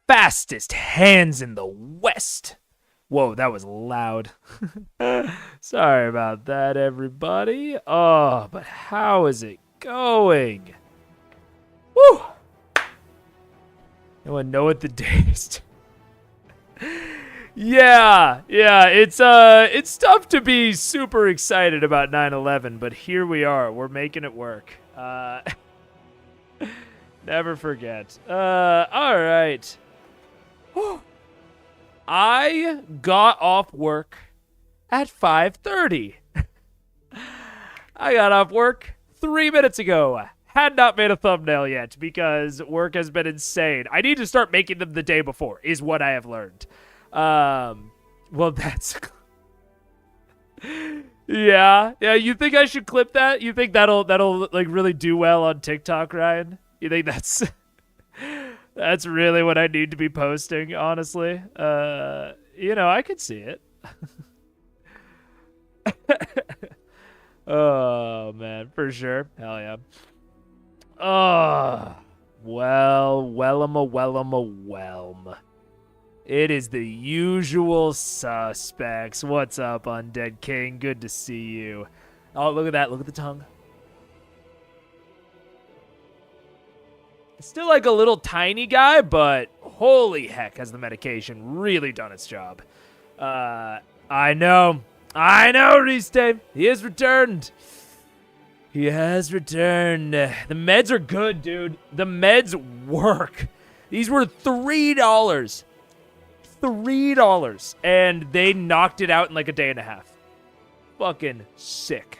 fastest hands in the West. Whoa, that was loud. Sorry about that, everybody. Oh, but how is it going? Woo! Anyone know what the day is? Yeah, it's tough to be super excited about 9/11, but here we are. We're making it work. Never forget. All right. I got off work at 5:30. I got off work 3 minutes ago. Had not made a thumbnail yet because work has been insane. I need to start making them the day before, is what I have learned. Well, that's... yeah, you think I should clip that? You think that'll like really do well on TikTok, Ryan? You think that's... that's really what I need to be posting, honestly? I could see it. Oh, man, for sure. Hell yeah. Oh, whelm. It is the usual suspects. What's up, Undead King? Good to see you. Oh, look at that. Look at the tongue. It's still like a little tiny guy, but holy heck has the medication really done its job. I know, Riste. He has returned. He has returned. The meds are good, dude. The meds work. These were $3. $3. And they knocked it out in like a day and a half. Fucking sick.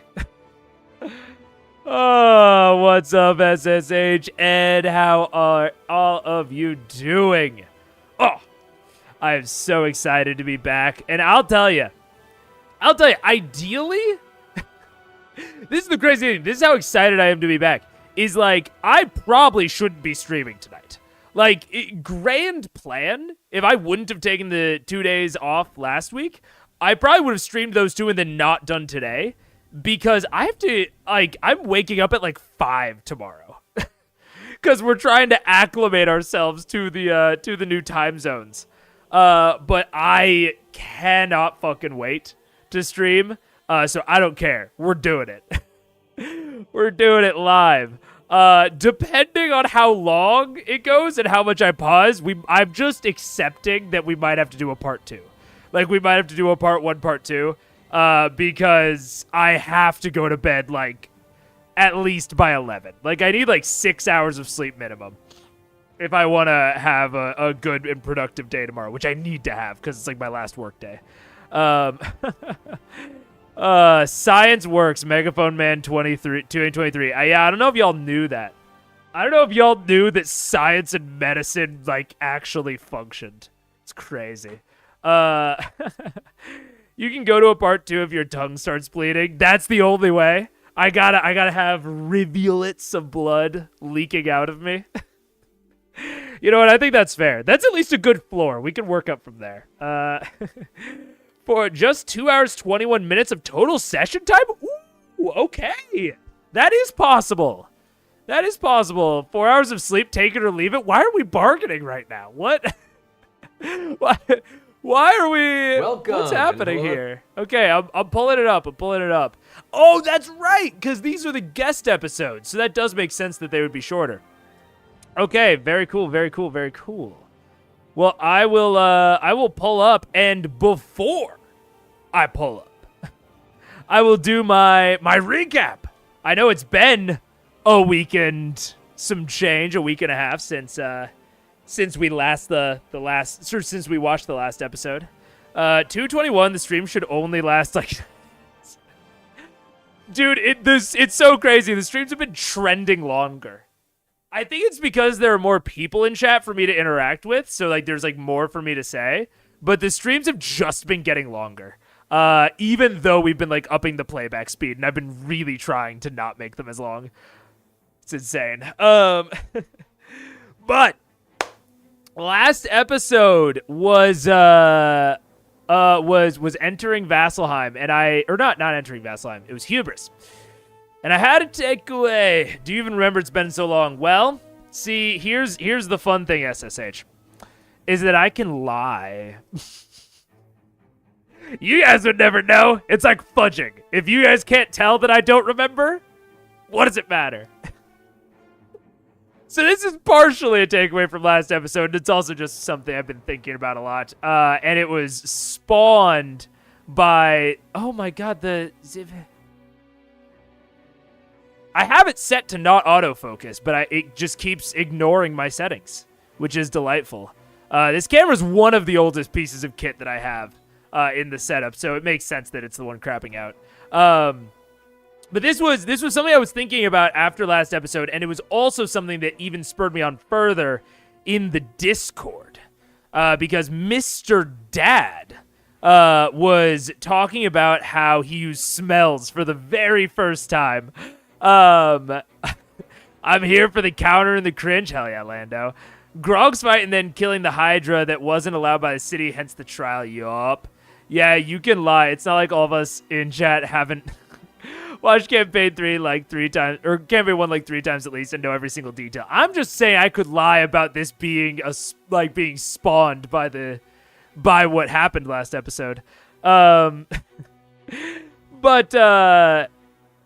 Oh, what's up, SSH? Ed, how are all of you doing? Oh, I am so excited to be back. And I'll tell you, ideally... this is the crazy thing. This is how excited I am to be back. Is like, I probably shouldn't be streaming tonight. Like, grand plan, if I wouldn't have taken the 2 days off last week, I probably would have streamed those 2 and then not done today. Because I have to, like, I'm waking up at like 5 tomorrow. Because we're trying to acclimate ourselves to the new time zones. But I cannot fucking wait to stream. So I don't care. We're doing it. We're doing it live. Depending on how long it goes and how much I pause, I'm just accepting that we might have to do a part 2. Like, we might have to do a part 1, part 2. Because I have to go to bed, like, at least by 11. Like, I need, like, 6 hours of sleep minimum if I want to have a good and productive day tomorrow, which I need to have because it's, like, my last work day. Science works, Megaphone Man 2023. Yeah, I don't know if y'all knew that. I don't know if y'all knew that science and medicine, like, actually functioned. It's crazy. You can go to a part 2 if your tongue starts bleeding. That's the only way. I gotta have rivulets of blood leaking out of me. You know what? I think that's fair. That's at least a good floor. We can work up from there. For just 2 hours, 21 minutes of total session time? Ooh, okay. That is possible. That is possible. 4 hours of sleep, take it or leave it. Why are we bargaining right now? What? Why are we... Welcome. What's happening here? Okay, I'm pulling it up. Oh, that's right, because these are the guest episodes, so that does make sense that they would be shorter. Okay, very cool. Well, I will pull up, and before I pull up, I will do my recap. I know it's been a week and some change, a week and a half since we watched the last episode. 221. The stream should only last like. Dude, it's so crazy. The streams have been trending longer. I think it's because there are more people in chat for me to interact with, so like there's like more for me to say. But the streams have just been getting longer. Even though we've been like upping the playback speed, and I've been really trying to not make them as long. It's insane. But last episode was entering Vasselheim, and not entering Vasselheim. It was Hubris. And I had a takeaway. Do you even remember it's been so long? Well, see, here's the fun thing, SSH. is that I can lie. You guys would never know. It's like fudging. If you guys can't tell that I don't remember, what does it matter? So this is partially a takeaway from last episode. It's also just something I've been thinking about a lot. And it was spawned by... Oh my god, I have it set to not autofocus, but it just keeps ignoring my settings, which is delightful. This camera is one of the oldest pieces of kit that I have in the setup, so it makes sense that it's the one crapping out. But this was something I was thinking about after last episode, and it was also something that even spurred me on further in the Discord, because Mr. Dad was talking about how he used smells for the very first time. I'm here for the counter and the cringe. Hell yeah, Lando. Grog's fight and then killing the Hydra that wasn't allowed by the city, hence the trial. Yup. Yeah, you can lie. It's not like all of us in chat haven't watched campaign 3 like 3 times, or campaign 1 like 3 times at least, and know every single detail. I'm just saying I could lie about this being being spawned by what happened last episode. But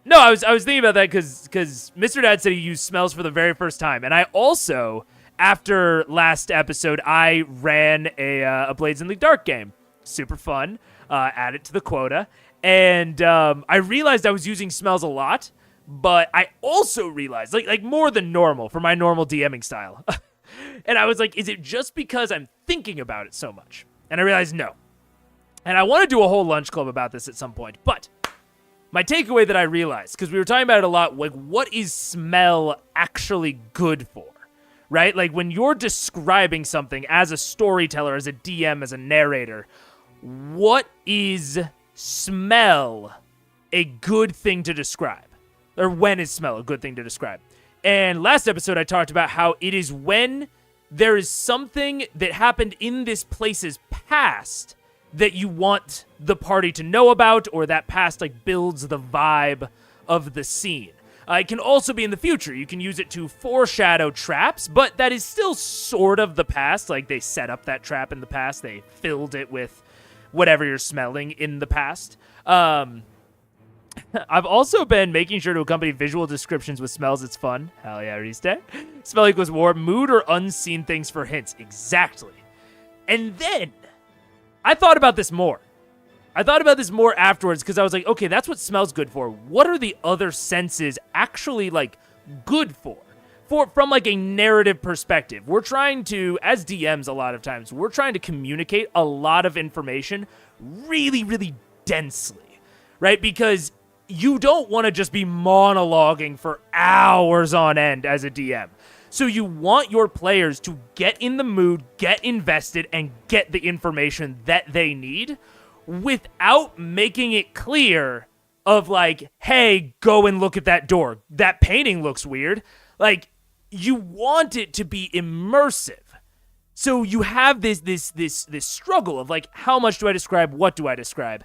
no, I was thinking about that because Mr. Dad said he used smells for the very first time, and I also, after last episode, I ran a Blades in the Dark game. Super fun. Add it to the quota. And I realized I was using smells a lot, but I also realized, like more than normal for my normal DMing style. And I was like, is it just because I'm thinking about it so much? And I realized no. And I want to do a whole lunch club about this at some point. But my takeaway that I realized, because we were talking about it a lot, like what is smell actually good for? Right? Like when you're describing something as a storyteller, as a DM, as a narrator, what is smell a good thing to describe? Or when is smell a good thing to describe? And last episode I talked about how it is when there is something that happened in this place's past that you want the party to know about, or that past like builds the vibe of the scene. It can also be in the future. You can use it to foreshadow traps, but that is still sort of the past. Like they set up that trap in the past. They filled it with whatever you're smelling in the past. I've also been making sure to accompany visual descriptions with smells. It's fun. Hell yeah, Reste. Smell equals war. Mood or unseen things for hints. Exactly. And then I thought about this more. Afterwards because I was like, okay, that's what smells good for. What are the other senses actually like good for? From like a narrative perspective. We're trying to, as DMs a lot of times, we're trying to communicate a lot of information really, really densely, right? Because you don't want to just be monologuing for hours on end as a DM. So you want your players to get in the mood, get invested, and get the information that they need without making it clear of like, hey, go and look at that door. That painting looks weird. Like, you want it to be immersive. So you have this struggle of like, how much do I describe? What do I describe?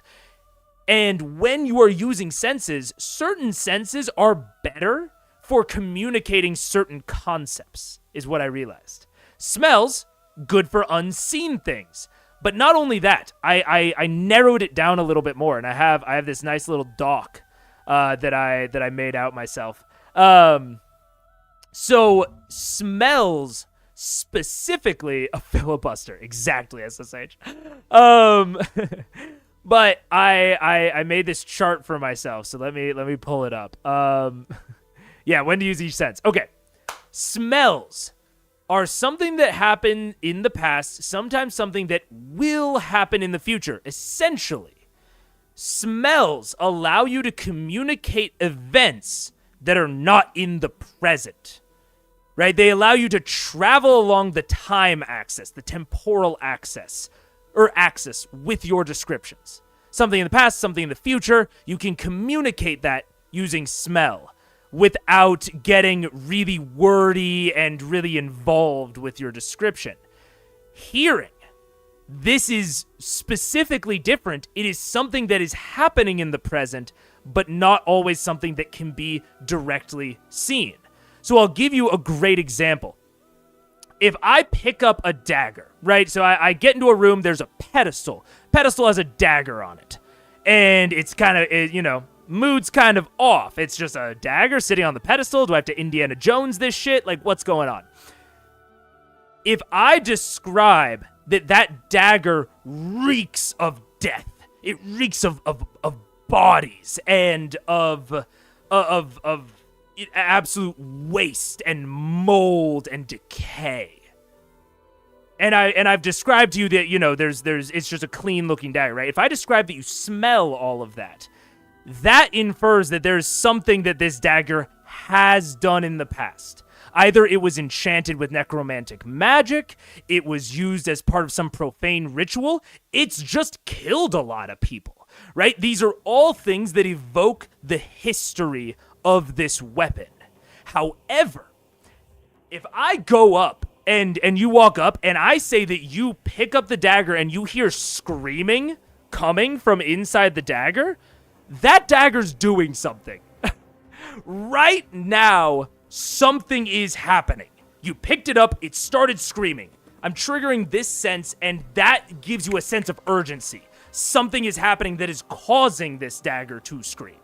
And when you are using senses, certain senses are better for communicating certain concepts, is what I realized. Smells, good for unseen things. But not only that, I narrowed it down a little bit more, and I have this nice little doc that I made out myself. So smells specifically a filibuster, exactly SSH. But I made this chart for myself, so let me pull it up. Yeah, when to use each sense. Okay, smells are something that happened in the past, sometimes something that will happen in the future. Essentially, smells allow you to communicate events that are not in the present, right? They allow you to travel along the time axis, the temporal axis, or axis with your descriptions. Something in the past, something in the future. You can communicate that using smell without getting really wordy and really involved with your description. Hearing, this is specifically different. It is something that is happening in the present, but not always something that can be directly seen. So I'll give you a great example. if I pick up a dagger, right? So I get into a room, there's a pedestal. Pedestal has a dagger on it. And it's kind of, mood's kind of off. It's just a dagger sitting on the pedestal. Do I have to Indiana Jones this shit? Like, what's going on? If I describe that dagger reeks of death, it reeks of bodies and of absolute waste and mold and decay. And I've described to you that, there's it's just a clean looking dagger, right? If I describe that you smell all of that, that infers that there's something that this dagger has done in the past. Either it was enchanted with necromantic magic, it was used as part of some profane ritual, it's just killed a lot of people, right? These are all things that evoke the history of this weapon. However, if I go up and you walk up and I say that you pick up the dagger and you hear screaming coming from inside the dagger, that dagger's doing something. Right now, something is happening. You picked it up, it started screaming. I'm triggering this sense, and that gives you a sense of urgency. Something is happening that is causing this dagger to scream,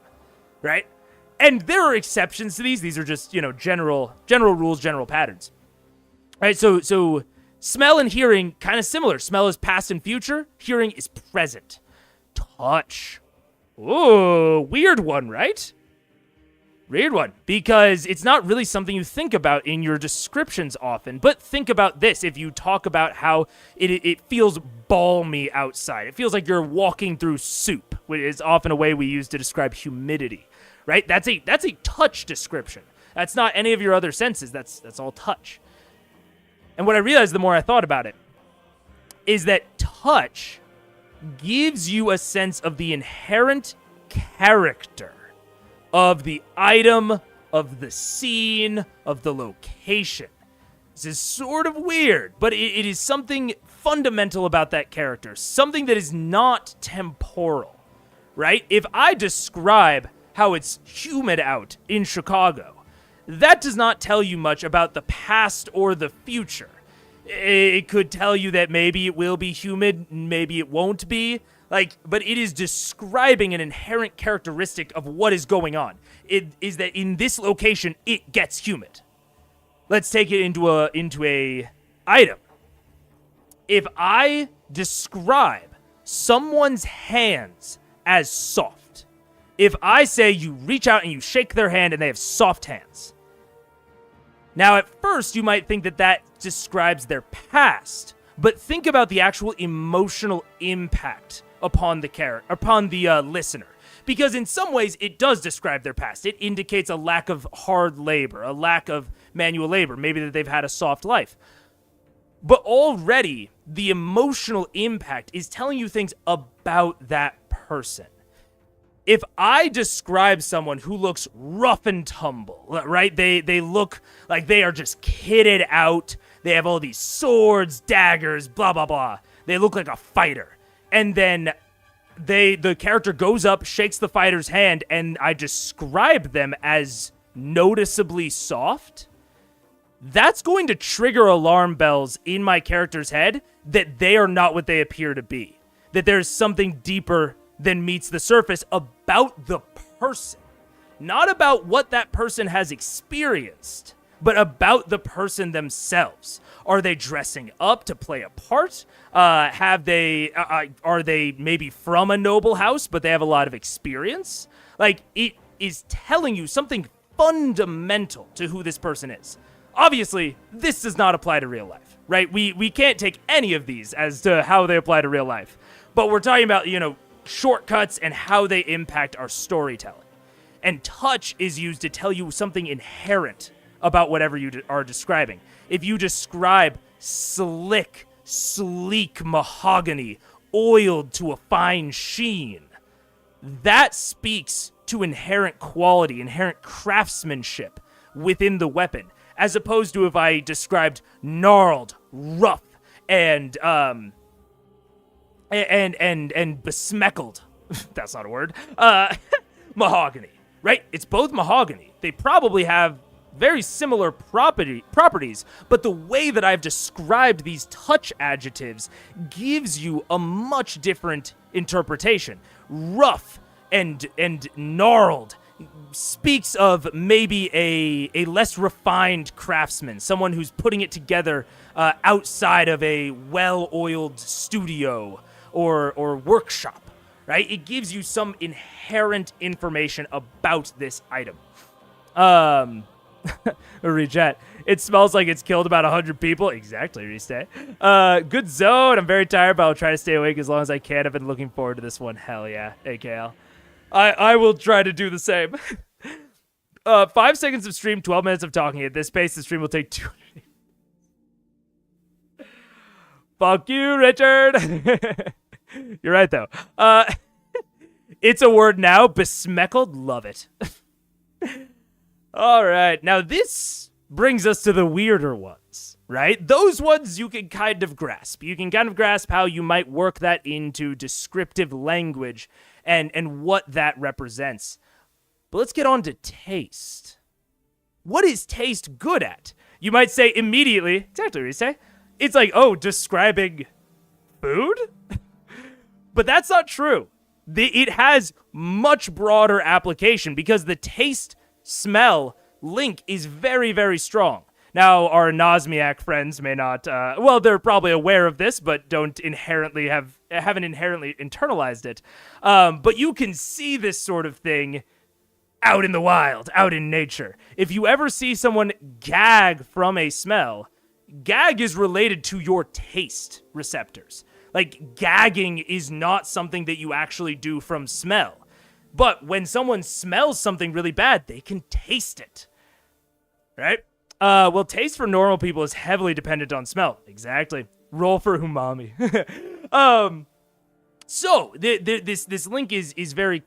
right? And there are exceptions to these. These are just, general rules, general patterns. Right, so smell and hearing, kind of similar. Smell is past and future. Hearing is present. Touch. Ooh, weird one, right? Weird one, because it's not really something you think about in your descriptions often, but think about this. If you talk about how it feels balmy outside, it feels like you're walking through soup, which is often a way we use to describe humidity, right? That's a touch description. That's not any of your other senses. That's all touch. And what I realized the more I thought about it is that touch gives you a sense of the inherent character of the item, of the scene, of the location. This is sort of weird, but it is something fundamental about that character, something that is not temporal, right? If I describe how it's humid out in Chicago, that does not tell you much about the past or the future. It could tell you that maybe it will be humid, maybe it won't be. But it is describing an inherent characteristic of what is going on. It is that in this location, it gets humid. Let's take it into a item. If I describe someone's hands as soft, if I say you reach out and you shake their hand and they have soft hands. Now, at first, you might think that describes their past, but think about the actual emotional impact upon the listener, because in some ways it does describe their past. It indicates a lack of hard labor, a lack of manual labor, maybe that they've had a soft life. But already the emotional impact is telling you things about that person. If I describe someone who looks rough and tumble, right? They look like they are just kitted out. They have all these swords, daggers, blah blah blah. They look like a fighter. And then the character goes up, shakes the fighter's hand, and I describe them as noticeably soft. That's going to trigger alarm bells in my character's head that they are not what they appear to be. That there's something deeper than meets the surface about the person. Not about what that person has experienced, but about the person themselves. Are they dressing up to play a part? Are they maybe from a noble house, but they have a lot of experience? It is telling you something fundamental to who this person is. Obviously, this does not apply to real life, right? We can't take any of these as to how they apply to real life. But we're talking about, shortcuts and how they impact our storytelling. And touch is used to tell you something inherent about whatever you are describing. If you describe slick, sleek mahogany, oiled to a fine sheen, that speaks to inherent quality, inherent craftsmanship within the weapon, as opposed to if I described gnarled, rough, and besmeckled. That's not a word. Mahogany, right? It's both mahogany. They probably have very similar properties, but the way that I've described these touch adjectives gives you a much different interpretation. Rough and gnarled speaks of maybe a less refined craftsman, someone who's putting it together outside of a well-oiled studio or workshop, right? It gives you some inherent information about this item. Rechat. It smells like it's killed about 100 people. Exactly, Restay. Good zone. I'm very tired, but I'll try to stay awake as long as I can. I've been looking forward to this one. Hell yeah, AKL. I will try to do the same. 5 seconds of stream, 12 minutes of talking. At this pace, the stream will take 200. Fuck you, Richard. You're right, though. It's a word now. Besmeckled. Love it. All right. Now, this brings us to the weirder ones, right? Those ones you can kind of grasp. You can kind of grasp how you might work that into descriptive language and what that represents. But let's get on to taste. What is taste good at? You might say immediately, exactly what you say. It's like, oh, describing food? But that's not true. It has much broader application because the taste smell link is very, very strong. Now, our Nosmiak friends may not, well, they're probably aware of this, but haven't inherently internalized it. But you can see this sort of thing out in the wild, out in nature. If you ever see someone gag from a smell, gag is related to your taste receptors. Like, gagging is not something that you actually do from smell. But when someone smells something really bad, they can taste it. Right? Well, taste for normal people is heavily dependent on smell. Exactly. Roll for umami. So this link is very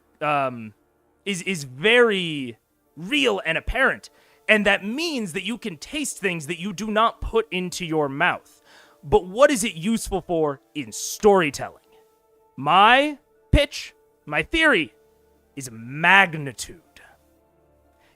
very real and apparent, and that means that you can taste things that you do not put into your mouth. But what is it useful for in storytelling? My pitch, my theory, is magnitude.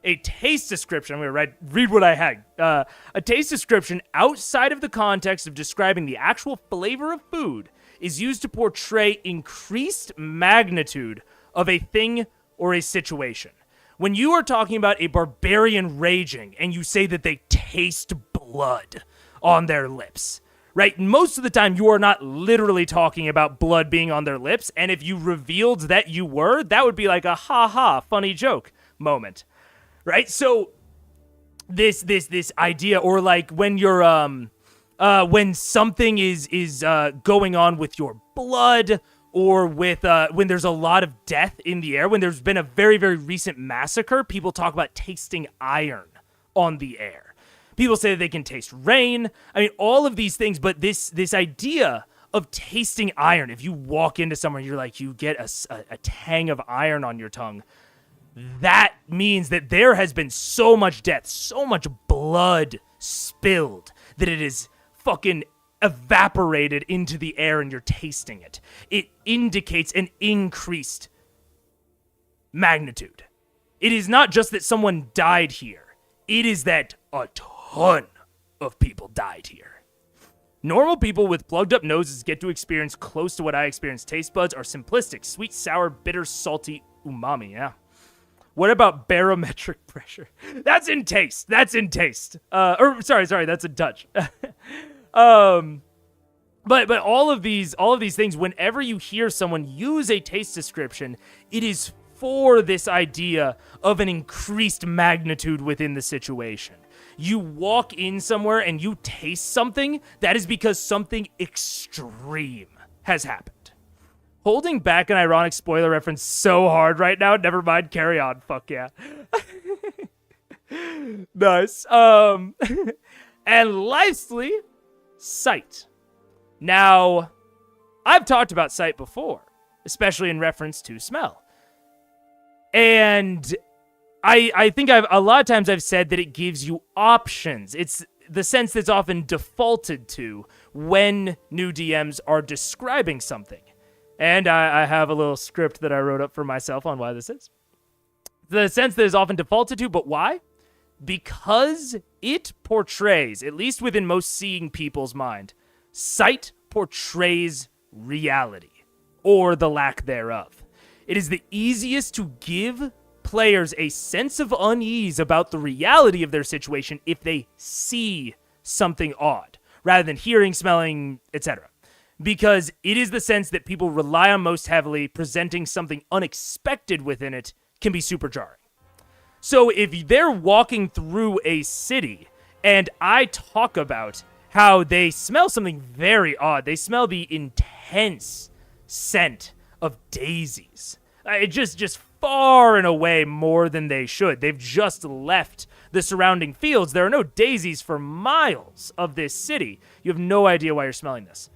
A taste description, I'm going to read what I had. A taste description outside of the context of describing the actual flavor of food is used to portray increased magnitude of a thing or a situation. When you are talking about a barbarian raging and you say that they taste blood on their lips, right? Most of the time, you are not literally talking about blood being on their lips, and if you revealed that you were, that would be like a ha-ha, funny joke moment, right? So, this idea, or like when you're, when something is going on with your blood, or with, when there's a lot of death in the air, when there's been a very, very recent massacre, people talk about tasting iron on the air. People say that they can taste rain. I mean, all of these things, but this idea of tasting iron, if you walk into somewhere, you're like, you get a tang of iron on your tongue. That means that there has been so much death, so much blood spilled that it is fucking evaporated into the air and you're tasting it. It indicates an increased magnitude. It is not just that someone died here. It is that a ton of people died here. Normal people with plugged up noses get to experience close to what I experienced. Taste buds are simplistic, sweet, sour, bitter, salty, umami, yeah. What about barometric pressure? That's in taste. That's in taste. Sorry, that's in touch. But all of these things, whenever you hear someone use a taste description, it is for this idea of an increased magnitude within the situation. You walk in somewhere and you taste something, that is because something extreme has happened. Holding back an ironic spoiler reference so hard right now, never mind, carry on, fuck yeah. Nice. And lastly, sight. Now, I've talked about sight before, especially in reference to smell. And I think a lot of times I've said that it gives you options. It's the sense that's often defaulted to when new DMs are describing something. And I have a little script that I wrote up for myself on why this is. The sense that is often defaulted to, but why? because it portrays, at least within most seeing people's mind, sight portrays reality, or the lack thereof. It is the easiest to give players a sense of unease about the reality of their situation if they see something odd, rather than hearing, smelling, etc. Because it is the sense that people rely on most heavily. Presenting something unexpected within it can be super jarring. So if they're walking through a city and I talk about how they smell something very odd, they smell the intense scent of daisies. It just far and away more than they should. They've just left the surrounding fields. There are no daisies for miles of this city. You have no idea why you're smelling this.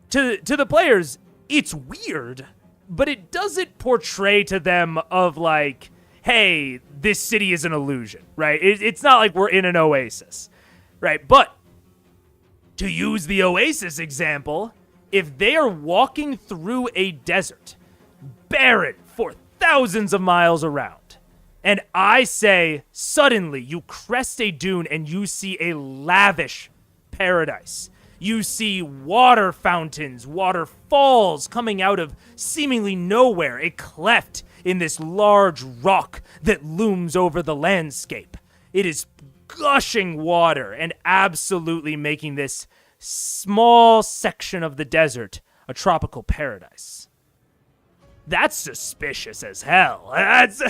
To the players, it's weird, but it doesn't portray to them of like, hey, this city is an illusion, right? It's not like we're in an oasis, right? But to use the oasis example, if they are walking through a desert, barren for thousands of miles around, and I say suddenly you crest a dune and you see a lavish paradise. You see water fountains, waterfalls coming out of seemingly nowhere, a cleft in this large rock that looms over the landscape. It is gushing water and absolutely making this small section of the desert a tropical paradise. That's suspicious as hell. That's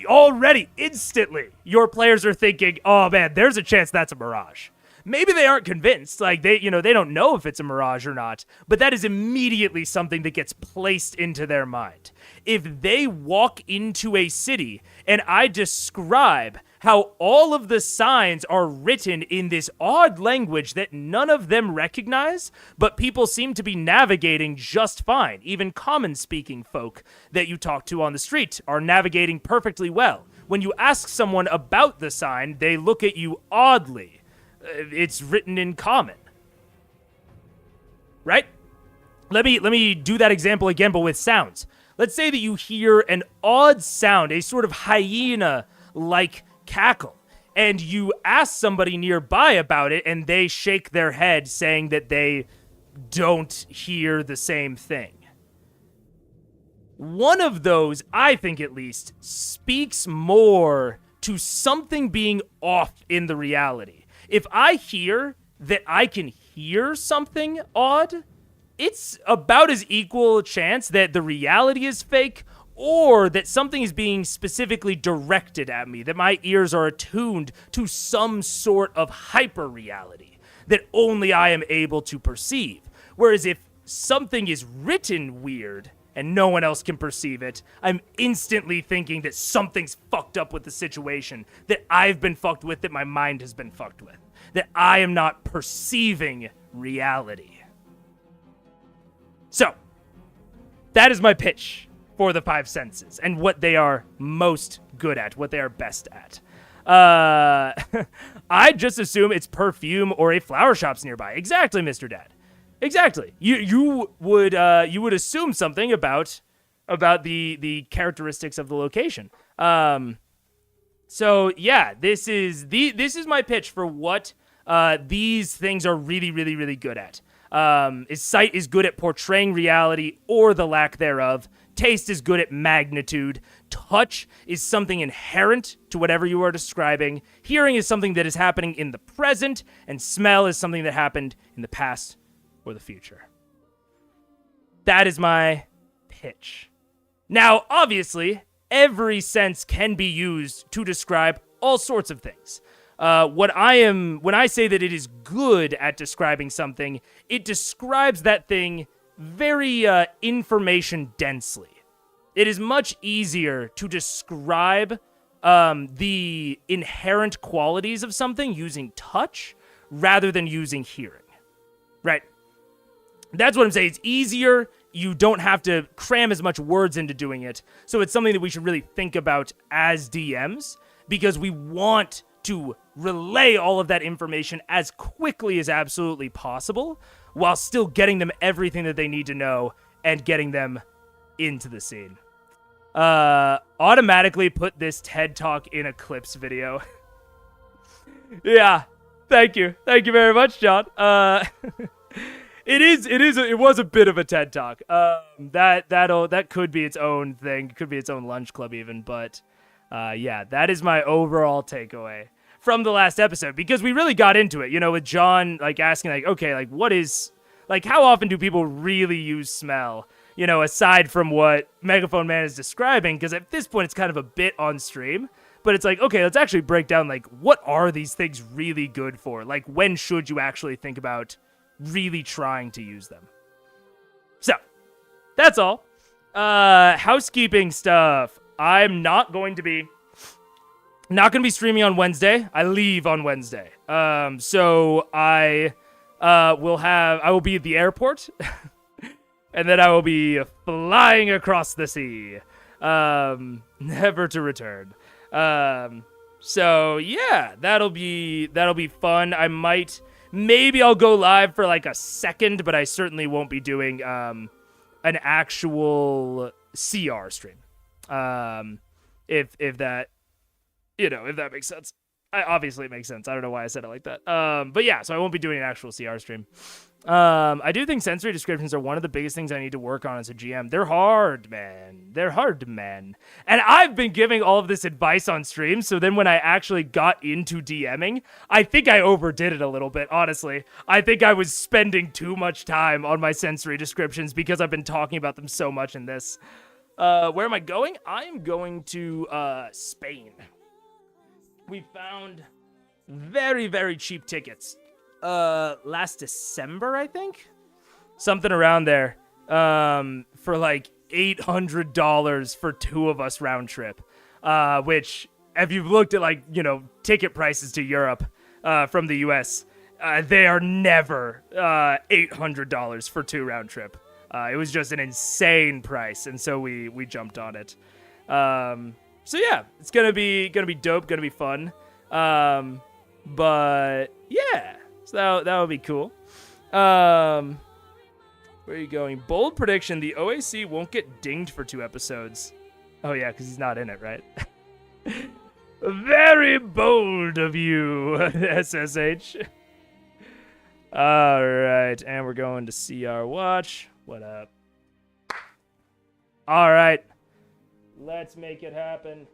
already instantly your players are thinking, "Oh man, there's a chance that's a mirage." Maybe they aren't convinced, like they don't know if it's a mirage or not, but that is immediately something that gets placed into their mind. If they walk into a city and I describe how all of the signs are written in this odd language that none of them recognize, but people seem to be navigating just fine. Even common speaking folk that you talk to on the street are navigating perfectly well. When you ask someone about the sign, they look at you oddly. It's written in common, right? Let me do that example again, but with sounds. Let's say that you hear an odd sound, a sort of hyena-like cackle, and you ask somebody nearby about it, and they shake their head saying that they don't hear the same thing. One of those, I think at least, speaks more to something being off in the reality. If I hear that I can hear something odd, it's about as equal a chance that the reality is fake or that something is being specifically directed at me, that my ears are attuned to some sort of hyper-reality that only I am able to perceive. Whereas if something is written weird and no one else can perceive it, I'm instantly thinking that something's fucked up with the situation, that I've been fucked with, that my mind has been fucked with, that I am not perceiving reality. So, that is my pitch for the five senses and what they are most good at, what they are best at. I just assume it's perfume or a flower shop's nearby. Exactly, Mr. Dad. Exactly. You would assume something about the characteristics of the location. So yeah, this is my pitch for what these things are really, really, really good at. Sight is good at portraying reality or the lack thereof. Taste is good at magnitude. Touch is something inherent to whatever you are describing. Hearing is something that is happening in the present, and smell is something that happened in the past or the future. That is my pitch. Now, obviously, every sense can be used to describe all sorts of things. When I say that it is good at describing something, it describes that thing very information densely. It is much easier to describe the inherent qualities of something using touch rather than using hearing, right? That's what I'm saying. It's easier. You don't have to cram as much words into doing it. So it's something that we should really think about as DMs, because we want to relay all of that information as quickly as absolutely possible while still getting them everything that they need to know and getting them into the scene. automatically put this TED Talk in a clips video. Yeah, thank you very much, John. It was a bit of a TED Talk. That could be its own thing, could be its own lunch club even, but yeah, that is my overall takeaway from the last episode, because we really got into it, with John like asking like, okay, like what is, like how often do people really use smell? Aside from what Megaphone Man is describing, because at this point it's kind of a bit on stream, but it's like, okay, let's actually break down, like, what are these things really good for? Like, when should you actually think about really trying to use them? So, that's all. Housekeeping stuff. I'm not going to be streaming on Wednesday. I leave on Wednesday. So I will be at the airport. And then I will be flying across the sea, never to return. So yeah, that'll be fun. Maybe I'll go live for like a second, but I certainly won't be doing an actual CR stream. If that makes sense. Obviously it makes sense. I don't know why I said it like that. But yeah, so I won't be doing an actual CR stream. I do think sensory descriptions are one of the biggest things I need to work on as a GM. They're hard, man. And I've been giving all of this advice on stream, so then when I actually got into DMing, I think I overdid it a little bit, honestly. I think I was spending too much time on my sensory descriptions because I've been talking about them so much in this. Where am I going? I am going to Spain. We found very, very cheap tickets. Last December, I think? Something around there. For like $800 for two of us round trip. Which, if you've looked at like, ticket prices to Europe, from the US, they are never, $800 for two round trip. It was just an insane price, and so we jumped on it. So yeah, it's gonna be dope, gonna be fun. But yeah, so that would be cool. Where are you going? Bold prediction: the OAC won't get dinged for 2 episodes. Oh yeah, because he's not in it, right? Very bold of you, SSH. All right, and we're going to CR Watch. What up? All right. Let's make it happen.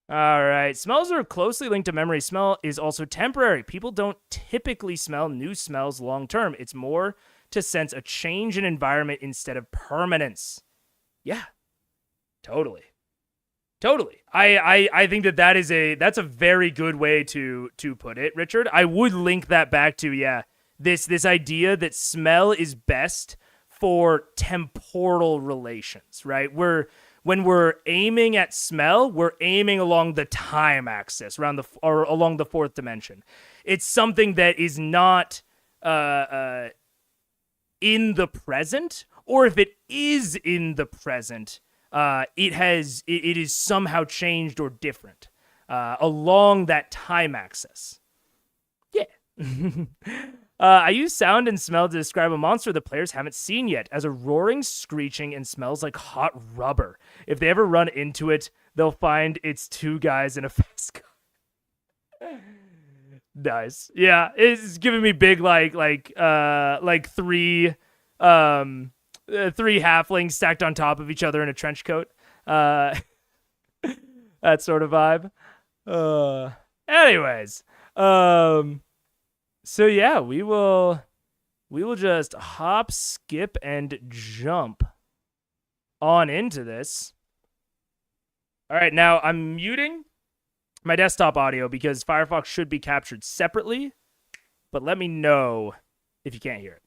All right. Smells are closely linked to memory. Smell is also temporary. People don't typically smell new smells long term. It's more to sense a change in environment instead of permanence. Yeah. Totally. I think that's a very good way to put it, Richard. I would link that back to this idea that smell is best for temporal relations, right? When we're aiming at smell, we're aiming along the time axis, or along the 4th dimension. It's something that is not in the present, or if it is in the present, it is somehow changed or different along that time axis. Yeah. I use sound and smell to describe a monster the players haven't seen yet, as a roaring, screeching, and smells like hot rubber. If they ever run into it, they'll find it's 2 guys in a fast car. Nice. Yeah, it's giving me big like 3 halflings stacked on top of each other in a trench coat. That sort of vibe. Anyways, so yeah, we will just hop, skip, and jump on into this. All right, now I'm muting my desktop audio because Firefox should be captured separately, but let me know if you can't hear it.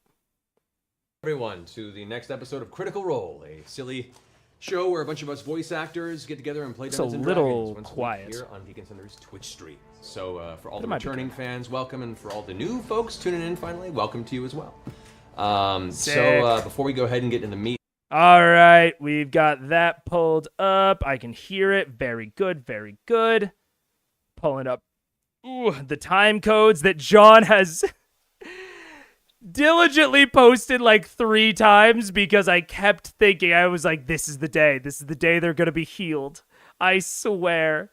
Everyone, to the next episode of Critical Role, a silly show where a bunch of us voice actors get together and play Dungeons and Dragons once a week here on Beacon Center's Twitch stream. So for all the returning fans, welcome, and for all the new folks tuning in finally, welcome to you as well. Before we go ahead and get into the meat. All right, we've got that pulled up. I can hear it. Very good, very good. Pulling up the time codes that John has... diligently posted like 3 times because I kept thinking, I was like, this is the day they're gonna be healed. I swear.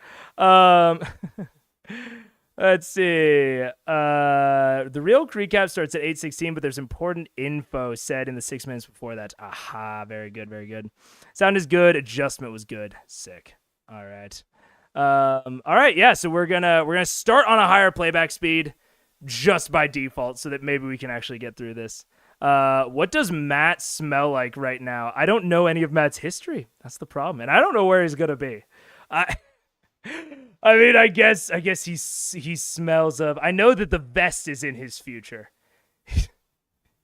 Let's see. The real recap starts at 8:16, but there's important info said in the 6 minutes before that. Aha, very good, very good. Sound is good, adjustment was good. Sick. All right. All right, yeah, so we're gonna start on a higher playback speed just by default so that maybe we can actually get through this. What does Matt smell like right now? I don't know any of Matt's history. That's the problem. And I don't know where he's going to be. I mean, I guess he smells of... I know that the vest is in his future.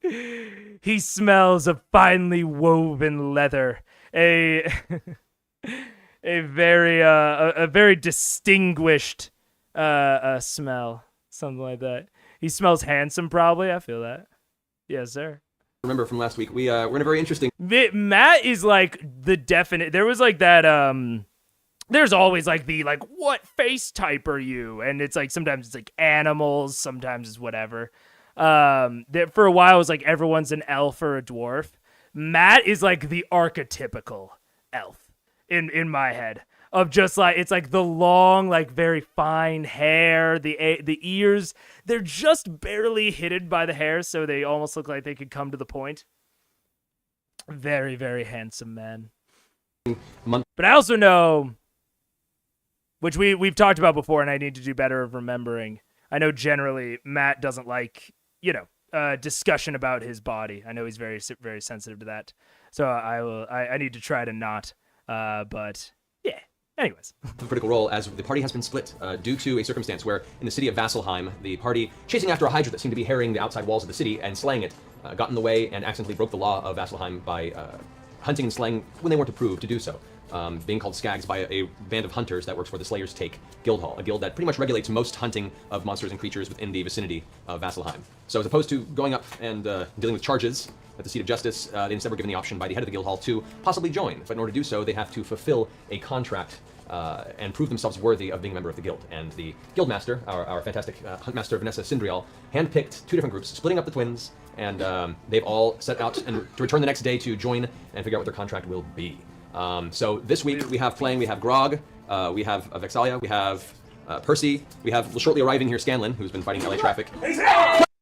He smells of finely woven leather. A very distinguished smell. Something like that. He smells handsome, probably. I feel that. Yes, sir. Remember from last week, we're in a very interesting... Matt is like the definite... There was like that... There's always like the like, what face type are you? And it's like sometimes it's like animals, sometimes it's whatever. For a while it was like everyone's an elf or a dwarf. Matt is like the archetypical elf in my head. Of just like, it's like the long, like very fine hair, the ears, they're just barely hidden by the hair, so they almost look like they could come to the point. Very, very handsome man. But I also know, which we've talked about before, and I need to do better of remembering. I know generally Matt doesn't like, discussion about his body. I know he's very, very sensitive to that. So I need to try to not, but yeah. Anyways. Critical Role, as the party has been split due to a circumstance where in the city of Vasselheim, the party chasing after a hydra that seemed to be harrying the outside walls of the city and slaying it, got in the way and accidentally broke the law of Vasselheim by hunting and slaying when they weren't approved to do so. Being called skags by a band of hunters that works for the Slayer's Take Guildhall, a guild that pretty much regulates most hunting of monsters and creatures within the vicinity of Vasselheim. So as opposed to going up and dealing with charges at the seat of justice, they instead were given the option by the head of the Guildhall to possibly join. But in order to do so, they have to fulfill a contract and prove themselves worthy of being a member of the guild. And the guildmaster, our fantastic huntmaster Vanessa Sindrial, handpicked 2 different groups, splitting up the twins, and they've all set out to return the next day to join and figure out what their contract will be. So this week we have playing, we have Grog, we have Vexalia, we have Percy, we have shortly arriving here Scanlan, who's been fighting LA traffic.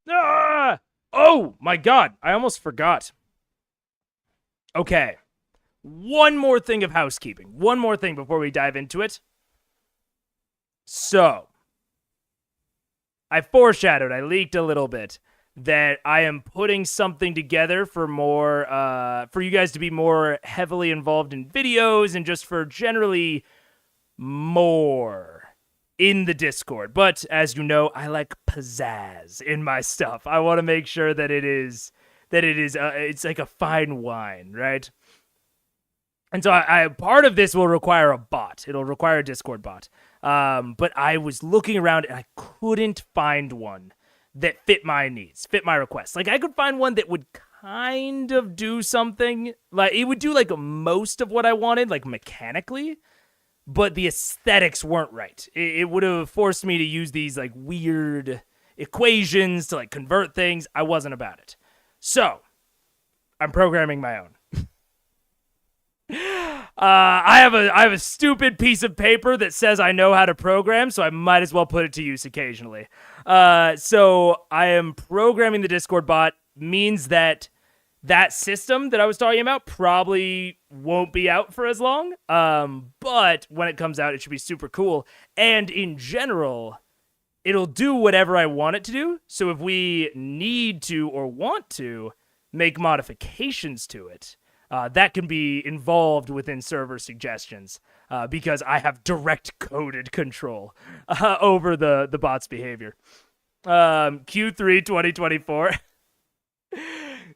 Ah! Oh my god, I almost forgot. Okay. One more thing of housekeeping. One more thing before we dive into it. So, I foreshadowed, I leaked a little bit, that I am putting something together for more, for you guys to be more heavily involved in videos and just for generally more in the Discord. But as you know, I like pizzazz in my stuff. I want to make sure that it's like a fine wine, right? And so I part of this will require a bot. It'll require a Discord bot. But I was looking around and I couldn't find one that fit my needs, fit my requests. Like I could find one that would kind of do something. Like it would do like most of what I wanted, like mechanically, but the aesthetics weren't right. It would have forced me to use these like weird equations to like convert things. I wasn't about it. So I'm programming my own. I have a stupid piece of paper that says I know how to program, so I might as well put it to use occasionally. So I am programming the Discord bot, means that system that I was talking about probably won't be out for as long. But when it comes out, it should be super cool. And in general, it'll do whatever I want it to do. So if we need to or want to make modifications to it, that can be involved within server suggestions because I have direct coded control over the bot's behavior. Q3 2024.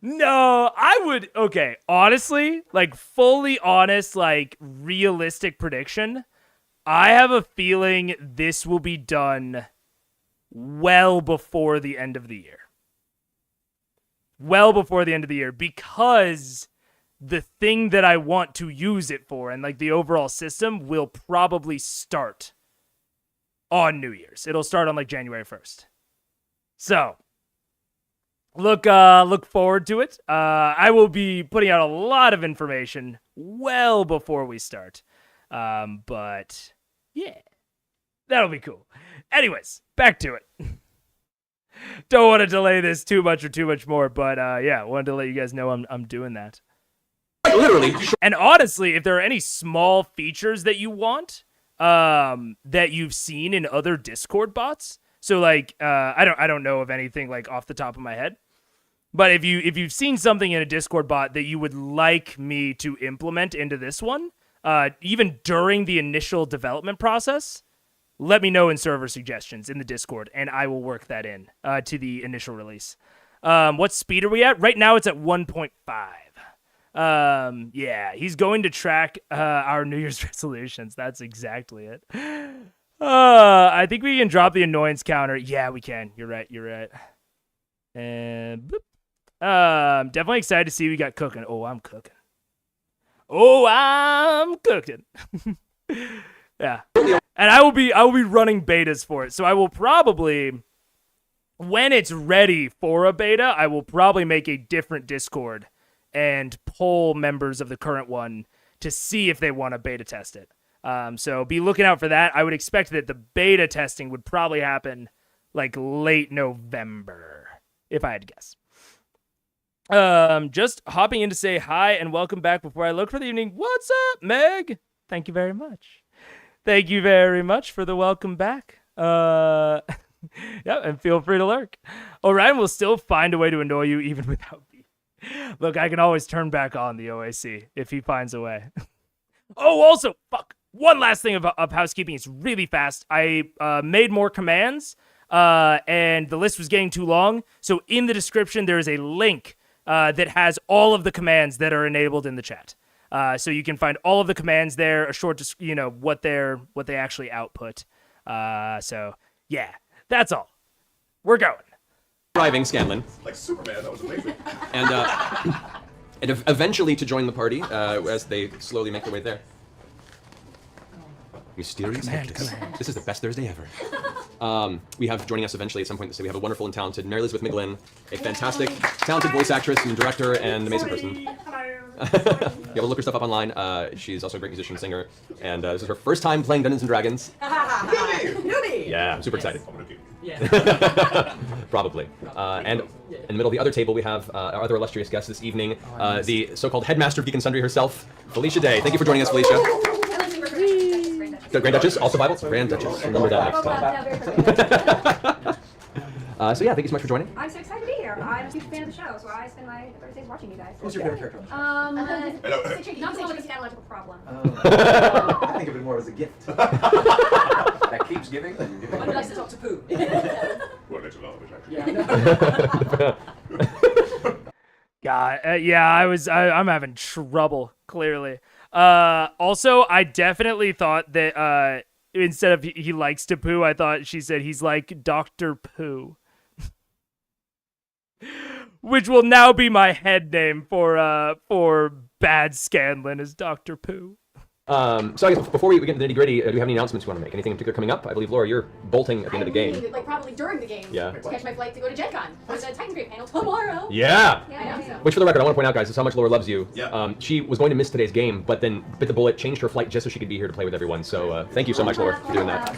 No, I would... Okay, honestly, like fully honest, like realistic prediction, I have a feeling this will be done well before the end of the year. Well before the end of the year, because the thing that I want to use it for and like the overall system will probably start on New Year's. It'll start on like January 1st. So look forward to it. I will be putting out a lot of information well before we start. But yeah, that'll be cool. Anyways, back to it. Don't want to delay this too much more, but yeah, wanted to let you guys know I'm doing that. Literally. And honestly, if there are any small features that you want, that you've seen in other Discord bots, so like I don't know of anything like off the top of my head, but if you've seen something in a Discord bot that you would like me to implement into this one, even during the initial development process, let me know in server suggestions in the Discord, and I will work that in to the initial release. What speed are we at? Right now it's at 1.5. Yeah, he's going to track our New Year's resolutions. That's exactly it. I think we can drop the annoyance counter. Yeah, we can. You're right. And boop. Definitely excited to see we got cooking. Oh, I'm cooking. Yeah. And I will be running betas for it. So I will probably, when it's ready for a beta, I will probably make a different Discord and poll members of the current one to see if they want to beta test it. So be looking out for that. I would expect that the beta testing would probably happen like late November, if I had to guess. Just hopping in to say hi and welcome back before I look for the evening. What's up, Meg? Thank you very much. Thank you very much for the welcome back. Yeah, and feel free to lurk. Orion will still find a way to annoy you even without me. Look, I can always turn back on the OAC if he finds a way. Oh, also, fuck. One last thing of housekeeping. It's really fast. I made more commands, and the list was getting too long. So in the description, there is a link that has all of the commands that are enabled in the chat. So you can find all of the commands there, a short, what they actually output. So yeah, that's all. We're going. Driving Scanlan. Like Superman, that was amazing. And eventually to join the party as they slowly make their way there. Mysterious hectics. This is the best Thursday ever. We have joining us eventually at some point to say we have a wonderful and talented Mary Elizabeth Miglin, a fantastic, talented voice actress and director and amazing person. You will look her stuff up online. She's also a great musician, singer, and this is her first time playing Dungeons and Dragons. Newbie! Yeah, I'm super excited. Yeah. Probably. And in the middle of the other table, we have our other illustrious guest this evening, the so-called headmaster of Geek and Sundry herself, Felicia Day. Thank you for joining us, Felicia. Grand Duchess, also Bible. Grand Duchess. Remember that next time. So yeah, thank you so much for joining. I'm so excited to be here. I'm a huge fan of the show, so I spend my Thursdays watching you guys. What's your favorite character? Not someone with a scatological problem. I think of it more as a gift. That keeps giving. One likes to talk to poo. Well, that's a lot of it, actually. God, yeah, I'm having trouble, clearly. Also, I definitely thought that, instead of he likes to poo, I thought she said he's like Dr. Poo. Which will now be my head name for bad Scanlan is Dr. Poo. So I guess before we get into the nitty-gritty, do we have any announcements you want to make? Anything in particular coming up? I believe, Laura, you're bolting at the end of the game. Like probably during the game. Yeah. To catch my flight to go to Gen Con. There's a Titan Grade panel tomorrow. Yeah! Yeah, I know. So. Which, for the record, I want to point out, guys, is how much Laura loves you. Yeah. She was going to miss today's game, but then bit the bullet, changed her flight just so she could be here to play with everyone. So thank you so much, Laura, for doing that.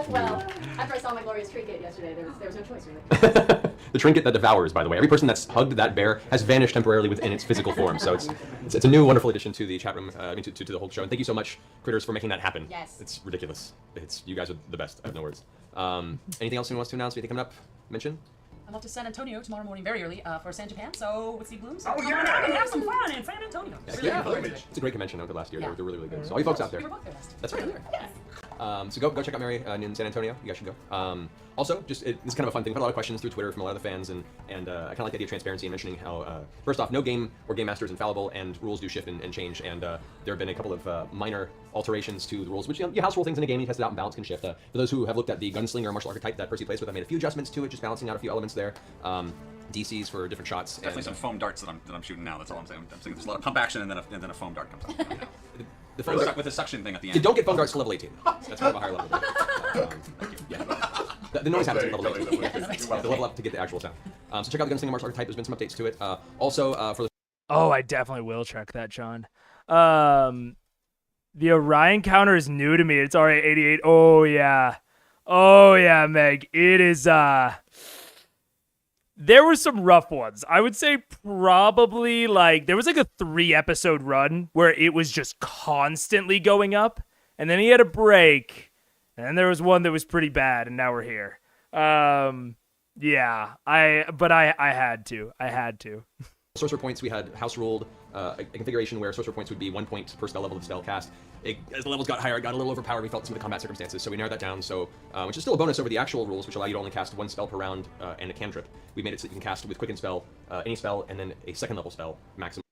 Well, after I saw my glorious trinket yesterday, there was no choice, really. The trinket that devours, by the way. Every person that's hugged that bear has vanished temporarily within its physical form. So it's a new, wonderful addition to the chat room, to the whole show. And thank you so much, Critters, for making that happen. Yes. It's ridiculous. You guys are the best. I have no words. Anything else anyone wants to announce? Anything coming up? Mention? I'm off to San Antonio tomorrow morning very early for San Japan, so with Steve Bloom. So Oh, come yeah. on out and have some fun in San Antonio. Yeah. Looking forward to it. It's a great convention. I went there last year. Yeah. They're really, really good. So all you folks out there. We were both there last year. That's right. Yeah. So go check out Mary in San Antonio. You guys should go. Also, it's kind of a fun thing. I've had a lot of questions through Twitter from a lot of the fans, and I kind of like the idea of transparency and mentioning how, first off, no game or game master is infallible, and rules do shift and change. And there have been a couple of minor alterations to the rules, which you house rule things in a game, you test it out, and balance can shift. For those who have looked at the gunslinger martial archetype that Percy plays with, I made a few adjustments to it, just balancing out a few elements there. DCs for different shots. Definitely some foam darts that I'm shooting now. That's all I'm saying. I'm saying there's a lot of pump action and then a foam dart comes out. The foam dart, with a suction thing at the you end. don't get foam darts to level 18. That's kind of a higher level. Thank you. Yeah. The noise happens at level Totally, 8. totally. The level up to get the actual sound. So check out the Gunslinger Martial Archetype. There's been some updates to it. Also, for the Oh, I definitely will check that, John. The Orion counter is new to me. It's already 88. Oh yeah. Oh yeah, Meg. It is there were some rough ones. I would say probably like there was like a 3-episode run where it was just constantly going up, and then he had a break, and then there was one that was pretty bad, and now we're here. Yeah, I had to. sorcerer points, we had house ruled a configuration where sorcerer points would be 1 point per spell level of spell cast. As the levels got higher, it got a little overpowered. We felt some of the combat circumstances, so we narrowed that down. So, which is still a bonus over the actual rules, which allow you to only cast 1 spell per round and a cantrip. We made it so that you can cast with Quicken Spell, any spell, and then a second level spell maximum.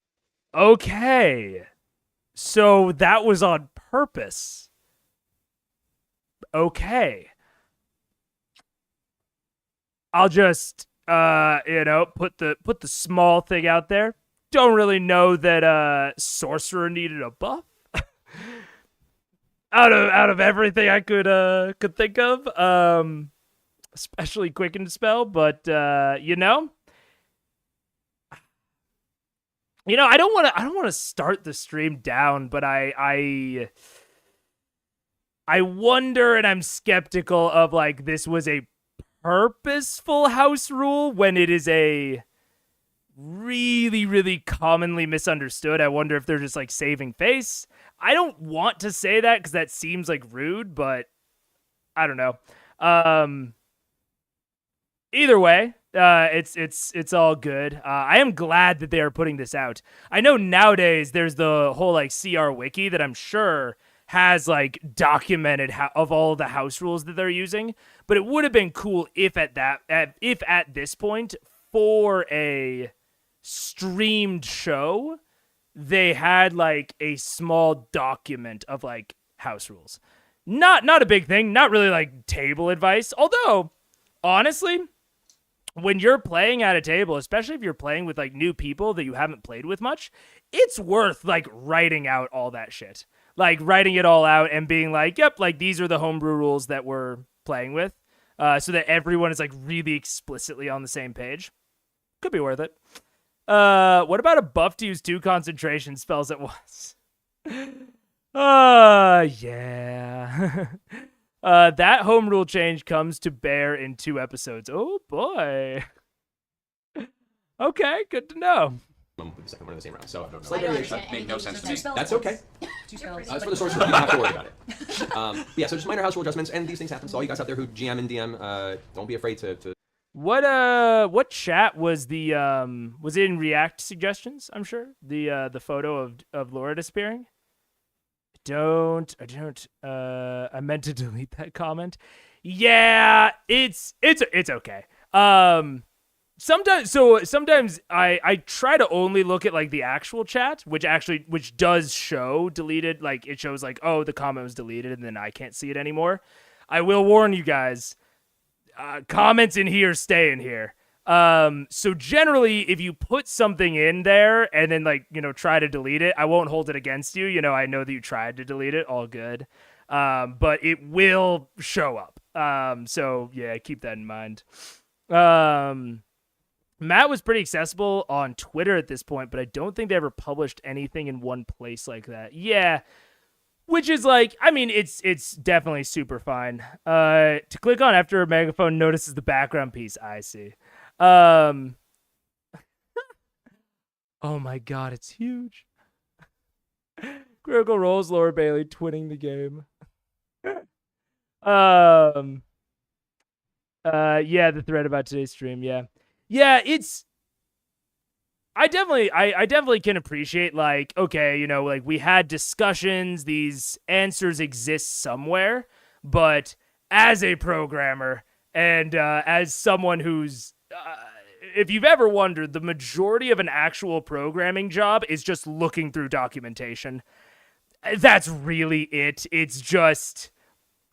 Okay, so that was on purpose. Okay, I'll just put the small thing out there. Don't really know that sorcerer needed a buff. out of everything I could think of, especially Quicken Spell, but I don't want to start the stream down, but I wonder, and I'm skeptical of like this was a purposeful house rule when it is a really, really commonly misunderstood. I wonder if they're just like saving face. I don't want to say that because that seems like rude, but I don't know. Either way, it's all good. I am glad that they are putting this out. I know nowadays there's the whole like CR wiki that I'm sure has like documented of all the house rules that they're using, but it would have been cool if at this point for a streamed show they had like a small document of like house rules. Not a big thing, not really like table advice, although honestly when you're playing at a table, especially if you're playing with like new people that you haven't played with much, it's worth like writing out all that shit. Like writing it all out and being like, yep, like these are the homebrew rules that we're playing with, so that everyone is like really explicitly on the same page. Could be worth it. What about a buff to use 2 concentration spells at once? Yeah. That home rule change comes to bear in 2 episodes. Oh boy. Okay, good to know. With the second one in the same round. So, I don't understand That made no anything. sense to me. that's okay. 2 spells. As for the sorcerer, you don't have to worry about it. Yeah, so just minor house rule adjustments, and these things happen. So all you guys out there who GM and DM, don't be afraid to What chat was the was it in React suggestions? I'm sure the photo of Laura disappearing. I meant to delete that comment. Yeah, it's okay. Sometimes I try to only look at like the actual chat, which does show deleted. Like it shows like, oh, the comment was deleted, and then I can't see it anymore. I will warn you guys. Comments in here stay in here. So generally, if you put something in there and then like, try to delete it, I won't hold it against you. I know that you tried to delete it, all good. But it will show up. So yeah, keep that in mind. Matt was pretty accessible on Twitter at this point, but I don't think they ever published anything in one place like that. Yeah. Which is like, I mean, it's definitely super fine. To click on after a megaphone notices the background piece. I see. Oh my god, it's huge. Critical Role's Laura Bailey twinning the game. Yeah, the thread about today's stream, yeah. Yeah, it's I definitely can appreciate like, okay, like we had discussions, these answers exist somewhere, but as a programmer and as someone who's if you've ever wondered, the majority of an actual programming job is just looking through documentation. That's really it. It's just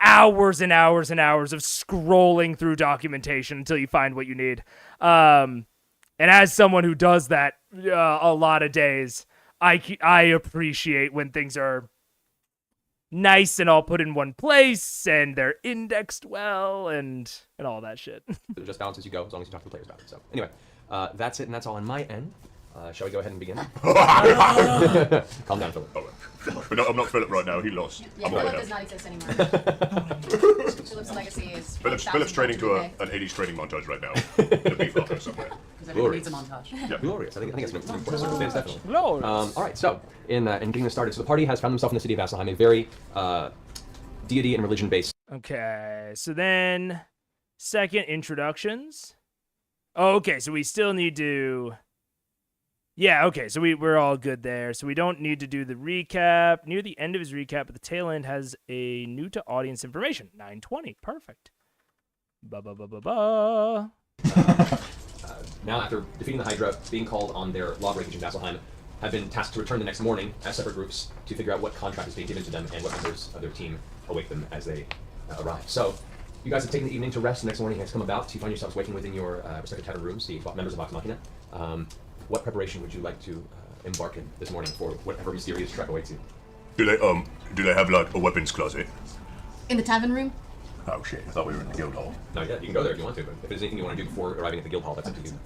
hours and hours and hours of scrolling through documentation until you find what you need. And as someone who does that a lot of days, I appreciate when things are nice and all put in one place, and they're indexed well, and all that shit. It just balance as you go, as long as you talk to the players about it. So anyway, that's it, and that's all on my end. Shall we go ahead and begin? Calm down, Philip. I'm not Philip right now. He lost. Yeah, I'm Philip right does now. not exist anymore. Philip's legacy is. Philip's training to an 80s training montage right now. In a beef locker somewhere. Because everyone needs a montage. Yeah. Glorious. I think that's an important circumstance, definitely. Glorious. All right, so in getting this started, so the party has found themselves in the city of Vasselheim, a very deity and religion-based. Okay, so then second introductions. Oh, okay, so we still need to. Yeah, okay, so we're all good there. So we don't need to do the recap. Near the end of his recap, but the tail end has a new to audience information. 920, perfect. Ba-ba-ba-ba-ba. Now, after defeating the Hydra, being called on their law breakage in Vasselheim, have been tasked to return the next morning as separate groups to figure out what contract is being given to them and what members of their team await them as they arrive. So, you guys have taken the evening to rest. The next morning has come about. You find yourselves waking within your respective tavern rooms, the members of Vox Machina. What preparation would you like to embark in this morning for whatever mysterious trek awaits you? Do they have like a weapons closet? In the tavern room? Oh shit! I thought we were in the guild hall. No, yeah, you can go there if you want to, but if there's anything you want to do before arriving at the guild hall, that's up to you.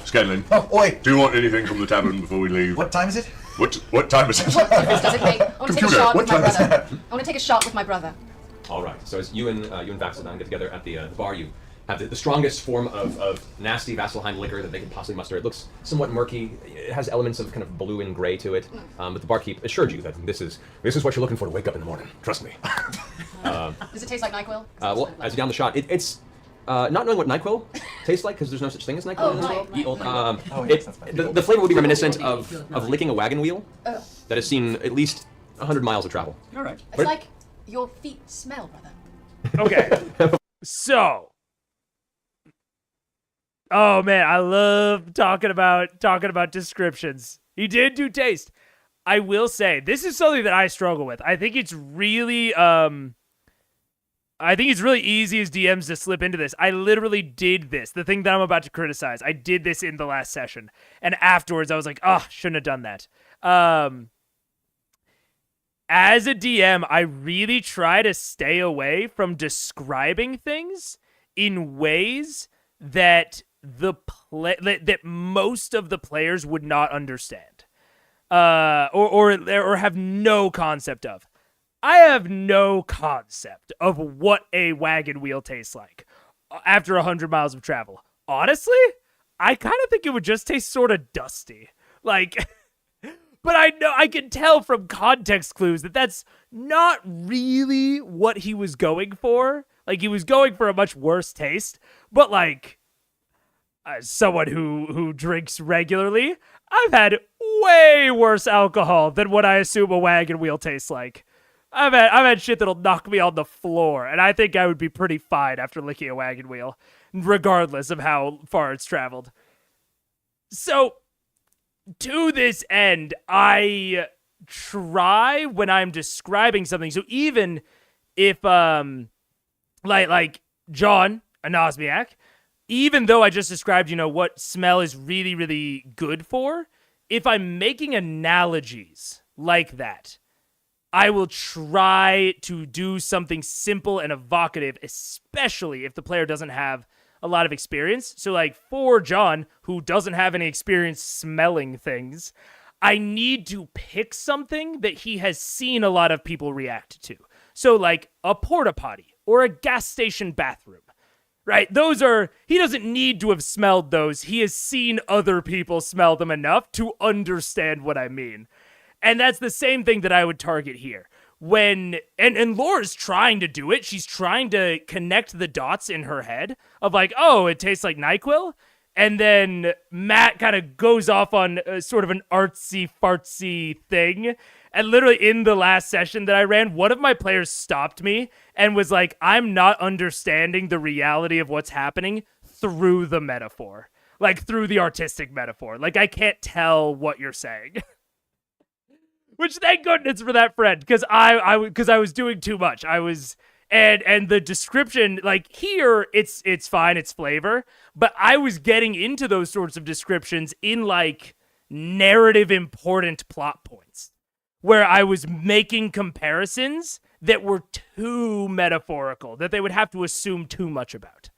Scanlan. Oh, oi! Do you want anything from the tavern before we leave? What time is it? What time is it? What difference does it make? I want to take a Computer, shot what with my time is brother. it? I want to take a shot with my brother. All right. So as you and Vasselheim get together at the bar, you have the strongest form of nasty Vasselheim liquor that they can possibly muster. It looks somewhat murky. It has elements of kind of blue and gray to it. But the barkeep assured you that this is what you're looking for to wake up in the morning. Trust me. Does it taste like NyQuil? Well, as you down the shot, it's not knowing what NyQuil tastes like, because there's no such thing as NyQuil Oh, in this right, world. right, right. Oh, yes, that's bad. The flavor would be reminiscent of licking a wagon wheel that has seen at least 100 miles of travel. All right. It's like your feet smell, brother. Okay. So. Oh man, I love talking about descriptions. He did do taste. I will say this is something that I struggle with. I think it's really easy as DMs to slip into this. I literally did this. The thing that I'm about to criticize. I did this in the last session. And afterwards I was like, "Oh, shouldn't have done that." As a DM, I really try to stay away from describing things in ways that that most of the players would not understand, or have no concept of. I have no concept of what a wagon wheel tastes like after 100 miles of travel. Honestly, I kind of think it would just taste sort of dusty, like. But I know I can tell from context clues that that's not really what he was going for. Like, he was going for a much worse taste. But like, as someone who drinks regularly, I've had way worse alcohol than what I assume a wagon wheel tastes like. I've had shit that'll knock me on the floor, and I think I would be pretty fine after licking a wagon wheel, regardless of how far it's traveled. So, to this end, I try when I'm describing something. So even if like John Anosmiak, even though I just described, what smell is really, really good for, if I'm making analogies like that, I will try to do something simple and evocative, especially if the player doesn't have a lot of experience. So like for John, who doesn't have any experience smelling things, I need to pick something that he has seen a lot of people react to. So like a porta potty or a gas station bathroom, right? He doesn't need to have smelled those. He has seen other people smell them enough to understand what I mean. And that's the same thing that I would target here. And Laura's trying to do it. She's trying to connect the dots in her head of like, oh, it tastes like NyQuil. And then Matt kind of goes off on sort of an artsy-fartsy thing. And literally in the last session that I ran, one of my players stopped me and was like, I'm not understanding the reality of what's happening through the metaphor. Like through the artistic metaphor. Like I can't tell what you're saying. Which, thank goodness for that friend, because I was doing too much. And the description, like here, it's fine, it's flavor, but I was getting into those sorts of descriptions in like narrative important plot points, where I was making comparisons that were too metaphorical, that they would have to assume too much about.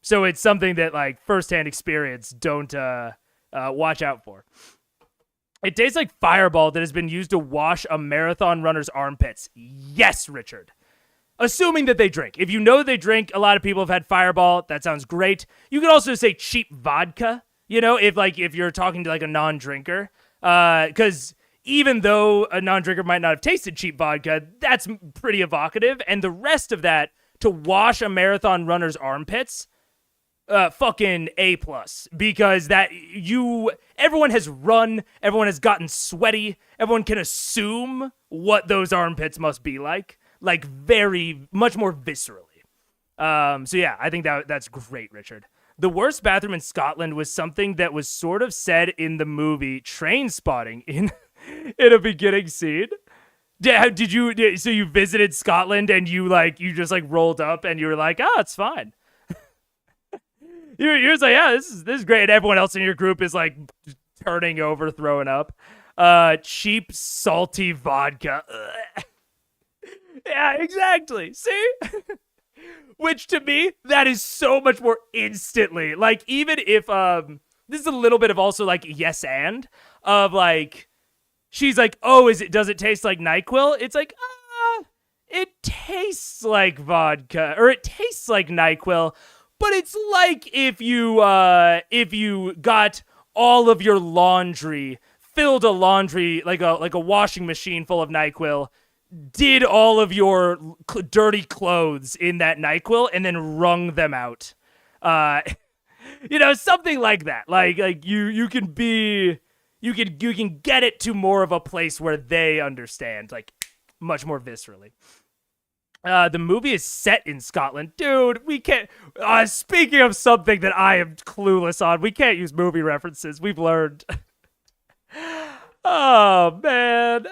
So it's something that, like, firsthand experience, don't watch out for. It tastes like Fireball that has been used to wash a marathon runner's armpits. Yes, Richard. Assuming that they drink. If you know they drink, a lot of people have had Fireball. That sounds great. You could also say cheap vodka, you know, if you're talking to, like, a non-drinker. Because even though a non-drinker might not have tasted cheap vodka, that's pretty evocative. And the rest of that, to wash a marathon runner's armpits, fucking A+, because everyone has run, everyone has gotten sweaty, everyone can assume what those armpits must be like very much more viscerally. So yeah, I think that's great, Richard. The worst bathroom in Scotland was something that was sort of said in the movie Train Spotting in a beginning scene. So you visited Scotland and you just rolled up and you were like, oh, it's fine. You're just like, yeah, this is great. And everyone else in your group is like turning over, throwing up. Cheap, salty vodka. Ugh. Yeah, exactly. See? Which to me, that is so much more instantly. Like, even if this is a little bit of also like yes and of like, she's like, oh, does it taste like NyQuil? It's like, it tastes like vodka, or it tastes like NyQuil. But it's like if you got all of your laundry, filled a laundry like a washing machine full of NyQuil, did all of your dirty clothes in that NyQuil, and then wrung them out. Something like that. Like you can get it to more of a place where they understand, like much more viscerally. The movie is set in Scotland. Dude, we can't... speaking of something that I am clueless on, we can't use movie references. We've learned. Oh, man.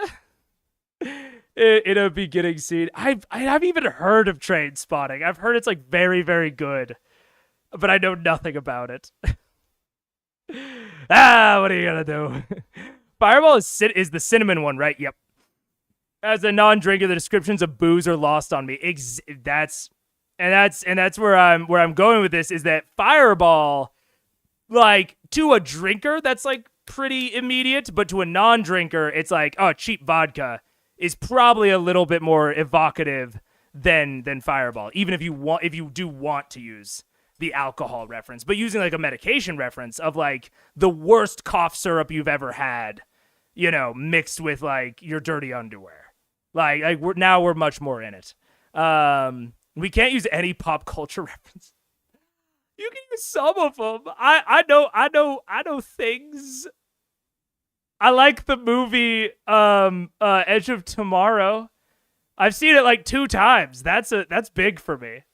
In a beginning scene. I haven't even heard of Train Spotting. I've heard it's, like, very, very good. But I know nothing about it. What are you gonna do? Fireball is the cinnamon one, right? Yep. As a non-drinker, the descriptions of booze are lost on me. That's where I'm going with this, is that Fireball, like, to a drinker, that's like pretty immediate, but to a non-drinker, it's like, oh, cheap vodka is probably a little bit more evocative than Fireball, even if you do want to use the alcohol reference, but using like a medication reference of like the worst cough syrup you've ever had, mixed with like your dirty underwear. Like we're much more in it. We can't use any pop culture reference. You can use some of them. I know things. I like the movie Edge of Tomorrow. I've seen it like 2 times. That's big for me.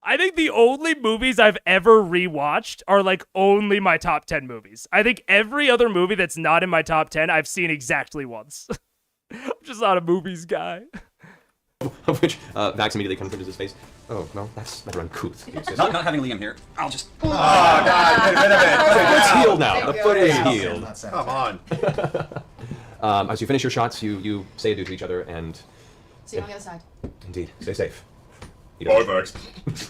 I think the only movies I've ever rewatched are like only my top 10 movies. I think every other movie that's not in my top 10 I've seen exactly once. I'm just not a movies guy. Which Vax immediately confirms his face. Oh, no, that's uncouth. Not having Liam here. I'll just... Oh, God, wait a minute. It's healed now. The foot is healed. Come on. As you finish your shots, you say adieu to each other and... See you on the other side. Indeed. Stay safe. Bye, Vax.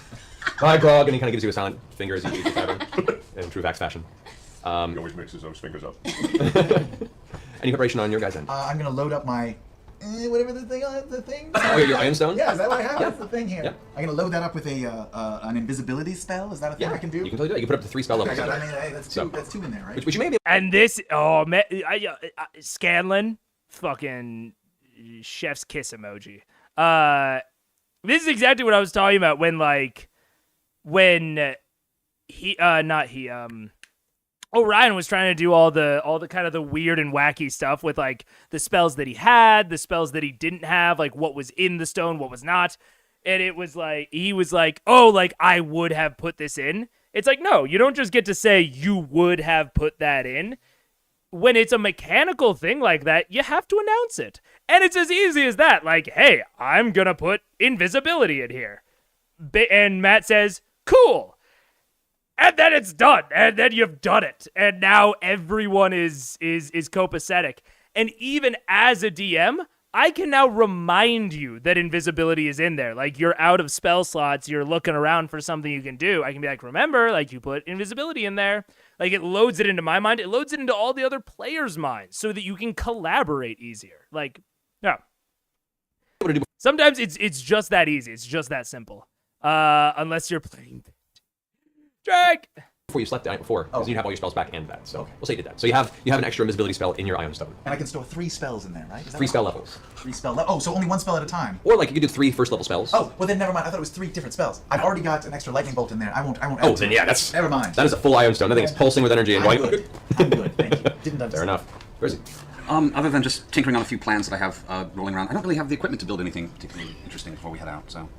Bye, Grog, and he kind of gives you a silent finger as you leave the tavern in true Vax fashion. He always mixes those fingers up. Any preparation on your guys' end? I'm gonna load up my whatever the thing. Oh, your Ironstone? Yeah, is that what I have? Yeah. That's the thing here. Yeah. I'm gonna load that up with an invisibility spell. Is that a thing I can do? You can totally do it. You can put up to 3 spell levels. I mean, hey, that's two in there, right? Which you may be. And this, oh man, Scanlan, fucking chef's kiss emoji. This is exactly what I was talking about when Orion was trying to do all the kind of the weird and wacky stuff with like the spells that he had, the spells that he didn't have, like what was in the stone, what was not. And it was like, he was like, oh, like I would have put this in. It's like, no, you don't just get to say you would have put that in. When it's a mechanical thing like that, you have to announce it. And it's as easy as that. Like, hey, I'm going to put invisibility in here. And Matt says, cool. And then it's done. And then you've done it. And now everyone is copacetic. And even as a DM, I can now remind you that invisibility is in there. Like, you're out of spell slots, you're looking around for something you can do. I can be like, remember, like, you put invisibility in there. Like, it loads it into my mind. It loads it into all the other players' minds so that you can collaborate easier. Like, yeah. Sometimes it's just that easy. It's just that simple. Unless you're playing Drag! Before you slept the night before, because you have all your spells back and that. So we'll say you did that. So you have an extra invisibility spell in your Ion Stone. And I can store 3 spells in there, right? Is that 3 spell levels. 3 spell levels. Oh, so only 1 spell at a time. Or like you could do 3 first level spells. Oh, well then never mind. I thought it was 3 different spells. I've already got an extra lightning bolt in there. I won't. Oh, then yeah, that's never mind. That is a full Ion Stone. That thing is pulsing with energy and I'm going. good. I'm good. Thank you. Didn't understand. Fair enough. Where is he? Other than just tinkering on a few plans that I have rolling around, I don't really have the equipment to build anything particularly interesting before we head out. So.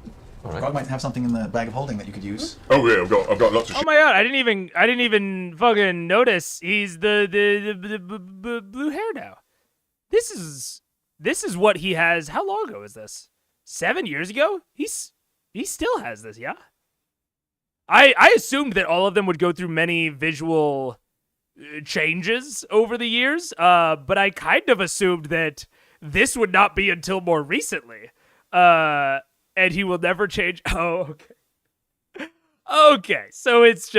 All right. Grog might have something in the bag of holding that you could use. Oh yeah, I've got lots of Oh shit. my god, I didn't even fucking notice. He's the blue hair now. This is what he has. How long ago is this? 7 years ago? He still has this, yeah? I assumed that all of them would go through many visual changes over the years, but I kind of assumed that this would not be until more recently. And he will never change. Oh, okay. Okay, so it's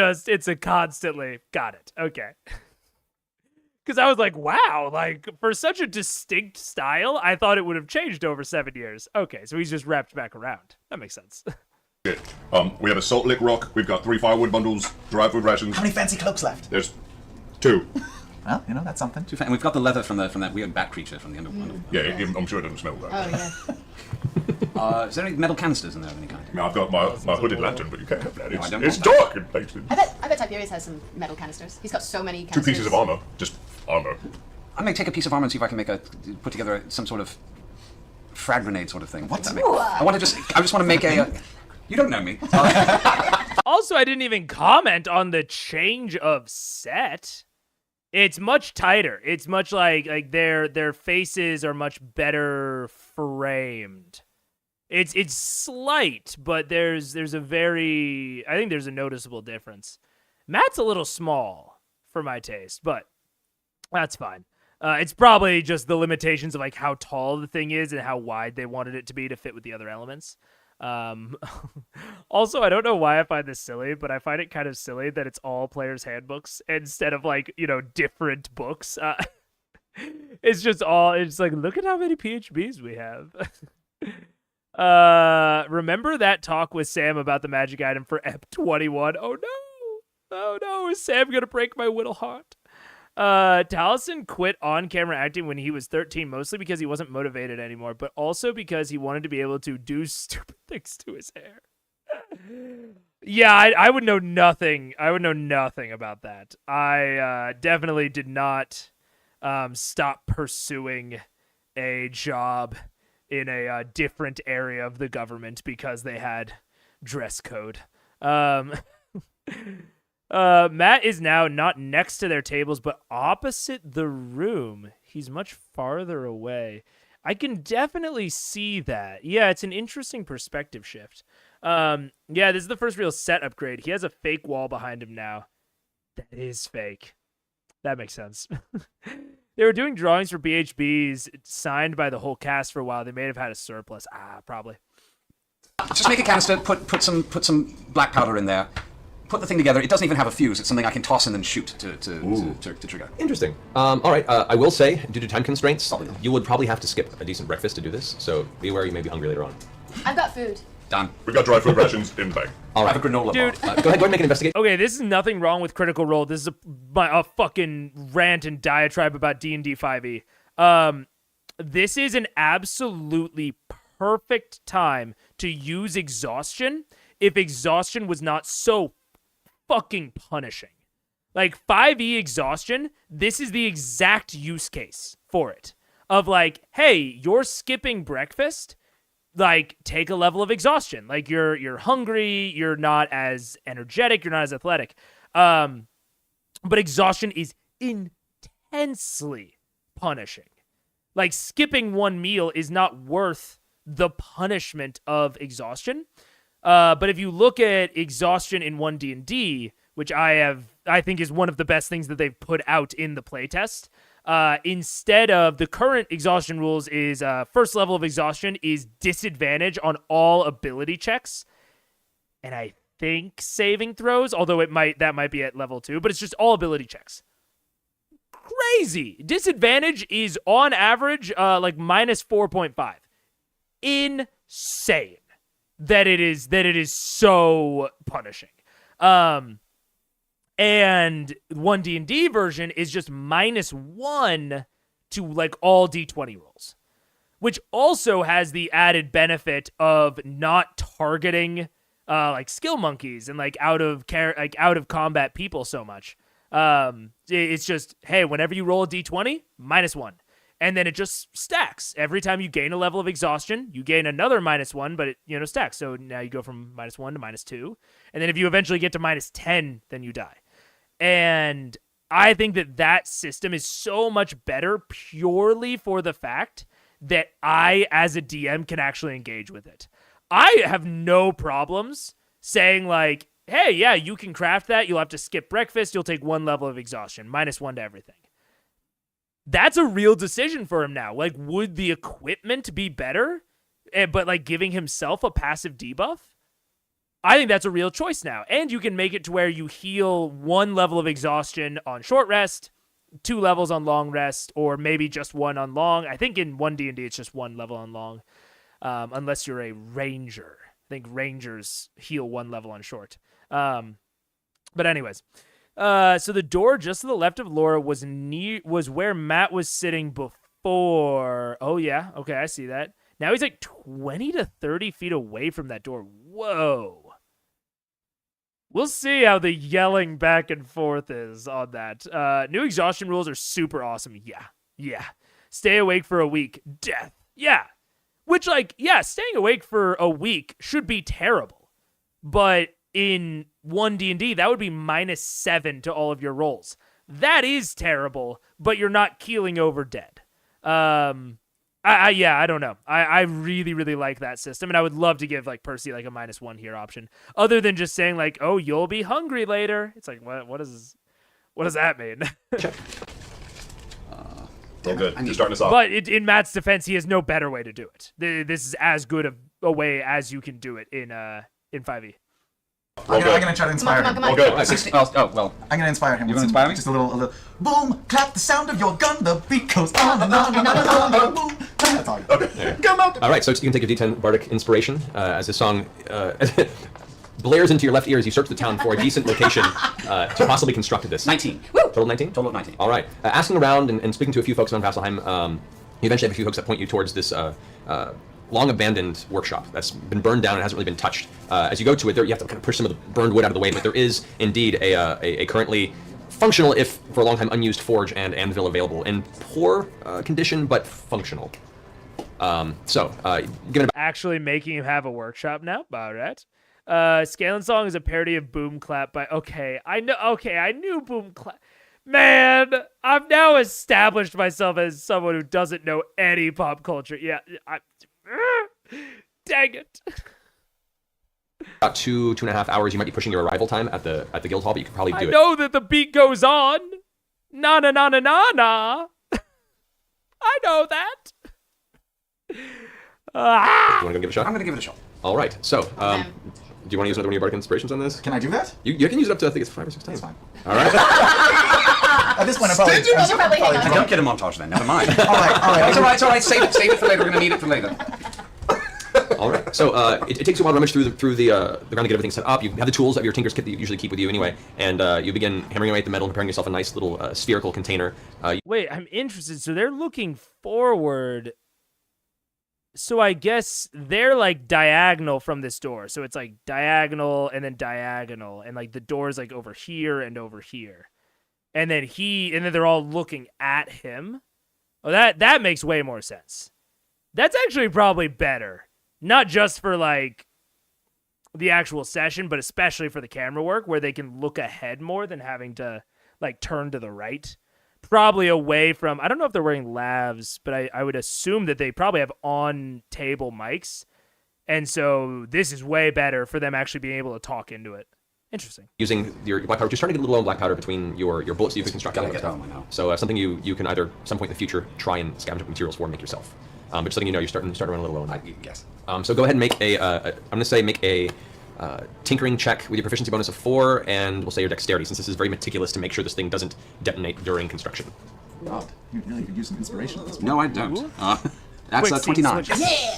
a constantly. Got it. Okay. Because I was like, wow, like, for such a distinct style, I thought it would have changed over 7 years. Okay, so he's just wrapped back around. That makes sense. We have a salt lick rock. We've got 3 firewood bundles, dried food rations. How many fancy cloaks left? There's 2. Well, you know, that's something. And we've got the leather from that weird bat creature from the underworld. Yeah, I'm sure it doesn't smell that. Oh, yeah. Is there any metal canisters in there of any kind? I mean, I've got my hooded lantern, but you can't have that. No, I don't It's want that. dark in places. I bet Tiberius has some metal canisters. He's got so many 2 canisters. pieces of armor, just armor. I may take a piece of armor and see if I can put together some sort of frag grenade sort of thing. What? I just want to make a. You don't know me. Also, I didn't even comment on the change of set. It's much tighter. It's much like their faces are much better framed. It's slight, but there's a very, I think there's a noticeable difference. Matt's a little small for my taste, but that's fine. It's probably just the limitations of like how tall the thing is and how wide they wanted it to be to fit with the other elements. Also, I don't know why I find this silly, but I find it kind of silly that it's all players' handbooks instead of like, different books. It's like, look at how many PHBs we have. Remember that talk with Sam about the magic item for Ep18? Oh no, is Sam gonna break my little heart? Taliesin quit on-camera acting when he was 13, mostly because he wasn't motivated anymore, but also because he wanted to be able to do stupid things to his hair. Yeah, I would know nothing. I would know nothing about that. I definitely did not stop pursuing a job in a different area of the government because they had dress code. Matt is now not next to their tables, but opposite the room. He's much farther away. I can definitely see that. Yeah, it's an interesting perspective shift. Yeah, this is the first real set upgrade. He has a fake wall behind him now. That is fake. That makes sense. They were doing drawings for BHBs signed by the whole cast for a while. They may have had a surplus. Probably. Just make a canister, put some black powder in there. Put the thing together. It doesn't even have a fuse. It's something I can toss and then shoot to trigger. Interesting. All right. I will say, due to time constraints, you would probably have to skip a decent breakfast to do this. So be aware you may be hungry later on. I've got food. Done. We've got dry food rations in the bag. All right. Have a granola Dude. bar. Go ahead and make an investigation. Okay, this is nothing wrong with Critical Role. This is a fucking rant and diatribe about D&D 5e. This is an absolutely perfect time to use exhaustion if exhaustion was not so fucking punishing. Like 5e exhaustion, this is the exact use case for it. Of like, hey, you're skipping breakfast, like take a level of exhaustion. Like you're hungry, you're not as energetic, you're not as athletic. But exhaustion is intensely punishing. Like skipping one meal is not worth the punishment of exhaustion. But if you look at exhaustion in 1D&D, which I think is one of the best things that they've put out in the playtest, instead of the current exhaustion rules is first level of exhaustion is disadvantage on all ability checks. And I think saving throws, although that might be at level 2, but it's just all ability checks. Crazy. Disadvantage is on average like minus 4.5. Insane that it is so punishing. And 1D&D version is just -1 to like all D20 rolls, which also has the added benefit of not targeting like skill monkeys and like out of combat people so much. It's just, hey, whenever you roll a D20, -1. And then it just stacks. Every time you gain a level of exhaustion, you gain another -1, but it, stacks. So now you go from -1 to -2. And then if you eventually get to -10, then you die. And I think that system is so much better purely for the fact that I, as a DM, can actually engage with it. I have no problems saying like, hey, yeah, you can craft that. You'll have to skip breakfast. You'll take 1 level of exhaustion, -1 to everything. That's a real decision for him now. Like, would the equipment be better, but like giving himself a passive debuff? I think that's a real choice now. And you can make it to where you heal 1 level of exhaustion on short rest, 2 levels on long rest, or maybe just 1 on long. I think in 1D&D it's just 1 level on long, unless you're a ranger. I think rangers heal 1 level on short. But anyways, so the door just to the left of Laura was where Matt was sitting before. Oh yeah, okay, I see that. Now he's like 20 to 30 feet away from that door. Whoa. We'll see how the yelling back and forth is on that. New exhaustion rules are super awesome. Yeah. Stay awake for a week. Death. Yeah. Which, like, yeah, staying awake for a week should be terrible. But in 1D&D, that would be -7 to all of your rolls. That is terrible, but you're not keeling over dead. I don't know. I really, really like that system, and I would love to give like Percy like a -1 here option, other than just saying like, oh, you'll be hungry later. It's like, what does that mean? All good. You're starting us off. But in Matt's defense, he has no better way to do it. This is as good a way as you can do it in 5e. I'm gonna try to inspire him. Come on. Good. 16. Oh, well. I'm gonna inspire him. You gonna inspire me? Just a little. Boom! Clap the sound of your gun. The beat goes on and on and on and on. Boom! That's all. Okay. Come out. All right, so you can take your D10 bardic inspiration as this song blares into your left ear as you search the town for a decent location to possibly construct this. 19. Total 19? Total of 19. All right. Asking around and speaking to a few folks on Vasselheim, you eventually have a few folks that point you towards this long-abandoned workshop that's been burned down and hasn't really been touched. As you go to it, you have to kind of push some of the burned wood out of the way, but there is indeed a currently functional, if for a long time unused, forge and anvil available in poor condition, but functional. Given Actually making him have a workshop now? All right. Scaling Song is a parody of Boom Clap by... I knew Boom Clap. Man, I've now established myself as someone who doesn't know any pop culture. Yeah, dang it. about 2.5 hours, you might be pushing your arrival time at the guild hall, but you could probably do it. I know that the beat goes on. Na na na na na na. I know that. You want to go give it a shot? I'm gonna give it a shot. All right. So, do you want to use another one of your bardic inspirations on this? Can I do that? You can use it up to, I think it's 5 or 6 times. That's fine. All right. At this point, I probably. You'll probably hang on. Don't get a montage then. Never mind. All right. It's all right. Save it for later. We're gonna need it for later. All right. So it takes you a while to rummage through the ground to get everything set up. You have the tools of your tinker's kit that you usually keep with you anyway, and you begin hammering away at the metal and preparing yourself a nice little spherical container. Wait, I'm interested. So they're looking forward. So I guess they're like diagonal from this door. So it's like diagonal and then diagonal, and like the door's like over here and over here. And then they're all looking at him. Oh, that makes way more sense. That's actually probably better. Not just for like the actual session, but especially for the camera work where they can look ahead more than having to like turn to the right. Probably away from, I don't know if they're wearing lavs, but I would assume that they probably have on-table mics. And so this is way better for them actually being able to talk into it. Interesting. Using your black powder, just trying to get a little black powder between your bullets so you can construct Gotta other get stuff. home, I know. So something you can either some point in the future try and scavenge up materials for and make yourself. But just letting you know, you're starting to run a little low on that. I guess. So go ahead and make I'm gonna say make a tinkering check with your proficiency bonus of 4, and we'll say your dexterity, since this is very meticulous to make sure this thing doesn't detonate during construction. God, you really could use some inspiration at this point. No, I don't. That's Quick, 29. Yeah!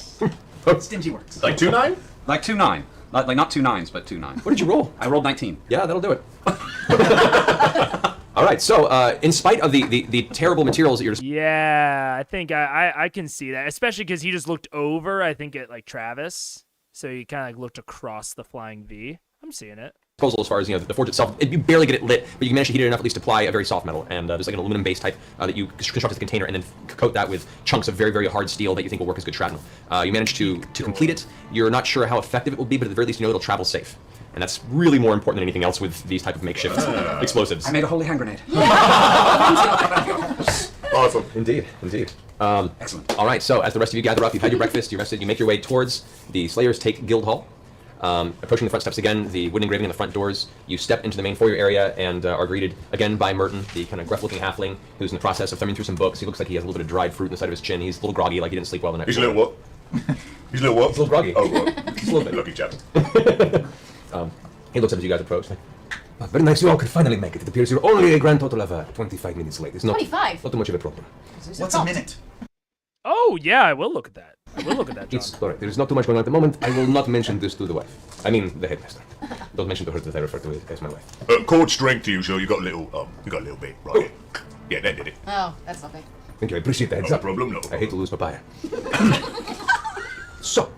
Stingy works. Like 2-9? Like 2-9. Like not 2 9s, but 2 9. What did you roll? I rolled 19. Yeah, that'll do it. All right, so in spite of the terrible materials that you're Yeah, I think I can see that, especially because he just looked over, I think, at like Travis. So he kind of like looked across the flying V. I'm seeing it. disposal as far as, the forge itself. You barely get it lit, but you can manage to heat it enough at least to apply a very soft metal. And there's like an aluminum base type that you construct as a container and then coat that with chunks of very, very hard steel that you think will work as good shrapnel. You manage to complete it. You're not sure how effective it will be, but at the very least you know it'll travel safe. And that's really more important than anything else with these type of makeshift explosives. I made a holy hand grenade. Awesome. Indeed, indeed. Excellent. All right, so as the rest of you gather up, you've had your breakfast, you rested, you make your way towards the Slayers Take Guild Hall. Approaching the front steps again, the wood engraving on the front doors, you step into the main foyer area and are greeted again by Merton, the kind of gruff-looking halfling who's in the process of thumbing through some books. He looks like he has a little bit of dried fruit in the side of his chin. He's a little groggy, like he didn't sleep well the night He's a before. little what? He's a little what? He's a little groggy. Oh, right. Just a little bit. Lucky chap. He looks up as you guys approach. Like, very nice you all could finally make it. It appears you're only a grand total of 25 minutes late. It's not 25? Not too much of a problem. What's a minute? Oh, yeah, I will look at that. I will look at that, John. It's correct. There's not too much going on at the moment. I will not mention this to the wife. I mean, the headmaster. Don't mention to her that I refer to it as my wife. Cord strength to you, so you got a little bit right here. Yeah, that did it. Oh, that's lovely. Thank you. I appreciate the heads No up. problem, no I hate to lose papaya. So,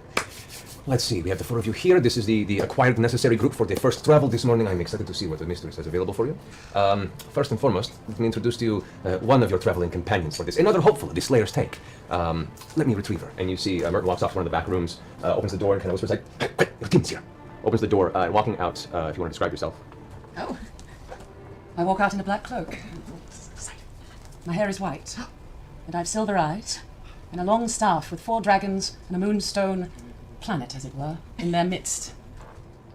let's see. We have the four of you here. This is the acquired necessary group for the first travel this morning. I'm excited to see what the mistress has available for you. First and foremost, let me introduce to you one of your traveling companions for this. Another hopeful, the Slayer's Take. Let me retrieve her. And you see Merton walks off to one of the back rooms, opens the door and kind of whispers like, hey, your team's here. Opens the door, and walking out, if you want to describe yourself. Oh. I walk out in a black cloak. My hair is white, and I have silver eyes, and a long staff with 4 dragons and a moonstone planet, as it were, in their midst.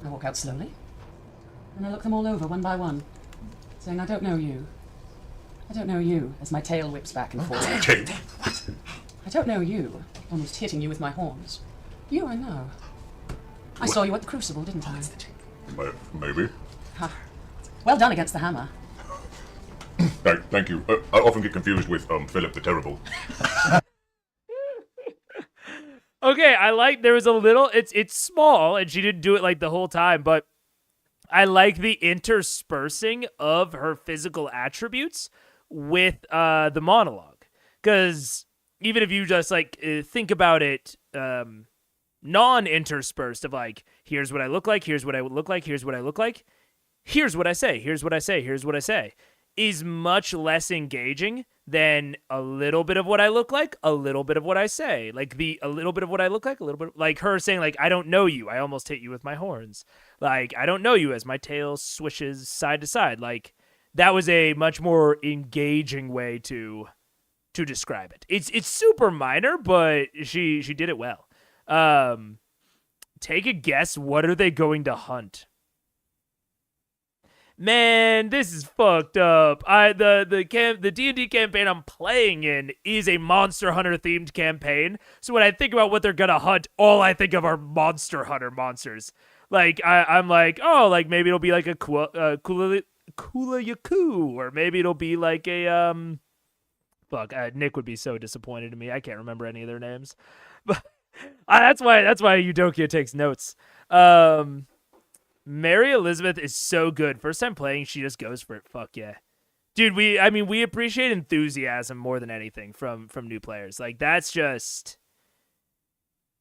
I walk out slowly, and I look them all over one by one, saying, I don't know you. I don't know you, as my tail whips back and forth. Okay. I don't know you, almost hitting you with my horns. You I know. I saw you at the Crucible, didn't I? Maybe. Ha. Well done against the hammer. Thank you. I often get confused with Philip the Terrible. Okay, I like there was a little it's small and she didn't do it like the whole time, but I like the interspersing of her physical attributes with the monologue. Cuz even if you just like think about it non-interspersed of like here's what I look like, here's what I look like, here's what I look like, here's what I say, here's what I say, here's what I say is much less engaging than a little bit of what I look like, a little bit of what I say. Like a little bit of what I look like, a little bit like her saying like, I don't know you. I almost hit you with my horns. Like, I don't know you as my tail swishes side to side. Like that was a much more engaging way to describe it. It's super minor, but she did it well. Take a guess. What are they going to hunt? Man, this is fucked up. The D&D campaign I'm playing in is a Monster Hunter themed campaign. So when I think about what they're gonna hunt, all I think of are Monster Hunter monsters. Like I'm like, oh, like maybe it'll be like a Kula Yaku, or maybe it'll be like a Nick would be so disappointed in me. I can't remember any of their names, but that's why Eudokia takes notes. Mary Elizabeth is so good. First time playing, she just goes for it. Fuck yeah. Dude, we appreciate enthusiasm more than anything from new players. Like that's just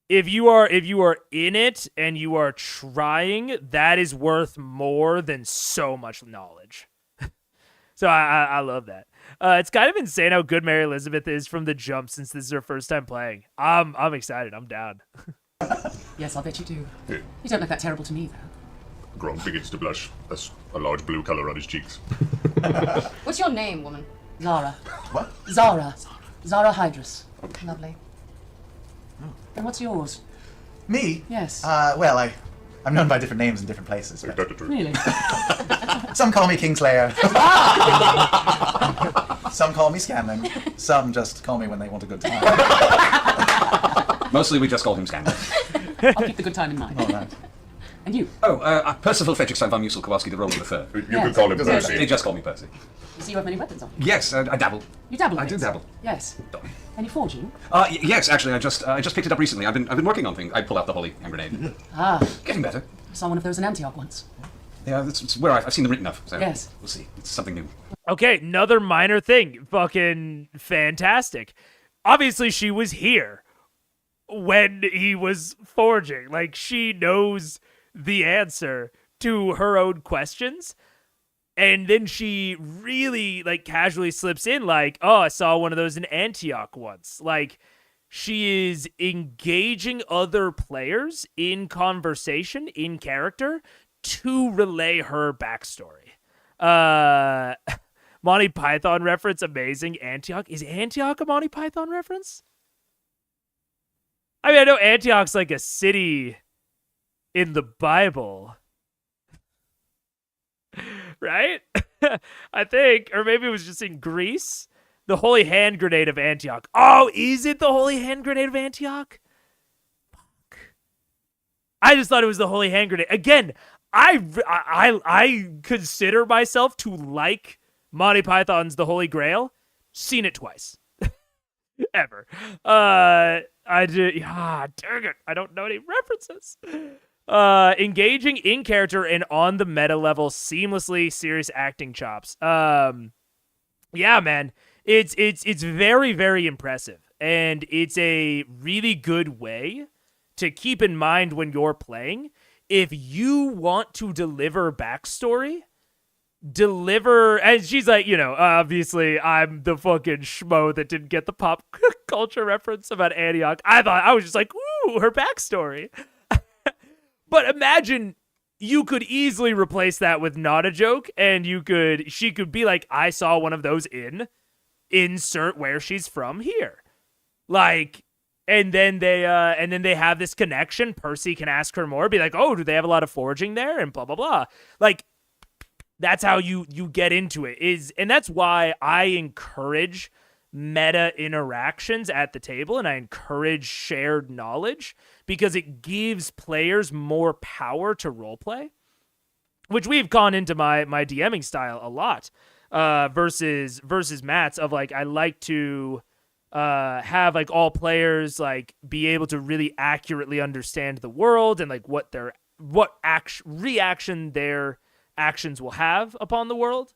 if you are in it and you are trying, that is worth more than so much knowledge. So I love that. It's kind of insane how good Mary Elizabeth is from the jump since this is her first time playing. I'm excited. I'm down. Yes, I'll bet you do. Yeah. You don't look that terrible to me, though. Grom begins to blush. That's a large blue colour on his cheeks. What's your name, woman? Zara. What? Zara. Zara Hydrus. Lovely. And what's yours? Me? Yes. Well, I'm known by different names in different places. Is But that the truth? Really? some call me Kingslayer. Some call me Scanlan. Some just call me when they want a good time. Mostly we just call him Scanlan. I'll keep the good time in mind. All right. And you? Percival Fredrickstein von Musel Kowalski, the role of the third. You Yes. could call him They They Percy. just call me Percy. You see you have many weapons on you. Yes, I dabble. You dabble in I do things? dabble. Yes. Any forging? Yes, actually, I just picked it up recently. I've been working on things. I pull out the holy hand grenade. Ah, Getting better. I saw one of those in Antioch once. Yeah, it's where I've seen them written of. So Yes. we'll see. It's something new. Okay, another minor thing. Fucking fantastic. Obviously, she was here when he was forging. Like, she knows the answer to her own questions. And then she really, like, casually slips in, like, oh, I saw one of those in Antioch once. Like, she is engaging other players in conversation, in character, to relay her backstory. Monty Python reference, amazing. Antioch. Is Antioch a Monty Python reference? I mean, I know Antioch's like a city in the Bible. Right? I think. Or maybe it was just in Greece. The Holy Hand Grenade of Antioch. Oh, is it the Holy Hand Grenade of Antioch? Fuck. I just thought it was the Holy Hand Grenade. Again, I consider myself to like Monty Python's The Holy Grail. Seen it twice. Ever. Dang it. I don't know any references. Engaging in character and on the meta level, seamlessly serious acting chops. Yeah, man. It's very, very impressive. And it's a really good way to keep in mind when you're playing. If you want to deliver backstory, and she's like, obviously I'm the fucking schmo that didn't get the pop culture reference about Antioch. I was just like, ooh, her backstory. But imagine you could easily replace that with not a joke, and she could be like, I saw one of those insert where she's from here. Like, and then they have this connection. Percy can ask her more, be like, oh, do they have a lot of foraging there? And blah, blah, blah. Like, that's how you get into it. And that's why I encourage meta interactions at the table, and I encourage shared knowledge, because it gives players more power to roleplay, which we've gone into my DMing style a lot, versus Matt's, of like, I like to have like all players like be able to really accurately understand the world and like what reaction their actions will have upon the world.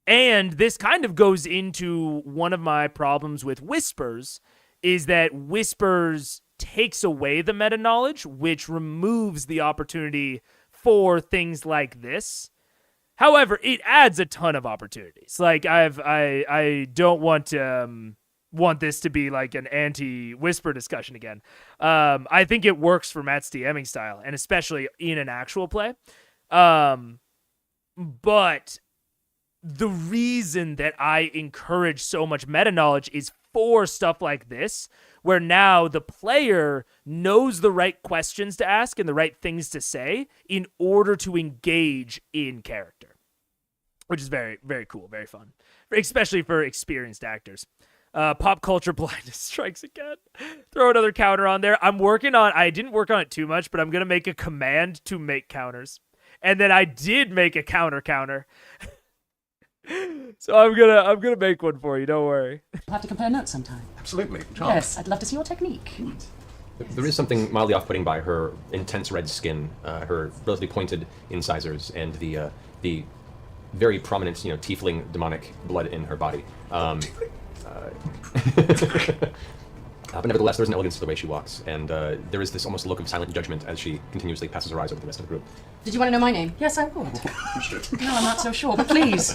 And this kind of goes into one of my problems with Whispers, is that Whispers takes away the meta knowledge, which removes the opportunity for things like this. However, it adds a ton of opportunities. Like, I don't want this to be like an anti-Whisper discussion again. I think it works for Matt's DMing style, and especially in an actual play. But the reason that I encourage so much meta knowledge is for stuff like this, where now the player knows the right questions to ask and the right things to say in order to engage in character, which is very, very cool, very fun, especially for experienced actors. Pop culture blindness strikes again. Throw another counter on there. I didn't work on it too much, but I'm going to make a command to make counters. And then I did make a counter. So I'm gonna make one for you. Don't worry. We'll have to compare notes sometime. Absolutely. Yes, I'd love to see your technique. There is something mildly off-putting by her intense red skin, her relatively pointed incisors, and the very prominent, tiefling demonic blood in her body. But nevertheless, there's an elegance to the way she walks, and there is this almost look of silent judgment as she continuously passes her eyes over the rest of the group. Did you want to know my name? Yes, I would. No, I'm not so sure, but please.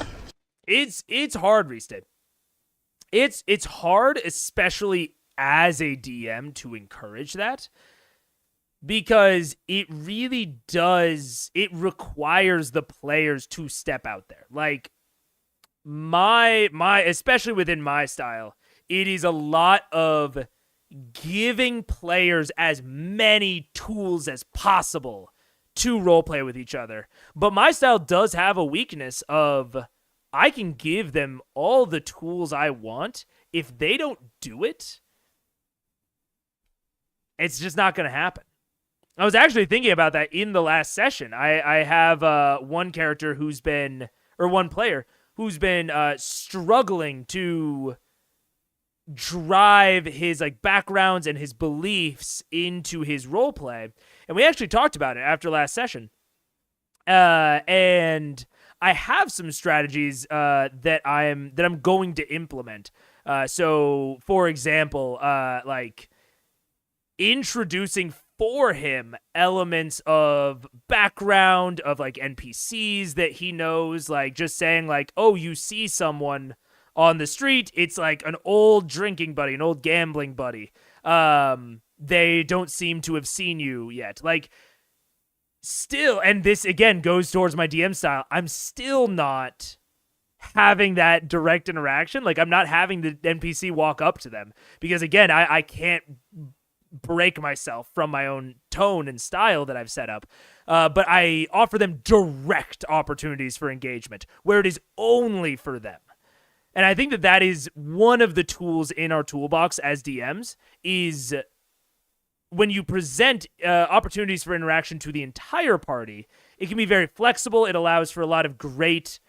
It's hard, Rested. It's hard, especially as a DM, to encourage that, because it really does. It requires the players to step out there. Like my especially within my style, it is a lot of giving players as many tools as possible to roleplay with each other. But my style does have a weakness of I can give them all the tools I want. If they don't do it, it's just not going to happen. I was actually thinking about that in the last session. I have one character who's been, or one player who's been struggling to drive his like backgrounds and his beliefs into his roleplay, and we actually talked about it after last session. And I have some strategies that I'm going to implement. So, for example, like introducing for him elements of background of like NPCs that he knows, like just saying like, oh, you see someone on the street, it's like an old drinking buddy, an old gambling buddy. They don't seem to have seen you yet. Like, still, and this again goes towards my DM style, I'm still not having that direct interaction. Like, I'm not having the NPC walk up to them because, again, I can't break myself from my own tone and style that I've set up. But I offer them direct opportunities for engagement where it is only for them. And I think that that is one of the tools in our toolbox as DMs is when you present opportunities for interaction to the entire party, it can be very flexible. It allows for a lot of great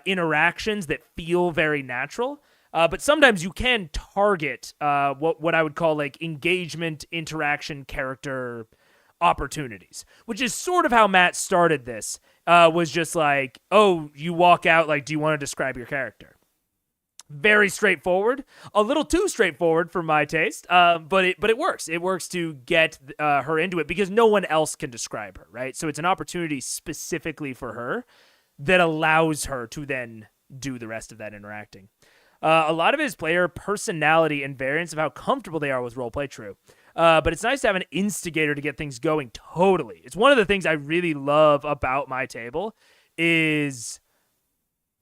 interactions that feel very natural. But sometimes you can target what I would call like engagement, interaction, character opportunities, which is sort of how Matt started this, was just like, oh, you walk out, like, do you want to describe your character? Very straightforward, a little too straightforward for my taste, but it works. It works to get her into it because no one else can describe her, right? So it's an opportunity specifically for her that allows her to then do the rest of that interacting. A lot of it is player personality and variance of how comfortable they are with roleplay, true. But it's nice to have an instigator to get things going, totally. It's one of the things I really love about my table is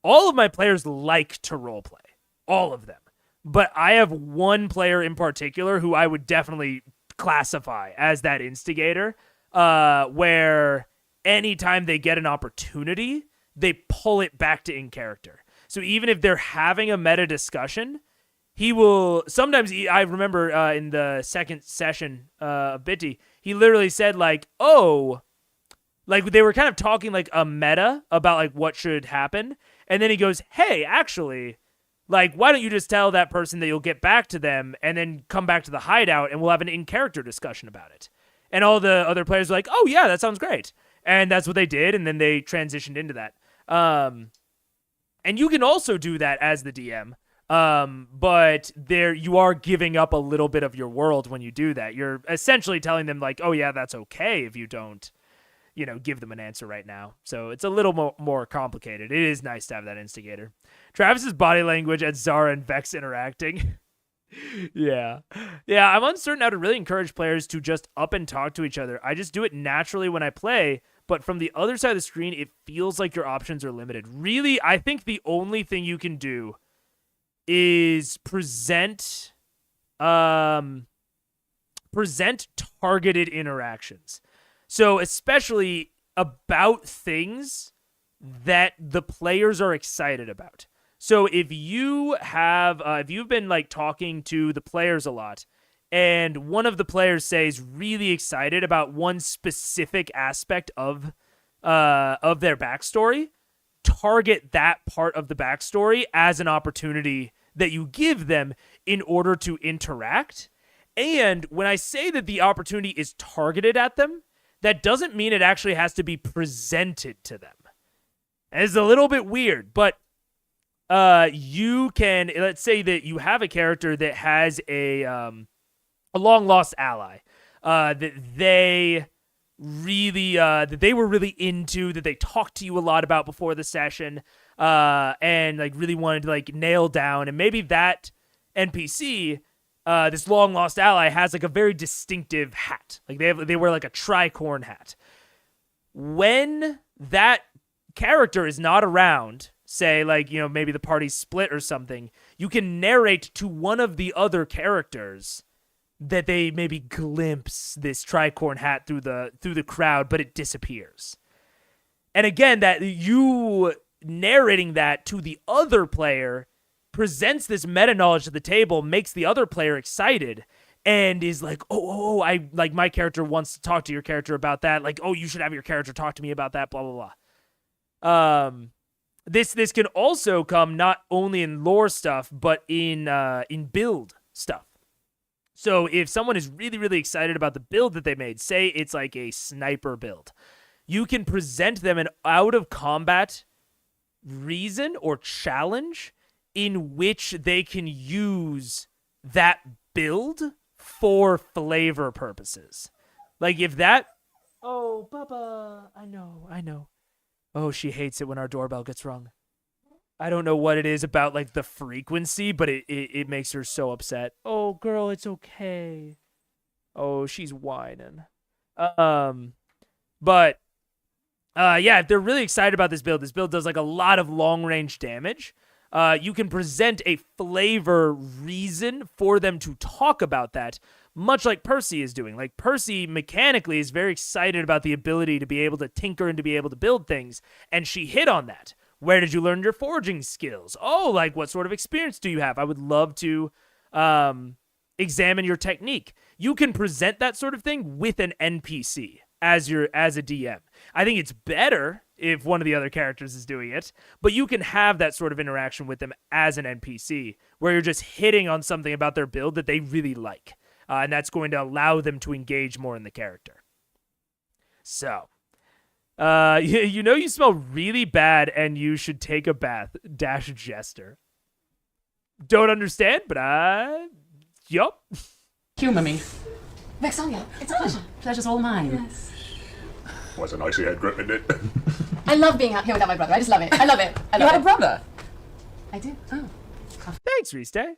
all of my players like to roleplay. All of them. But I have one player in particular who I would definitely classify as that instigator, where anytime they get an opportunity, they pull it back to in character. So even if they're having a meta discussion, he will sometimes, I remember in the second session of Bitty, he literally said like, oh, like they were kind of talking like a meta about like what should happen. And then he goes, hey, actually, like, why don't you just tell that person that you'll get back to them and then come back to the hideout and we'll have an in-character discussion about it. And all the other players were like, oh, yeah, that sounds great. And that's what they did, and then they transitioned into that. And you can also do that as the DM, but there you are giving up a little bit of your world when you do that. You're essentially telling them, like, oh, yeah, that's okay if you don't, give them an answer right now. So it's a little more complicated. It is nice to have that instigator. Travis's body language at Zara and Vex interacting. Yeah, I'm uncertain how to really encourage players to just up and talk to each other. I just do it naturally when I play, but from the other side of the screen, it feels like your options are limited. Really, I think the only thing you can do is present targeted interactions. So especially about things that the players are excited about. So if you have, if you've been like talking to the players a lot, and one of the players says really excited about one specific aspect of their backstory, target that part of the backstory as an opportunity that you give them in order to interact. And when I say that the opportunity is targeted at them, that doesn't mean it actually has to be presented to them. It's a little bit weird, but you can, let's say that you have a character that has a long lost ally that they really that they were really into, that they talked to you a lot about before the session, and like really wanted to like nail down, and maybe that NPC, this long lost ally, has like a very distinctive hat, like they wear like a tricorn hat. When that character is not around, say like, maybe the party's split or something, you can narrate to one of the other characters that they maybe glimpse this tricorn hat through the crowd, but it disappears. And again, that you narrating that to the other player presents this meta knowledge to the table, makes the other player excited, and is like, oh, I like my character wants to talk to your character about that. Like, oh, you should have your character talk to me about that. Blah blah blah. This can also come not only in lore stuff, but in build stuff. So if someone is really, really excited about the build that they made, say it's like a sniper build, you can present them an out-of-combat reason or challenge in which they can use that build for flavor purposes. Like if that... Oh, Bubba, I know. Oh, she hates it when our doorbell gets rung. I don't know what it is about like the frequency, but it makes her so upset. Oh, girl, it's okay. Oh, she's whining. But if they're really excited about this build does like a lot of long-range damage. You can present a flavor reason for them to talk about that, much like Percy is doing. Like Percy mechanically is very excited about the ability to be able to tinker and to be able to build things, and she hit on that. Where did you learn your forging skills? Oh, like what sort of experience do you have? I would love to examine your technique. You can present that sort of thing with an NPC as a DM. I think it's better if one of the other characters is doing it, but you can have that sort of interaction with them as an NPC where you're just hitting on something about their build that they really like. And that's going to allow them to engage more in the character. So, you know you smell really bad and you should take a bath. Dash Jester. Don't understand, but yup. Humor me. Vexalia, it's a pleasure. Pleasure's all mine. Yes. Was a nice he had grip in it. I love being out here without my brother. I just love it. I love it. You have a brother? I do. Oh. Thanks, Restay.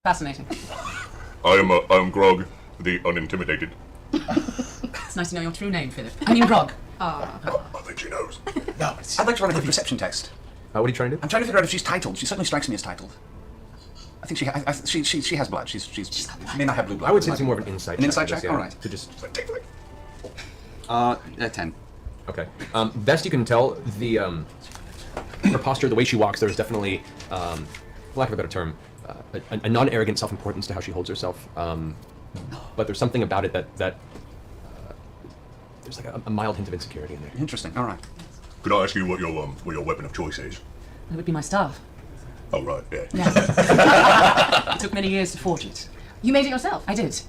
Fascinating. I am Grog, the unintimidated. It's nice to know your true name, Philip. I mean Grog. I think she knows. No, I'd like to run a quick perception test. What are you trying to do? I'm trying to figure out if she's titled. She certainly strikes me as titled. I think she has blood. She may not have blue blood. I would say it's more of an insight check. An insight check? Yeah, All right. To just... 10. Okay. Best you can tell, her posture, the way she walks, there's definitely, for lack of a better term, a non-arrogant self-importance to how she holds herself. But there's something about it that there's like a mild hint of insecurity in there. Interesting. All right. Could I ask you what your weapon of choice is? It would be my staff. Oh, right, yeah. Yeah. It took many years to forge it. You made it yourself? I did.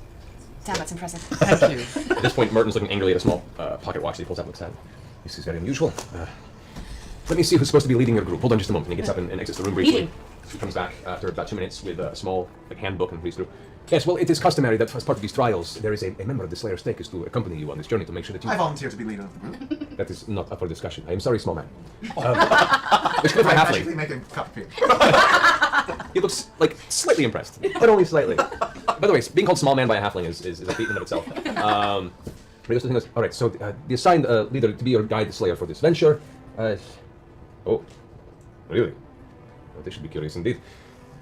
Damn, that's impressive. Thank you. At this point, Merton's looking angrily at a small pocket watch that he pulls out and looks at. This is very unusual. Let me see who's supposed to be leading your group. Hold on just a moment. And he gets up and exits the room briefly. Eating. He comes back after about 2 minutes with a small handbook and reads through. Yes, well, it is customary that as part of these trials, there is a member of the Slayer's Stake is to accompany you on this journey to make sure that you... I volunteer to be leader of the group. That is not up for discussion. I am sorry, small man. Which could my halfling. Magically make a cup of tea. He looks like slightly impressed, but only slightly. By the way, being called small man by a halfling is a feat in and of itself. But he goes, all right, so the assigned leader to be your guide, the Slayer, for this venture. Oh, really? Well, they should be curious indeed.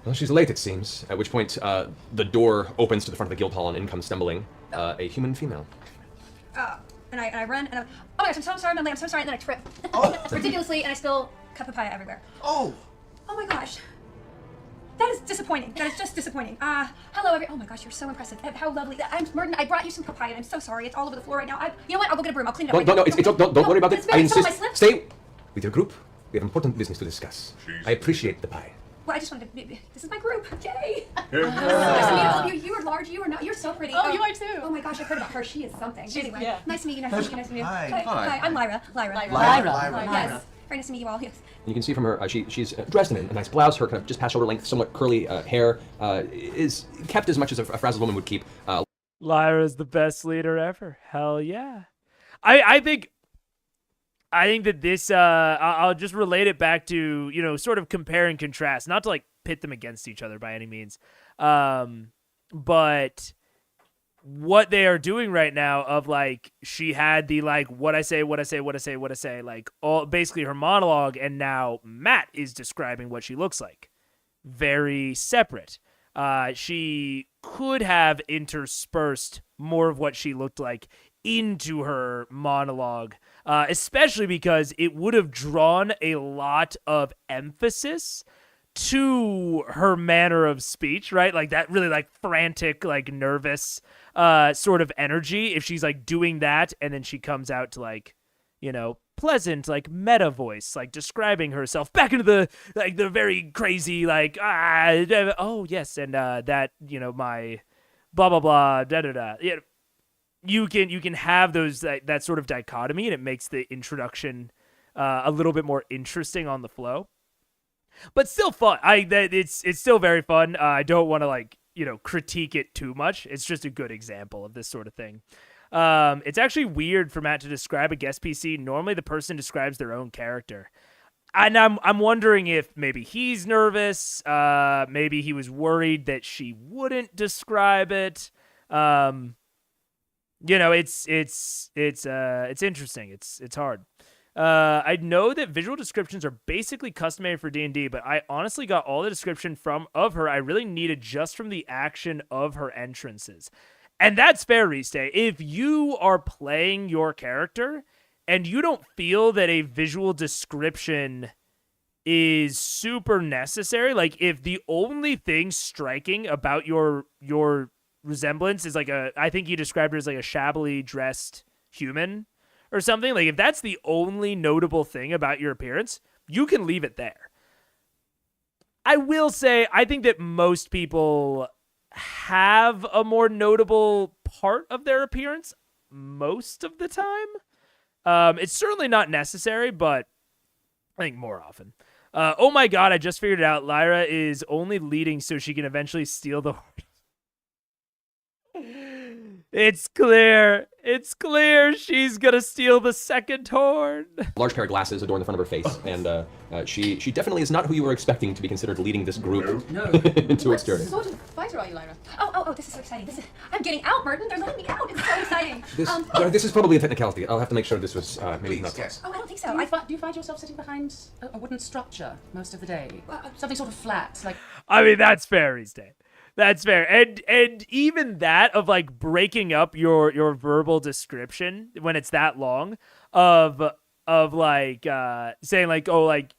Well, she's late, it seems. At which point, the door opens to the front of the guild hall and in comes stumbling a human female. And I run, and oh my gosh, I'm so sorry, I'm late, I'm so sorry, and then I trip. Oh. Ridiculously, and I spill cup of pie everywhere. Oh! Oh my gosh. That is disappointing. That is just disappointing. Hello, oh my gosh, you're so impressive. How lovely. I'm Merton, I brought you some papaya, and I'm so sorry. It's all over the floor right now. You know what? I'll go get a broom. I'll clean it up. Don't worry about it. I insist. Stay with your group. We have important business to discuss. Jeez. I appreciate the pie. Well, I just wanted to. This is my group. Yay! Yeah. Nice to meet all of you. You are large. You are not. You're so pretty. Oh, you are too. Oh my gosh, I've heard about her. She is something. Anyway, yeah. nice to meet you. Nice to meet you. Nice to meet you. Hi. Hi. I'm Lyra. Lyra. Lyra. Yes. Very nice to meet you all. Yes. You can see from her, she's dressed in a nice blouse. Her kind of just past shoulder length, somewhat curly hair is kept as much as a frazzled woman would keep. Lyra's the best leader ever. Hell yeah. I think that this, I'll just relate it back to, sort of compare and contrast, not to like pit them against each other by any means. But what they are doing right now of like, she had the like, what I say, like all basically her monologue. And now Matt is describing what she looks like. Very separate. she could have interspersed more of what she looked like into her monologue, especially because it would have drawn a lot of emphasis to her manner of speech, right? Like that really like frantic, like nervous sort of energy. If she's like doing that and then she comes out to like, you know, pleasant like meta voice, like describing herself back into the like the very crazy like oh yes, and that, you know, my blah blah blah da da da. Yeah, you can have those that sort of dichotomy, and it makes the introduction a little bit more interesting on the flow. But still fun. It's still very fun. I don't want to like, you know, critique it too much. It's just a good example of this sort of thing. It's actually weird for Matt to describe a guest PC. Normally the person describes their own character. And I'm wondering if maybe he's nervous, maybe he was worried that she wouldn't describe it. You know, it's interesting. It's hard. I know that visual descriptions are basically custom made for D&D, but I honestly got all the description of her I really needed just from the action of her entrances. And that's fair, Riste. If you are playing your character and you don't feel that a visual description is super necessary, like if the only thing striking about your resemblance is like I think you described her as like a shabbily dressed human or something, like if that's the only notable thing about your appearance, you can leave it there. I will say, I think that most people have a more notable part of their appearance most of the time. It's certainly not necessary, but I think more often. Oh my god, I just figured it out. Lyra is only leading so she can eventually steal the horse. It's clear. It's clear she's gonna steal the second horn. Large pair of glasses adorn the front of her face, and she definitely is not who you were expecting to be considered leading this group into its journey. What sort of fighter are you, Lyra? Oh, this is so exciting. I'm getting out, Merton. They're letting me out. It's so exciting. This is probably a technicality. I'll have to make sure this was maybe not. Yes. Oh, I don't think so. Do you find yourself sitting behind a wooden structure most of the day? Something sort of flat, like... I mean, that's fair, Riste. That's fair. And even that of like breaking up your verbal description when it's that long of like saying like, oh, like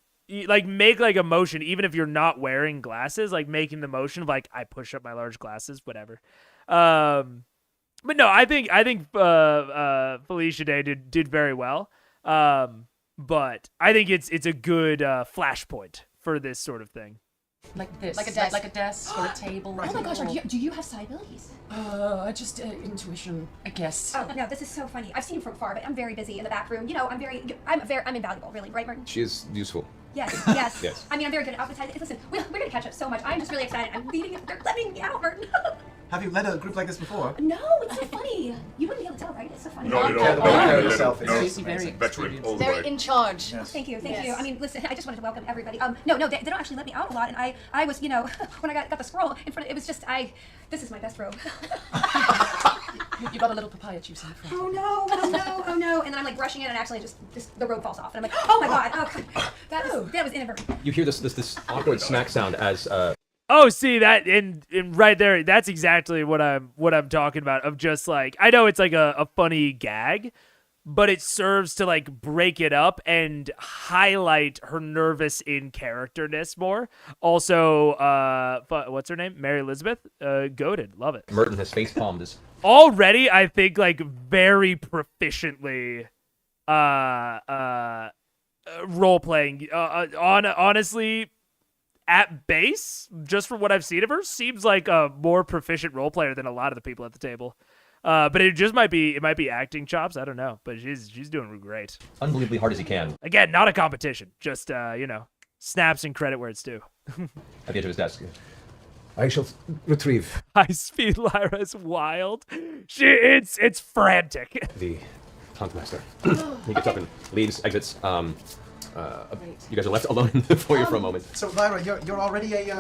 make like a motion, even if you're not wearing glasses, like making the motion of like, I push up my large glasses, whatever. But no, I think Felicia Day did very well. But I think it's a good flashpoint for this sort of thing. Like this. Like a desk. Like a desk or a table. Oh my gosh, do you have side abilities? Just intuition, I guess. Oh no, this is so funny. I've seen from far, but I'm very busy in the back room. You know, I'm invaluable, really, right, Martin? She is useful. Yes. Yes. I mean, I'm very good at outfits. Listen, we're gonna catch up so much. I'm just really excited. I'm leading. They're letting me out, Martin. Have you led a group like this before? No, it's so funny. You wouldn't be able to tell, right? It's so funny. Not at Yeah, the all. way you carry No, yourself is no, very veteran experienced. all the Very way. in charge. Yes. Thank you. Yes. I mean, listen, I just wanted to welcome everybody. No, they don't actually let me out a lot, and I was, you know, when I got the scroll in front of it was just, this is my best robe. You got a little papaya juice in the front. Oh no. And then I'm like brushing it, and actually just the robe falls off, and I'm like, oh my god, that was inadvertent. You hear this awkward smack sound as Oh, see that and right there, that's exactly what I'm talking about. Of just like, I know it's like a funny gag, but it serves to like break it up and highlight her nervous in characterness more. Also, what's her name? Mary Elizabeth. Goated, love it. Merton has face palmed his. Already, I think like very proficiently, role playing. Honestly. At base, just from what I've seen of her, seems like a more proficient role player than a lot of the people at the table. But it just might be acting chops. I don't know, but she's doing great. Unbelievably hard as he can. Again, not a competition. Just snaps and credit where it's due. At the edge of his desk. I shall retrieve High speed Lyra is wild. It's frantic. the Huntmaster. He gets up and leaves, exits. You guys are left alone in the foyer for a moment. So, Lyra, you're already a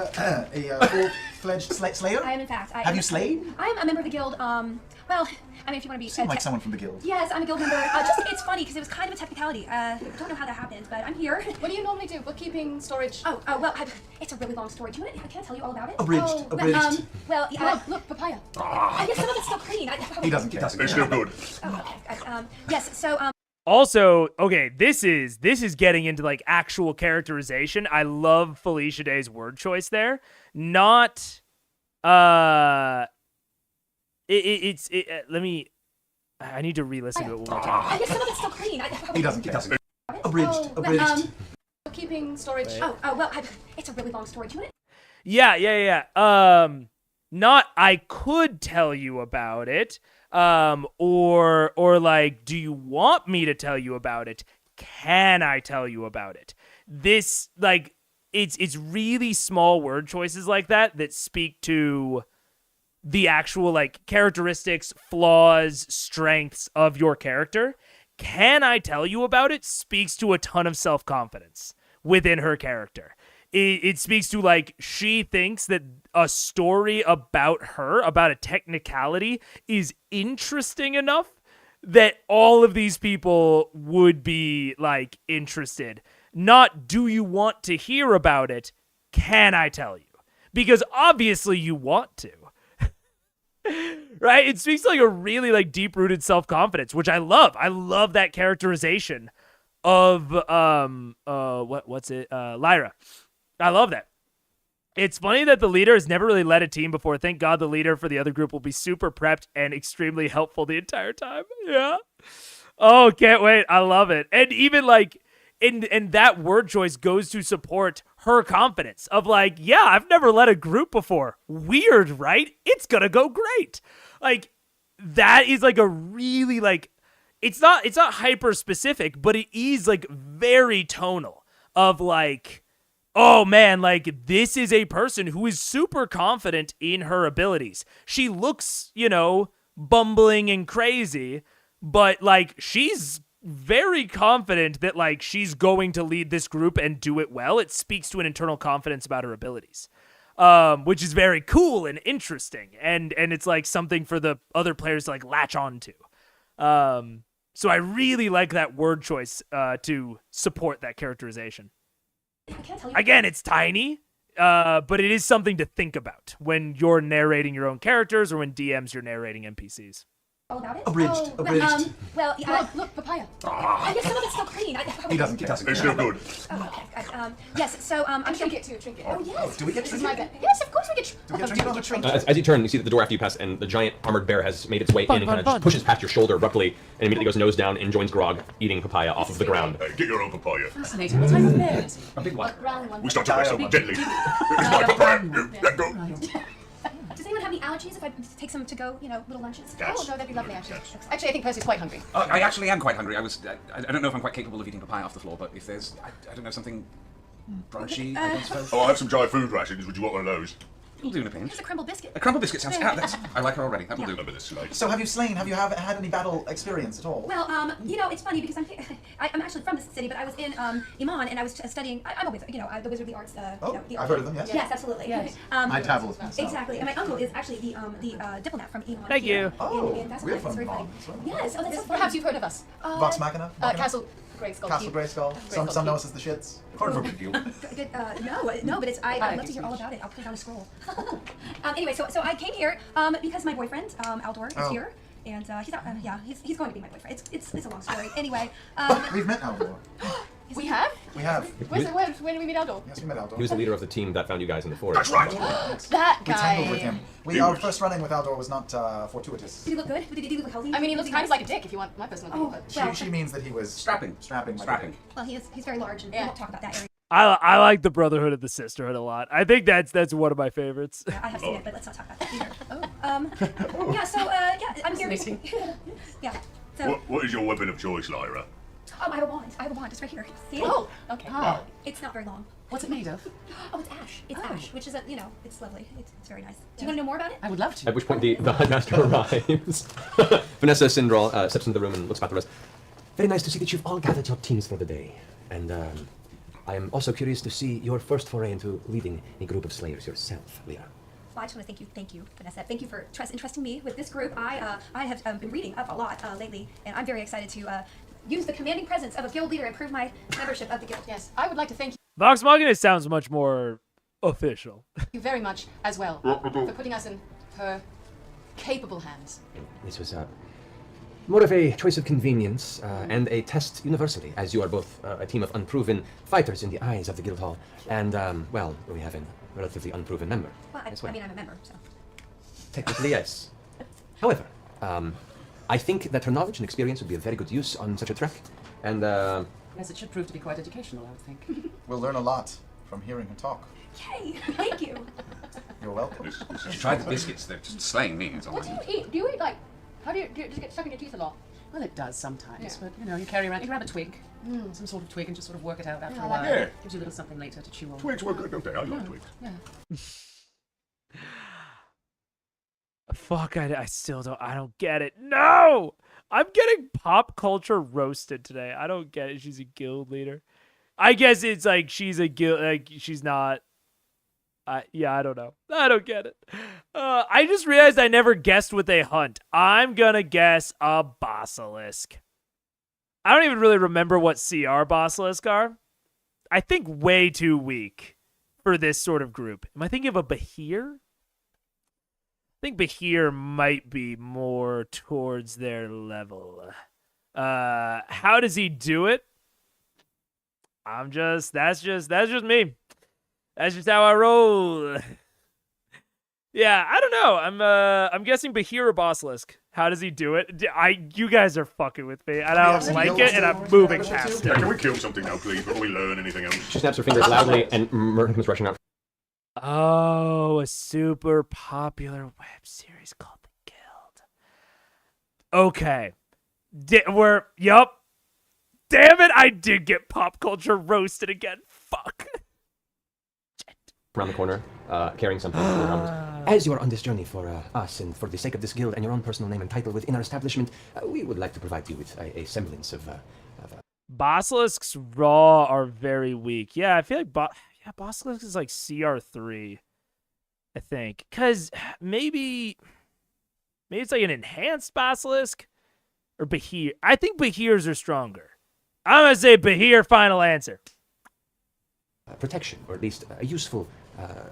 full-fledged slayer? I am, in fact. Have you slayed? I am a member of the guild. Well, I mean, if you want to be... Seem like someone from the guild. Yes, I'm a guild member. Just, it's funny, because it was kind of a technicality. I don't know how that happened, but I'm here. What do you normally do? Bookkeeping, storage? Well, it's a really long story. Do you want to, can I tell you all about it? Abridged. Abridged. Well, yeah. Look, papaya. I guess some of it's still clean. He doesn't care. It's still good. Oh, okay. Yes, so, Also, okay, this is getting into like actual characterization. I love Felicia Day's word choice there. Not let me I need to re-listen to it one more time. I guess some of it's still clean. He doesn't care. Abridged. Abridged. Bookkeeping, storage? Well, it's a really long story. Do you want to... Yeah. Not I could tell you about it. Or like, do you want me to tell you about it? Can I tell you about it? This, like, it's really small word choices like that speak to the actual, like, characteristics, flaws, strengths of your character. Can I tell you about it? Speaks to a ton of self-confidence within her character. It speaks to, like, she thinks that a story about her, about a technicality, is interesting enough that all of these people would be, like, interested. Not, do you want to hear about it? Can I tell you? Because obviously you want to. Right? It speaks to, like, a really, like, deep-rooted self-confidence, which I love. I love that characterization of, Lyra. I love that. It's funny that the leader has never really led a team before. Thank God the leader for the other group will be super prepped and extremely helpful the entire time. Yeah. Oh, can't wait. I love it. And even like, and that word choice goes to support her confidence of like, yeah, I've never led a group before. Weird, right? It's gonna go great. Like, that is like a really like, it's not hyper specific, but it is like very tonal of like, oh man, like this is a person who is super confident in her abilities. She looks, bumbling and crazy, but like she's very confident that like she's going to lead this group and do it well. It speaks to an internal confidence about her abilities, which is very cool and interesting. And it's like something for the other players to like latch on to. So I really like that word choice to support that characterization. Again, it's tiny, but it is something to think about when you're narrating your own characters or when DMs you're narrating NPCs. All about it? Abridged. Abridged. Well, yeah. Look, papaya. I guess some of it's still clean. He doesn't care. It's still good. Oh, okay. Yes, so, I'm Trinket too, trinket. Oh, yes. Do we get This is my trinket? bet. Yes, of course we get Do we get trinket on the trinket? As you turn, you see that the door after you pass, and the giant armored bear has made its way in and kind of just pushes past your shoulder abruptly, and immediately goes nose down and joins Grog, eating papaya off of the ground. Hey, get your own papaya. Fascinating. What type of bear? A big one. Brown one. We start to wrestle gently. It's my papaya. Let go. Does anyone have any allergies if I take some to go, little lunches? Cats. Oh, no, that'd be lovely, actually. Cats. Actually, I think Percy's quite hungry. I actually am quite hungry. I don't know if I'm quite capable of eating papaya off the floor, but if there's, I don't know, something brunchy, I don't suppose. Oh, I have some dry food rations. Would you want one of those? We'll do in a pinch. Here's a crumble biscuit. A crumble biscuit sounds, I like her already. That will do. Remember this slide. So have you had any battle experience at all? Well, it's funny because I'm actually from this city, but I was in Iman and I was studying. I'm a wizard, the Wizard of the Arts. I've heard of them. Yes. Yes, absolutely. Yes. I dabble with them. Exactly, and my uncle is actually the diplomat from Iman. Thank you. Oh, that's we're it's from very funny. Iman as well. Yes, oh, that's so funny. Perhaps you've heard of us. Vox Machina? Castle Greyskull. Castle Grayskull. Some know us as the shits. Part of a big deal. No, but I'd love to hear all about it. I'll put it on a scroll. Anyway, so I came here because my boyfriend Aldor is here, and he's going to be my boyfriend. It's a long story. Anyway, We've met Aldor. We have? We have. When did we meet Aldor? Yes, we met Aldor. He was the leader of the team that found you guys in the forest. That's right. That We guy. tangled with him. Our first running with Aldor was not fortuitous. did he look good? Did he look healthy? I mean, he looks kind of like a dick if you want my personal opinion. Oh, But well, She means that he was Strapping. Strapping. well, he's very large, and we won't talk about that area. I like the Brotherhood of the Sisterhood a lot. I think that's one of my favorites. I have seen it, but let's not talk about that either. I'm here. Fascinating. Yeah. So, What is your weapon of choice, Lyra? I have a wand. It's right here. See it? Oh, okay. It's not very long. What's it made of? Oh, it's ash. It's ash, which is it's lovely. It's very nice. Do you want to know more about it? I would love to. At which point the Headmaster arrives. Vanessa Sindral steps into the room and looks about the rest. Very nice to see that you've all gathered your teams for the day. And I am also curious to see your first foray into leading a group of slayers yourself, Lyra. I just want to thank you, Vanessa. Thank you for entrusting me with this group. I have been reading up a lot lately, and I'm very excited to use the commanding presence of a guild leader and prove my membership of the guild. Yes, I would like to thank Vox Machina sounds much more official. you very much as well for putting us in her capable hands. This was more of a choice of convenience and a test universally, as you are both a team of unproven fighters in the eyes of the guild hall, and well, we have a relatively unproven member. Well, as well. I mean, I'm a member, so. Technically, yes. However, I think that her knowledge and experience would be of very good use on such a trek, and Yes, it should prove to be quite educational, I would think. We'll learn a lot from hearing her talk. Yay! Thank you. You're welcome. You tried the biscuits, they're just slaying me. It's all What do you eat? Do you eat like, how do you just get stuck in your teeth a lot? Well, it does sometimes, Yeah. but you know, you grab a twig, some sort of twig, and just sort of work it out after a I while. like that. Yeah. Gives you a little something later to chew on. Twigs were good, don't they? I like twigs. Yeah. Fuck, I still don't get it. No! I'm getting pop culture roasted today. I don't get it. She's a guild leader. I guess it's like she's a guild, like she's not. Yeah, I don't know. I don't get it. I just realized I never guessed what they hunt. I'm gonna guess a basilisk. I don't even really remember what CR basilisk are. I think way too weak for this sort of group. Am I thinking of a Bahir? I think Bahir might be more towards their level. How does he do it? That's just me. That's just how I roll. Yeah, I don't know. I'm guessing Bahir or Basilisk. How does he do it? You guys are fucking with me. I don't like it, and I'm moving past Yeah, it. can we kill something now, please, before we learn anything else? she snaps her fingers loudly, and Merton comes rushing out. Oh, a super popular web series called The Guild. Okay. Yup. Damn it, I did get pop culture roasted again. Fuck. Around the corner, carrying something around. As you are on this journey for us and for the sake of this guild and your own personal name and title within our establishment, we would like to provide you with a semblance of Basilisks raw are very weak. Yeah, I feel like Basilisk is like CR3, I think. Because maybe it's like an enhanced Basilisk or Bahir. I think Bahirs are stronger. I'm going to say Bahir, final answer. protection, or at least a useful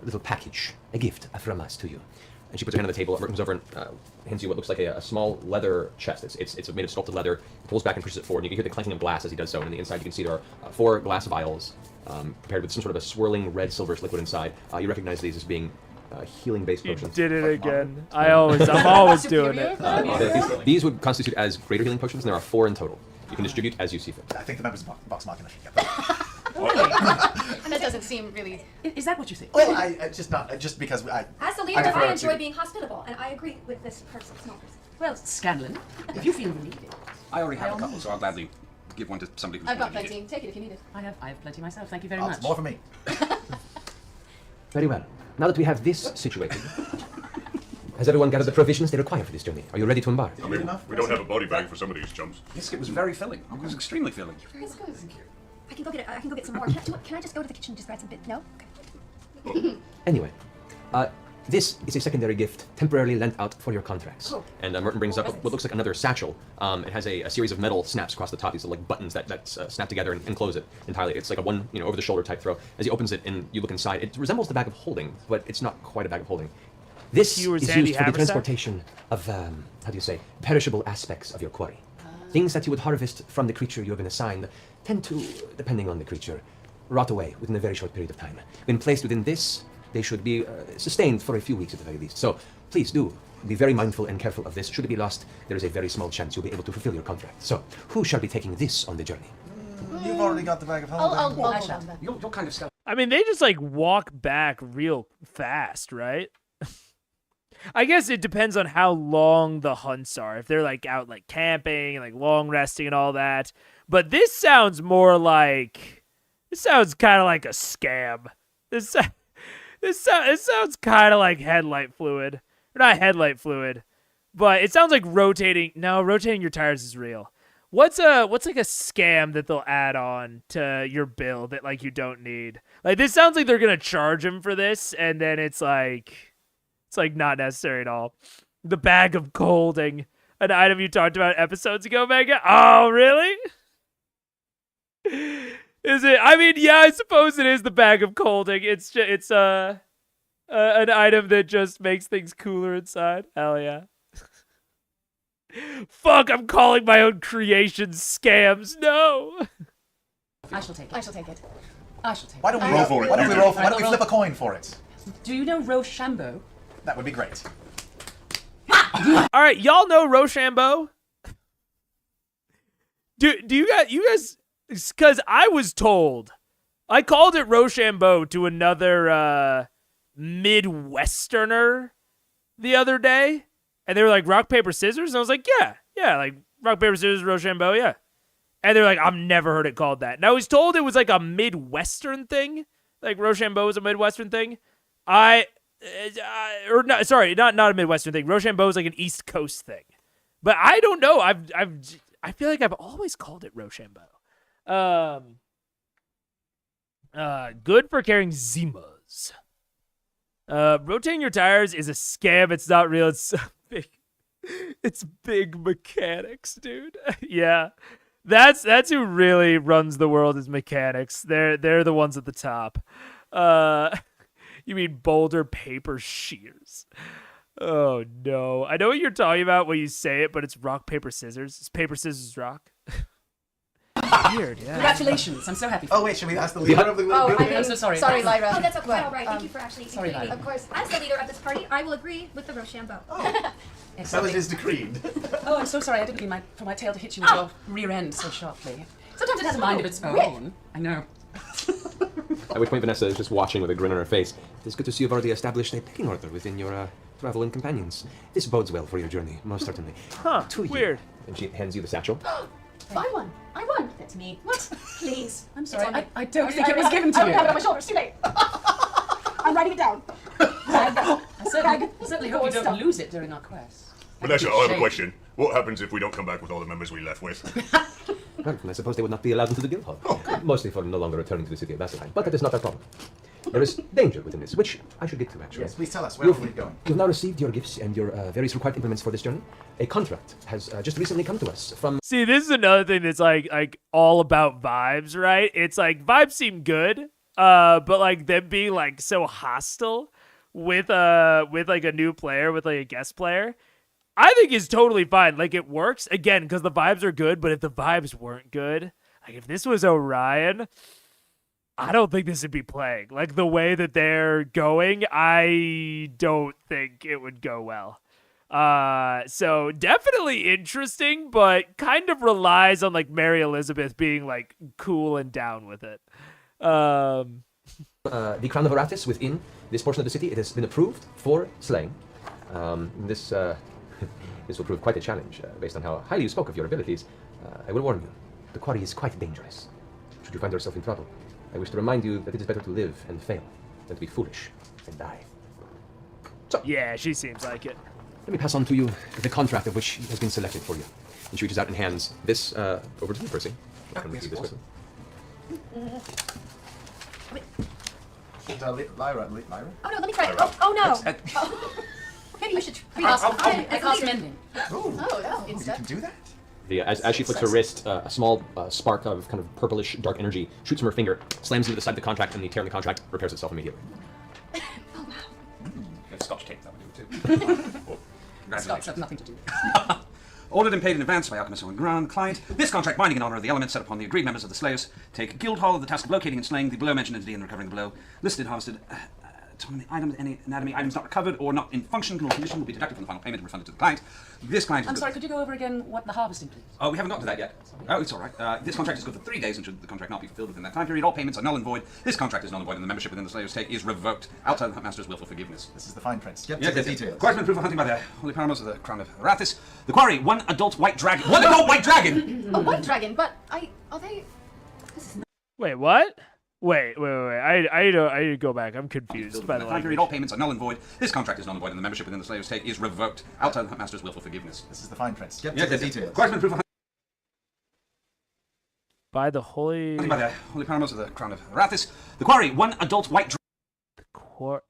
little package, a gift from us to you. And she puts her hand on the table, comes over and hands you what looks like a small leather chest. It's made of sculpted leather, pulls back and pushes it forward, and you can hear the clanking of glass as he does so, and on the inside you can see there are 4 glass vials prepared with some sort of a swirling red silverish liquid inside. You recognize these as being healing-based potions. You did it again. I'm always doing it. These would constitute as greater healing potions, and there are 4 in total. You can distribute as you see fit. I think the members of Vox Machina should get that. That doesn't seem really... Is that what you think? Well, just because I... As the leader, I enjoy being hospitable, and I agree with this person, small person. Well, Scanlon, if you feel you need it. I already have a couple, so I'll gladly give one to somebody who's I've got going to need plenty. Take it if you need it. I have plenty myself. Thank you very Lots much. more for me. Very well. Now that we have this situated, has everyone gathered the provisions they require for this journey? Are you ready to embark? I mean, we don't have a body bag for some of these chumps. it. Biscuit was very filling. It was extremely filling. That's good. I can go get some more. Can I just go to the kitchen and just grab some bit? No? Okay. Anyway, this is a secondary gift temporarily lent out for your contracts. And Merton brings up what looks like another satchel. It has a series of metal snaps across the top. These are like buttons that snap together and close it entirely. It's like a one, over-the-shoulder type throw. As he opens it and you look inside, it resembles the bag of holding, but it's not quite a bag of holding. This is used for the transportation of, perishable aspects of your quarry. Things that you would harvest from the creature you have been assigned tend to, depending on the creature, rot away within a very short period of time. When placed within this, they should be sustained for a few weeks at the very least. So please do be very mindful and careful of this. Should it be lost, there is a very small chance you'll be able to fulfill your contract. So who shall be taking this on the journey? You've already got the bag of holding. I'll I hold shall. on to that. You're kind of scout. I mean, they just like walk back real fast, right? I guess it depends on how long the hunts are. If they're like out like camping and like long resting and all that. But this sounds more like, this sounds kind of like a scam. This sounds kind of like headlight fluid. Or not headlight fluid, but it sounds like rotating your tires is real. What's like a scam that they'll add on to your bill that like you don't need? Like this sounds like they're gonna charge him for this, and then it's like, It's like not necessary at all. The bag of colding, an item you talked about episodes ago, Mega. Oh, really? Is it? I mean, yeah, I suppose it is the bag of colding. It's an item that just makes things cooler inside. Hell yeah. Fuck, I'm calling my own creations scams. No. I shall take it. I shall take it. I shall take it. Why don't we Roll for it. Why don't we You roll? do. Why don't we flip a coin for it? Do you know Rochambeau? That would be great. All right, y'all know Rochambeau? Do you guys? Because I was told, I called it Rochambeau to another Midwesterner the other day, and they were like rock paper scissors, and I was like, yeah, like rock paper scissors Rochambeau, yeah. And they're like, I've never heard it called that. And I was told it was like a Midwestern thing, like Rochambeau is a Midwestern thing. Not a Midwestern thing. Rochambeau is like an East Coast thing, but I don't know. I feel like I've always called it Rochambeau. Good for carrying Zimas. Rotating your tires is a scam. It's not real. It's big. It's big mechanics, dude. Yeah, that's who really runs the world is mechanics. They're the ones at the top. You mean boulder paper shears? Oh no, I know what you're talking about when you say it, but it's rock paper scissors. It's paper scissors rock. Weird, yeah. Congratulations! I'm so happy. For Oh wait, should we ask the leader of the group? Oh, I mean, I'm so sorry. Sorry, Lyra. Oh, that's okay. Well, All right. Thank you for actually sorry, including me. Of course. As the leader of this party, I will agree with the Rochambeau. So it is decreed. Oh, I'm so sorry. I didn't mean for my tail to hit you with your rear end so sharply. Sometimes it has a mind of its own. I know. At which point Vanessa is just watching with a grin on her face. It's good to see you've already established a pecking order within your traveling companions. This bodes well for your journey, most certainly. Huh, To you. weird. And she hands you the satchel. I won. I won. That's me. What? Please. I'm sorry. It's on me. I don't think it was given to I don't you. have it on my shoulders. Too late. I'm writing it down. I certainly hope you don't Stop. lose it during our quest. Vanessa, I have a question. What happens if we don't come back with all the members we left with? Well, I suppose they would not be allowed into the guild hall. Mostly for no longer returning to the city of Vasselheim. But that is not our problem. There is danger within this, which I should get to, actually. Yes, please tell us. Where are we going? You've now received your gifts and your various required implements for this journey. A contract has just recently come to us from... See, this is another thing that's like all about vibes, right? It's like vibes seem good, but like them being like so hostile with like a new player, with like a guest player, I think is totally fine. Like it works again because the vibes are good, but if the vibes weren't good, like if this was Orion, I don't think this would be playing. Like the way that they're going, I don't think it would go well. So definitely interesting, but kind of relies on like Mary Elizabeth being like cool and down with it. the Crown of Arathis within this portion of the city. It has been approved for slaying. This will prove quite a challenge, based on how highly you spoke of your abilities. I will warn you, the quarry is quite dangerous. Should you find yourself in trouble, I wish to remind you that it is better to live and fail than to be foolish and die. So, Yeah, she seems like it. let me pass on to you the contract of which has been selected for you. And she reaches out and hands this over to you, Percy. Yes, This awesome. quickly. Lyra. Oh no, let me try it. Oh no. Maybe you should read it. I cast mending. Oh, Oh, you instead. can do that? As she flicks her wrist, a small spark of kind of purplish dark energy shoots from her finger, slams into the side of the contract, and the tear in the contract repairs itself immediately. If Scotch tape, that would do it too. Scots have nothing to do. Ordered and paid in advance by Alchemist Owen Grant, client. This contract binding in honor of the elements set upon the agreed members of the Slayers. Take Guild Hall of the task of locating and slaying the below-mentioned entity and recovering the blow. Listed, harvested, items, any anatomy items not recovered or not in function nor condition will be deducted from the final payment and refunded to the client. This client is I'm good. sorry, could you go over again what the harvesting please? Oh, we haven't got to that yet. Oh, it's all right. This contract is good for 3 days, and should the contract not be fulfilled within that time period, all payments are null and void. This contract is null and void, and the membership within the Slayers' take is revoked outside of the Master's will for forgiveness. This is the fine print. Skip Yes, to the yes, yes. details. Quarry's been approved for hunting by the holy paramours of the Crown of Arathis. The quarry, one adult white dragon. One adult white dragon! A white dragon, but are they? Wait, what? Wait. I need to go back. I'm confused by the time period, language. all payments are null and void. This contract is null and void, and the membership within the Slayers' take is revoked outside of the Master's will for forgiveness. This is the fine print. Skip Yes, to the yes, yes. details. Quarry's been approved for By the holy hunting by the holy paramours of the Crown of Arathis. The quarry, one adult white dragon. court.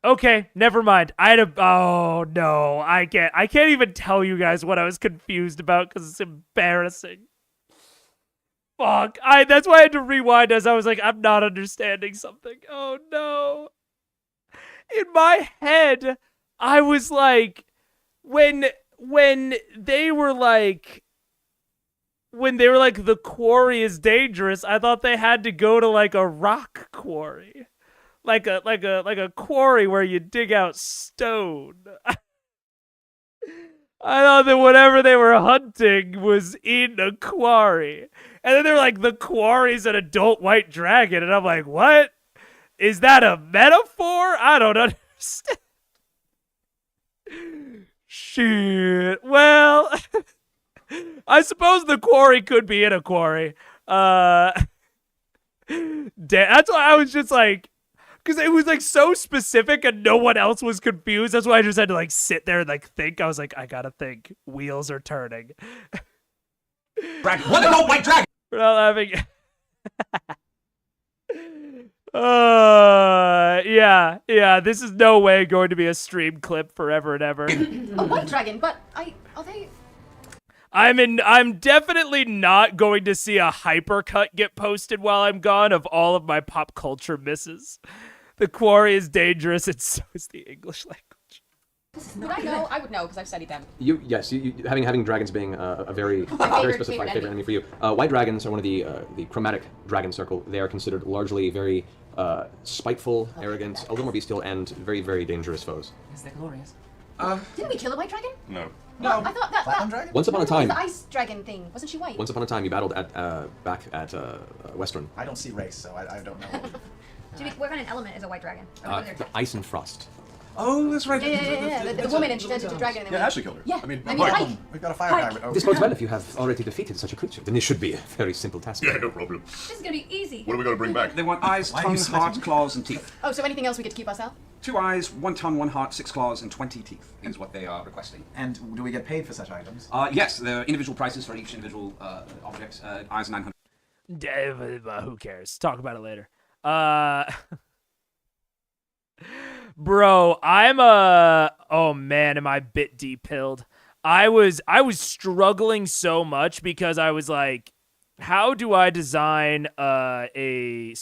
Okay, never mind. Oh no, I can't even tell you guys what I was confused about because it's embarrassing. Fuck. That's why I had to rewind as I was like, I'm not understanding something. Oh no. In my head, I was like, when they were like the quarry is dangerous, I thought they had to go to like a rock quarry. Like a quarry where you dig out stone. I thought that whatever they were hunting was in a quarry. And then they're like, the quarry's an adult white dragon. And I'm like, what? Is that a metaphor? I don't understand. Shit. Well, I suppose the quarry could be in a quarry. That's why I was just like, because it was like so specific and no one else was confused. That's why I just had to like sit there and like think. I was like, I gotta think. Wheels are turning. Dragon. What adult white dragon? We're not laughing. Yeah. This is no way going to be a stream clip forever and ever. A white dragon, but are they? I'm definitely not going to see a hypercut get posted while I'm gone of all of my pop culture misses. The quarry is dangerous, and so is the English language. Would I know? I would know because I've studied them. Yes, having dragons being a very specific favorite enemy for you. White dragons are one of the chromatic dragon circle. They are considered largely very spiteful, arrogant, a little more bestial, and very, very dangerous foes. Yes, they're glorious. Didn't we kill a white dragon? No. No, I thought Platinum dragon? Once upon a time, the ice dragon thing. Wasn't she white? Once upon a time, you battled back at Western. I don't see race, so I don't know. What kind of element is a white dragon? Ice and frost. Oh, that's right. Yeah. The woman and she turns into a dragon. And Yeah, Ashley killed her. Yeah. I mean, Pike. We've got a fire hydrant over This here. bodes well if you have already defeated such a creature. Then this should be a very simple task. Yeah, no problem. This is gonna be easy. What are we going to bring back? They want eyes, Why are tongue, you sweating? heart, claws, and teeth. Oh, so anything else we get to keep ourselves? 2 eyes, 1 tongue, 1 heart, 6 claws, and 20 teeth is what they are requesting. And do we get paid for such items? Yes, there are individual prices for each individual object. Eyes 900. Who cares? Talk about it later. Bro, oh man, am I bit de-pilled. I was struggling so much because I was like, how do I design a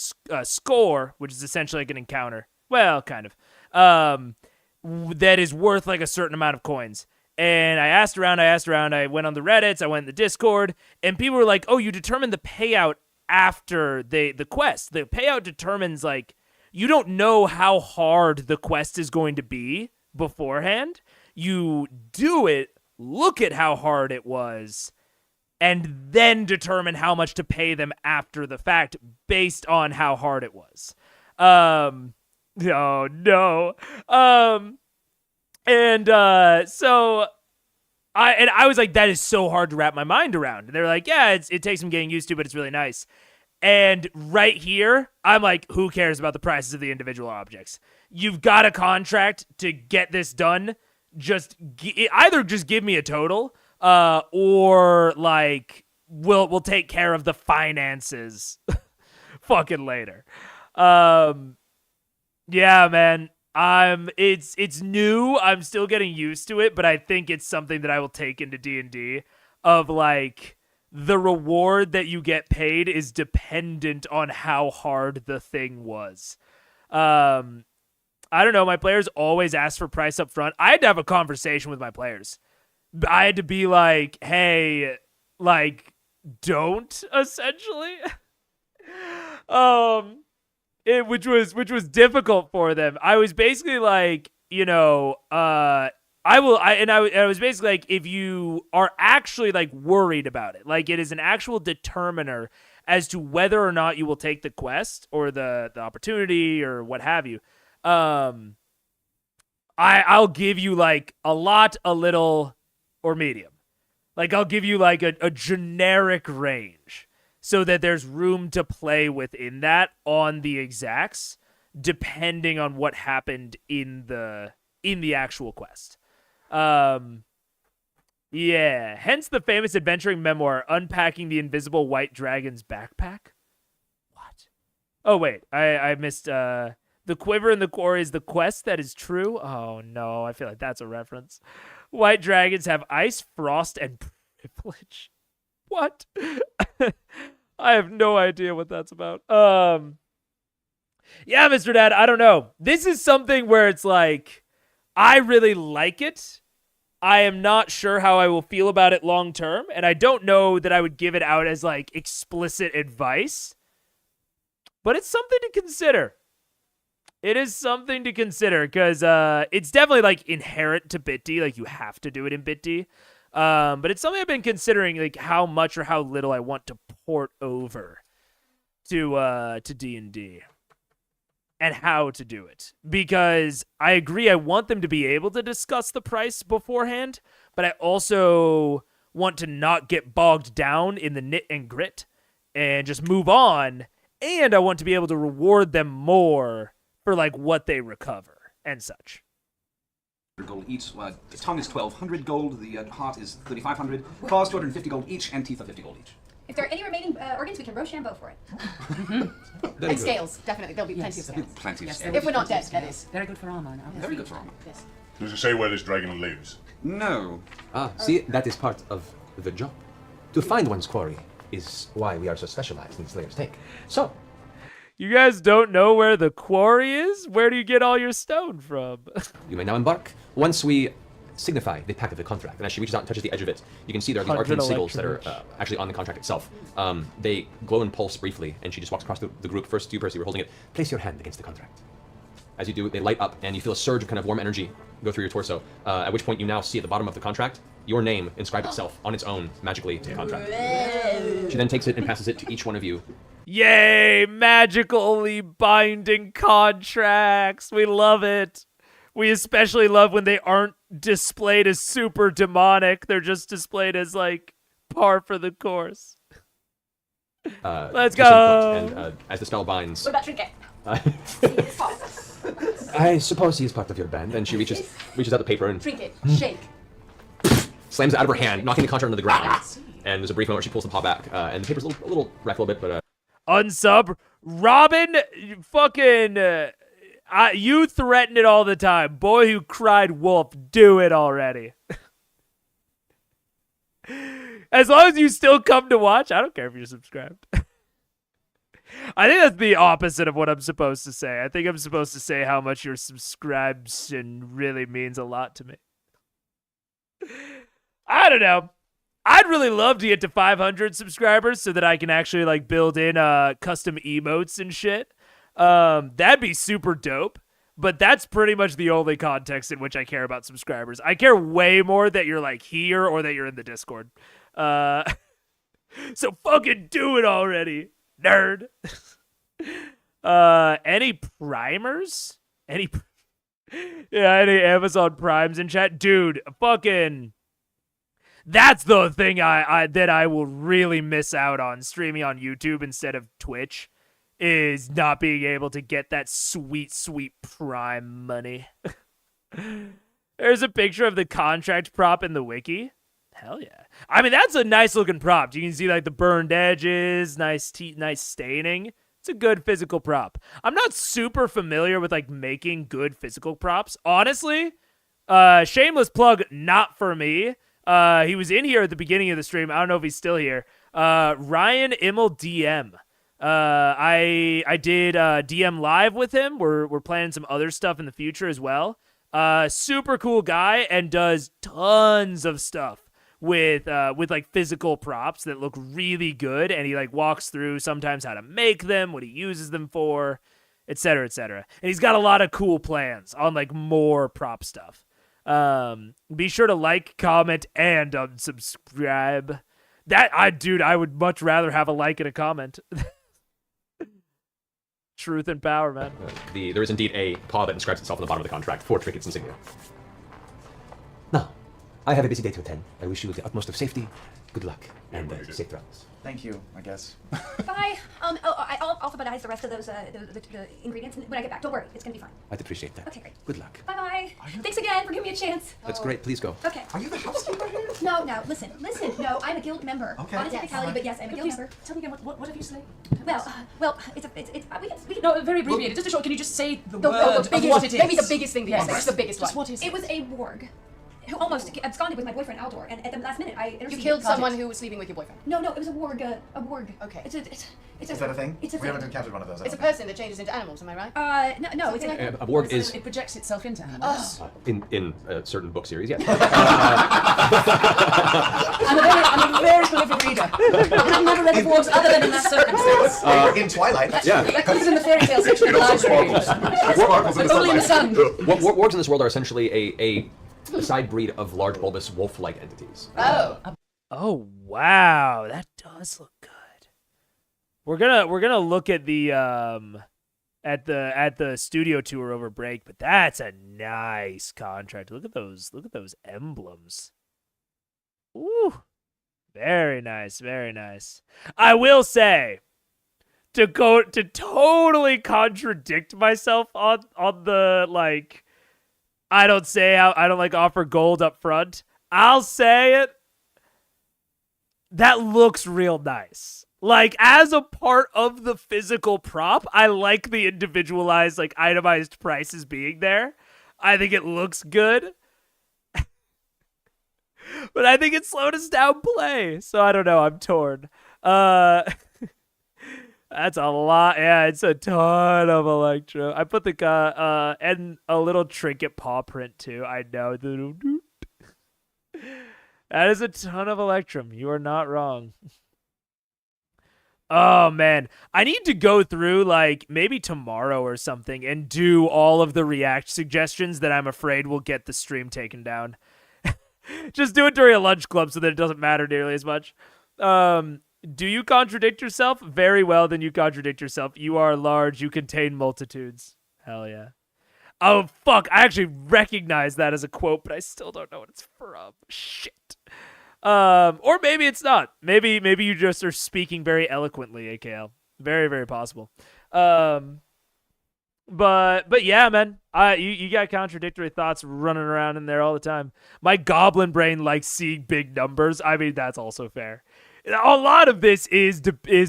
score, which is essentially like an encounter? Well, kind of. That is worth like a certain amount of coins. And I asked around, I went on the Reddits, I went in the Discord, and people were like, oh, you determine the payout after the quest. The payout determines like, you don't know how hard the quest is going to be beforehand. You do it, look at how hard it was, and then determine how much to pay them after the fact based on how hard it was. Oh no. So I was like, that is so hard to wrap my mind around. And they're like, yeah, it takes some getting used to, but it's really nice. And right here, I'm like, who cares about the prices of the individual objects? You've got a contract to get this done. Either just give me a total, or like we'll take care of the finances fucking later. Yeah, man. It's new. I'm still getting used to it, but I think it's something that I will take into D&D of like, the reward that you get paid is dependent on how hard the thing was. I don't know. My players always ask for price up front. I had to have a conversation with my players. I had to be like, hey, like, don't, essentially. Which was difficult for them. I was basically like, I was basically like, if you are actually like worried about it, like it is an actual determiner as to whether or not you will take the quest or the opportunity or what have you. I'll give you like a lot, a little, or medium. Like I'll give you like a generic range so that there's room to play within that on the exacts, depending on what happened in the actual quest. Yeah, hence the famous adventuring memoir, Unpacking the Invisible White Dragon's Backpack. What? Oh, wait, I missed, the The quiver in the quarry is the quest that is true. Oh no, I feel like that's a reference. White dragons have ice, frost, and privilege. What? I have no idea what that's about. Yeah, Mr. Dad, I don't know. This is something where it's like, I really like it. I am not sure how I will feel about it long term, and I don't know that I would give it out as like explicit advice. But it's something to consider. It is something to consider because it's definitely like inherent to BitD. Like you have to do it in BitD. But it's something I've been considering, like how much or how little I want to port over to D&D and how to do it. Because I agree, I want them to be able to discuss the price beforehand, but I also want to not get bogged down in the nit and grit and just move on. And I want to be able to reward them more for like what they recover and such. Gold each. The tongue is 1,200 gold. The heart is 3,500. Claws 250 gold each, and teeth are 50 gold each. If there are any remaining organs, we can Rochambeau for it. And scales, definitely. There'll be plenty of scales. Plenty of Yes, scales. If we're not dead, that is. Very good for armor. Very good for armor. Yes. Does it say where this dragon lives? No. See, that is part of the job. To find one's quarry is why we are so specialized in Slayer's Take. So, You guys don't know where the quarry is? Where do you get all your stone from? you may now embark. Once we signify the pact of the contract, and as she reaches out and touches the edge of it, you can see there are these arcane sigils that are actually on the contract itself. They glow and pulse briefly, and she just walks across the group. First to you, Percy, we're holding it. Place your hand against the contract. As you do, they light up, and you feel a surge of kind of warm energy go through your torso, at which point you now see at the bottom of the contract your name inscribed itself on its own magically to the contract. She then takes it and passes it to each one of you. Yay! Magically binding contracts. We love it. We especially love when they aren't displayed as super demonic. They're just displayed as, like, par for the course. Let's go! And as the spell binds... What about Trinket? I suppose he is part of your band. And she reaches out the paper and... Trinket, shake. slams it out of her hand, knocking the contract onto the ground. And there's a brief moment where she pulls the paw back. And the paper's a little wrecked a little bit, but... Unsub. Robin, you fucking... you threaten it all the time. Boy who cried wolf, do it already. As long as you still come to watch, I don't care if you're subscribed. I think that's the opposite of what I'm supposed to say. I think I'm supposed to say how much your subscription really means a lot to me. I don't know. I'd really love to get to 500 subscribers so that I can actually like build in custom emotes and shit. That'd be super dope. But that's pretty much the only context in which I care about subscribers. I care way more that you're like here or that you're in the Discord. So fucking do it already, nerd. Any primers? Any Amazon Primes in chat? Dude, fucking... That's the thing that I will really miss out on streaming on YouTube instead of Twitch, is not being able to get that sweet, sweet Prime money. There's a picture of the contract prop in the wiki. Hell yeah. I mean, that's a nice looking prop. You can see like the burned edges, nice staining. It's a good physical prop. I'm not super familiar with like making good physical props. Honestly, shameless plug, not for me. He was in here at the beginning of the stream. I don't know if he's still here. Ryan Immel DM. I did DM live with him. We're planning some other stuff in the future as well. Super cool guy and does tons of stuff with like physical props that look really good, and he like walks through sometimes how to make them, what he uses them for, etc., etc. And he's got a lot of cool plans on like more prop stuff. Be sure to like, comment, and unsubscribe. I would much rather have a like and a comment. Truth and power, man. There is indeed a paw that inscribes itself on the bottom of the contract for Trinket's insignia. Now, I have a busy day to attend. I wish you the utmost of safety Good luck and safe travels. Thank you, I guess. Bye. I'll alphabetize the rest of those the ingredients when I get back. Don't worry, it's gonna be fine. I'd appreciate that. Okay, great. Good luck. Bye bye. Thanks again for giving me a chance. That's great. Please go. Okay. Are you the housekeeper here? No, listen. No, I'm a guild member. Okay. On a technicality, but yes, I'm a guild member. Tell me again, what have you slayed? Well, it's we can. No, very abbreviated. Just a short. Can you just say the The word? biggest, What it is? maybe the biggest thing that you say. Just the biggest Just one. what is It it? was a warg who almost absconded with my boyfriend Aldor, and at the last minute I You interceded. killed Got someone it. who was sleeping with your boyfriend. No, it was a warg. A warg. Okay. It's Is that a thing? It's a We haven't thing. encountered one of those. I It's a don't think. person that changes into animals, am I right? No, it's a. A Borg is It projects itself into animals. in a certain book series. Yes. I'm a very prolific reader. I've never read the wargs other than in that circumstance. In Twilight. Yeah. That comes in the fairy tale section of the library. But only in the sun. Wargs in this world are essentially a side breed of large bulbous wolf-like entities. Oh wow, that does look good. We're gonna look at the at the studio tour over break, but that's a nice contract. Look at those emblems. Ooh. Very nice, very nice. I will say, to totally contradict myself on the like, I don't like offer gold up front. I'll say it. That looks real nice. Like, as a part of the physical prop, I like the individualized, like, itemized prices being there. I think it looks good. But I think it slowed us down play. So I don't know. I'm torn. That's a lot. Yeah, it's a ton of Electro. I put the and a little trinket paw print too. I know. That is a ton of Electrum. You are not wrong. Oh man, I need to go through like maybe tomorrow or something and do all of the React suggestions that I'm afraid will get the stream taken down. Just do it during a lunch club so that it doesn't matter nearly as much. Do you contradict yourself? Very well, then you contradict yourself. You are large. You contain multitudes. Hell yeah. Oh, fuck. I actually recognize that as a quote, but I still don't know what it's from. Shit. Or maybe it's not. Maybe you just are speaking very eloquently, AKL. Very, very possible. But yeah, man. You got contradictory thoughts running around in there all the time. My goblin brain likes seeing big numbers. I mean, that's also fair. A lot of this is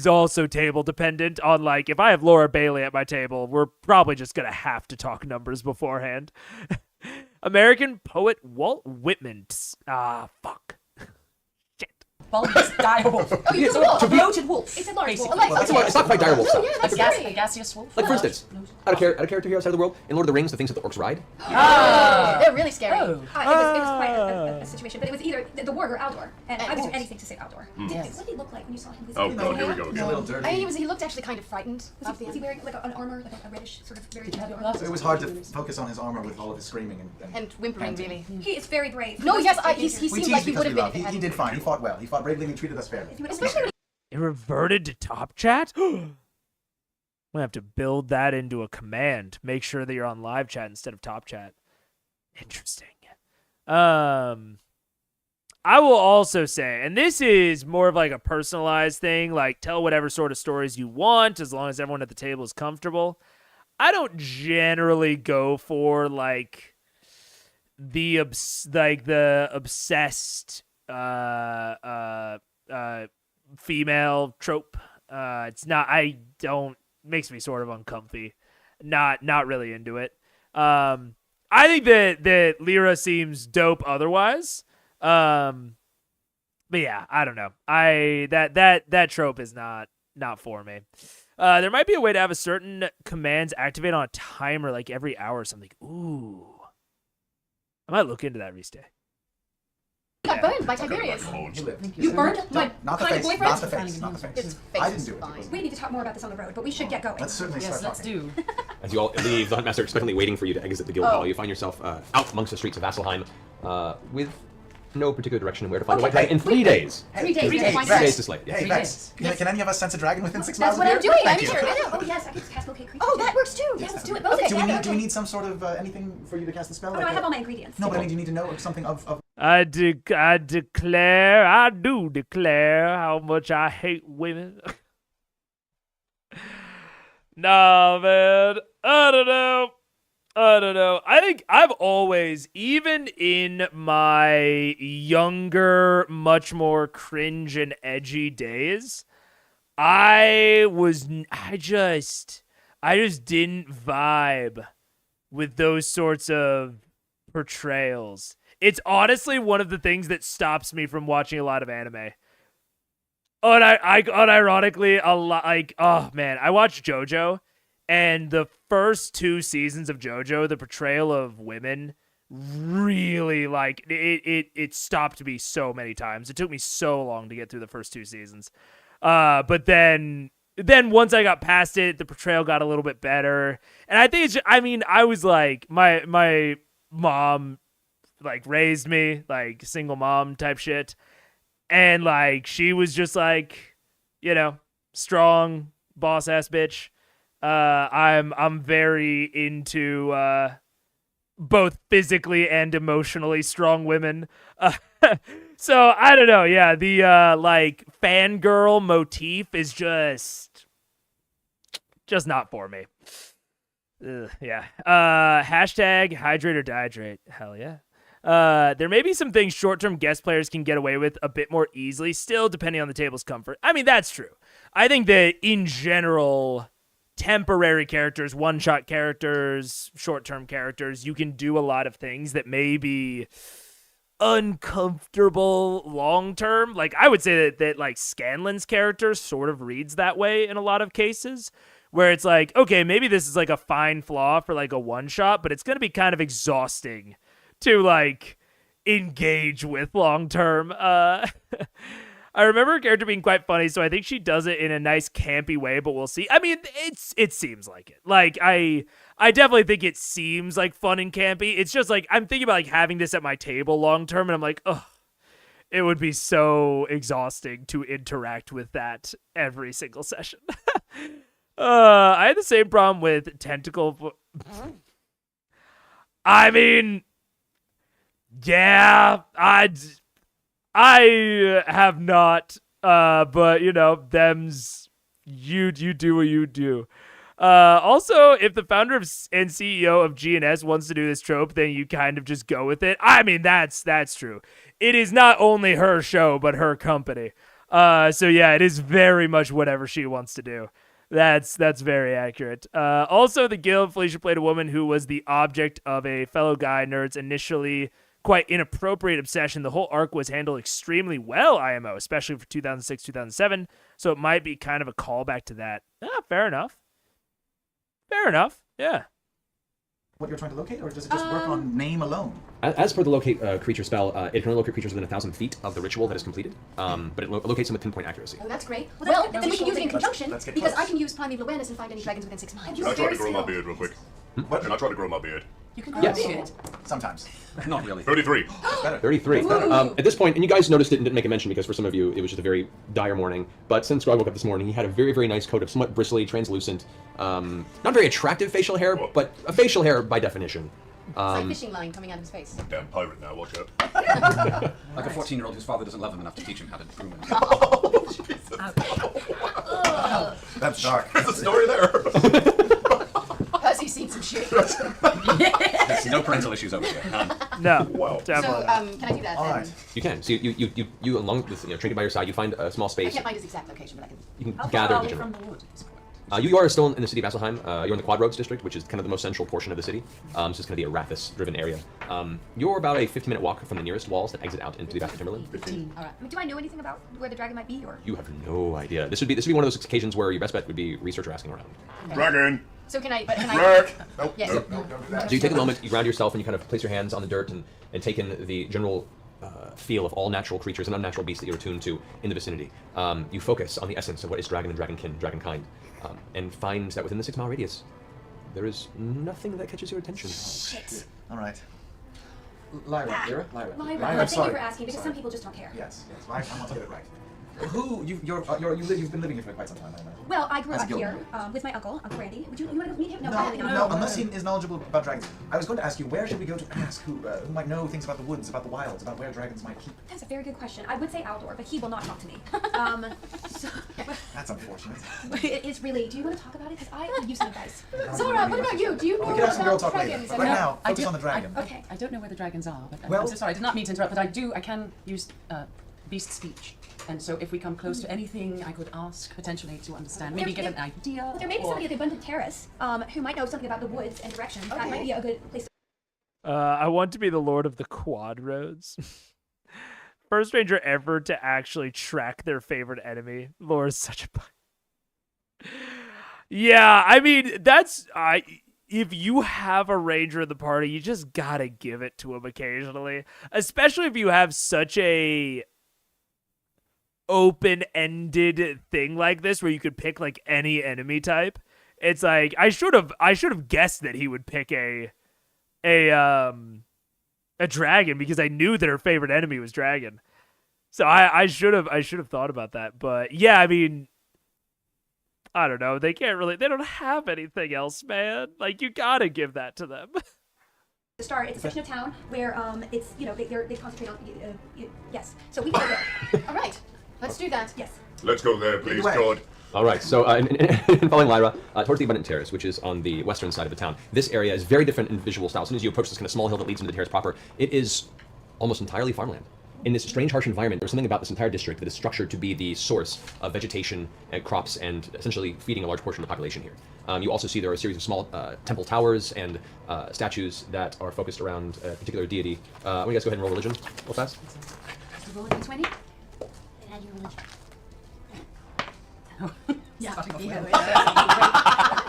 also table dependent on, like, if I have Laura Bailey at my table, we're probably just gonna have to talk numbers beforehand. American poet Walt Whitman. Fuck. Bulbous direwolf. Oh, you It's killed a wolf. a bloated wolf. It's a large wolf. Basically. It's not quite direwolf Oh, stuff. yeah, that's A great. gaseous wolf. Like, for instance, out of character here outside of the world, in Lord of the Rings, the things that the orcs ride. They're really scary. Oh. It was quite a situation, but it was either the warg or Aldor, and I would do anything to save Aldor. Yes. What did he look like when you saw him? Oh god, here we go A again. little dirty. He looked actually kind of frightened. Was he wearing like an armor, like a reddish sort of very Did you have heavy your armor? glasses? It was hard to focus on his armor with all of his screaming And whimpering, panting. really. He is very brave. No, yes, he We seemed teased like he because would we have love. been. He did fine. He fought well. He fought bravely and he treated us fairly. Especially when It reverted to top chat? I'm gonna have to build that into a command. Make sure that you're on live chat instead of top chat. Interesting. I will also say, and this is more of like a personalized thing, like tell whatever sort of stories you want as long as everyone at the table is comfortable. I don't generally go for like the obsessed female trope. It's not, makes me sort of uncomfy. Not really into it. I think that Lyra seems dope otherwise. But yeah, I don't know. That trope is not for me. There might be a way to have a certain commands activate on a timer, like every hour or something. Ooh. I might look into that, Restay. Got burned by Tiberius. He lived. you burned my Not the kind of face. boyfriend. Not the face. Not the His face. face I is didn't do it. fine. We need to talk more about this on the road, but we should get going. Let's certainly Yes, start let's talking. do. As you all leave, the Huntmaster expectantly waiting for you to exit the guild hall. You find yourself out amongst the streets of Vasselheim with no particular direction of where to find a white dragon in 3 days. 3 days. 3 to days. find 3 out. days to slay. Yeah. Hey, Vex, can any of us sense a dragon within 6 miles That's what of I'm here? doing. Thank I'm you. sure. I know. Oh yes, I can cast locate creatures. Oh, that works too. Yes, let's do it. Okay. Do we Yeah, need some sort of anything for you to cast the spell? Oh no, I have all my ingredients. No, but I mean, do you need to know something of I do declare how much I hate women. Nah, man. I don't know. I think I've always, even in my younger, much more cringe and edgy days, I just didn't vibe with those sorts of portrayals. It's honestly one of the things that stops me from watching a lot of anime. Unironically, a lot, like, oh man, I watched JoJo, and the first 2 seasons of JoJo, the portrayal of women really, like, it stopped me so many times. It took me so long to get through the first 2 seasons. But then once I got past it, the portrayal got a little bit better. And I think I was like, my mom, like, raised me, like, single mom type shit. And, like, she was just, like, you know, strong, boss-ass bitch. I'm very into both physically and emotionally strong women. So, I don't know, yeah, the, like, fangirl motif is just not for me. Yeah. Hashtag hydrate or dehydrate. Hell yeah. There may be some things short-term guest players can get away with a bit more easily, still depending on the table's comfort. I mean, that's true. I think that in general, temporary characters, one-shot characters, short-term characters, you can do a lot of things that may be uncomfortable long-term. Like, I would say that like Scanlan's character sort of reads that way in a lot of cases, where it's like, okay, maybe this is like a fine flaw for like a one-shot, but it's going to be kind of exhausting to, like, engage with long-term. I remember her character being quite funny, so I think she does it in a nice campy way, but we'll see. I mean, it seems like it. Like, I definitely think it seems like fun and campy. It's just, like, I'm thinking about, like, having this at my table long-term, and I'm like, ugh, it would be so exhausting to interact with that every single session. I had the same problem with tentacle... I mean... Yeah, I have not, but, you know, you do what you do. Also, if the founder and CEO of GNS wants to do this trope, then you kind of just go with it. I mean, that's true. It is not only her show, but her company. So yeah, it is very much whatever she wants to do. That's very accurate. Also, the guild, Felicia played a woman who was the object of a fellow guy nerd's initially quite inappropriate obsession. The whole arc was handled extremely well, IMO, especially for 2006-2007, so it might be kind of a callback to that. Fair enough, yeah. What you're trying to locate, or does it just work on name alone? As per the locate creature spell, it can only locate creatures within 1,000 feet of the ritual that is completed, but it locates them with pinpoint accuracy. Oh, that's great. Well, then we can use it in conjunction, because I can use primeval awareness and find any dragons within 6 miles. Can I try to grow my beard real quick? What? Can I try to grow my beard? You can grow Yes. a beard. Sometimes. Not really. 33. 33. At this point, and you guys noticed it and didn't make a mention because for some of you, it was just a very dire morning. But since Grog woke up this morning, he had a very, very nice coat of somewhat bristly, translucent, not very attractive facial hair, but a facial hair by definition. It's like fishing line coming out of his face. Damn pirate now, watch out. Like a 14-year-old whose father doesn't love him enough to teach him how to groom him. That's dark. There's a story there. Percy's seen some shit. There's no parental issues over here. None. No, Wow. definitely So, not. can I do that All then? right. You can. So you along with trinket by your side, you find a small I space. can't find his exact location, but I can. You can gather the general. You are still in the city of Vasselheim. You're in the Quad Roads district, which is kind of the most central portion of the city. So it's going to be a Rathus-driven area. You're about a 15-minute walk from the nearest walls that exit out into the Vassal Timberland. 15. All right. I mean, do I know anything about where the dragon might be, or? You have no idea. This would be one of those occasions where your best bet would be research or asking around. Dragon. So can I? But can I? Drac. Nope. Yes. Nope. Don't do that. So you take a moment, you ground yourself, and you kind of place your hands on the dirt and take in the general feel of all natural creatures and unnatural beasts that you're attuned to in the vicinity. You focus on the essence of what is dragon and dragonkin, dragonkind, and find that within the 6-mile radius, there is nothing that catches your attention. Shit. All right. Lyra, Lyra. Lyra, Lyra, thank sorry. you for asking, because Sorry. some people just don't care. Yes, yes. I want to get it right. You've been living here for quite some time, I imagine. Well, I grew As a up here guildman. with my uncle Randy. Would you want to go meet him? No, unless he is knowledgeable about dragons. I was going to ask you, where should we go to ask who might know things about the woods, about the wilds, about where dragons might keep? That's a very good question. I would say Aldor, but he will not talk to me. That's unfortunate. It is really. Do you want to talk about it? Because I could use some advice. Zora, what about you? Do you know We can have some girl about talk later. dragons? But right now, focus on the dragon. Okay. I don't know where the dragons are, but Well- I'm so sorry. I did not mean to interrupt, but I can use beast speech. And so if we come close to anything, I could ask potentially to understand, maybe get an idea. Well, there may be somebody at the Abundant Terrace who might know something about the woods and direction. That might be a good place to. I want to be the Lord of the Quad Roads. First ranger ever to actually track their favorite enemy. Lore is such a... Yeah, I mean, if you have a ranger in the party, you just gotta give it to him occasionally. Especially if you have such a open-ended thing like this where you could pick like any enemy type. It's like I should have guessed that he would pick a dragon because I knew that her favorite enemy was dragon. So I should have thought about that. But yeah, I mean, I don't know. They don't have anything else, man. Like, you gotta give that to them. To start, it's a section of town where it's they concentrate on yes. So we can go there. All right, let's do that. Yes. Let's go there, please, God. All right, so in following Lyra, towards the Abundant Terrace, which is on the western side of the town, this area is very different in visual style. As soon as you approach this kind of small hill that leads into the terrace proper, it is almost entirely farmland. In this strange, harsh environment, there's something about this entire district that is structured to be the source of vegetation and crops and essentially feeding a large portion of the population here. You also see there are a series of small temple towers and statues that are focused around a particular deity. Why don't you guys go ahead and roll religion real fast? So roll a d20. Add your religion. Yeah.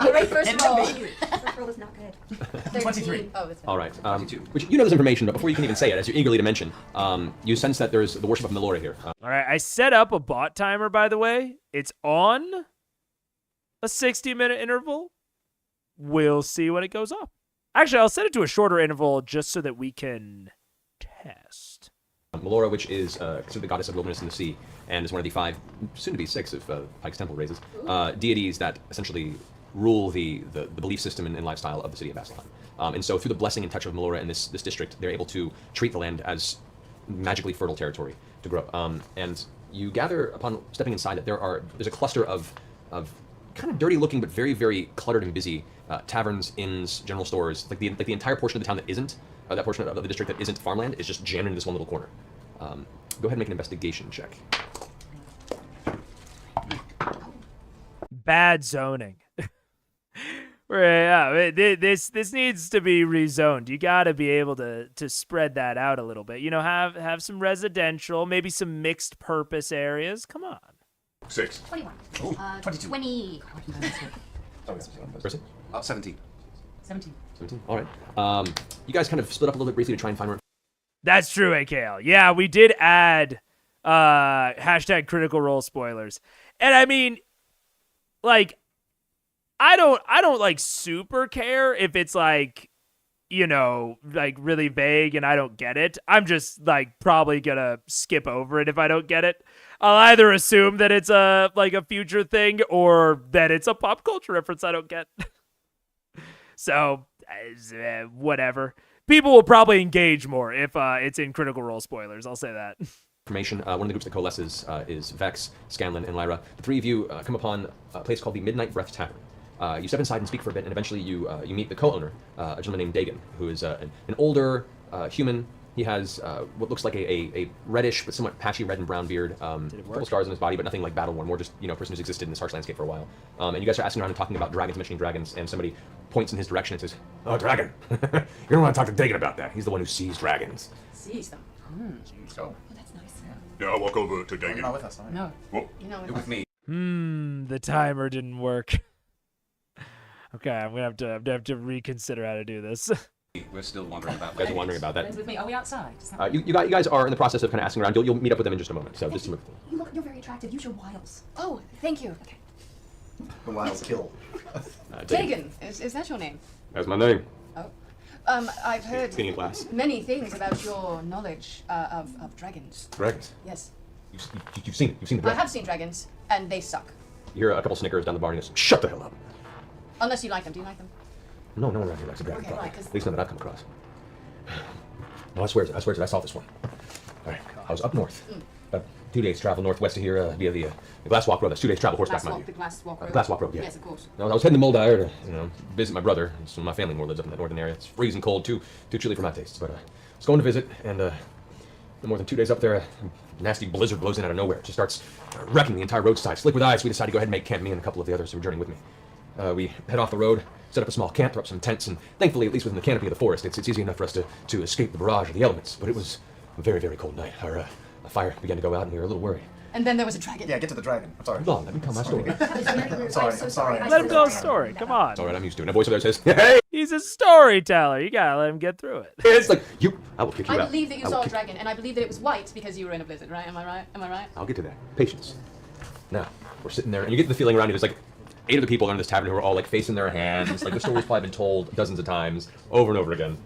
Great first roll. First roll is not good. 23. Oh, it's All right. Which you know this information, but before you can even say it, as you're eagerly to mention, you sense that there's the worship of Melora here. All right, I set up a bot timer, by the way. It's on a 60-minute interval. We'll see when it goes up. Actually, I'll set it to a shorter interval just so that we can test. Melora, which is considered the goddess of wilderness and the sea, and is one of the 5, soon to be 6 if Pike's Temple raises, deities that essentially rule the belief system and lifestyle of the city of Vasselheim. And so through the blessing and touch of Melora in this district, they're able to treat the land as magically fertile territory to grow. And you gather upon stepping inside that there's a cluster of kind of dirty looking but very, very cluttered and busy taverns, inns, general stores. Like the entire portion of the town that isn't, that portion of the district that isn't farmland is just jammed into this one little corner. Go ahead and make an investigation check. Bad zoning. Yeah, this needs to be rezoned. You got to be able to spread that out a little bit. You know, have some residential, maybe some mixed purpose areas. Come on. 6. 21. 22. 20. Percy? 17. 17. 17? All right. You guys kind of split up a little bit briefly to try and find... That's true, AKL. Yeah, we did add hashtag critical role spoilers. And I mean, like, I don't like super care if it's like, you know, like really vague and I don't get it. I'm just like probably gonna skip over it if I don't get it. I'll either assume that it's a future thing or that it's a pop culture reference I don't get. So whatever. People will probably engage more if it's in critical role spoilers. I'll say that. Information. One of the groups that coalesces is Vex, Scanlan, and Lyra. The 3 of you come upon a place called the Midnight Breath Tavern. You step inside and speak for a bit, and eventually you meet the co-owner, a gentleman named Dagon, who is an older human. He has what looks like a reddish but somewhat patchy red and brown beard, a couple scars on his body, but nothing like battle-worn, more just, you know, a person who's existed in this harsh landscape for a while. And you guys are asking around and talking about dragons, mentioning dragons, and somebody points in his direction and says, "Oh, dragon! You don't want to talk to Dagon about that. He's the one who sees dragons." Sees them. So, Oh, that's nice. Yeah, I'll walk over to you're Dagon. not with us, all right? No. You know, You're with me. The timer didn't work. Okay, I'm gonna have to reconsider how to do this. We're still wondering about You guys are wondering about Friends that. with me. Are we outside? Is that You guys are in the process of kind of asking around. You'll meet up with them in just a moment. So just to You're very attractive. Use your wiles. oh, thank you. Okay. The wild kill. Dagon, is that your name? That's my name. Oh. I've heard Skinny glass. many things about your knowledge of dragons. Dragons. Yes. You've seen it. You've seen the I dragon. have seen dragons, and they suck. You hear a couple snickers down the bar and he goes, shut the hell up. Unless you like them. Do you like them? No one around here likes a dragon. Okay, probably. right, 'cause- At least none that I've come across. No, I swear to it. I saw this one. All right, I was up north. About 2 days travel northwest of here via the Glass Walk Road. That's 2 days travel horseback from out The here. glass walk road. Glass Walk Road, yeah. Yes, of course. I was heading to Moldire to, visit my brother. So my family more lives up in that northern area. It's freezing cold, too chilly for my tastes. But I was going to visit, and no more than 2 days up there, a nasty blizzard blows in out of nowhere. It just starts wrecking the entire roadside. Slick with ice, we decided to go ahead and make camp, me and a couple of the others who were journeying with me. We head off the road, set up a small camp, throw up some tents, and thankfully, at least within the canopy of the forest, it's easy enough for us to escape the barrage of the elements. But it was a very, very cold night. Our fire began to go out, and we were a little worried. And then there was a dragon. Yeah, get to the dragon. I'm sorry. Hold on, let me tell my story. I'm sorry. Let him tell a story. Come on. All right, I'm used to it. That voice over there says, hey! He's a storyteller. You gotta let him get through it. It's like, I will kick you I out. believe that you I will saw a kick- dragon, and I believe that it was white because you were in a blizzard, right? Am I right? I'll get to that. Patience. Now, we're sitting there, and you get the feeling around you, there's like 8 of the people in this tavern who are all like facing their hands. Like the story's probably been told dozens of times, over and over again.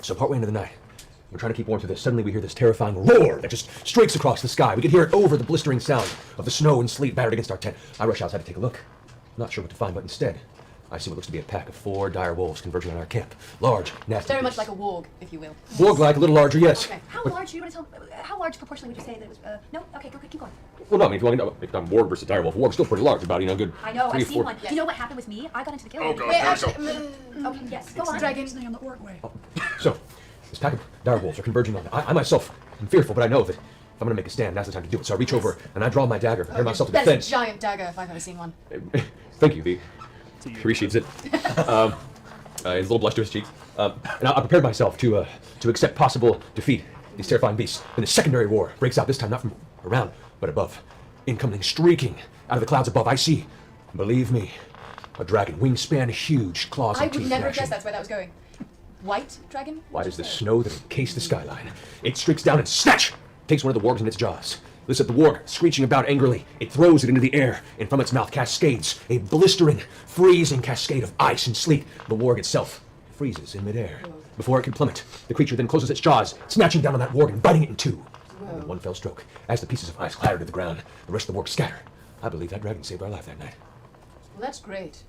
So partway into the night, we're trying to keep warm through this. Suddenly we hear this terrifying roar that just streaks across the sky. We can hear it over the blistering sound of the snow and sleet battered against our tent. I rush outside to take a look. Not sure what to find, but instead, I see what looks to be a pack of 4 dire wolves converging on our camp. Large, nasty. Very much beasts. like a warg, if you will. Warg-like, a little larger, yes. Okay. How large do you want to tell? How large proportionally would you say that it was? No. Okay, go keep going. Well, no, I mean, if you want to know, if I'm warg versus dire wolf, warg's still pretty large, about, good I know. 3 I've or seen 4. one. Do you know what happened with me? I got into the kill. Oh, God. Wait, There we go. actually, Okay, yes. Go on. dragon. On the orc way. So, this pack of dire wolves are converging on me. I myself am fearful, but I know that if I'm going to make a stand, now's the time to do it. So I reach over and I draw my dagger, prepare myself to That's defend. a giant dagger if I've ever seen one. Thank you, he appreciates it. His little blush to his cheeks. And I prepared myself to accept possible defeat. These terrifying beasts. And the secondary war breaks out, this time not from around, but above. Incoming, streaking out of the clouds above, I see, believe me, a dragon, wingspan huge, claws I and would teeth never gnashing. guess that's where that was going. White dragon? White as the snow that encased the skyline. It streaks down and snatch! Takes one of the wargs in its jaws. Listen to the warg screeching about angrily. It throws it into the air, and from its mouth cascades a blistering, freezing cascade of ice and sleet. The warg itself freezes in midair. Before it can plummet, the creature then closes its jaws, snatching down on that warg and biting it in two. In one fell stroke, as the pieces of ice clatter to the ground, the rest of the warg scatter. I believe that dragon saved our life that night. Well, that's great.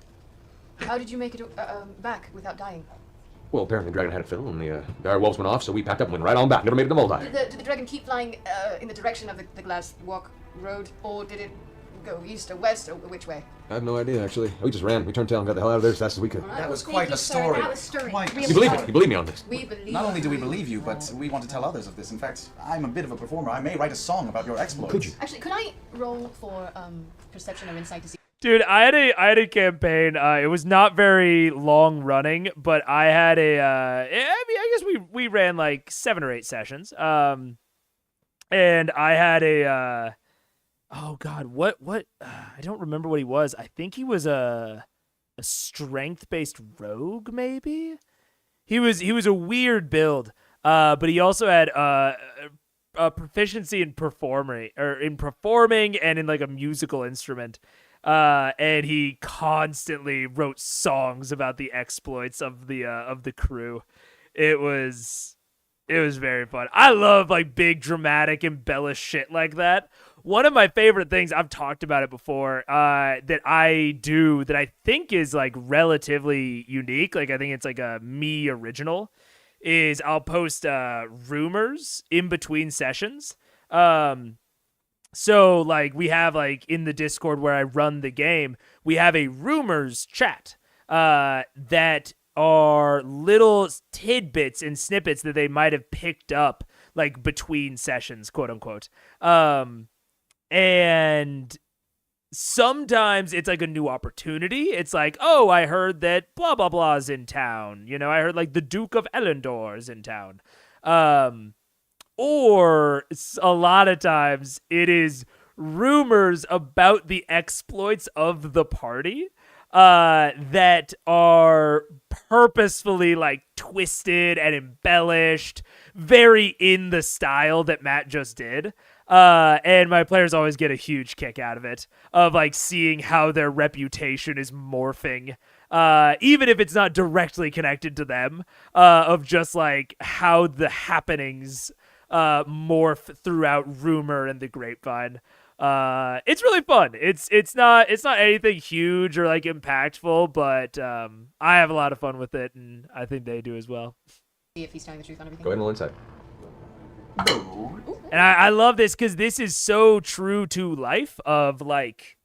How did you make it back without dying? Well, apparently the dragon had it filled, and the dire wolves went off, so we packed up and went right on back. Never made it to Moldire. Did the dragon keep flying in the direction of the glass walk road, or did it go east or west, or which way? I have no idea, actually. We just ran. We turned tail and got the hell out of there as fast as we could. That was quite a story. That was stirring. Quite- Really You believe stirring. me? You believe me on this? We believe. Not only do we believe you, but we want to tell others of this. In fact, I'm a bit of a performer. I may write a song about your exploits. Could you? Actually, could I roll for perception or insight to see? Dude, I had a campaign. It was not very long running, but I had I guess we ran like 7 or 8 sessions. And I had oh God, what I don't remember what he was. I think he was a strength-based rogue, maybe. He was a weird build. But he also had a proficiency in performing and in like a musical instrument. And he constantly wrote songs about the exploits of the crew. It was very fun. I love like big dramatic embellished shit like that. One of my favorite things, I've talked about it before, that I do that I think is like relatively unique. Like I think it's like a me original, is I'll post rumors in between sessions. So, like, we have, like, in the Discord where I run the game, we have a rumors chat that are little tidbits and snippets that they might have picked up, like, between sessions, quote-unquote. And sometimes it's, like, a new opportunity. It's like, oh, I heard that blah, blah, blah's in town. You know, I heard, like, the Duke of Ellendor's in town. Or a lot of times it is rumors about the exploits of the party that are purposefully like twisted and embellished, very in the style that Matt just did. And my players always get a huge kick out of it, of like seeing how their reputation is morphing. Even if it's not directly connected to them, of just like how the happenings morph throughout rumor and the grapevine. It's really fun. It's not anything huge or like impactful, but I have a lot of fun with it, and I think they do as well. See if he's telling the truth on everything. Go ahead and roll inside. And I love this because this is so true to life of like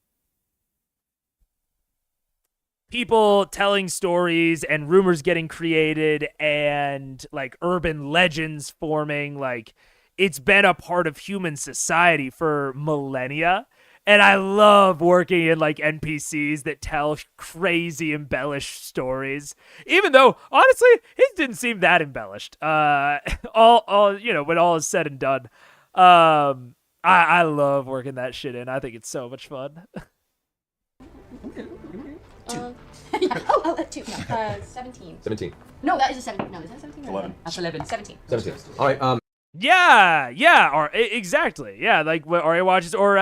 people telling stories and rumors getting created and like urban legends forming. Like it's been a part of human society for millennia. And I love working in like NPCs that tell crazy embellished stories, even though honestly it didn't seem that embellished. All you know, when all is said and done, I love working that shit in. I think it's so much fun. Two. 17. 17. No, that is a 17. No, is that 17? 11. That's 11. 17. 17. All right. Yeah, or exactly. Yeah, like what Arya watches, or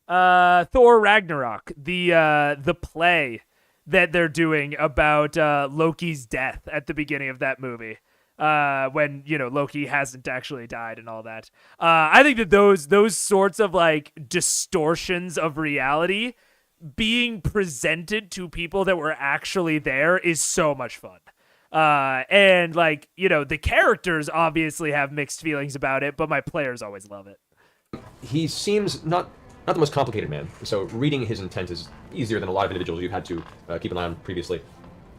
Thor Ragnarok, the play that they're doing about Loki's death at the beginning of that movie. When, you know, Loki hasn't actually died and all that. I think that those sorts of like distortions of reality being presented to people that were actually there is so much fun. And like, you know, the characters obviously have mixed feelings about it, but my players always love it. He seems not the most complicated man, so reading his intent is easier than a lot of individuals you've had to keep an eye on previously.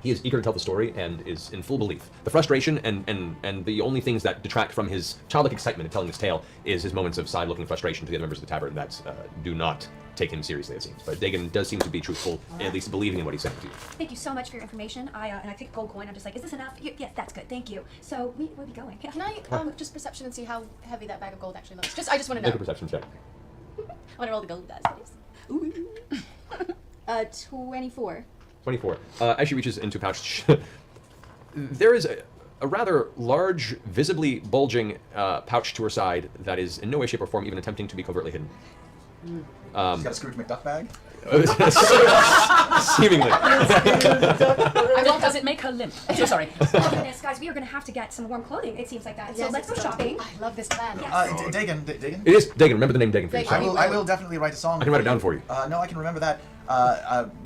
He is eager to tell the story and is in full belief. The frustration and the only things that detract from his childlike excitement in telling this tale is his moments of side-looking frustration to the other members of the tavern that do not take him seriously, it seems. But Dagon does seem to be truthful, at least believing in what he's saying to you. Thank you so much for your information. And I take a gold coin. I'm just like, is this enough? Yes, that's good. Thank you. So where are we going? Can I just perception and see how heavy that bag of gold actually looks? I just want to know. Make a perception check. I want to roll the gold dice, please. Ooh. 24. 24. As she reaches into a pouch, there is a rather large, visibly bulging pouch to her side that is in no way, shape, or form even attempting to be covertly hidden. She's got a Scrooge McDuck bag? Seemingly. Does it make her limp? So sorry. Oh goodness, guys, we are going to have to get some warm clothing, it seems like that. So let's go shopping. I love this plan. Yes. Dagon? It is Dagon. Remember the name Dagon for yourself. I will definitely write a song. I can write it down for you. No, I can remember that.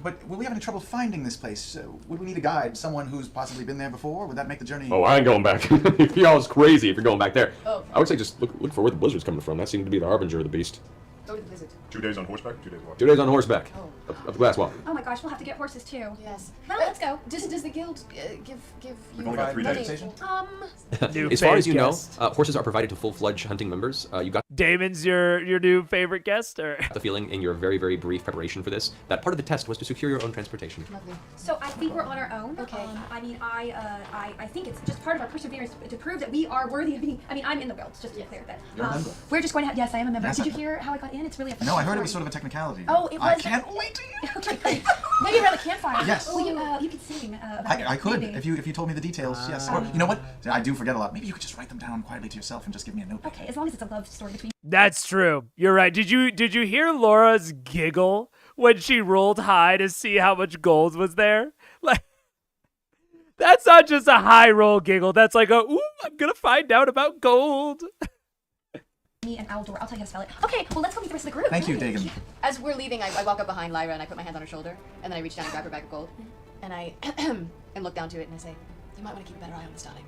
But will we have any trouble finding this place? Would we need a guide? Someone who's possibly been there before? Would that make the journey... Oh, I ain't going back. Y'all's crazy if you're going back there. Oh. I would say just look for where the blizzard's coming from. That seemed to be the harbinger of the beast. Go to the blizzard. 2 days on horseback, 2 days walking. 2 days on horseback. Up the glass wall. Oh my gosh, we'll have to get horses too. Yes. Well, let's go. Does the guild give We've you only got 3 money? days. As far as you know, horses are provided to full-fledged hunting members. You got Damon's your new favorite guest, or the feeling in your very, very brief preparation for this that part of the test was to secure your own transportation. Lovely. So I think we're on our own. Okay. I mean, I think it's just part of our perseverance to prove that we are worthy of being. I mean, I'm in the guild, just to be clear. That You're a member. we're just going to. Yes, I am a member. Yes, Did you I- hear how I got in? It's really a. No, I heard it was sort of a technicality. Oh, it I was- can't wait to hear. Okay, great. Maybe around the campfire. Yes. Well, you could sing about it. I could, maybe. if you told me the details, yes. Or, you know what? I do forget a lot. Maybe you could just write them down quietly to yourself and just give me a note. Okay, as long as it's a love story between. That's true. You're right. Did you hear Laura's giggle when she rolled high to see how much gold was there? Like, that's not just a high roll giggle. That's like ooh, I'm gonna find out about gold. Me and Aldor. I'll tell you how to spell it. Okay, well let's go meet the rest of the group. Thank you, Yay. Dagon. As we're leaving, I walk up behind Lyra and I put my hand on her shoulder, and then I reach down and grab her bag of gold, and I and look down to it and I say, "You might want to keep a better eye on this, darling.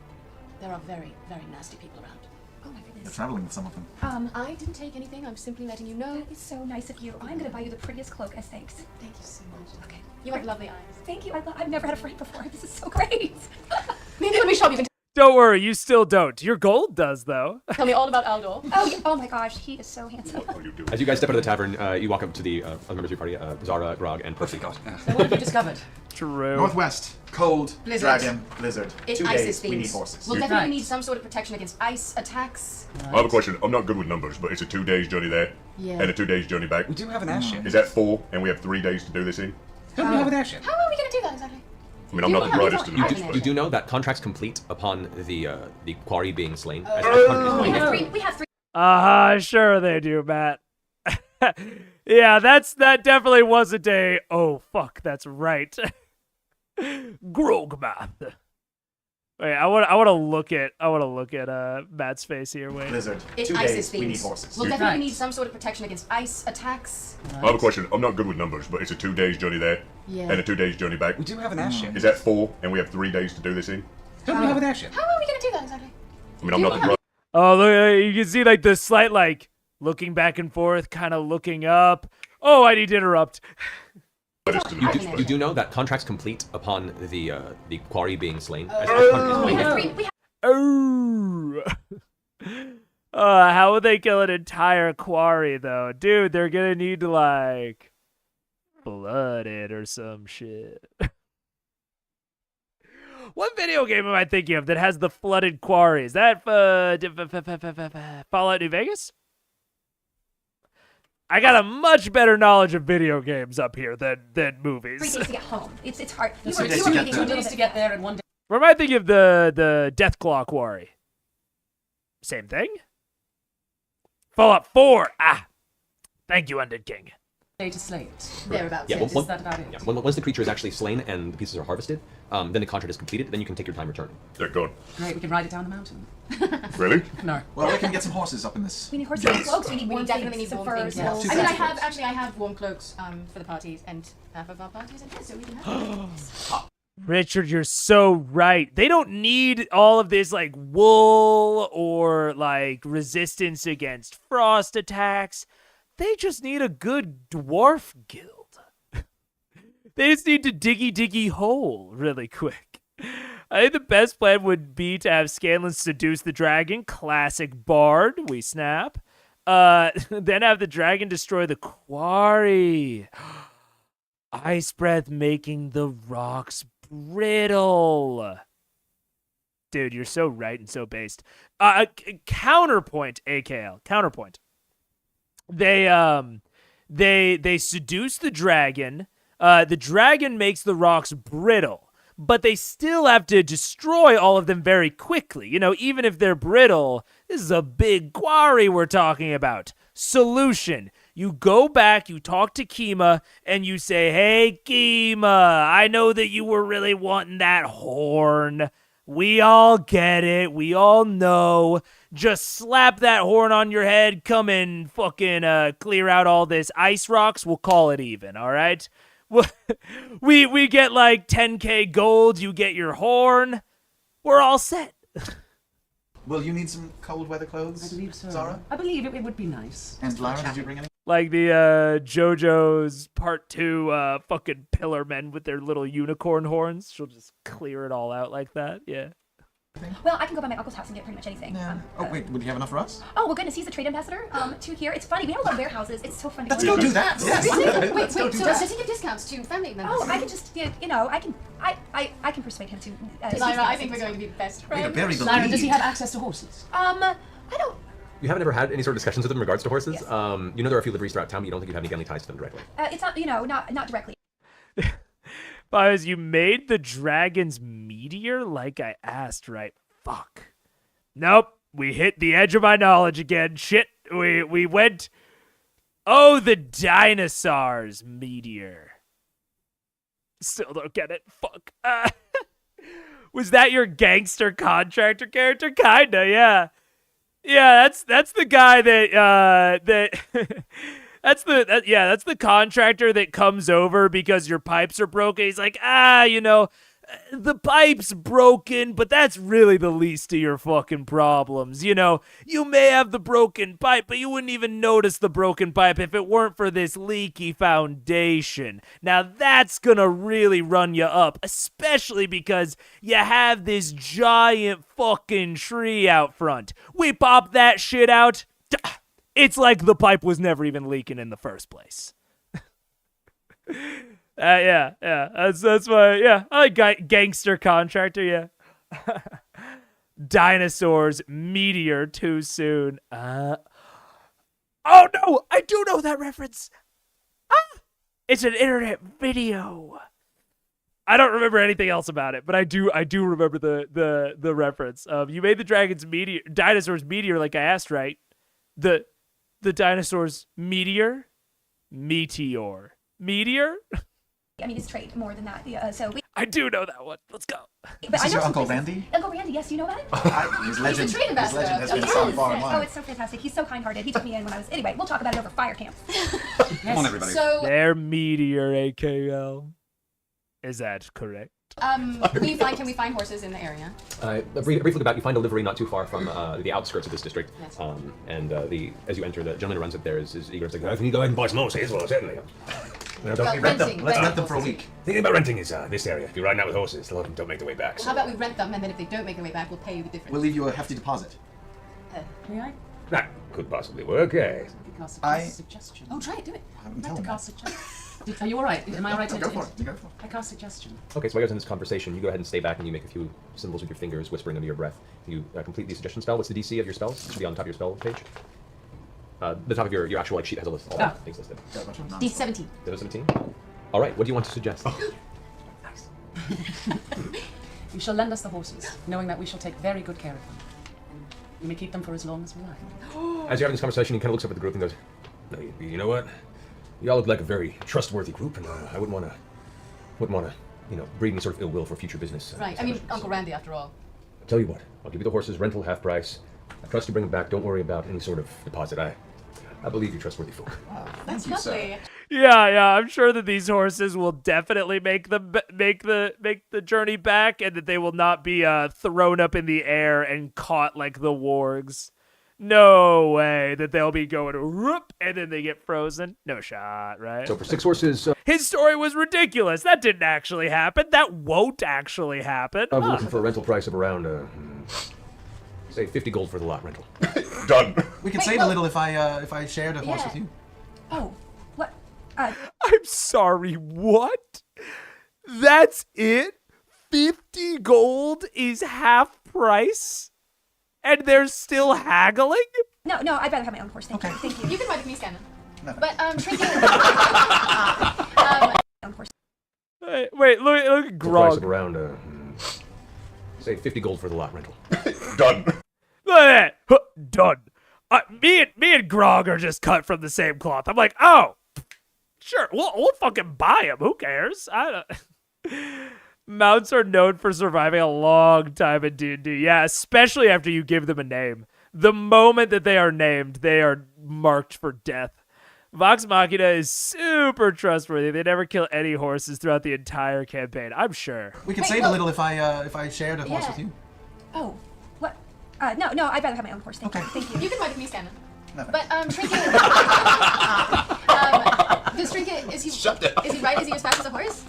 There are very, very nasty people around." Oh my You're goodness. traveling with some of them. I didn't take anything. I'm simply letting you know. It's so nice of you. I'm gonna buy you the prettiest cloak as thanks. Thank you so much. Okay. You have lovely eyes. Thank you. I've never had a friend before. This is so great. Maybe let me shop. You can Don't worry, you still don't. Your gold does though. tell me all about Aldor. Oh my gosh, he is so handsome. What are you doing? As you guys step out of the tavern, you walk up to the other members of your party, Zara, Grog, and Percy. God. So what have you discovered? True. Northwest, cold, Blizzard. dragon, blizzard. It 2 ices days, we things. need horses. We'll definitely Right. need some sort of protection against ice attacks. I have a question. I'm not good with numbers, but it's a 2 days journey there Yeah. and a 2 days journey back. We do have an airship. Is that 4 and we have 3 days to do this in? Don't we have an airship? How are we gonna do that exactly? I mean, I'm not the brightest in the You bunch, do- but You do know that contracts complete upon the quarry being slain. As We have three. We have three. Sure they do, Matt. Yeah, that definitely wasn't a oh fuck, that's right. Grog math. Wait, I want to look at Matt's face here. Wait. Blizzard. 2 It's days. ISIS We need themes. horses. We'll definitely need some sort of protection against ice attacks. I have a question. I'm not good with numbers, but it's a 2 days journey there Yeah. and a 2 days journey back. We do have an airship. Is that 4 and we have 3 days to do this in? Don't we have an airship? How are we gonna do that exactly? I mean, I'm not the driver. Oh, look, you can see like the slight like looking back and forth, kind of looking up. Oh, I need to interrupt. You do know that contracts complete upon the quarry being slain. Oh. How would they kill an entire quarry though, dude? They're gonna need to like flood it or some shit. What video game am I thinking of that has the flooded quarry? Is that Fallout New Vegas? I got a much better knowledge of video games up here than 3 movies. days to get home. It's hard. You Two were days making to a little get bit there and 1 day. Or am I thinking of the Deathclaw quarry? Same thing? Fallout 4. Ah. Thank you, Undead King. Day to slay it. Thereabouts. Yeah, yes. Is that about it? Yeah, once the creature is actually slain and the pieces are harvested, then the contract is completed. Then you can take your time returning. They're gone. Great, we can ride it down the mountain. Really? No. Well, we can get some horses up in this. We need horses and cloaks. We need We warm definitely things, need some warm furs. things. Yeah. wolves. I mean, I have warm cloaks for the parties, and half of our parties are here, so we can have. Richard, you're so right. They don't need all of this like wool or like resistance against frost attacks. They just need a good dwarf guild. They just need to diggy hole really quick. I think the best plan would be to have Scanlan seduce the dragon. Classic bard. We snap. Then have the dragon destroy the quarry. Ice breath making the rocks brittle. Dude, you're so right and so based. Counterpoint, AKL. Counterpoint. They seduce the dragon. The dragon makes the rocks brittle, but they still have to destroy all of them very quickly. You know, even if they're brittle, this is a big quarry we're talking about. Solution. You go back, you talk to Kima, and you say, hey, Kima, I know that you were really wanting that horn. We all get it. We all know. Just slap that horn on your head. Come and fucking clear out all this ice rocks. We'll call it even, all right? We get like 10k gold. You get your horn. We're all set. Will you need some cold weather clothes, I believe so. Zara? I believe it would be nice. And Lyra, did you bring any? Like the JoJo's Part 2 fucking pillar men with their little unicorn horns. She'll just clear it all out like that. Yeah. Well, I can go by my uncle's house and get pretty much anything. Yeah. Oh, wait, would you have enough for us? Oh, well, goodness, he's the trade ambassador to here. It's funny, we have a lot of warehouses. It's so fun to Let's go go do that. Yes. Wait, Let's go do so that. does he give discounts to family members? Oh, I can just, you know, I can persuade him to. Lyra, I think we're going to be best Wait, friends. very Lyra, does he believed. have access to horses? I don't. You haven't ever had any sort of discussions with them in regards to horses? Yes. You know there are a few liveries throughout town, but you don't think you have any family ties to them directly. It's not, you know, not directly. Because you made the dragon's meteor like I asked, right? Fuck. Nope. We hit the edge of my knowledge again. Shit. We went. Oh, the dinosaurs meteor. Still don't get it. Fuck. Was that your gangster contractor character? Kinda, yeah. Yeah, that's the guy that that's the contractor that comes over because your pipes are broken. He's like, you know, the pipe's broken, but that's really the least of your fucking problems. You know, you may have the broken pipe, but you wouldn't even notice the broken pipe if it weren't for this leaky foundation. Now that's gonna really run you up, especially because you have this giant fucking tree out front. We pop that shit out, it's like the pipe was never even leaking in the first place. Yeah. That's my, yeah. I like gangster contractor, yeah. Dinosaurs, meteor, too soon. Oh no, I do know that reference. It's an internet video. I don't remember anything else about it, but I do remember the reference. You made the dinosaurs meteor like I asked, right? The dinosaurs meteor? Meteor. I mean, it's trade more than that. Yeah, so I do know that one. Let's go. But This I is know your some Uncle places- Randy? Uncle Randy, yes, you know that? His legend, trade his ambassador. legend has been Yes. sung far and Oh, wide. it's so fantastic. He's so kind-hearted. He took me in when I was... Anyway, we'll talk about it over fire camp. Come on, everybody. So, Their meteor, AKL. Is that correct? can we find horses in the area? A brief look about, you find a livery not too far from the outskirts of this district. Yes. As you enter, the gentleman who runs it there is eager. It's like, I think you go ahead and buy some horses. Well, certainly. Let's renting, rent them. Let's rent them for a renting. week. Thinking about renting is this area. If you're riding out with horses, a lot of them don't make their way back. How about we rent them, and then if they don't make their way back, we'll pay you the difference. We'll leave you a hefty deposit. May I? That could possibly work, eh? Cast I- a suggestion. Oh, try it. Do it. I'm I'd like telling to you. cast suggestion. Are you all right? Am I all right? Go for it. Go for it. I cast suggestion. Okay, so while you're in this conversation, you go ahead and stay back and you make a few symbols with your fingers, whispering under your breath. You complete the suggestion spell. What's the DC of your spells? It should be on the top of your spell page. The top of your actual sheet has a list. All Ah. things listed. Got a bunch of nonsense. D17. There's 17. All right, what do you want to suggest? Nice. You shall lend us the horses, knowing that we shall take very good care of them. And we may keep them for as long as we like. As you're having this conversation, he kind of looks up at the group and goes, "No, you know what? Y'all look like a very trustworthy group, and I wouldn't want to, breed any sort of ill will for future business." Right. I mean, Uncle Randy, after all. I'll tell you what. I'll give you the horses, rental half price. I trust you bring them back. Don't worry about any sort of deposit. I believe you trustworthy folk. That's you, sir. lovely. Yeah, I'm sure that these horses will definitely make the journey back, and that they will not be thrown up in the air and caught like the wargs. No way that they'll be going whoop and then they get frozen. No shot, right? So for 6 horses, His story was ridiculous. That didn't actually happen. That won't actually happen. I'm looking for a rental price of around, say 50 gold for the lot rental. Done. We could Wait, save no. a little if I shared a horse Yeah. with you. Oh, what? I'm sorry, what? That's it? 50 gold is half price? And they're still haggling? No, I'd rather have my own horse. Thank you. Thank you. You can ride with me, Scanlan. No. But, Trinket... Own horse. Wait, look at Price of Grog. around, say 50 gold for the lot rental. Done. Look at that. Huh, done. Me and Grog are just cut from the same cloth. I'm like, oh, sure, we'll fucking buy him. Who cares? I don't... Mounts are known for surviving a long time in D&D. Yeah, especially after you give them a name. The moment that they are named, they are marked for death. Vox Machina is super trustworthy. They never kill any horses throughout the entire campaign, I'm sure. We could Wait, save no. a little if I shared a horse Yeah. with you. Oh, what? No, I'd rather have my own horse. Thank you. Thank you. You can ride with me, Scanlan. No. But, Trinket... does Trinket... Is he... Shut down. Is he right? Is he as fast as a horse?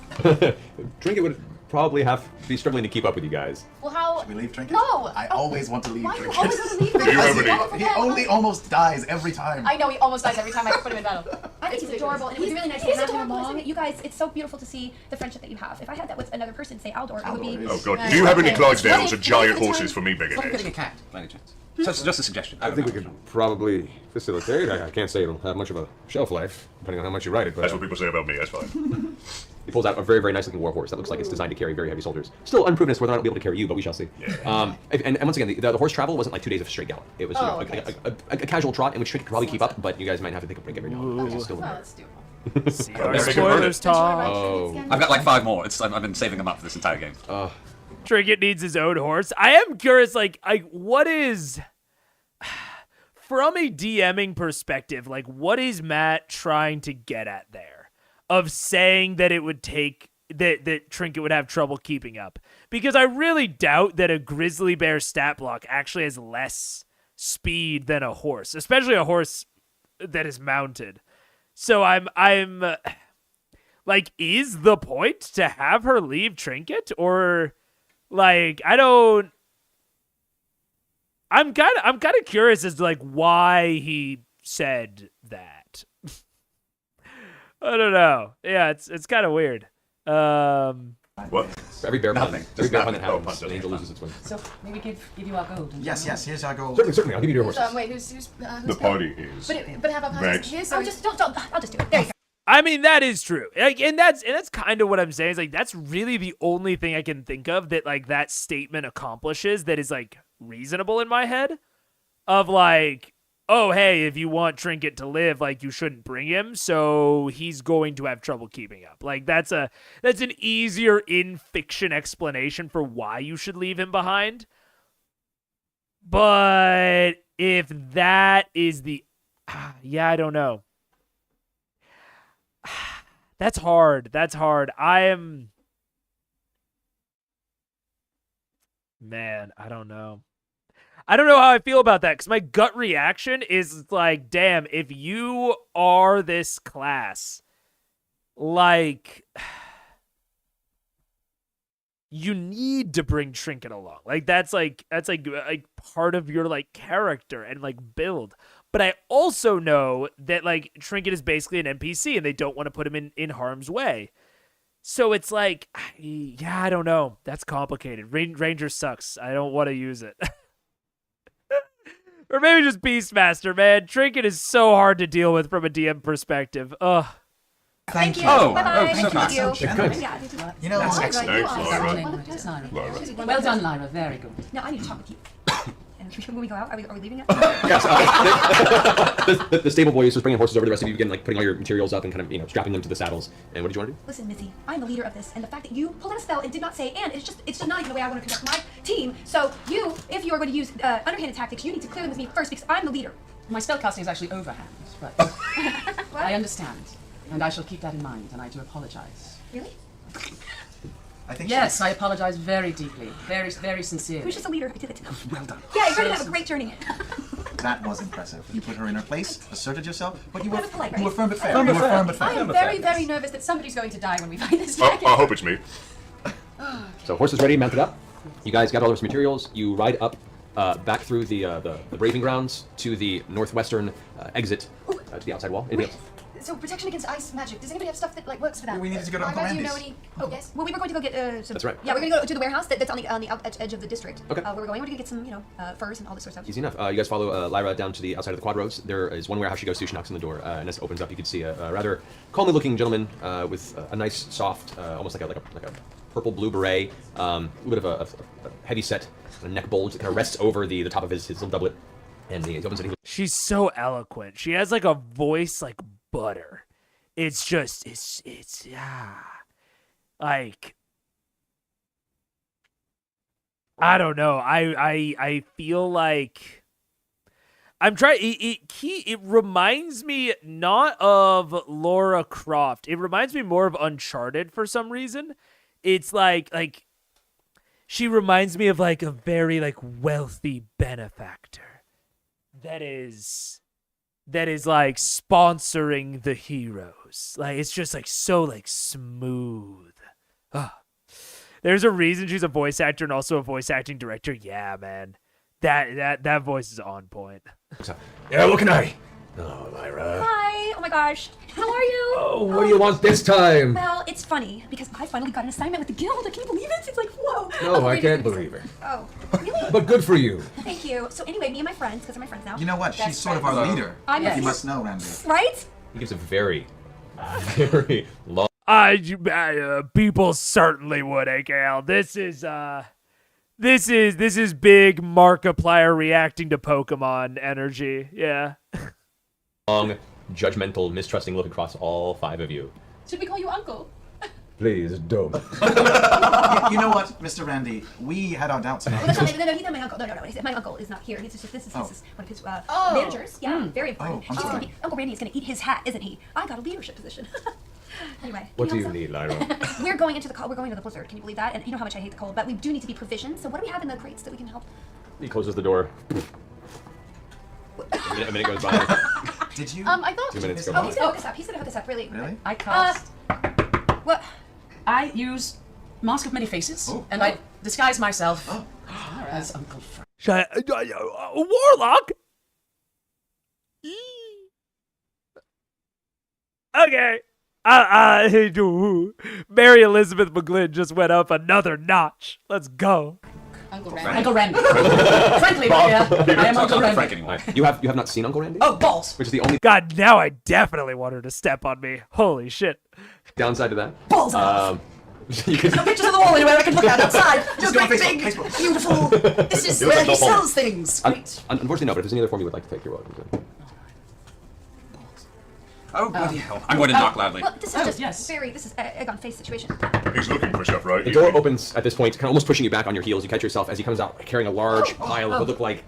Trinket would probably be struggling to keep up with you guys. Well, how... Should we leave Trinket? No! I always want to leave Why do you Trinket. always want to leave Do you have him? any- He only almost dies every time. I know, he almost dies every time I put him in battle. I think It's he's adorable, and it was really nice to He's have him adorable, along. isn't it? You guys, it's so beautiful to see the friendship that you have. If I had that with another person, say Aldor, it would be... Aldor Oh is- god. Yeah. Do you have any Okay. Clydesdales or What giant if the horses time- for me, big It's like getting a heads? cat. By any chance? So it's just a suggestion. I think we could probably facilitate. I can't say it'll have much of a shelf life, depending on how much you ride it. But That's what people say about me, that's fine. he pulls out a very, very nice looking war horse that looks like it's designed to carry very heavy soldiers. Still unproven as to whether or not it'll be able to carry you, but we shall see. And once again, the horse travel wasn't like 2 days of straight gallop. It was Oh, a okay. casual trot in which Trinket could probably keep up, but you guys might have to take a break every now and then. Okay, It's still well, there. let's do it. See our Never get spoilers murdered. talk. Oh. I've got like 5 more. I've been saving them up for this entire game. Trinket needs his own horse. I am curious, what is... From a DMing perspective, what is Matt trying to get at there? Of saying that it would take... That Trinket would have trouble keeping up. Because I really doubt that a grizzly bear stat block actually has less speed than a horse. Especially a horse that is mounted. So I'm is the point to have her leave Trinket? Or I'm kind of curious as to why he said that. I don't know. Yeah, it's kind of weird. What? For every bear pun, Nothing. every bear pun that Oh, happens, pun, an angel loses its wings. So may we give you our gold? Yes, here's our gold. Certainly, I'll give you your horses. Wait, who's The party is. But have a Max. his I'll or... just don't. I'll just do it. There you go. I mean, that is true. And that's kind of what I'm saying. Is that's really the only thing I can think of that that statement accomplishes that is reasonable in my head. Of oh, hey, if you want Trinket to live, like, you shouldn't bring him, so he's going to have trouble keeping up. Like, that's an easier in-fiction explanation for why you should leave him behind. But if that is the... yeah, I don't know. That's hard. Man, I don't know. I don't know how I feel about that, because my gut reaction is like, damn, if you are this class, like, you need to bring Trinket along. Like, that's like part of your, like, character and, like, build. But I also know that, like, Trinket is basically an NPC, and they don't want to put him in harm's way. So it's like, yeah, I don't know. That's complicated. Ranger sucks. I don't want to use it. Or maybe just Beastmaster, man. Trinket is so hard to deal with from a DM perspective. Ugh. Thank you. Oh, bye-bye. Thank you. Thank you. Good. Yeah, You know, Thanks, Lyra. Well done, Lyra. Very good. No, I need to talk with you. And when we go out, are we leaving it? Yes, the stable boy is just bringing horses over. The rest of you begin like putting all your materials up and kind of strapping them to the saddles. And what did you want to do? Listen, Missy, I'm the leader of this, and the fact that you pulled out a spell and did not say "and" it's just not even the way I want to conduct my team. So you, if you are going to use underhanded tactics, you need to clear them with me first because I'm the leader. My spellcasting is actually overhand, but I understand, and I shall keep that in mind. And I do apologize. Really? I think yes, I apologize very deeply, very, very sincerely. Who's just a leader? I did it. Well done. Yeah, you're going to have a great journey. That was impressive. You put her in her place, asserted yourself, but you were polite, right? you were firm but fair. You were firm but fair. I am very, very nervous that somebody's going to die when we find this I dragon. hope it's me. So horses ready, mounted up. You guys gather all those materials. You ride up back through the braving grounds to the northwestern exit to the outside wall. Anything else? So protection against ice magic. Does anybody have stuff that like works for that? We needed to go to Uncle Lyra, do you Randy's. know any? Oh yes. Well, we were going to go get some... That's right. Yeah, we're going to go to the warehouse that's on the edge of the district. Okay. Where we're going to get some, furs and all this sort of stuff. Easy enough. You guys follow Lyra down to the outside of the quad roads. There is one warehouse she goes to. She knocks on the door, and as it opens up, you can see a rather calmly-looking gentleman with a nice, soft, almost like a purple-blue beret, a little bit of a heavy-set neck bulge that kind of rests over the top of his little doublet, and he opens it. She's so eloquent. She has, like, a voice like butter. It's just, like, I don't know. I feel like I'm trying. It reminds me not of Laura Croft. It reminds me more of Uncharted for some reason. It's like she reminds me of like a very like wealthy benefactor that is like sponsoring the heroes. Like it's just like so like smooth. There's a reason she's a voice actor and also a voice acting director. Yeah, man. That voice is on point. Yeah, what can I? Oh, Lyra. Hi. Oh my gosh. How are you? Oh, what do you want this time? Well, it's funny because I finally got an assignment with the guild. Can you believe it? It's like, whoa. No, I can't believe it. Oh, really? But good for you. Thank you. So anyway, me and my friends, because I'm my friends now. You know what? She's sort of our leader. I'm You must know, Randy. Right? He gives a very, very long. People certainly would, AKL. This is big Markiplier reacting to Pokemon energy. Yeah. Long, judgmental, mistrusting look across all five of you. Should we call you Uncle? Please don't. You know what, Mr. Randy? We had our doubts about Well, this. no, he's not my uncle. No. My uncle is not here. This is one of his Oh. managers. Yeah, very important. I'm He's sorry. gonna Uncle Randy is going to eat his hat, isn't he? I got a leadership position. Anyway. What do you help us need, Lyra? out? We're going into the blizzard. Can you believe that? And you know how much I hate the cold, but we do need to be provisioned. So what do we have in the crates that we can help? He closes the door. A minute goes by. Did you? I thought. 2 minutes go Oh, he's by. gonna hook us up. He's gonna hook us up. Really? Really? I cast. What? I use Mask of Many Faces, and I disguise myself as Uncle Frank. Warlock? Okay. Mary Elizabeth McGlynn just went up another notch. Let's go. Uncle Randy. Frankly, I am Uncle Randy. Frank anymore. You have not seen Uncle Randy? Oh, balls. Which is the only God, now I definitely want her to step on me. Holy shit. downside to that. Balls off. You There's no pictures on the wall anywhere I can look at outside. You're go on great, Facebook, big, Facebook. beautiful. This is where he sells things. Great. Unfortunately, no, but if there's any other form you would like to take, you're welcome to. Oh, bloody hell. I'm going to knock loudly. Well, this is just yes. this is egg on face situation. He's looking for stuff, right? The door opens at this point, kind of almost pushing you back on your heels. You catch yourself as he comes out carrying a large pile of what look like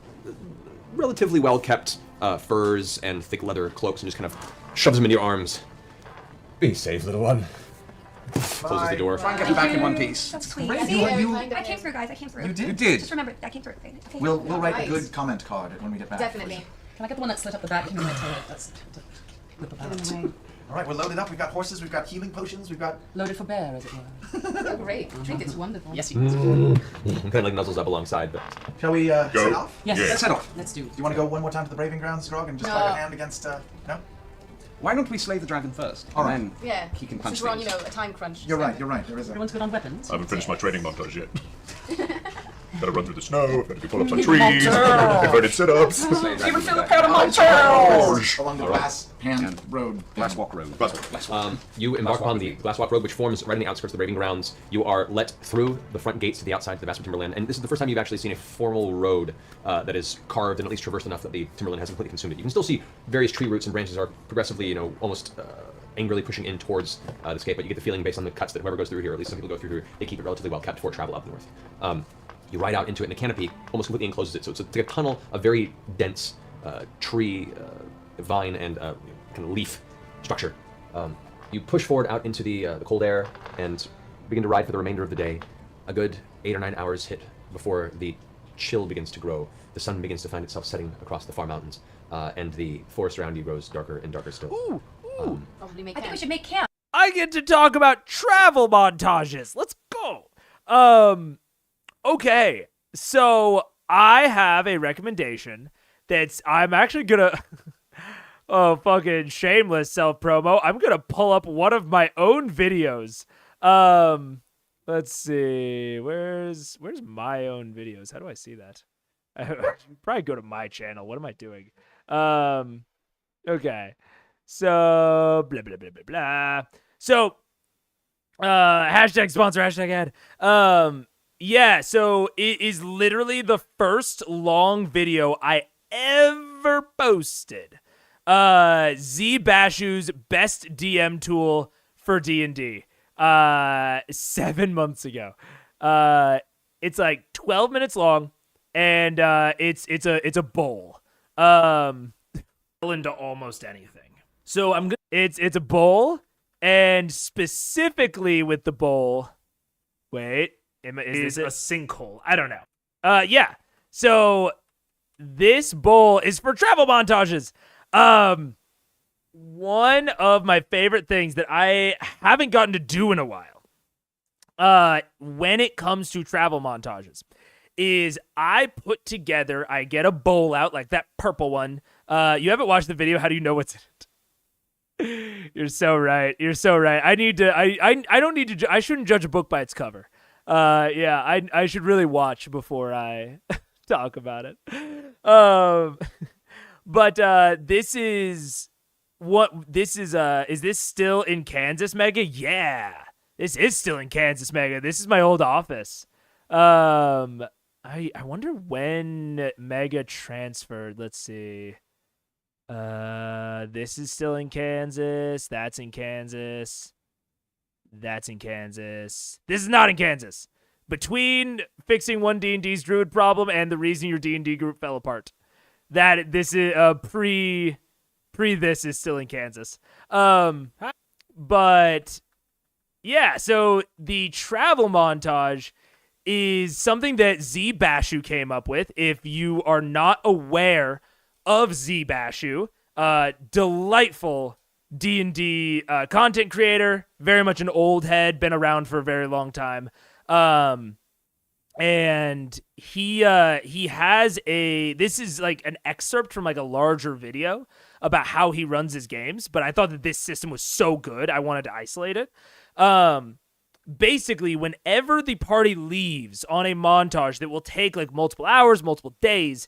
relatively well-kept furs and thick leather cloaks and just kind of shoves them into your arms. Be safe, little one. Closes the door. Try and get him back in one piece. That's sweet. Great. See? You- I came through, guys. I came through. You did? You did. Just remember, I came through. Okay. We'll write a Nice. good comment card when we get back. Definitely. Can I get the one that slit up the back? Give me my tail. That's whip about. All right, we're loaded up. We've got horses. We've got healing potions. We've got. Loaded for bear, as it were. Oh, great. Drink is wonderful. Yes, you do. Kind of like nuzzles up alongside, but Shall we set Go. off? Yes. Yeah. Let's head off. Let's do. Do you want to go one more time to the Braving Grounds, Grog, and just No. try a hand against? No. Why don't we slay the dragon first? All right. And then Yeah. he can punch Since we're on, things. a time crunch. You're so- right. You're right. There is a. Everyone's good on weapons. I haven't finished my training montage yet. Gotta run through the snow, I've got to do pull-ups on trees, I've got sit-ups. Even feel the pound of my toes. Along the glass hand road. Glasswalk Road. you embark upon the Glasswalk Road, which forms right in the outskirts of the Raving Grounds. You are let through the front gates to the outside of the vast Timberland, and this is the first time you've actually seen a formal road that is carved and at least traversed enough that the Timberland hasn't completely consumed it. You can still see various tree roots and branches are progressively, almost angrily pushing in towards this gate, but you get the feeling based on the cuts that whoever goes through here, or at least some people go through here, they keep it relatively well kept for travel up north. You ride out into it, and the canopy almost completely encloses it, so it's like a tunnel of very dense tree, vine, and kind of leaf structure. You push forward out into the cold air and begin to ride for the remainder of the day. A good 8 or 9 hours hit before the chill begins to grow. The sun begins to find itself setting across the far mountains, and the forest around you grows darker and darker still. Ooh. Probably make I think we camp. should make camp. I get to talk about travel montages. Let's go. Okay. So I have a recommendation I'm actually gonna oh, fucking shameless self-promo. I'm gonna pull up one of my own videos. Let's see. Where's my own videos? How do I see that? I should probably go to my channel. What am I doing? Okay. So blah blah blah blah blah. So hashtag sponsor, hashtag ad. Yeah, so it is literally the first long video I ever posted. Z Bashu's best DM tool for D&D. 7 months ago. It's like 12 minutes long, and it's a bowl. Into almost anything. So it's a bowl, and specifically with the bowl. Wait, is this a sinkhole? I don't know. Yeah. So this bowl is for travel montages. One of my favorite things that I haven't gotten to do in a while, when it comes to travel montages, is I get a bowl out, like that purple one. You haven't watched the video. How do you know what's in it? You're so right. You're so right. I don't need to, I shouldn't judge a book by its cover. Yeah, I should really watch before I talk about it. But this is this still in Kansas, Mega? Yeah, this is still in Kansas, Mega. This is my old office. I wonder when Mega transferred. Let's see. This is still in Kansas. That's in Kansas. That's in Kansas. This is not in Kansas. Between fixing one D&D's druid problem and the reason your D&D group fell apart, that this is pre this is still in Kansas. But yeah, so the travel montage is something that Z Bashu came up with. If you are not aware of Z Bashu, delightful D&D content creator, very much an old head, been around for a very long time. And he has this is like an excerpt from like a larger video about how he runs his games, but I thought that this system was so good, I wanted to isolate it. Basically, whenever the party leaves on a montage that will take like multiple hours, multiple days,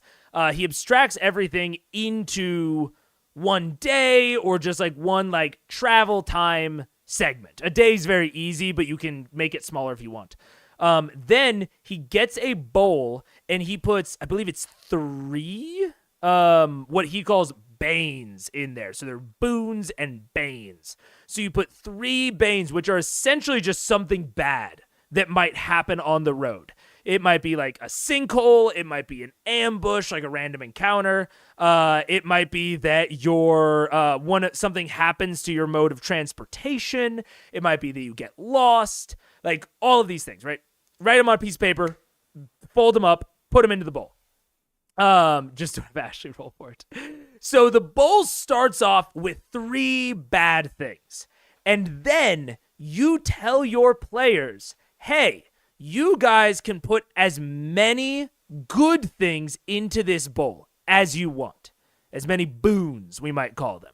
he abstracts everything into one day or just like one like travel time segment. A day is very easy, but you can make it smaller if you want. Then he gets a bowl and he puts, I believe it's 3, what he calls banes in there. So they're boons and banes. So you put 3 banes, which are essentially just something bad that might happen on the road. It might be like a sinkhole. It might be an ambush, like a random encounter. It might be that something happens to your mode of transportation. It might be that you get lost. Like all of these things, right? Write them on a piece of paper, fold them up, put them into the bowl. Just to have Ashley roll for it. So the bowl starts off with 3 bad things. And then you tell your players, hey, you guys can put as many good things into this bowl as you want. As many boons, we might call them.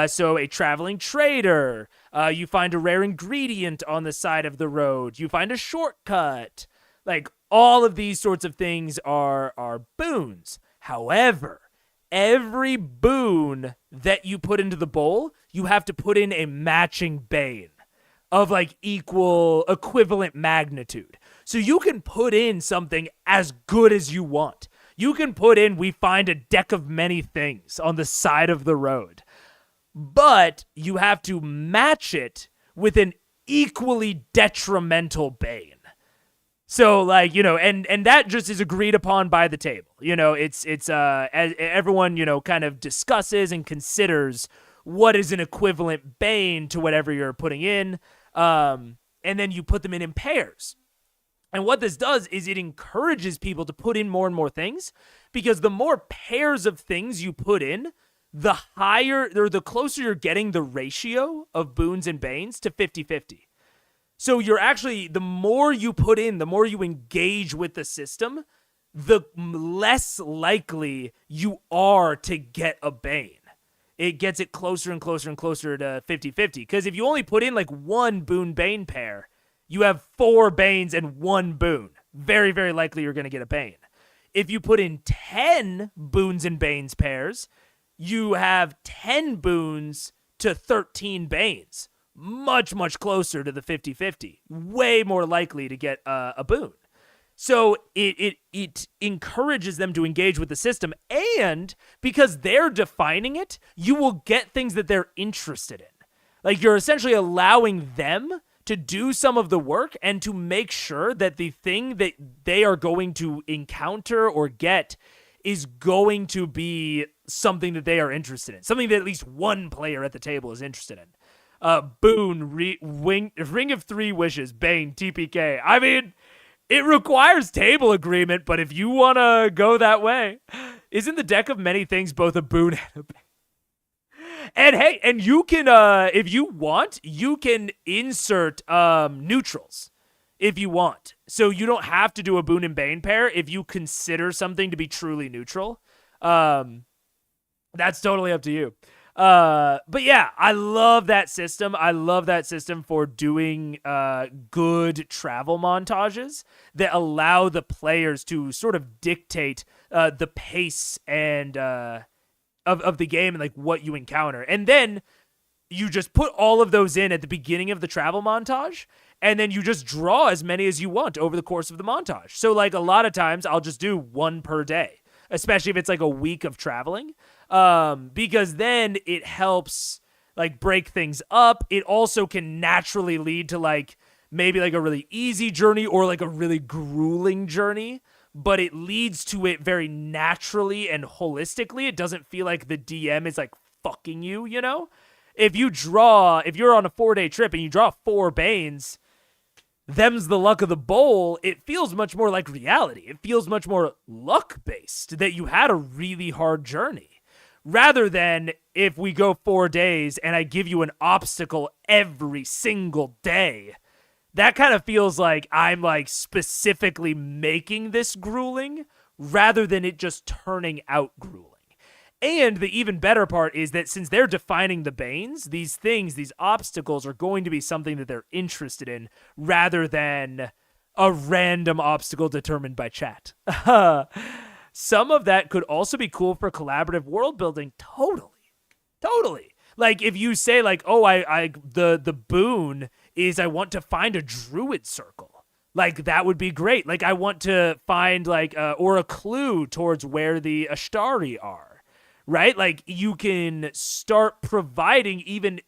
So a traveling trader, you find a rare ingredient on the side of the road, you find a shortcut. Like all of these sorts of things are boons. However, every boon that you put into the bowl, you have to put in a matching bane of like equivalent magnitude. So you can put in something as good as you want. You can put in, we find a deck of many things on the side of the road. But you have to match it with an equally detrimental bane. So like, and that just is agreed upon by the table. It's as everyone, kind of discusses and considers what is an equivalent bane to whatever you're putting in. And then you put them in pairs. And what this does is it encourages people to put in more and more things, because the more pairs of things you put in, the higher or the closer you're getting the ratio of boons and banes to 50-50. So you're actually, the more you put in, the more you engage with the system, the less likely you are to get a bane. It gets it closer and closer and closer to 50-50. Because if you only put in like 1 boon-bane pair, you have 4 banes and 1 boon. Very, very likely you're going to get a bane. If you put in 10 boons and banes pairs, you have 10 boons to 13 banes. Much, much closer to the 50-50. Way more likely to get a boon. So it encourages them to engage with the system, and because they're defining it, you will get things that they're interested in. Like, you're essentially allowing them to do some of the work and to make sure that the thing that they are going to encounter or get is going to be something that they are interested in. Something that at least one player at the table is interested in. Boon, Ring of 3 Wishes, Bane, TPK. I mean, it requires table agreement, but if you want to go that way, isn't the deck of many things both a boon and a bane? And hey, and you can, if you want, you can insert neutrals if you want. So you don't have to do a boon and bane pair if you consider something to be truly neutral. That's totally up to you. But yeah, I love that system. I love that system for doing good travel montages that allow the players to sort of dictate the pace and of the game and like what you encounter. And then you just put all of those in at the beginning of the travel montage, and then you just draw as many as you want over the course of the montage. So like a lot of times I'll just do 1 per day, especially if it's like a week of traveling. Because then it helps like break things up. It also can naturally lead to like maybe like a really easy journey or like a really grueling journey, but it leads to it very naturally and holistically. It doesn't feel like the DM is like fucking you, you know? If you're on a 4-day trip and you draw 4 banes, them's the luck of the bowl, it feels much more like reality. It feels much more luck-based that you had a really hard journey. Rather than if we go 4 days and I give you an obstacle every single day, that kind of feels like I'm like specifically making this grueling rather than it just turning out grueling. And the even better part is that since they're defining the banes, these things, these obstacles are going to be something that they're interested in rather than a random obstacle determined by chat. Some of that could also be cool for collaborative world building. Totally. Like if you say like, oh, the boon is I want to find a druid circle. Like that would be great. Like I want to find like or a clue towards where the Ashtari are, right? Like you can start providing even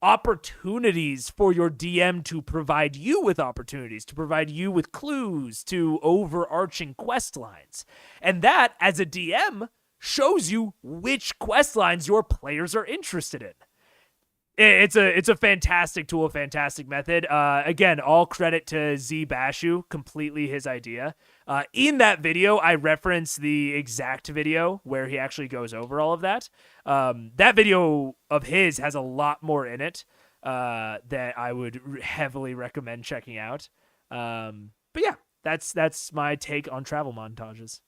opportunities for your DM to provide you with opportunities, to provide you with clues to overarching quest lines. And that, as a DM, shows you which quest lines your players are interested in. It's a fantastic tool, fantastic method. Again, all credit to Z Bashu, completely his idea. In that video, I reference the exact video where he actually goes over all of that. That video of his has a lot more in it that I would heavily recommend checking out. But yeah, that's my take on travel montages.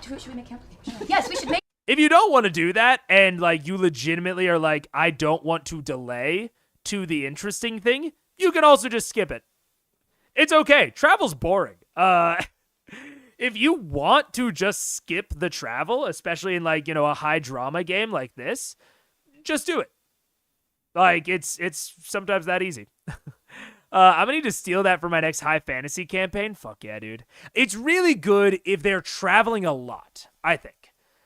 Should we make camp? Yes, we should make. If you don't want to do that and like you legitimately are like, I don't want to delay to the interesting thing, you can also just skip it. It's okay. Travel's boring. If you want to just skip the travel, especially in like, a high drama game like this, just do it. Like it's sometimes that easy. I'm gonna need to steal that for my next high fantasy campaign. Fuck yeah, dude. It's really good if they're traveling a lot, I think.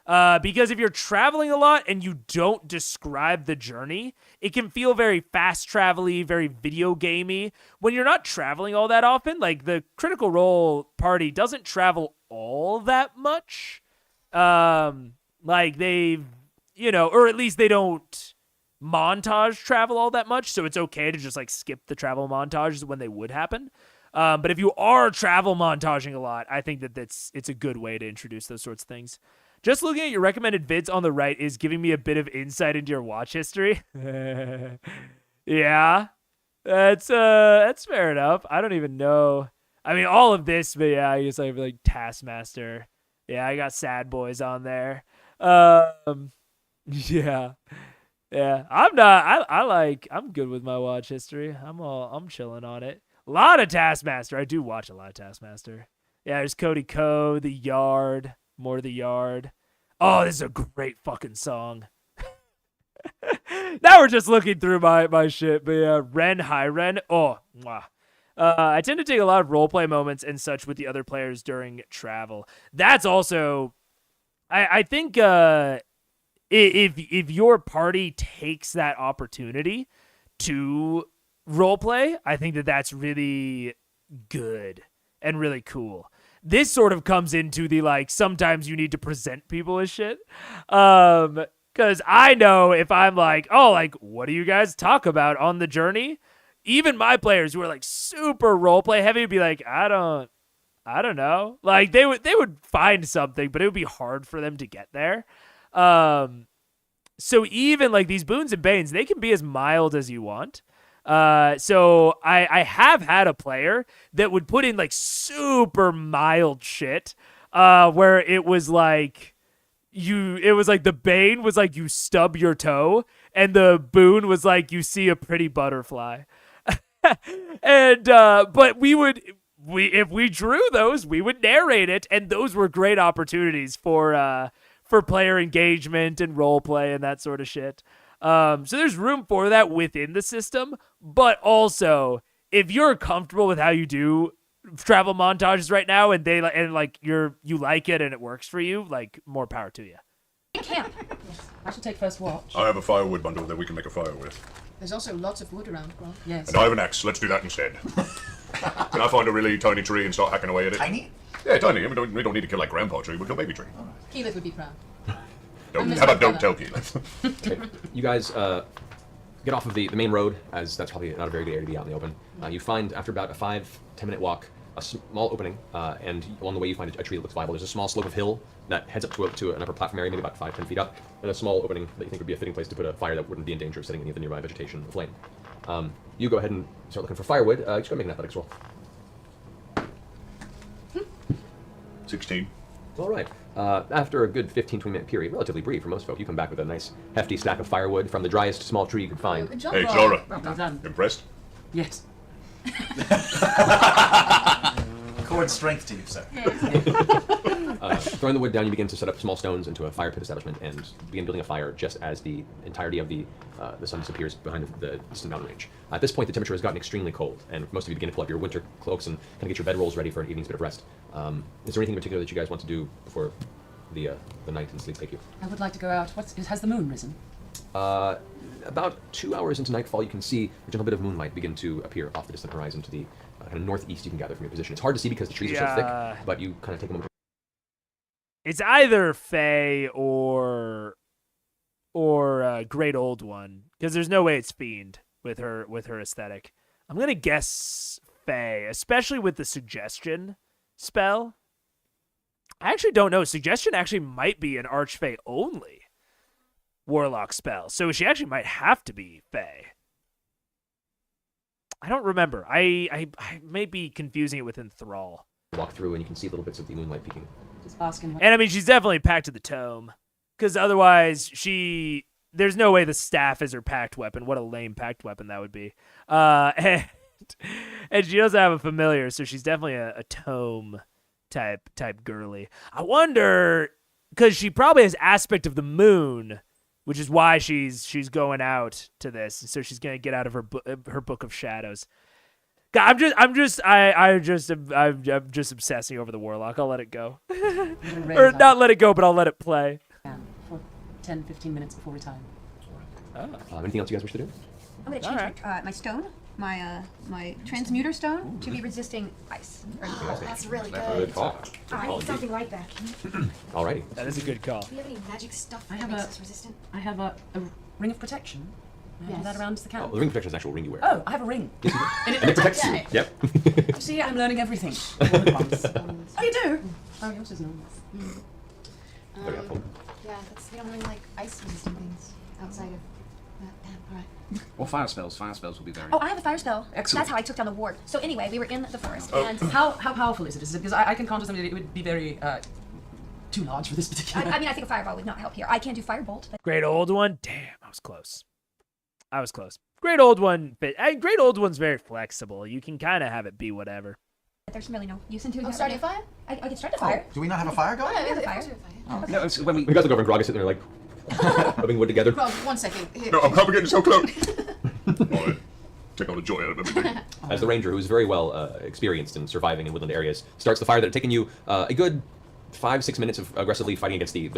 Because if you're traveling a lot and you don't describe the journey, it can feel very fast travel-y, very video gamey. When you're not traveling all that often, like the Critical Role party doesn't travel all that much. Like they've, or at least they don't montage travel all that much, so it's okay to just like skip the travel montages when they would happen. But if you are travel montaging a lot, I think that it's a good way to introduce those sorts of things. Just looking at your recommended vids on the right is giving me a bit of insight into your watch history. Yeah, that's fair enough. I don't even know. I mean, all of this, but yeah, I guess I have like Taskmaster. Yeah, I got Sad Boys on there. Yeah. I'm good with my watch history. I'm chilling on it. A lot of Taskmaster. I do watch a lot of Taskmaster. Yeah, there's Cody Co, The Yard. More The Yard. Oh, this is a great fucking song. Now we're just looking through my shit. But yeah, Ren, hi Ren. Oh, mwah. I tend to take a lot of roleplay moments and such with the other players during travel. That's also, I think, if your party takes that opportunity to roleplay, I think that's really good and really cool. This sort of comes into the, like, sometimes you need to present people as shit. Because I know if I'm like, oh, like, what do you guys talk about on the journey? Even my players who are, like, super roleplay heavy would be like, I don't know. Like, they would find something, but it would be hard for them to get there. So even, like, these boons and banes, they can be as mild as you want. So I have had a player that would put in like super mild shit, where it was like the bane was like you stub your toe and the boon was like you see a pretty butterfly. And, but if we drew those, we would narrate it. And those were great opportunities for player engagement and role play and that sort of shit. So there's room for that within the system, but also if you're comfortable with how you do travel montages right now and you like it and it works for you, like more power to you. Camp. I shall take first watch. I have a firewood bundle that we can make a fire with. There's also lots of wood around, Grant. Yes. And I have an axe. Let's do that instead. Can I find a really tiny tree and start hacking away at it? Tiny? Yeah, tiny. We don't need to kill like Grandpa tree. We'll kill baby tree. Keyleth would be proud. How about don't tell Keyleth? Okay. You guys get off of the main road, as that's probably not a very good area to be out in the open. You find, after about a 5-10 minute walk, a small opening, and along the way you find a tree that looks viable. There's a small slope of hill that heads up to an upper platform area, maybe about 5-10 feet up, and a small opening that you think would be a fitting place to put a fire that wouldn't be in danger of setting any of the nearby vegetation aflame. You go ahead and start looking for firewood. Just go make an athletics roll. 16. All right. After a good 15-20 minute period, relatively brief for most folk, you come back with a nice hefty stack of firewood from the driest small tree you could find. Good job, Hey, Grant. Zora. Well done. Impressed? Yes. Cord strength to you, sir. Throwing the wood down, you begin to set up small stones into a fire pit establishment and begin building a fire just as the entirety of the sun disappears behind the distant mountain range. At this point, the temperature has gotten extremely cold, and most of you begin to pull up your winter cloaks and kind of get your bedrolls ready for an evening's bit of rest. Is there anything in particular that you guys want to do before the night and sleep take you? I would like to go out. Has the moon risen? About 2 hours into nightfall, you can see a gentle bit of moonlight begin to appear off the distant horizon to the kind of northeast. You can gather from your position. It's hard to see because the trees are so thick, but you kind of take a moment. It's either Fae or Great Old One, because there's no way it's Fiend with her aesthetic. I'm gonna guess Fae, especially with the suggestion spell. I actually don't know. Suggestion actually might be an Archfey only warlock spell, so she actually might have to be Fae. I don't remember. I may be confusing it with Enthrall. Walk through and you can see little bits of the moonlight peeking. Just asking. And I mean, she's definitely packed to the tome, because otherwise there's no way the staff is her packed weapon. What a lame packed weapon that would be. And she doesn't have a familiar, so she's definitely a tome type girly. I wonder, because she probably has aspect of the moon, which is why she's going out to this. So she's gonna get out of her book of shadows. God, I'm just obsessing over the warlock. I'll let it go, or not let it go, but I'll let it play. Yeah, for 10, 15 minutes before retirement. Anything else you guys wish to do? I'm gonna change my stone, my transmuter stone, to be resisting ice. That's really Good good. call. I need something like that. Alrighty. That is a good call. Do you have any magic stuff I that have makes a- us resistant? I have a ring of protection. I have Yes. that around the Oh, camp. the ring protection is an actual ring you wear. Oh, I have a ring. Yes, you do. And it And it protects you. yeah. Yep. See, I'm learning everything all at once. Oh, you do? Oh, yours is nice. Very helpful. Yeah, we don't really like ice resistant things outside of that. Damn, alright. Or fire spells. Fire spells will be very... Oh, I have a fire spell. Excellent. That's how I took down the ward. So anyway, we were in the forest, Oh. and How powerful is it? Is it because I can conjure something that it would be very too large for this particular. I mean, I think a fireball would not help here. I can do firebolt, but Great Old One. Damn, I was close. Great Old One. Great Old One's very flexible. You can kind of have it be whatever. there's really no use in doing Oh, that. starting a fire? I could start a fire. Do we not have a fire going? Oh, yeah, have a of fire. course we have a fire. No, it's when we... You guys look over and Grog is sitting there like rubbing wood together. Well, 1 second. Here. No, I'm helping get yourself close. Alright. Take all the joy out of everything. As the ranger, who's very well experienced in surviving in woodland areas, starts the fire that had taken you a good 5-6 minutes of aggressively fighting against the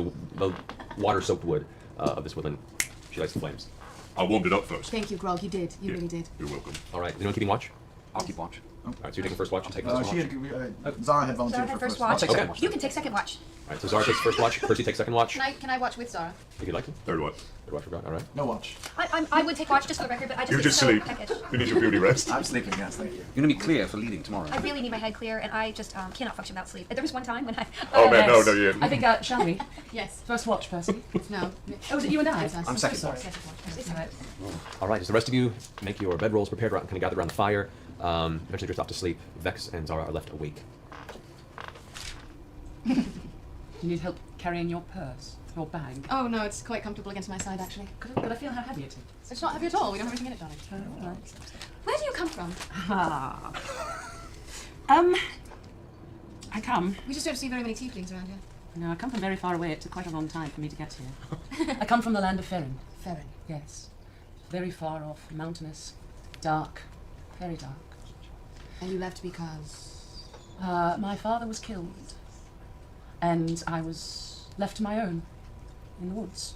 water-soaked wood of this woodland. She lights the flames. I warmed it up first. Thank you, Grog. You did. You really did. You're welcome. All right, is anyone keeping watch? I'll keep watch. All right, so you're taking first watch. I'm taking second watch. Zara had volunteered Zara for had first first watch. I'll take Okay. second watch. You can take second watch. All right, so Zara takes first watch. Percy takes second watch. Can I watch with Zara? If you'd like to. Third watch. Third watch for God. All right. No watch. I would take watch just for the record, but I just You get just so sleep. peckish. You need your beauty rest. I'm sleeping, yes, thank you. You're going to be clear for leading tomorrow. I really need my head clear, and I just cannot function without sleep. There was one time when I... Oh man, no, Yes. no, yeah. I think, shall we? Yes. First watch, Percy. No. Oh, is it you and I? Yes, I'm second watch. Right. All right, as the rest of you make your bedrolls prepared, kind of gather around the fire, eventually drift off to sleep. Vex and Zara are left awake. Do you need help carrying your purse, your bag? Oh no, it's quite comfortable against my side actually. Could I feel how heavy it is? It's not heavy at all. We don't have anything in it, darling. All right. Where do you come from? I come. We just don't see very many tieflings around here. No, I come from very far away. It took quite a long time for me to get here. I come from the land of Ferrin. Ferrin. Yes. Very far off, mountainous, dark, very dark. And you left because... My father was killed, and I was left to my own in the woods.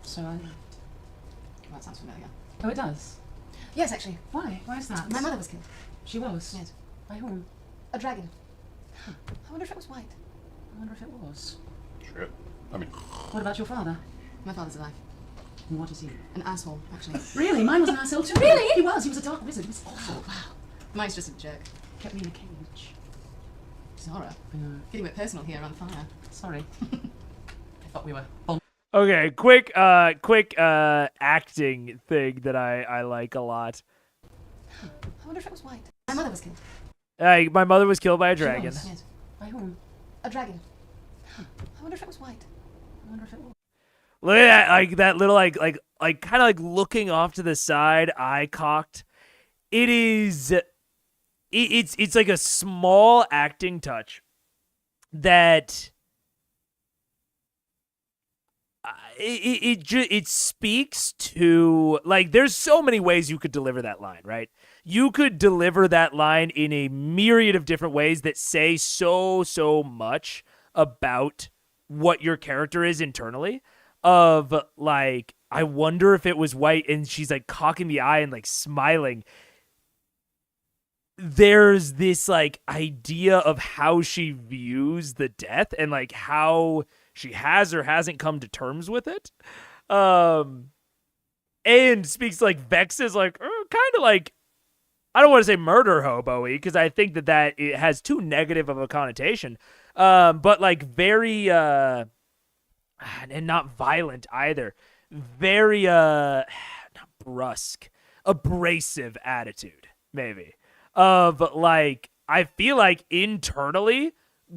So I left. Well, that sounds familiar. Oh, it does? Yes, actually. Why? Why is that? My mother was killed. She was? Yes. By whom? A dragon. I wonder if it was white. I wonder if it was. Shit. I mean, What about your father? My father's alive. And what is he? An asshole, actually. Really? Mine was an asshole too. Really? He was. He was a dark wizard. He was awful. Mine's just a jerk. Kept me in a cage. Zara. I know. Getting a bit personal here on fire. Sorry. I thought we were. Okay, quick acting thing that I like a lot. I wonder if it was white. My mother was killed. My mother was killed by a She dragon. was. Yes. By whom? A dragon. I wonder if it was white. I wonder if it was. Look at that, like that little like kind of like looking off to the side, eye cocked. It is, it's like a small acting touch that it speaks to, like, there's so many ways you could deliver that line, right? You could deliver that line in a myriad of different ways that say so much about what your character is internally, of like, I wonder if it was white, and she's like cocking the eye and like smiling. There's this like idea of how she views the death and like how she has or hasn't come to terms with it. And speaks like Vex is like kind of like, I don't want to say murder hobo-y because I think that it has too negative of a connotation. But like very and not violent either. Very not brusque, abrasive attitude, maybe. Of like, I feel like internally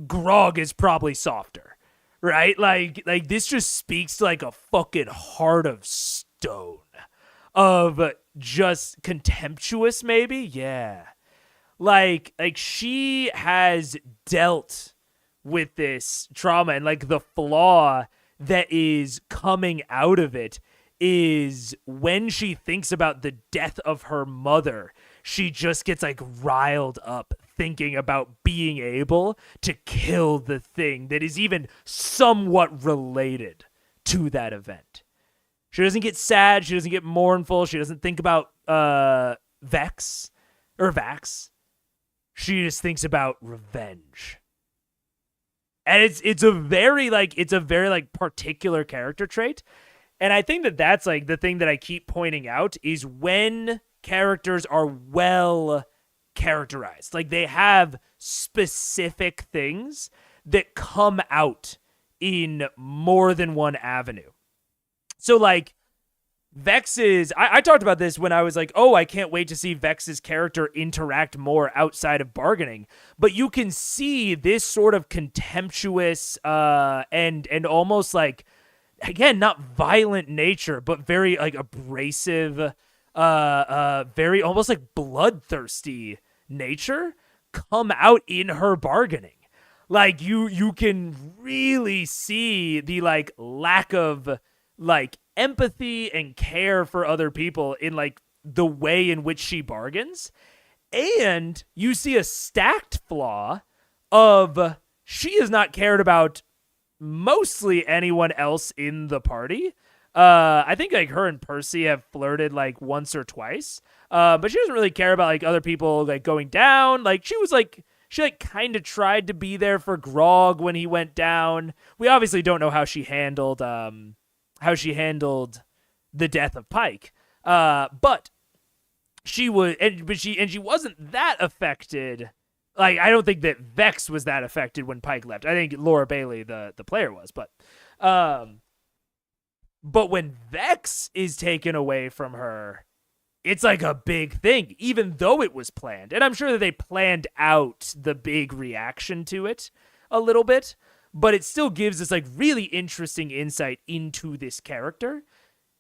Grog is probably softer. Right? Like this just speaks to like a fucking heart of stone. Of just contemptuous, maybe? Yeah. Like she has dealt with this trauma, and like the flaw that is coming out of it is when she thinks about the death of her mother, she just gets like riled up thinking about being able to kill the thing that is even somewhat related to that event. She doesn't get sad. She doesn't get mournful. She doesn't think about Vex or Vax. She just thinks about revenge. And it's a very particular character trait. And I think that's like the thing that I keep pointing out is when characters are well characterized. Like they have specific things that come out in more than one avenue. So like Vex's, I talked about this when I was like, oh, I can't wait to see Vex's character interact more outside of bargaining. But you can see this sort of contemptuous and almost like, again, not violent nature, but very like abrasive, very almost like bloodthirsty nature come out in her bargaining. Like you can really see the like lack of like empathy and care for other people in like the way in which she bargains. And you see a stacked flaw of she is not cared about mostly anyone else in the party. I think like her and Percy have flirted like once or twice. But she doesn't really care about like other people like going down. Like she kind of tried to be there for Grog when he went down. We obviously don't know how she handled the death of Pike. But she was, and she wasn't that affected. Like, I don't think that Vex was that affected when Pike left. I think Laura Bailey, the player, was, but when Vex is taken away from her, it's like a big thing, even though it was planned. And I'm sure that they planned out the big reaction to it a little bit, but it still gives us like really interesting insight into this character,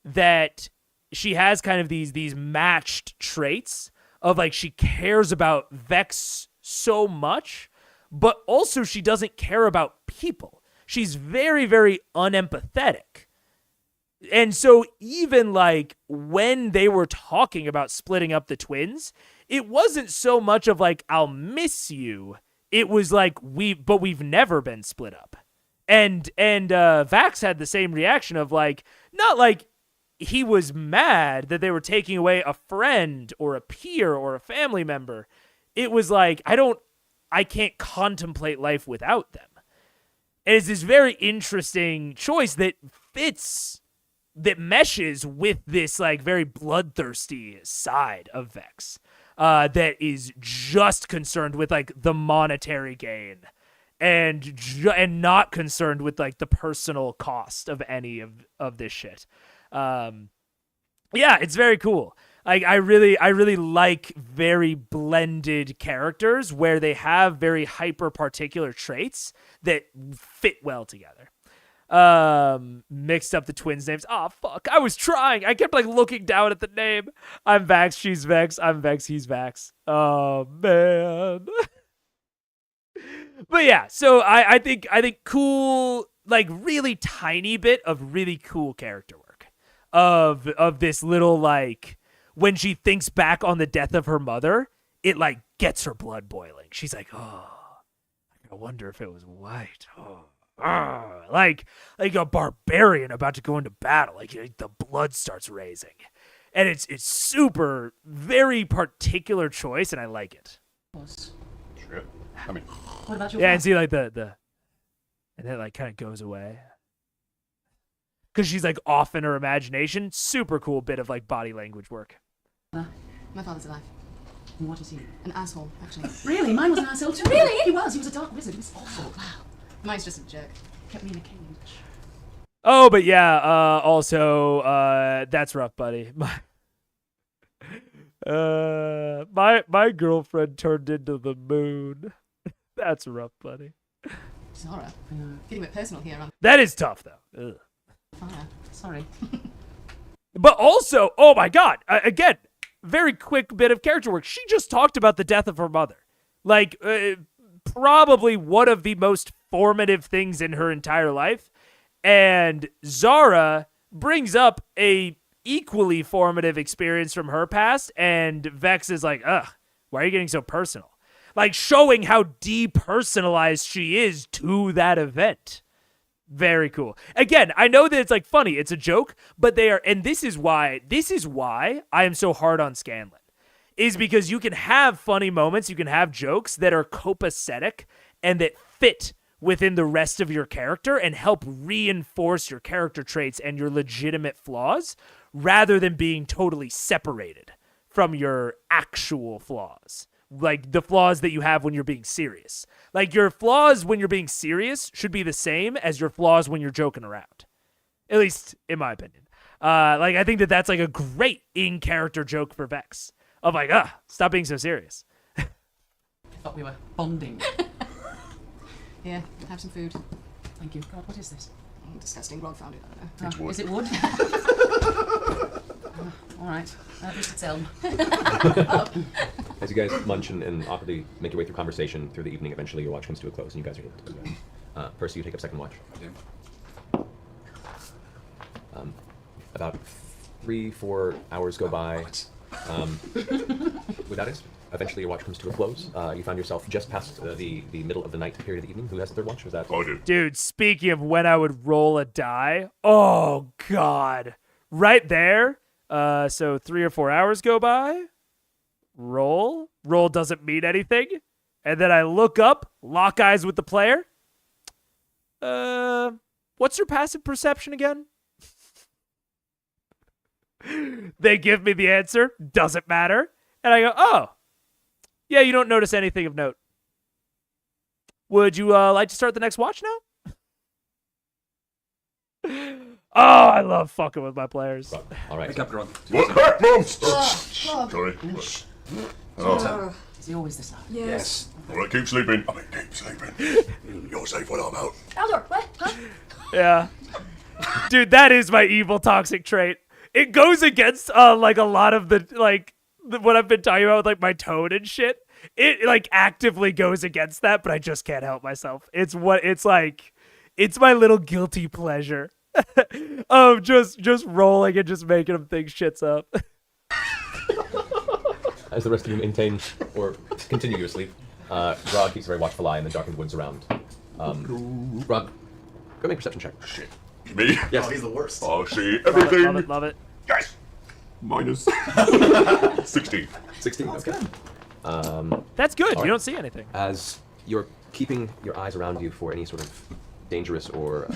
that she has kind of these matched traits of like she cares about Vex so much, but also she doesn't care about people. She's very, very unempathetic. And so even like when they were talking about splitting up the twins, it wasn't so much of like, I'll miss you. It was like, we've never been split up. And Vax had the same reaction of like, not like he was mad that they were taking away a friend or a peer or a family member. It was like, I can't contemplate life without them. And it's this very interesting choice that meshes with this like very bloodthirsty side of Vex, that is just concerned with like the monetary gain and not concerned with like the personal cost of any of this shit. Yeah, it's very cool. Like I really like very blended characters where they have very hyper particular traits that fit well together. Mixed up the twins' names. Oh fuck, I was trying. I kept like looking down at the name. I'm Vax, she's Vex. I'm Vex, he's Vax. Oh man. But yeah, so I think cool like really tiny bit of really cool character work of this little, like, when she thinks back on the death of her mother, it like gets her blood boiling. She's like, oh, I wonder if it was white. Oh. Like a barbarian about to go into battle. Like the blood starts raising. And it's super, very particular choice, and I like it. Shit. I mean, What about your And see, like, the and then, like, kind of goes away. Because she's, like, off in her imagination. Super cool bit of, like, body language work. My father's alive. And what is he? An asshole, actually. Really? Mine was an asshole too. Really? He was. He was a dark wizard. He was awful. Wow. Mine's just a jerk. Kept me in a cage. Oh, but yeah, also, that's rough, buddy. My girlfriend turned into the moon. That's rough, buddy. Zara, getting a bit personal here on That is tough, though. Ugh. fire. Sorry. But also, oh my god, again, very quick bit of character work. She just talked about the death of her mother. Like, probably one of the most formative things in her entire life. And Zara brings up a equally formative experience from her past, and Vex is like, ugh, why are you getting so personal? Like, showing how depersonalized she is to that event. Very cool. Again, I know that it's like funny, it's a joke, but they are, and this is why I am so hard on Scanlan, is because you can have funny moments, you can have jokes that are copacetic and that fit within the rest of your character and help reinforce your character traits and your legitimate flaws, rather than being totally separated from your actual flaws. Like the flaws that you have when you're being serious. Like your flaws when you're being serious should be the same as your flaws when you're joking around. At least in my opinion. Like I think that that's like a great in-character joke for Vex. Of like, stop being so serious. I thought we were bonding. Here, have some food. Thank you. God, what is this? Oh, disgusting. Grog found it. I don't know. It's wood. Is it wood? All right. At least it's elm. As you guys munch and awkwardly make your way through conversation through the evening, eventually your watch comes to a close and you guys are able to go to bed. Percy, you take up second watch. About 3-4 hours go by. Without it, eventually your watch comes to a close. You found yourself just past the middle of the night period of the evening. Who has the third watch? Was that? I do. Dude, speaking of when I would roll a die, oh god. Right there. So 3 or 4 hours go by. Roll doesn't mean anything. And then I look up, lock eyes with the player. What's your passive perception again? They give me the answer. Doesn't matter. And I go, oh. Yeah, you don't notice anything of note. Would you like to start the next watch now? Oh, I love fucking with my players. All right. Wake up, Grog. What? Mom! Sorry. Oh. Is he always this loud? Yes. All right, keep sleeping. I mean, keep sleeping. You're safe when I'm out. Aldor, what? Huh? Yeah. Dude, that is my evil toxic trait. It goes against like a lot of the what I've been talking about with like my tone and shit. It like actively goes against that, but I just can't help myself. It's my little guilty pleasure of just rolling and just making them think shit's up. As the rest of you maintain or continue your sleep, Grog keeps a very watchful eye in the darkened woods around. Grog, go make a perception check. Shit. Me? Yes. Oh, he's the worst. I'll see everything. Love it. Yes. Minus 16. 16. Okay. That's good. All right. You don't see anything. As you're keeping your eyes around you for any sort of dangerous or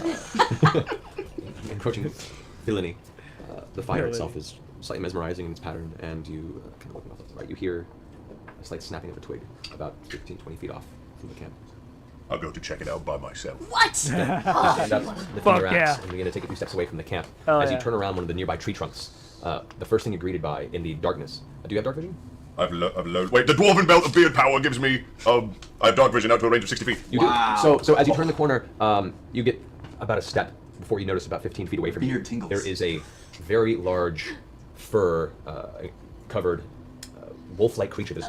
encroaching villainy, the fire itself is slightly mesmerizing in its pattern, and you kind of looking off to the right. You hear a slight snapping of a twig about 15-20 feet off from the camp. I'll go to check it out by myself. What? Stand up, lifting Fuck your axe, yeah. and begin to take a few steps away from the camp. Oh, As you yeah. turn around one of the nearby tree trunks, the first thing you're greeted by in the darkness. Do you have dark vision? I've low. Wait, the dwarven belt of beard power gives me. I have dark vision out to a range of 60 feet. You do. So as you turn the corner, you get about a step before you notice about 15 feet away from you. Beard tingles. There is a very large fur covered wolf-like creature. That's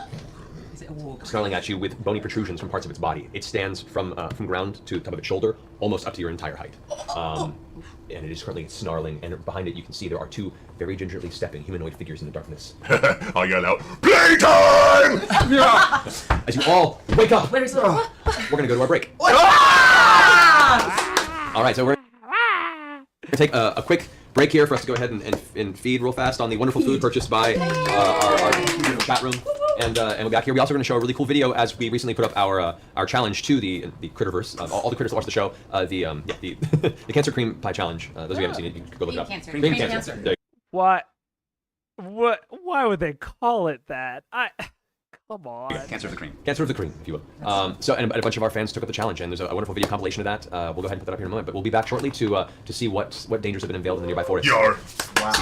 it a warg? Snarling at you with bony protrusions from parts of its body. It stands from ground to the top of its shoulder, almost up to your entire height. And it is currently snarling, and behind it you can see there are two very gingerly stepping humanoid figures in the darkness. I'll yell out, playtime! As you all wake up, Where is it? we're gonna go to our break. All right, so we're gonna take a quick break here for us to go ahead and feed real fast on the wonderful food purchased by our chat room. And we're back here. We're also going to show a really cool video as we recently put up our challenge to the Critterverse. All the critters that watch the show. The Cancer Cream Pie Challenge. Those of you who haven't seen it, you can go look it up. Cream Cancer. There you Why would they call it that? Come on. Cancer of the cream. Cancer of the Cream, if you will. And a bunch of our fans took up the challenge, and there's a wonderful video compilation of that. We'll go ahead and put that up here in a moment, but we'll be back shortly to see what dangers have been unveiled in the nearby forest. Yar. Wow.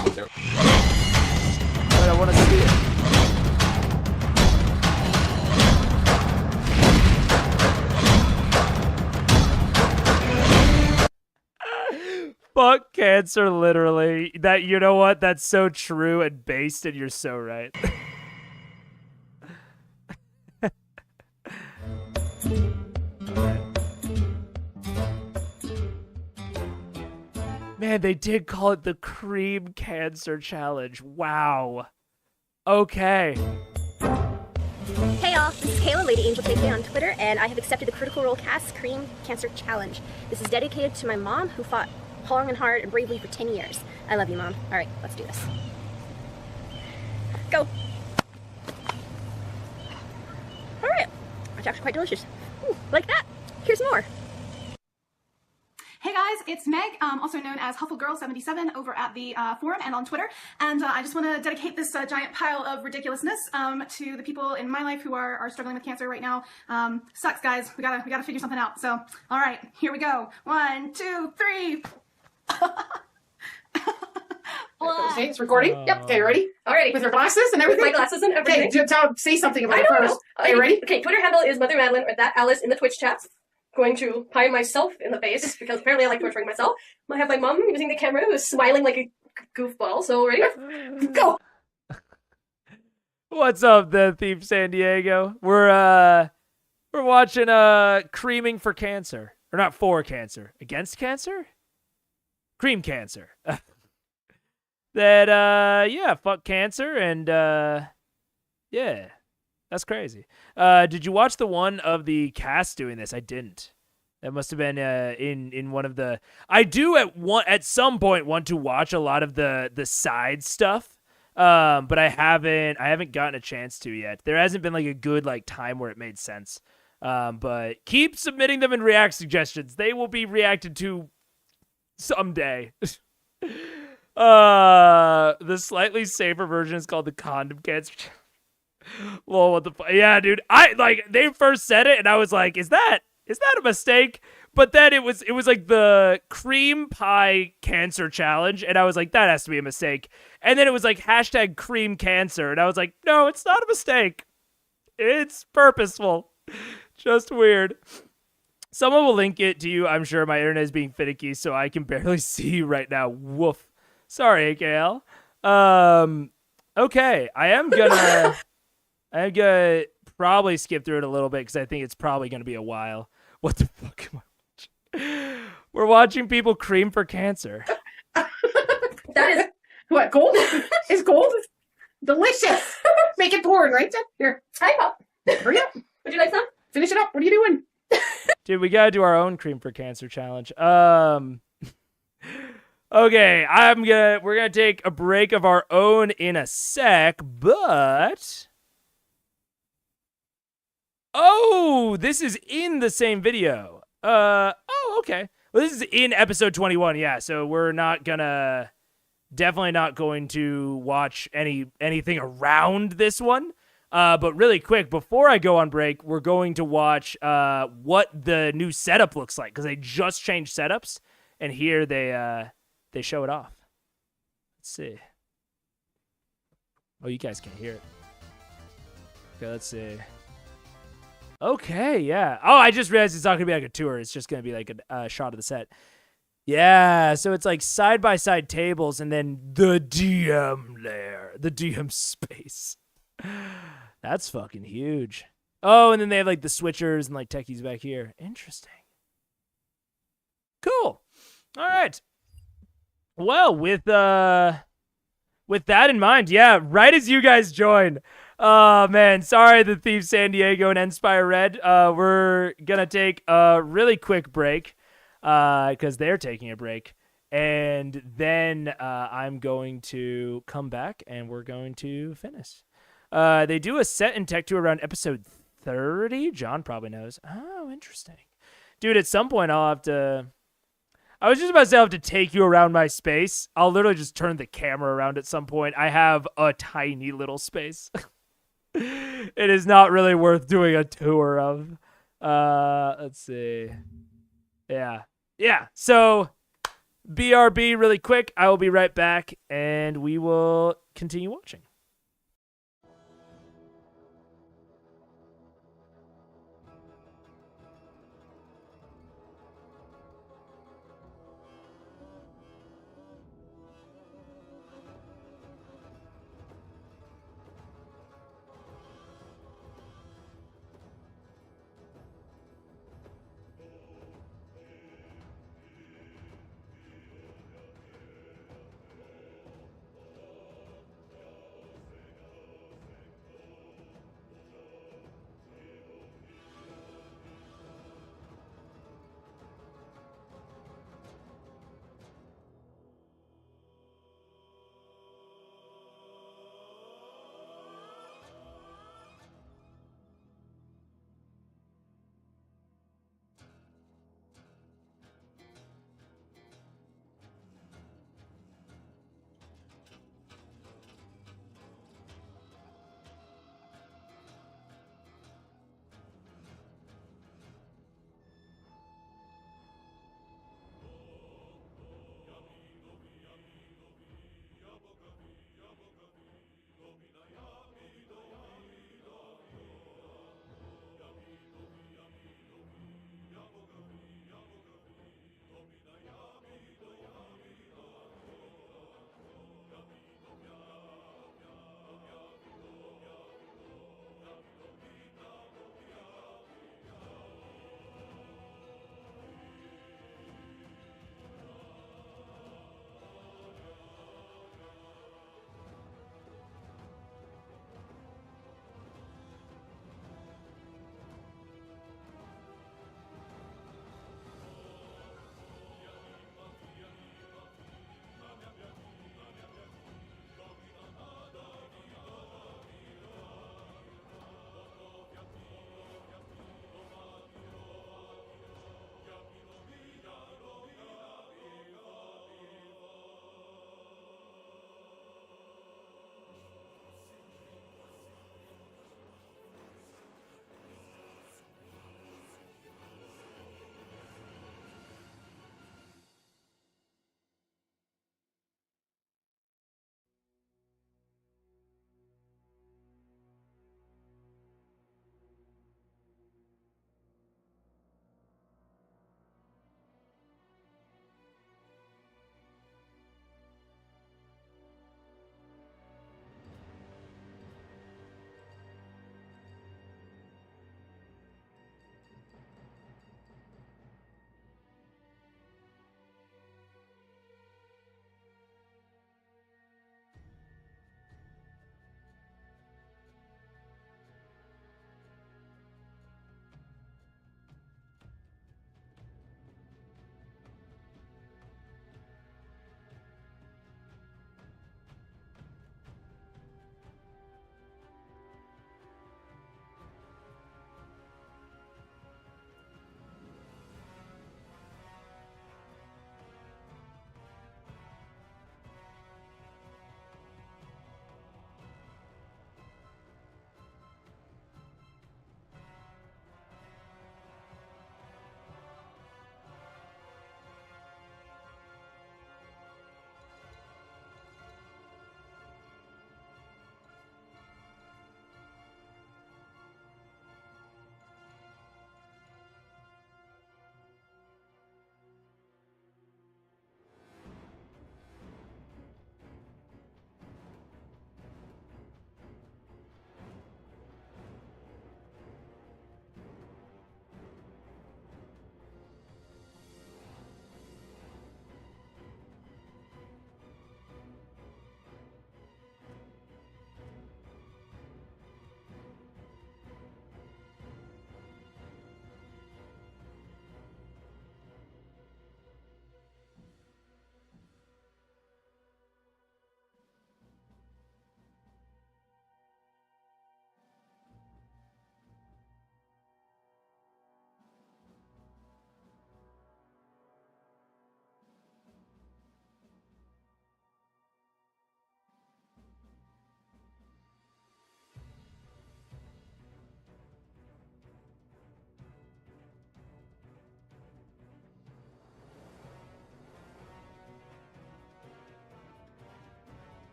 I want to see it. Fuck cancer, literally. That, you know what? That's so true and based, and you're so right. Man, they did call it the Cream Cancer Challenge. Wow. Okay. Hey y'all, this is Kayla, Lady Angel KK on Twitter, and I have accepted the Critical Role Cast Cream Cancer Challenge. This is dedicated to my mom, who fought long and hard and bravely for 10 years. I love you, Mom. All right, let's do this. Go. All right, it's actually quite delicious. Ooh, like that. Here's more. Hey guys, it's Meg, also known as HuffleGirl77 over at the forum and on Twitter, and I just want to dedicate this giant pile of ridiculousness to the people in my life who are struggling with cancer right now. Sucks, guys. We gotta figure something out. So, all right, here we go. 1, 2, 3. Okay, it's recording. Yep. Okay, ready? Alrighty. With your glasses and everything. With my glasses and everything. Okay, say something about I it don't first. know. Okay, ready? Okay, Twitter handle is Mother Madeline, or that Alice in the Twitch chat. Going to pie myself in the face because apparently I like torturing myself. I have my mom using the camera who's smiling like a goofball. So ready? Go. What's up, The Thief San Diego? We're watching Creaming for Cancer. Or not for cancer. Against cancer? Cream Cancer. Yeah, fuck cancer and yeah. That's crazy. Did you watch the one of the cast doing this? I didn't. That must have been in one of the. I do at some point want to watch a lot of the side stuff, but I haven't gotten a chance to yet. There hasn't been like a good time where it made sense. But keep submitting them in React suggestions. They will be reacted to someday. The slightly safer version is called the Condom Cancer. Well, what the fuck? Yeah, dude. They first said it, and I was like, "Is that a mistake?" But then it was like the Cream Pie Cancer Challenge, and I was like, "That has to be a mistake." And then it was like hashtag Cream Cancer, and I was like, "No, it's not a mistake. It's purposeful. Just weird." Someone will link it to you. I'm sure my internet is being finicky, so I can barely see you right now. Woof. Sorry, AKL. Okay, I'm gonna probably skip through it a little bit because I think it's probably gonna be a while. What the fuck am I watching? We're watching people cream for cancer. That is what, gold? Is gold delicious? Make it porn, right? Here. Hi, Pop. Hurry up. Would you like some? Finish it up. What are you doing? Dude, we gotta do our own cream for cancer challenge. Okay, we're gonna take a break of our own in a sec, but oh, this is in the same video. Okay. Well, this is in episode 21, yeah, so we're definitely not going to watch anything around this one. But really quick, before I go on break, we're going to watch what the new setup looks like, because they just changed setups, and here they show it off. Let's see. Oh, you guys can hear it. Okay, let's see. Okay, yeah. Oh, I just realized it's not gonna be like a tour. It's just gonna be like a shot of the set. Yeah, so it's like side-by-side tables and then the DM layer, the DM space. That's fucking huge. Oh, and then they have like the switchers and like techies back here. Interesting. Cool. All right. Well, with that in mind, yeah, right as you guys join. Oh man, sorry, the Thief San Diego and Inspire Red. We're gonna take a really quick break, because they're taking a break. And then I'm going to come back and we're going to finish. They do a set in Tech 2 around episode 30. John probably knows. Oh, interesting. Dude, at some point I'll have to... I was just about to say I'll have to take you around my space. I'll literally just turn the camera around at some point. I have a tiny little space. It is not really worth doing a tour of. Let's see. Yeah. So, BRB really quick. I will be right back, and we will continue watching.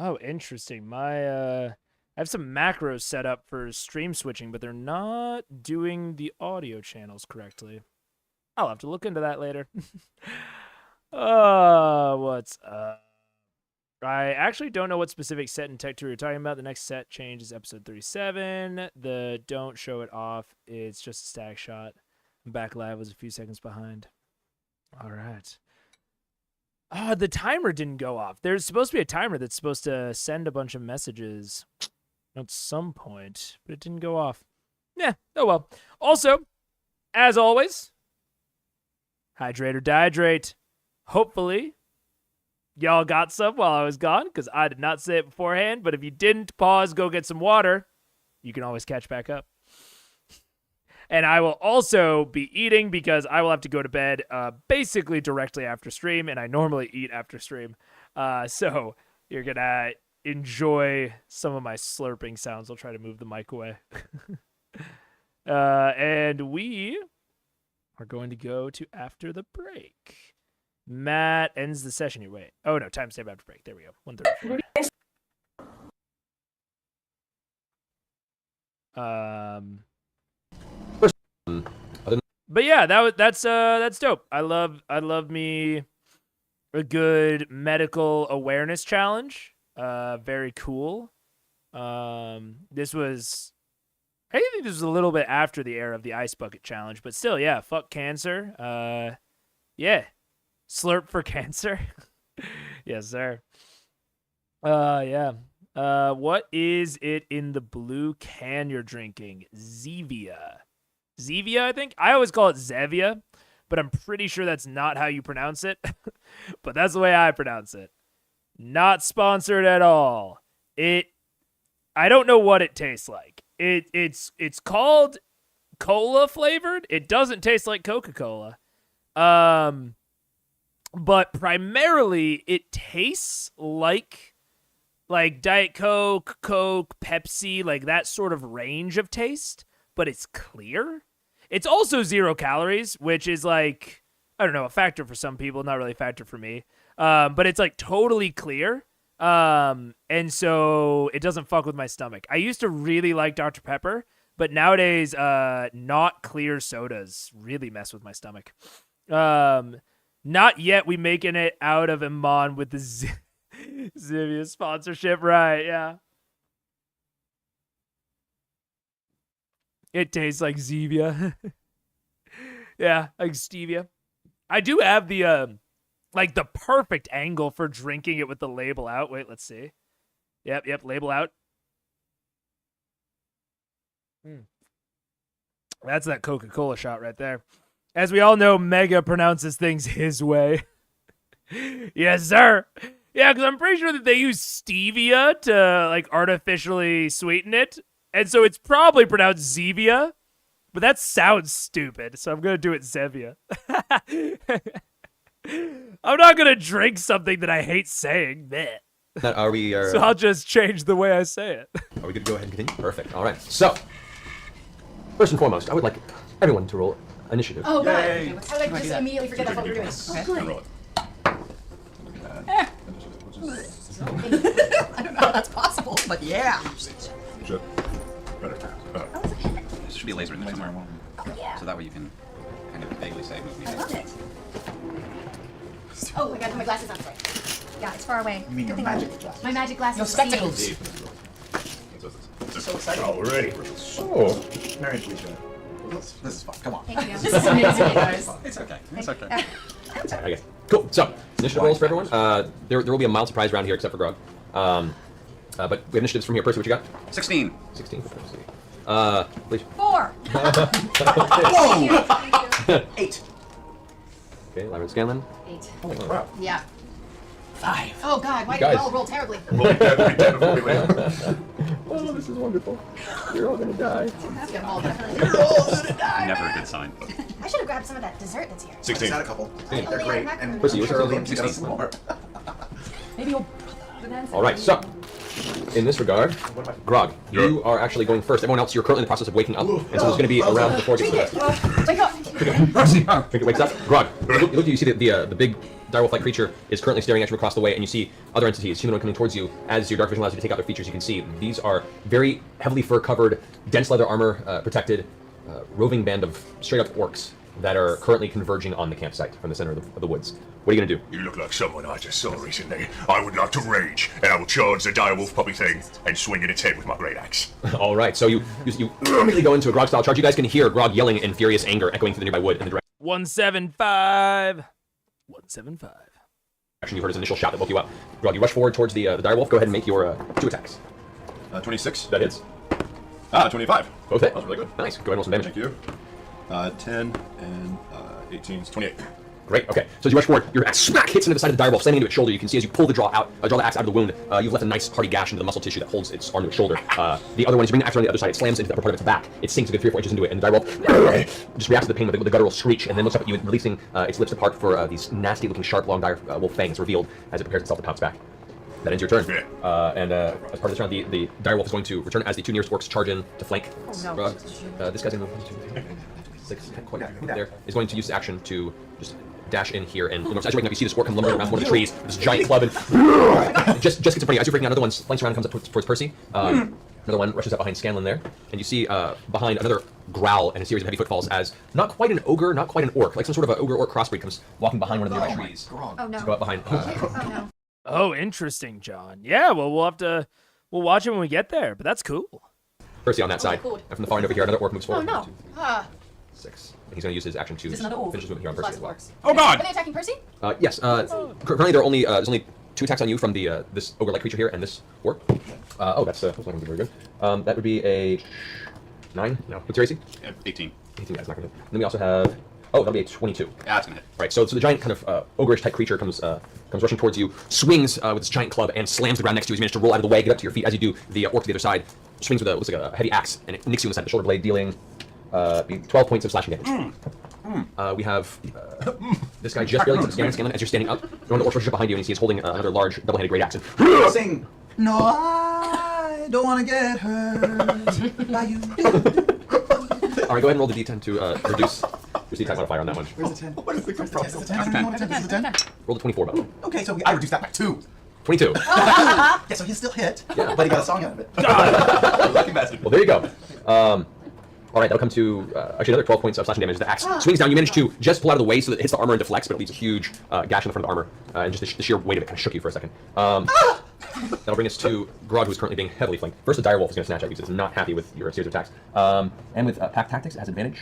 Oh, interesting. I have some macros set up for stream switching, but they're not doing the audio channels correctly. I'll have to look into that later. What's up? I actually don't know what specific set and tech tour you're talking about. The next set change is episode 37. The don't show it off. It's just a static shot. Back live was a few seconds behind. All right. The timer didn't go off. There's supposed to be a timer that's supposed to send a bunch of messages at some point, but it didn't go off. Yeah, oh well. Also, as always, hydrate or dehydrate. Hopefully, y'all got some while I was gone, because I did not say it beforehand, but if you didn't, pause, go get some water. You can always catch back up. And I will also be eating because I will have to go to bed basically directly after stream, and I normally eat after stream. So you're going to enjoy some of my slurping sounds. I'll try to move the mic away. And we are going to go to after the break. Matt ends the session here. Wait. Oh, no. Timestamp after break. There we go. 1:34. But yeah, that's dope. I love me a good medical awareness challenge. Very cool. This was, I think this was a little bit after the era of the ice bucket challenge, but still, yeah, fuck cancer. Yeah, slurp for cancer. Yes, sir. Yeah. What is it in the blue can you're drinking? Zevia. Zevia, I think. I always call it Zevia, but I'm pretty sure that's not how you pronounce it. But that's the way I pronounce it. Not sponsored at all. I don't know what it tastes like. It's called cola flavored. It doesn't taste like Coca-Cola. But primarily it tastes like Diet Coke, Pepsi, like that sort of range of taste, but it's clear. It's also 0 calories, which is like, I don't know, a factor for some people, not really a factor for me. But it's like totally clear. And so it doesn't fuck with my stomach. I used to really like Dr. Pepper, but nowadays, not clear sodas really mess with my stomach. Not yet we making it out of Iman with the Zevia sponsorship, right? Yeah. It tastes like Zevia. Yeah, like stevia. I do have the the perfect angle for drinking it with the label out. Wait, let's see. Yep, label out. That's that Coca-Cola shot right there. As we all know, Mega pronounces things his way. Yes, sir. Yeah, because I'm pretty sure that they use stevia to like artificially sweeten it. And so it's probably pronounced Zevia, but that sounds stupid. So I'm going to do it Zevia. I'm not going to drink something that I hate saying. Are we? So I'll just change the way I say it. Are we good to go ahead and continue? Perfect. All right. So, first and foremost, I would like everyone to roll initiative. Oh, God. I would like just immediately forget that's what we're doing. Roll it. I don't know how that's possible, but yeah. Shit. Better. There should be a laser in there somewhere. Oh, yeah. So that way you can kind of vaguely say move me. I love it. Oh, I gotta put my glasses on. Sorry. Yeah, it's far away. You mean your magic glasses? My magic glasses. Your spectacles. So excited. Alrighty. So, Mary, please join. This is fun. Come on. Thank you. This is amazing, guys. It's okay. It's okay. Okay. Cool. So, initiative rolls for everyone. There will be a mild surprise round here, except for Grog. But we have initiatives from here. Percy, what you got? 16. 16 for Percy. Please. 4. Whoa! 8. Okay, Lyra Scanlon. 8. Holy crap. Yeah. 5. Oh, God. Why did Guys. you all roll terribly? roll dead before we land. Oh, this is wonderful. You're all gonna die. You're all definitely. Never a good sign. I should have grabbed some of that dessert that's here. 16. Had a couple. Oh, They're yeah, great. macaroons. And Percy, what's Shirley, your you got some more. Maybe you'll... All right. So, In this regard, Grog, you are actually going first. Everyone else, you're currently in the process of waking up, and so there's going to be a round before it gets to the rest. Wake up! Trinket wakes up. Grog, you see that the big direwolf-like creature is currently staring at you across the way, and you see other entities, humanoid, coming towards you. As your dark vision allows you to take out their features, you can see these are very heavily fur-covered, dense leather armor protected, roving band of straight-up orcs that are currently converging on the campsite from the center of the woods. What are you going to do? You look like someone I just saw recently. I would like to rage, and I will charge the direwolf puppy thing and swing at its head with my great axe. All right, so you immediately go into a Grog-style charge. You guys can hear Grog yelling in furious anger echoing through the nearby wood in the direction. 175. 175. You heard his initial shout that woke you up. Grog, you rush forward towards the direwolf. Go ahead and make your 2 attacks. 26. That hits. 25. Both hit. That was really good. Nice. Go ahead and roll some damage. Thank you. 10 and 18 is 28. Great. Okay. So as you rush forward, your axe smack hits into the side of the direwolf, slamming into its shoulder. You can see as you pull draw the axe out of the wound, you've left a nice hearty gash into the muscle tissue that holds its arm to its shoulder. The other one, as you bring the axe around the other side, it slams into the upper part of its back. It sinks a good 3 or 4 inches into it, and the direwolf just reacts to the pain with a guttural screech, and then looks up at you, releasing its lips apart for these nasty-looking, sharp, long direwolf fangs revealed as it prepares itself to pounce back. That ends your turn. And as part of this round, the direwolf is going to return as the 2 nearest orcs charge in to flank. Oh, no. This guy's in the 6, 10, quite there. Is going to use the action to just dash in here, and as you're waking up, you see this orc come lumbering around one of the trees with this giant club, and just gets in front of you. As you're freaking out, another one flanks around and comes up towards Percy. Another one rushes up behind Scanlan there, and you see behind another growl and a series of heavy footfalls as not quite an ogre, not quite an orc, like some sort of an ogre-orc crossbreed comes walking behind one of the nearby trees. Oh no. So go up behind. Oh no. Oh, interesting, John. Yeah, well, we'll watch it when we get there, but that's cool. Percy on that side. Cool. And from the far end over here, another orc moves Oh forward. no. 6. And he's going to use his action to Is this another orc? finish his movement here on Percy as well. Oh God! Are they attacking Percy? Yes. Currently, there's only 2 attacks on you from the this ogre-like creature here and this orc. That's not going to be very good. That would be a 9. No. What's your AC? 18. 18. That's not going to. Then we also have. Oh, that'll be a 22. Yeah, that's gonna hit. Right. So the giant kind of ogreish type creature comes rushing towards you, swings with its giant club, and slams the ground next to you. As you manage to roll out of the way, get up to your feet. As you do, the orc to the other side swings with looks like a heavy axe, and it nicks you in the side of the shoulder blade, dealing 12 points of slashing damage. We have this guy just barely Scanlan, as you're standing up. One of the orcs rushes up behind you, and you see he's holding another large double-handed great axe. And Sing. No, I don't want to get hurt by you. all right, go ahead and roll the d10 to reduce your d10 modifier on that one. Where's the 10? What is the 10? That's Is it 10? Roll the 24, by the way. Okay, so I reduced that by 2. 22. Yeah, so he still hit, Yeah. but he got a song out of it. Lucky bastard. Well, there you go. All right, that'll come to actually another 12 points of slashing damage. The axe swings down. You manage to just pull out of the way so that it hits the armor and deflects, but it leaves a huge gash in the front of the armor, and just the sheer weight of it kind of shook you for a second. That'll bring us to Grog, who's currently being heavily flanked. First, the direwolf is going to snatch at you because it's not happy with your series of attacks. And with pack tactics, it has advantage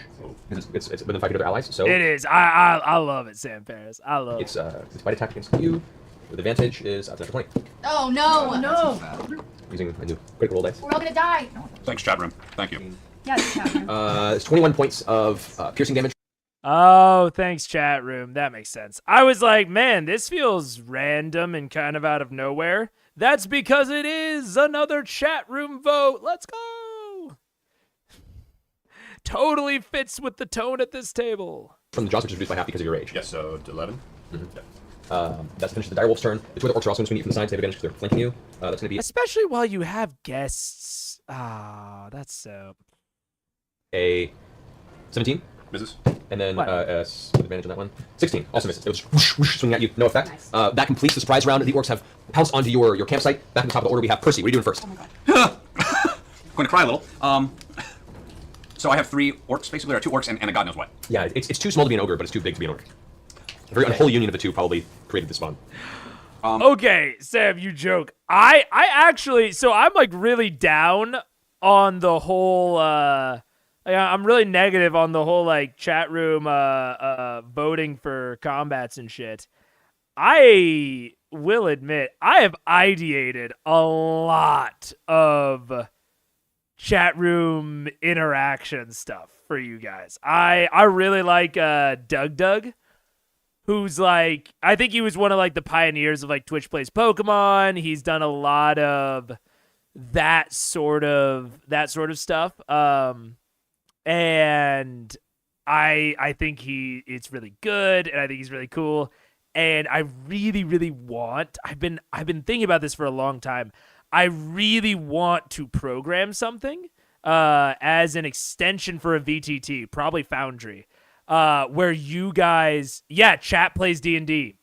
because it's within 5 feet of other allies. So It is. I love it, Sam Paris. I love it's it. its fight attack against you. With advantage is natural 20 Oh no. No. using a new critical roll dice. We're all gonna die. Thanks, chat room. Thank you. Yeah, it's happening. It's 21 points of piercing damage. Oh, thanks, chat room. That makes sense. I was like, man, this feels random and kind of out of nowhere. That's because it is another chat room vote. Let's go. Totally fits with the tone at this table. From the jaws, which is reduced by half because of your rage. Yes, so 11. That's finishes the direwolf's turn. The 2 other orcs are also going to swing you from the sides. They have advantage because they're flanking you. That's going to be Especially while you have guests. Ah, that's so. a 17. Misses. And then What? with advantage on that one. 16. Also misses. It was whoosh, whoosh, swinging at you. No effect. Nice. That completes the surprise round. The orcs have pounced onto your campsite. Back at the top of the order, we have Percy. What are you doing first? Oh my god. Going to cry a little. So I have 3 orcs, basically, or 2 orcs and a god knows what. Yeah, it's too small to be an ogre, but it's too big to be an orc. A very unholy union of the two probably created this spawn. Okay, Sam, you joke. I actually, so I'm like really down on the whole, I'm really negative on the whole like chat room voting for combats and shit. I will admit, I have ideated a lot of chat room interaction stuff for you guys. I really like Doug, who's like, I think he was one of like the pioneers of like Twitch Plays Pokemon. He's done a lot of that sort of stuff. And I think it's really good, and I think he's really cool. And I really, really want, I've been thinking about this for a long time. I really want to program something as an extension for a VTT, probably Foundry, where you guys, chat plays D&D.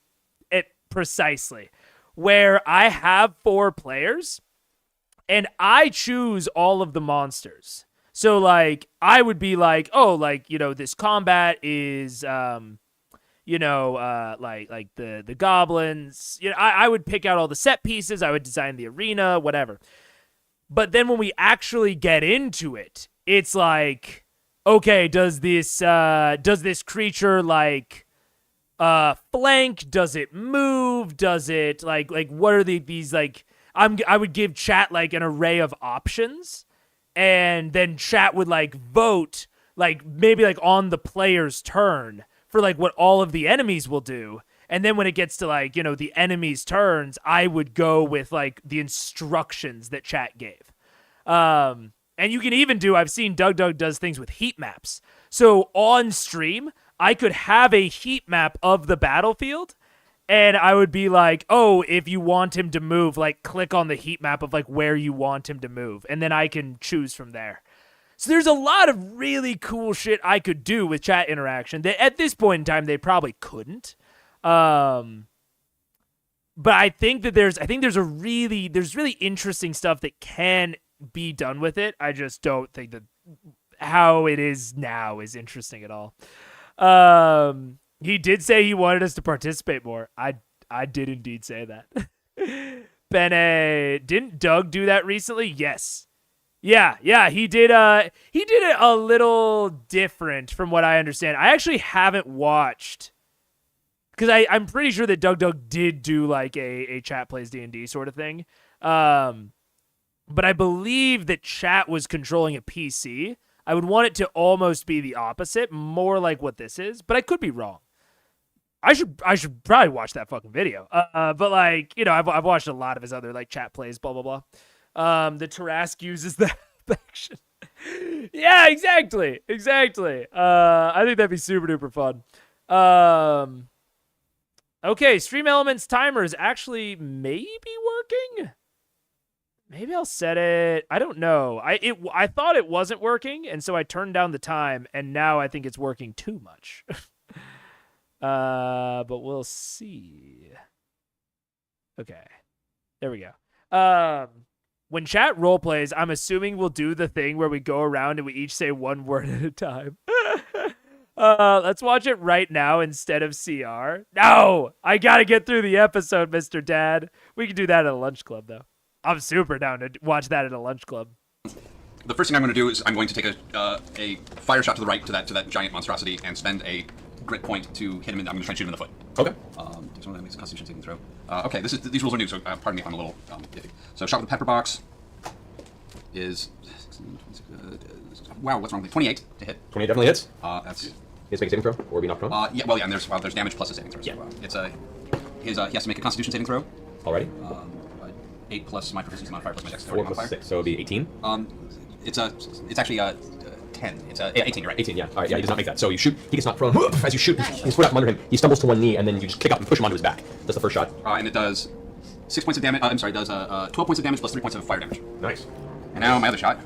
Precisely. Where I have 4 players, and I choose all of the monsters. So, like, I would be like, oh, like, this combat is, like the goblins. I would pick out all the set pieces. I would design the arena, whatever. But then when we actually get into it, it's like, okay, does this creature, like, flank? Does it move? Does it, like what are these, like, I would give chat, like, an array of options, and then chat would, like, vote, like, maybe, like, on the player's turn for, like, what all of the enemies will do. And then when it gets to, like, the enemy's turns, I would go with, like, the instructions that chat gave. And you can even do, I've seen Doug does things with heat maps. So on stream, I could have a heat map of the battlefield, and I would be like, oh, if you want him to move, like, click on the heat map of, like, where you want him to move, and then I can choose from there. So there's a lot of really cool shit I could do with chat interaction that at this point in time they probably couldn't. But I think that there's really interesting stuff that can be done with it. I just don't think that how it is now is interesting at all. He did say he wanted us to participate more. I did indeed say that. Bene, didn't Doug do that recently? Yes. Yeah, he did it a little different from what I understand. I actually haven't watched, because I'm pretty sure that Doug did do, like, a chat plays D&D sort of thing. But I believe that chat was controlling a PC. I would want it to almost be the opposite, more like what this is, but I could be wrong. I should probably watch that fucking video. But, like, I've watched a lot of his other, like, chat plays, blah, blah, blah. The Tarask uses that action. Yeah, exactly. I think that'd be super duper fun. Okay, Stream Elements timer is actually maybe working. Maybe I'll set it. I don't know. I thought it wasn't working, and so I turned down the time, and now I think it's working too much. But we'll see. Okay. There we go. When chat role plays, I'm assuming we'll do the thing where we go around and we each say one word at a time. Let's watch it right now instead of CR. No! I gotta get through the episode, Mr. Dad. We can do that at a lunch club, though. I'm super down to watch that at a lunch club. The first thing I'm going to do is I'm going to take a fire shot to the right to that giant monstrosity and spend a grit point to hit him. I'm going to try and shoot him in the foot. Okay. Takes one that makes a Constitution saving throw. Okay, these rules are new, so pardon me if I'm a little iffy. So shot with a pepper box is wow. What's wrong with me? 28 to hit. 28 definitely hits. That's. He has to make a saving throw or be knocked prone. And there's damage plus a saving throw. So, Yeah. He has to make a Constitution saving throw. Alrighty. 8 plus my proficiency modifier plus my dexterity 4 plus modifier. 6, so it'd be 18. It's actually 10. It's 18. You're right. 18. Yeah. All right. Yeah. He does not make that. So you shoot. He gets knocked prone. As you shoot, his foot out from under him. He stumbles to one knee, and then you just kick up and push him onto his back. That's the first shot. And it does 6 points of damage. I'm sorry. It does 12 points of damage plus 3 points of fire damage. Nice. And now my other shot.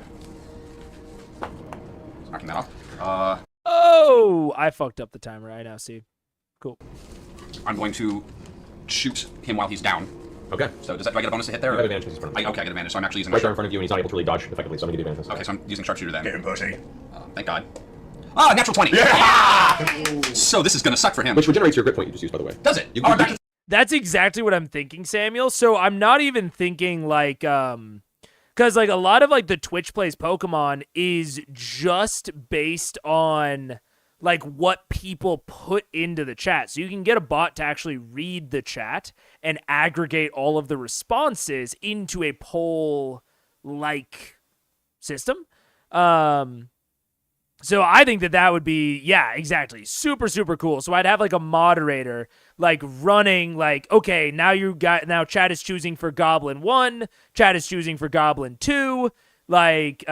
Knocking that off. Oh, I fucked up the timer. I now see. Cool. I'm going to shoot him while he's down. Okay. So do I get a bonus to hit there? You have advantage because he's in front of you. Okay, I get advantage. So I'm actually using right there in front of you, and he's not able to really dodge effectively. So I'm gonna give you advantage. Okay, so I'm using sharpshooter then. Get him, Percy. Thank God. Natural 20. Yeah! So this is gonna suck for him. Which regenerates your grit point you just used, by the way. Does it? That's exactly what I'm thinking, Samuel. So I'm not even thinking like because like a lot of like the Twitch plays Pokemon is just based on like what people put into the chat. So you can get a bot to actually read the chat and aggregate all of the responses into a poll like system. So I think that would be, yeah, exactly. Super, super cool. So I'd have like a moderator like running like, okay, now chat is choosing for Goblin 1, chat is choosing for Goblin 2. Like,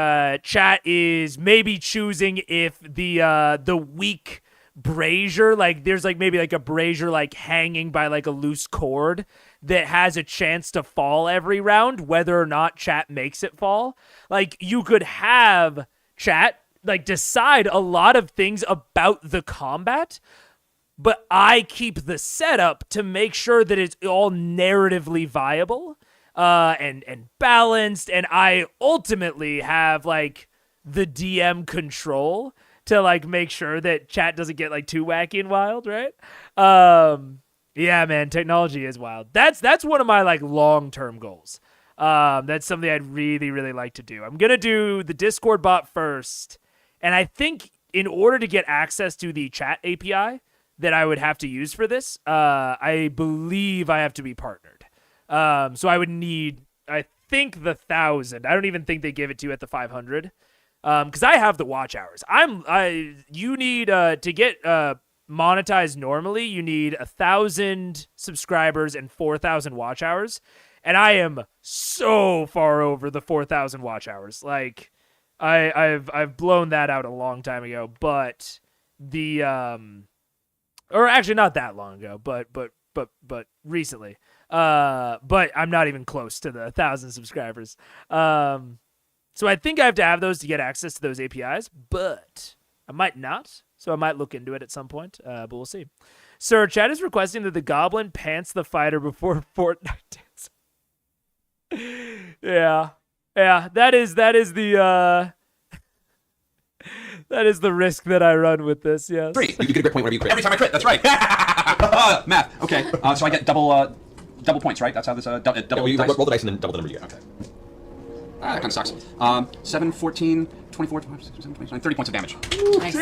chat is maybe choosing if the weak brazier, like there's like maybe like a brazier like hanging by like a loose cord that has a chance to fall every round, whether or not chat makes it fall. Like you could have chat like decide a lot of things about the combat, but I keep the setup to make sure that it's all narratively viable and balanced, and I ultimately have like the DM control to like make sure that chat doesn't get like too wacky and wild, right? Yeah, man, technology is wild. That's one of my like long-term goals. That's something I'd really, really like to do. I'm gonna do the Discord bot first, and I think in order to get access to the chat API that I would have to use for this, I believe I have to be partnered. So I would need, I think, the 1,000. I don't even think they give it to you at the 500. Because I have the watch hours. You need to get monetized normally. You need 1,000 subscribers and 4,000 watch hours, and I am so far over the 4,000 watch hours. Like, I've blown that out a long time ago. But the or actually not that long ago, but recently. But I'm not even close to the 1,000 subscribers. So I think I have to have those to get access to those APIs, but I might not. So I might look into it at some point, but we'll see. Sir, chat is requesting that the goblin pants the fighter before Fortnite dance. Yeah. That is the risk that I run with this. Yes. 3. You get a crit point whenever you crit. Every time I crit. That's right. Math. Okay. So I get double points, right? That's how this double. You dice? roll the dice and then double the number you get. Okay. That kind of sucks. 7, 14, 24, 25, 26, 27, 29, 30 points of damage. Nice.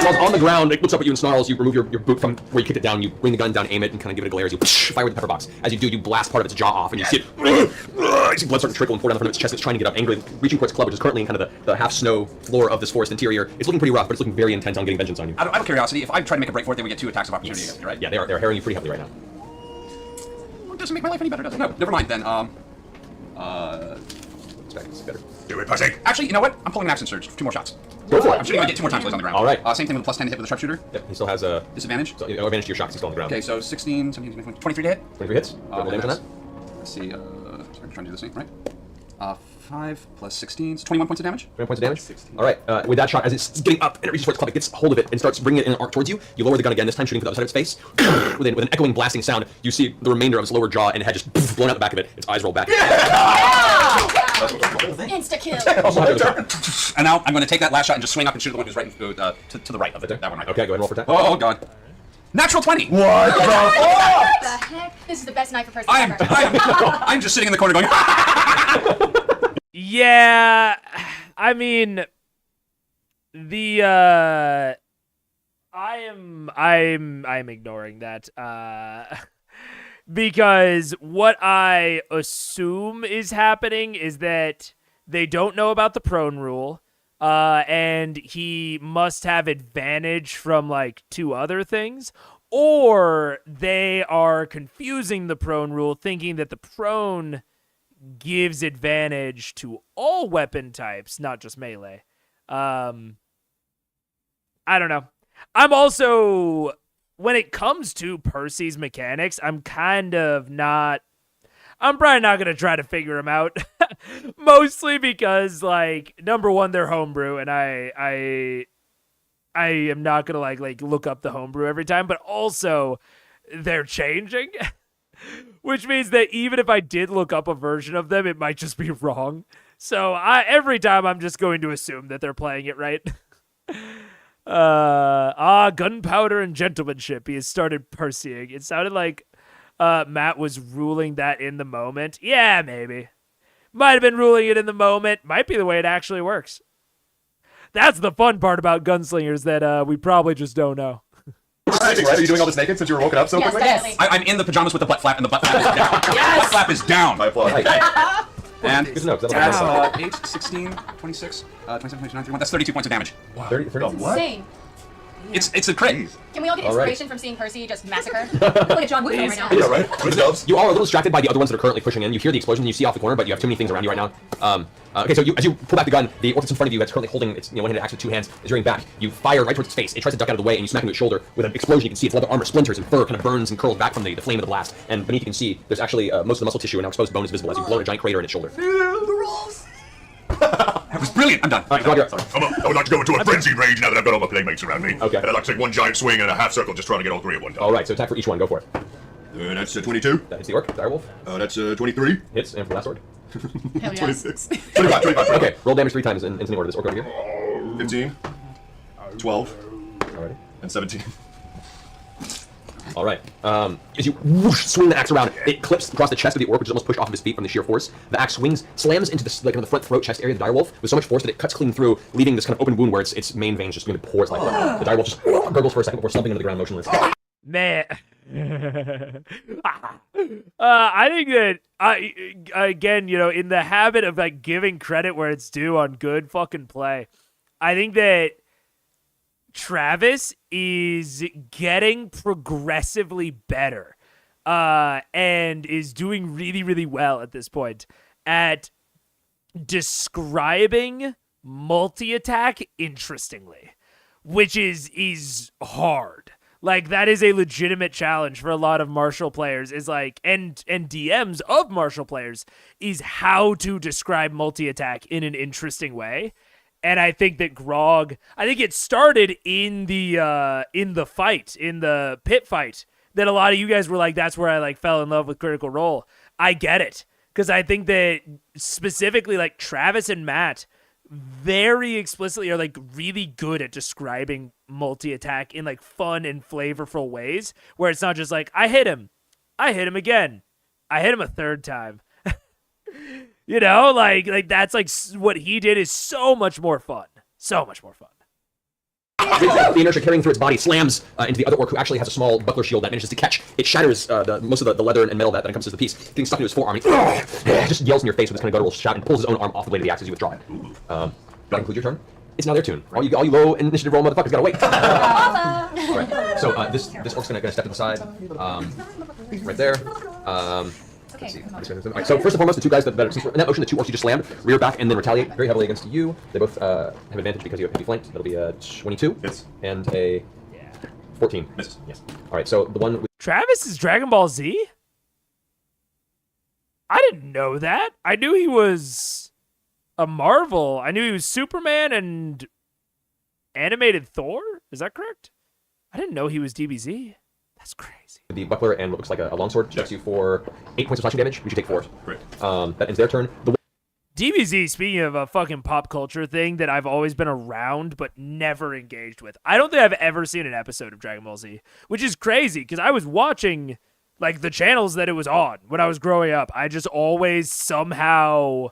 While on the ground, it looks up at you and snarls. You remove your boot from where you kicked it down. You bring the gun down, aim it, and kind of give it a glare as you fire with the pepper box. As you do, you blast part of its jaw off, and you see it. You see blood start to trickle and pour down the front of its chest. It's trying to get up, angrily reaching for its club, which is currently in kind of the half-snow floor of this forest interior. It's looking pretty rough, but it's looking very intent on getting vengeance on you. Out of curiosity, if I try to make a break for it, then we get 2 attacks of opportunity against me, right? Yeah, they're harrying you pretty heavily right now. Well, it doesn't make my life any better, does it? No, never mind then. It's better. Do it, pussy. Actually, you know what? I'm pulling an action surge. 2 more shots. Go for it. I'm shooting my 2 more times while he's on the ground. All right. Same thing with a +10 to hit with a sharpshooter. Yep, he still has a disadvantage. So, advantage to your shots. He's still on the ground. Okay, so 16, 17, 18, 23 to hit. 23 hits. Roll damage on that. Let's see. Sorry, I'm trying to do this thing, right? 5 plus 16, so 21 points of damage. 21 points of damage? 16. All right, with that shot, as it's getting up and it reaches for its club, it gets hold of it and starts bringing it in an arc towards you. You lower the gun again, this time shooting for the other side of its face. with an echoing, blasting sound, you see the remainder of its lower jaw and head just blown out the back of it. Its eyes roll back. Insta kill. And now I'm going to take that last shot and just swing up and shoot the one who's right to the right of it. That one right. Okay, go ahead and roll for attack. Oh, God. Natural 20! What the fuck? The heck? This is the best knife person ever. I'm just sitting in the corner going, Yeah, I mean, I'm ignoring that, because what I assume is happening is that they don't know about the prone rule, and he must have advantage from like 2 other things, or they are confusing the prone rule, thinking that the prone gives advantage to all weapon types, not just melee. I don't know. I'm also, when it comes to Percy's mechanics, I'm probably not going to try to figure them out. Mostly because, like, number one, they're homebrew, and I am not going to, like look up the homebrew every time, but also, they're changing. Which means that even if I did look up a version of them, it might just be wrong. So every time I'm just going to assume that they're playing it right. Gunpowder and gentlemanship. He has started Percying. It sounded like Matt was ruling that in the moment. Yeah, maybe. Might have been ruling it in the moment. Might be the way it actually works. That's the fun part about gunslingers that we probably just don't know. Are you doing all this naked since you were woken up so quickly? Yes. I'm in the pajamas with the butt flap, and the butt flap is down. Yes. The butt flap is down. I applaud. And Good to know, 'cause that'll 8, 16, 26, 27, 29, 31. That's 32 points of damage. Wow. 30 what? Insane. It's a crit. Can we all get inspiration from seeing Percy just massacre? Look at John Wood right now. Yeah, right? With gloves. You are a little distracted by the other ones that are currently pushing in. You hear the explosion, you see off the corner, but you have too many things around you right now. Okay, so as you pull back the gun, the orc that's in front of you that's currently holding its one-handed axe with two hands is rearing back. You fire right towards its face. It tries to duck out of the way, and you smack into its shoulder with an explosion. You can see its leather armor splinters and fur kind of burns and curls back from the flame of the blast. And beneath you can see there's actually most of the muscle tissue and now exposed bone is visible as you've blown a giant crater in its shoulder. That was brilliant. I'm done. All right, Roger. I would like to go into a frenzied rage now that I've got all my playmates around me. Okay. And I'd like to take one giant swing and a half circle just trying to get all three at one time. All right, so attack for each one. Go for it. That's 22. That hits the orc, direwolf. That's 23. Hits, and for the last sword. Hell yes. 26. 25. Okay, roll damage 3 times in the order. This orc over here. 15. 12. Alrighty. And 17. All right. As you whoosh, swing the axe around, it clips across the chest of the orc, which is almost pushed off of his feet from the sheer force. The axe slams into the the front throat chest area of the direwolf with so much force that it cuts clean through, leaving this kind of open wound where its main veins just going to pour its life out. The direwolf just gurgles for a second before slumping into the ground motionless. Man. I think that again, in the habit of like giving credit where it's due on good fucking play, I think that Travis is getting progressively better and is doing really, really well at this point at describing multi-attack interestingly, which is hard. Like, that is a legitimate challenge for a lot of martial players, is like, and DMs of martial players, is how to describe multi-attack in an interesting way. And I think that Grog, I think it started in the fight, in the pit fight, that a lot of you guys were like, that's where I like fell in love with Critical Role. I get it. Because I think that specifically like Travis and Matt very explicitly are like really good at describing multi-attack in like fun and flavorful ways, where it's not just like, I hit him again, I hit him a third time. Like that's like what he did is so much more fun. The inertia carrying through its body slams into the other orc, who actually has a small buckler shield that manages to catch. It shatters most of the leather and metal that encompasses the piece, getting stuck into his forearm. He just yells in your face with this kind of guttural shout and pulls his own arm off the blade of the axe as you withdraw it. That concludes your turn. It's now their turn. All you low initiative roll motherfuckers gotta wait. All right. So this orc's gonna step to the side, right there. Let's see. All right, so first and foremost, the two guys that in that motion, the two orcs you just slammed, rear back and then retaliate very heavily against you. They both have advantage because you have heavy flanked. That'll be a 22 Hits. And a 14. Misses. Yes. All right, so the one with Travis is Dragon Ball Z? I didn't know that. I knew he was a Marvel. I knew he was Superman and animated Thor. Is that correct? I didn't know he was DBZ. That's crazy. the buckler and what looks like a longsword strikes you for 8 points of slashing damage. You should take 4. Great. That ends their turn. DBZ, speaking of a fucking pop culture thing that I've always been around but never engaged with. I don't think I've ever seen an episode of Dragon Ball Z, which is crazy because I was watching like the channels that it was on when I was growing up. I just always somehow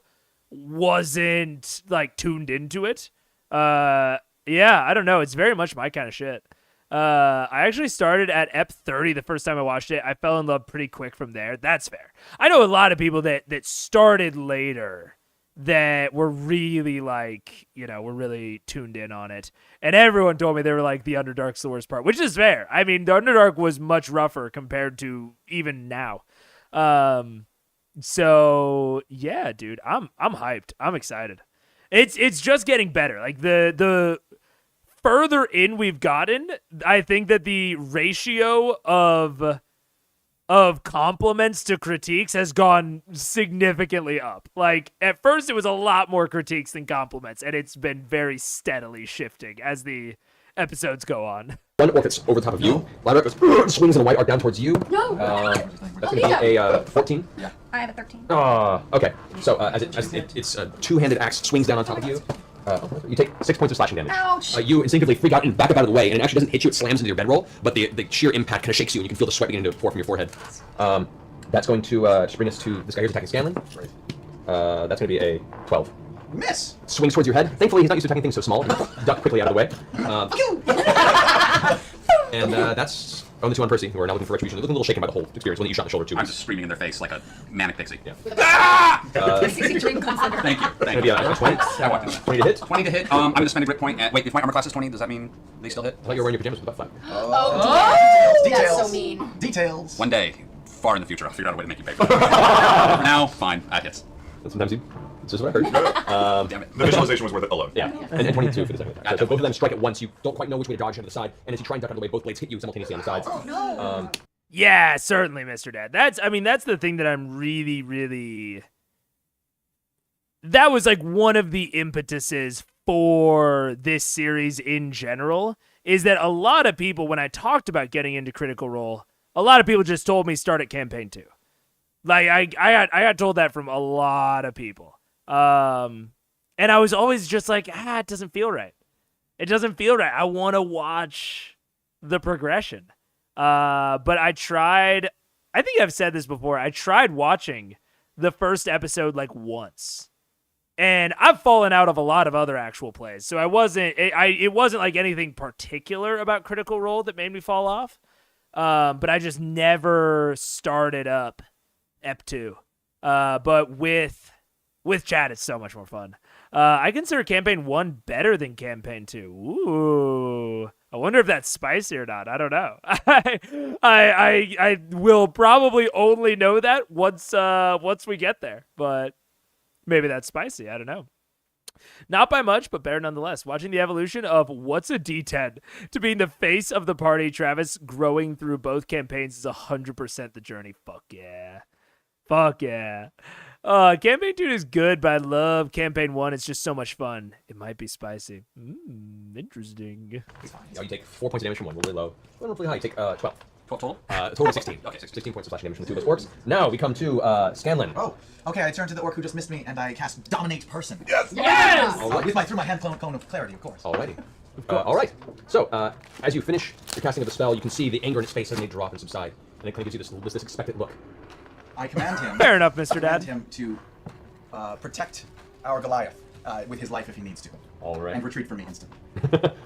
wasn't like tuned into it. Yeah, I don't know. It's very much my kind of shit. I actually started at Ep18 the first time I watched it. I fell in love pretty quick from there. That's fair. I know a lot of people that started later that were really like, you know, were really tuned in on it. And everyone told me they were like, the Underdark's the worst part, which is fair. I mean, the Underdark was much rougher compared to even now. So yeah, dude, I'm hyped. I'm excited. It's just getting better. Like the further in we've gotten, I think that the ratio of compliments to critiques has gone significantly up. Like, at first it was a lot more critiques than compliments, and it's been very steadily shifting as the episodes go on. One orc that's over the top of you. Lyra goes, swings in a white arc down towards you. No. That's going to be a 14. Yeah. I have a 13. Okay. So as its two-handed axe swings down on top of you, you take 6 points of slashing damage. Ouch. You instinctively freak out and back up out of the way, and it actually doesn't hit you, it slams into your bedroll, but the sheer impact kind of shakes you, and you can feel the sweat beginning to pour from your forehead. That's going to just bring us to this guy here's attacking Scanlan. That's going to be a 12. Miss! Swings towards your head. Thankfully, he's not used to attacking things so small. Duck quickly out of the way. And that's only 2 on Percy, who are now looking for retribution. They're looking a little shaken by the whole experience when you shot in the shoulder, too. I'm just screaming in their face like a manic pixie. Yeah. Thank you. Maybe 20? 20 to hit? 20 to hit. I'm going to spend a grit point. Wait, if my armor class is 20, does that mean they still hit? I thought you were wearing your pajamas with a butt flap. Details. That's so mean. Details. One day, far in the future, I'll figure out a way to make you pay for that. For now, fine, that hits. Sometimes you... This is what I heard. Damn it. The visualization was worth it alone. Yeah, and 22 for the second attack. So both of them strike at once. You don't quite know which way to dodge to the side, and as you try and duck out of the way, both blades hit you simultaneously on the sides. Oh no. Yeah, certainly, Mr. Dad. That's the thing that I'm really... That was like one of the impetuses for this series in general, is that a lot of people, when I talked about getting into Critical Role, a lot of people just told me start at Campaign 2. Like, I got told that from a lot of people. And I was always just like, it doesn't feel right. It doesn't feel right. I want to watch the progression. But I tried, I think I've said this before, I tried watching the first episode like once. And I've fallen out of a lot of other actual plays. So it wasn't like anything particular about Critical Role that made me fall off. But I just never started up Ep2. But with chat, it's so much more fun. I consider Campaign 1 better than Campaign 2. Ooh. I wonder if that's spicy or not. I don't know. I will probably only know that once we get there. But maybe that's spicy. I don't know. Not by much, but better nonetheless. Watching the evolution of what's a D10 to being the face of the party, Travis growing through both campaigns is 100% the journey. Fuck yeah. Fuck yeah. Campaign 2 is good, but I love Campaign 1. It's just so much fun. It might be spicy. Interesting. Now you take 4 points of damage from one, really low. Really high, you take 12. 12 total? Total 16. Okay, 16 points of slashing damage from the 2 of those orcs. Now we come to Scanlan. Oh, okay, I turn to the orc who just missed me, and I cast Dominate Person. Yes! Yes! Through my hand cone of clarity, of course. Alrighty. All right. So, as you finish the casting of the spell, you can see the anger in its face suddenly drop and subside, and it kind of gives you this expectant look. I command him. Fair enough, Mr. Dad. I command him to protect our Goliath with his life if he needs to. All right. And retreat from me instantly.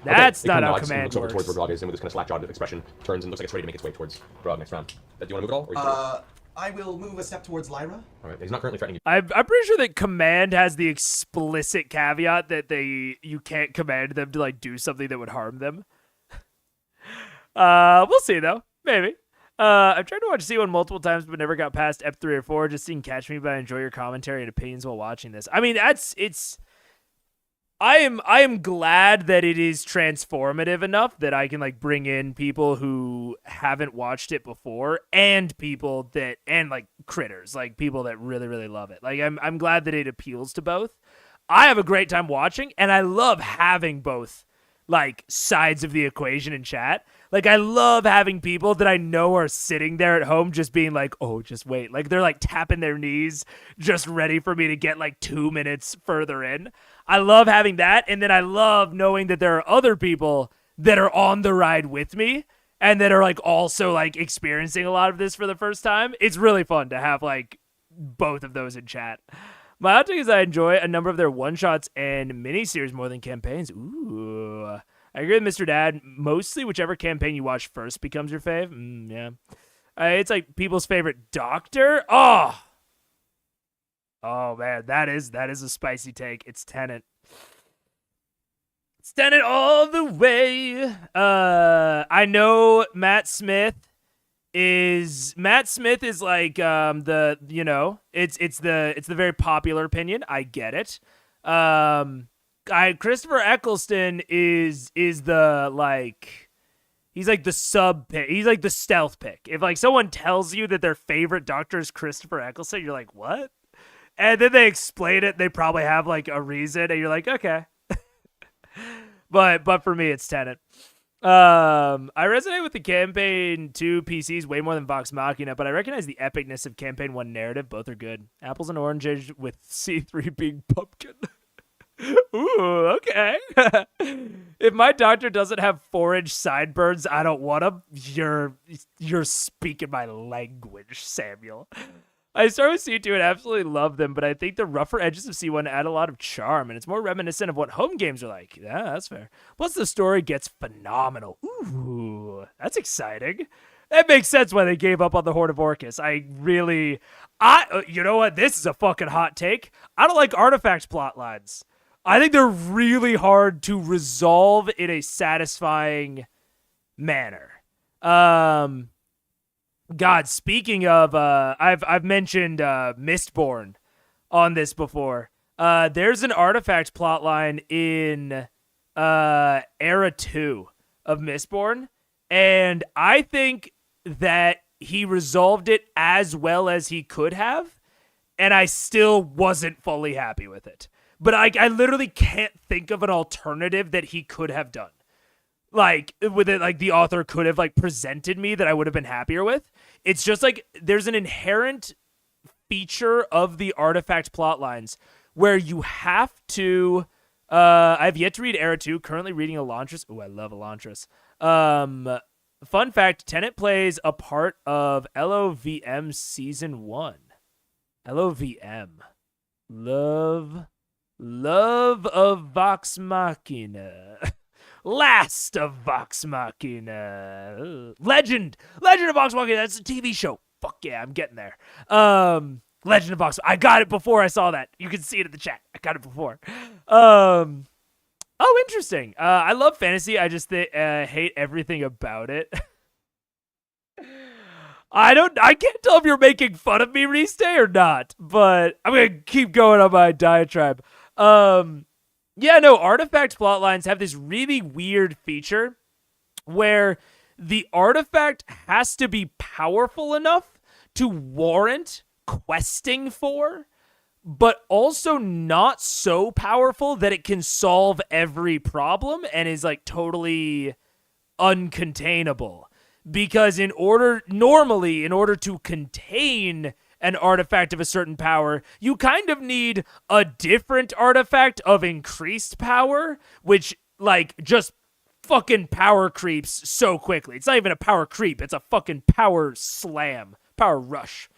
That's okay, not how nods and command looks over works. towards where Grog is, and with this kind of slack-jawed expression, turns and looks like it's ready to make its way towards Grog next round. Do you want to move at all? Or I will move a step towards Lyra. All right. He's not currently threatening you. I'm pretty sure that command has the explicit caveat that you can't command them to like do something that would harm them. We'll see though. Maybe. I've tried to watch C1 multiple times, but never got past Ep 3 or 4. Just seeing Catch Me, but I enjoy your commentary and opinions while watching this. I mean, I am glad that it is transformative enough that I can like bring in people who haven't watched it before and people that and like critters, like people that really, really love it. Like I'm glad that it appeals to both. I have a great time watching, and I love having both like sides of the equation in chat. Like, I love having people that I know are sitting there at home just being like, oh, just wait. Like, they're like tapping their knees just ready for me to get like 2 minutes further in. I love having that. And then I love knowing that there are other people that are on the ride with me and that are like also like experiencing a lot of this for the first time. It's really fun to have like both of those in chat. My hot take is I enjoy a number of their one-shots and miniseries more than campaigns. Ooh. I agree with Mr. Dad. Mostly whichever campaign you watch first becomes your fave. Yeah. It's like people's favorite doctor. Oh, man. That is a spicy take. It's Tenet. It's Tenet all the way. I know Matt Smith is like it's the very popular opinion. I get it. Christopher Eccleston is the like he's like the sub pick. He's like the stealth pick. If like someone tells you that their favorite doctor is Christopher Eccleston, you're like, what? And then they explain it. They probably have like a reason, and you're like, okay. but for me, it's Tenet. I resonate with the Campaign 2 PCs way more than Vox Machina, but I recognize the epicness of Campaign 1 narrative. Both are good. Apples and oranges with C3 being pumpkin. Ooh, okay. If my doctor doesn't have 4-inch sideburns, I don't want him. You're speaking my language, Samuel. I started with C2 and absolutely love them, but I think the rougher edges of C1 add a lot of charm, and it's more reminiscent of what home games are like. Yeah, that's fair. Plus, the story gets phenomenal. Ooh, that's exciting. That makes sense why they gave up on the Horn of Orcus. You know what? This is a fucking hot take. I don't like artifact plot lines. I think they're really hard to resolve in a satisfying manner. God, speaking of, I've mentioned Mistborn on this before. There's an artifact plotline in Era 2 of Mistborn, and I think that he resolved it as well as he could have, and I still wasn't fully happy with it. But I literally can't think of an alternative that he could have done. Like, with it, like, the author could have, like, presented me that I would have been happier with. It's just, like, there's an inherent feature of the artifact plot lines where you have to... I've yet to read Era 2, currently reading Elantris. Ooh, I love Elantris. Fun fact, Tenet plays a part of LOVM Season 1. LOVM. Love of Vox Machina. Last of Vox Machina. Legend of Vox Machina. That's a TV show. Fuck yeah, I'm getting there. Legend of Vox. I got it before I saw that. You can see it in the chat. I got it before. Oh, interesting. I love fantasy. I just hate everything about it. I can't tell if you're making fun of me, Restay, or not, but I'm going to keep going on my diatribe. Yeah, no, artifact plotlines have this really weird feature where the artifact has to be powerful enough to warrant questing for, but also not so powerful that it can solve every problem and is like totally uncontainable. Because in order to contain an artifact of a certain power, you kind of need a different artifact of increased power, which like just fucking power creeps so quickly. It's not even a power creep, it's a fucking power slam, power rush,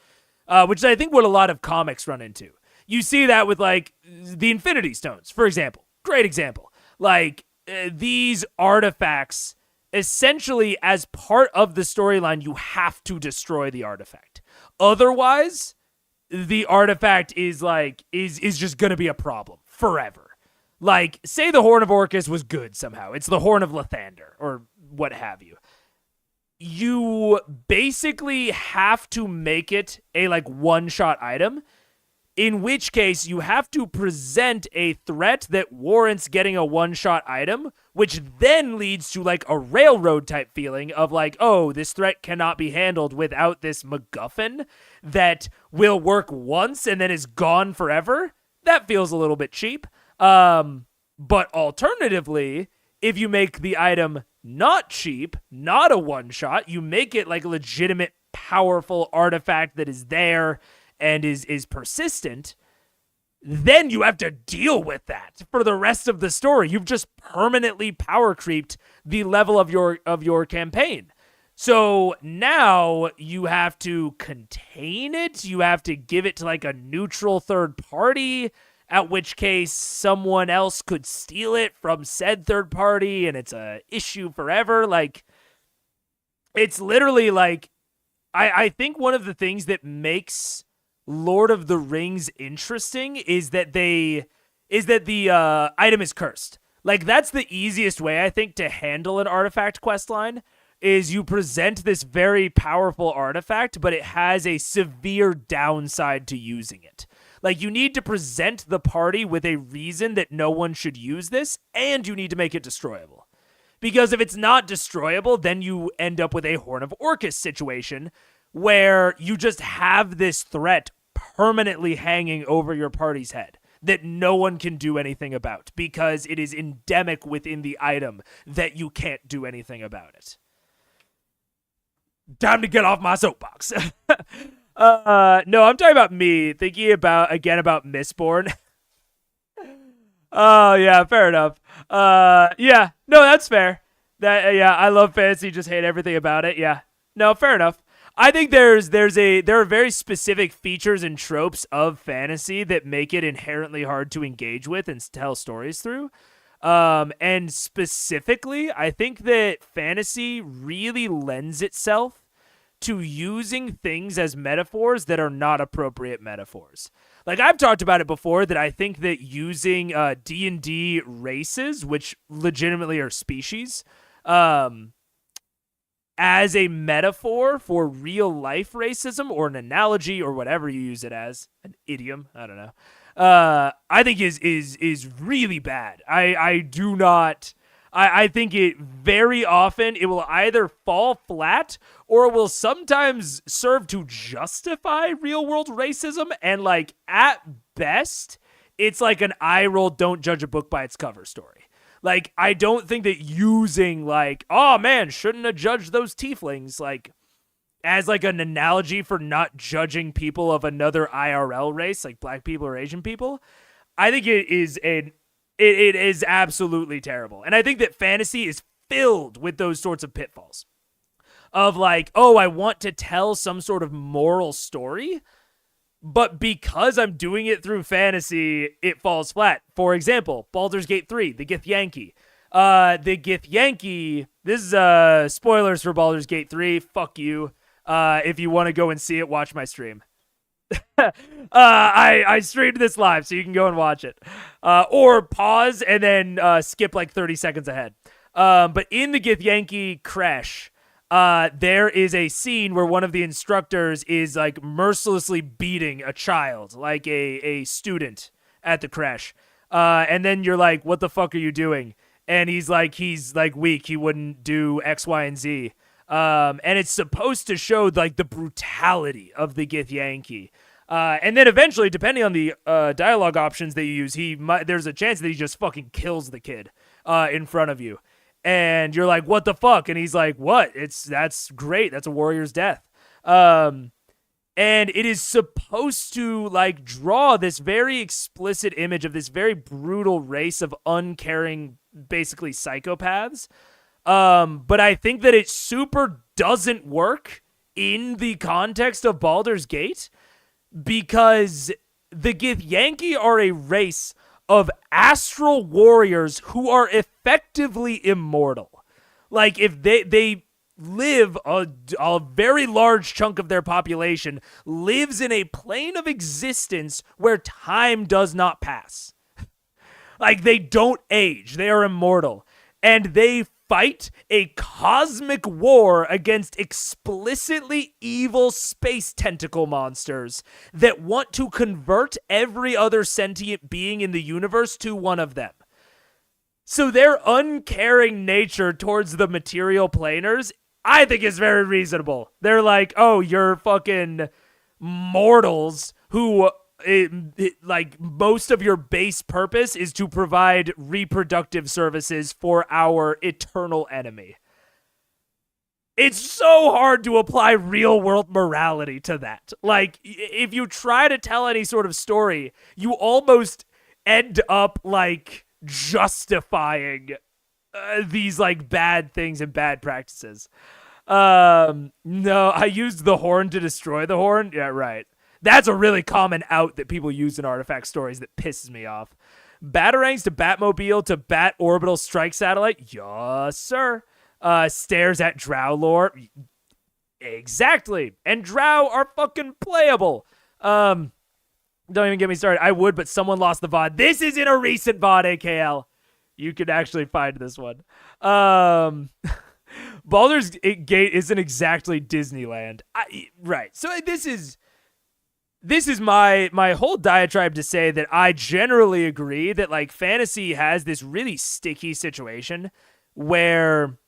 which I think what a lot of comics run into. You see that with like the Infinity Stones, for example. Great example. Like these artifacts, essentially as part of the storyline, you have to destroy the artifact. Otherwise, the artifact is just gonna be a problem forever. Like, say the Horn of Orcus was good somehow. It's the Horn of Lathander, or what have you. You basically have to make it a like one-shot item, in which case you have to present a threat that warrants getting a one-shot item, which then leads to like a railroad type feeling of like, oh, this threat cannot be handled without this MacGuffin that will work once and then is gone forever. That feels a little bit cheap. But alternatively, if you make the item not cheap, not a one-shot, you make it like a legitimate, powerful artifact that is there and is persistent, then you have to deal with that for the rest of the story. You've just permanently power creeped the level of your campaign. So now you have to contain it. You have to give it to like a neutral third party, at which case someone else could steal it from said third party, and it's a issue forever. Like, it's literally like, I think one of the things that makes Lord of the Rings interesting is that the item is cursed. Like, that's the easiest way, I think, to handle an artifact questline, is you present this very powerful artifact, but it has a severe downside to using it. Like, you need to present the party with a reason that no one should use this, and you need to make it destroyable. Because if it's not destroyable, then you end up with a Horn of Orcus situation, where you just have this threat permanently hanging over your party's head that no one can do anything about because it is endemic within the item that you can't do anything about it. Time to get off my soapbox. No, I'm talking about me, thinking about Mistborn. Oh, yeah, fair enough. Yeah, no, that's fair. I love fantasy, just hate everything about it. Yeah, no, fair enough. I think there are very specific features and tropes of fantasy that make it inherently hard to engage with and tell stories through. And specifically, I think that fantasy really lends itself to using things as metaphors that are not appropriate metaphors. Like, I've talked about it before, that I think that using D&D races, which legitimately are species, as a metaphor for real life racism, or an analogy, or whatever you use it as, an idiom, I don't know, I think is really bad. I think it very often, it will either fall flat or will sometimes serve to justify real world racism. And like, at best, it's like an eye roll, don't judge a book by its cover story. Like, I don't think that using like, oh man, shouldn't have judged those tieflings, like, as like an analogy for not judging people of another IRL race, like black people or Asian people, I think it is absolutely terrible. And I think that fantasy is filled with those sorts of pitfalls of like, oh, I want to tell some sort of moral story, but because I'm doing it through fantasy, it falls flat. For example, Baldur's Gate 3, the Githyanki. The Githyanki, this is spoilers for Baldur's Gate 3, fuck you. If you want to go and see it, watch my stream. I streamed this live, so you can go and watch it. Or pause and then skip like 30 seconds ahead. But in the Githyanki crash, there is a scene where one of the instructors is like mercilessly beating a child, like a student at the crash. And then you're like, what the fuck are you doing? And he's like weak. He wouldn't do X, Y, and Z. And it's supposed to show like the brutality of the Githyanki. And then eventually, depending on the dialogue options that you use, there's a chance that he just fucking kills the kid in front of you. And you're like, what the fuck? And he's like, what? That's great. That's a warrior's death. And it is supposed to like draw this very explicit image of this very brutal race of uncaring, basically psychopaths. But I think that it super doesn't work in the context of Baldur's Gate, because the Githyanki are a race of astral warriors who are effectively immortal. Like, if they live, a very large chunk of their population lives in a plane of existence where time does not pass. Like, they don't age. They are immortal. And they fight a cosmic war against explicitly evil space tentacle monsters that want to convert every other sentient being in the universe to one of them. So their uncaring nature towards the material planers, I think, is very reasonable. They're like, oh, you're fucking mortals who... like, most of your base purpose is to provide reproductive services for our eternal enemy. It's so hard to apply real world morality to that. Like, if you try to tell any sort of story, you almost end up like justifying these like bad things and bad practices. No, I used the horn to destroy the horn. Yeah, right. That's a really common out that people use in artifact stories that pisses me off. Batarangs to Batmobile to Bat Orbital Strike Satellite. Yes, sir. Stares at Drow lore. Exactly. And Drow are fucking playable. Don't even get me started. I would, but someone lost the VOD. This is in a recent VOD, AKL. You could actually find this one. Baldur's Gate isn't exactly Disneyland. Right. So this is my whole diatribe to say that I generally agree that like fantasy has this really sticky situation where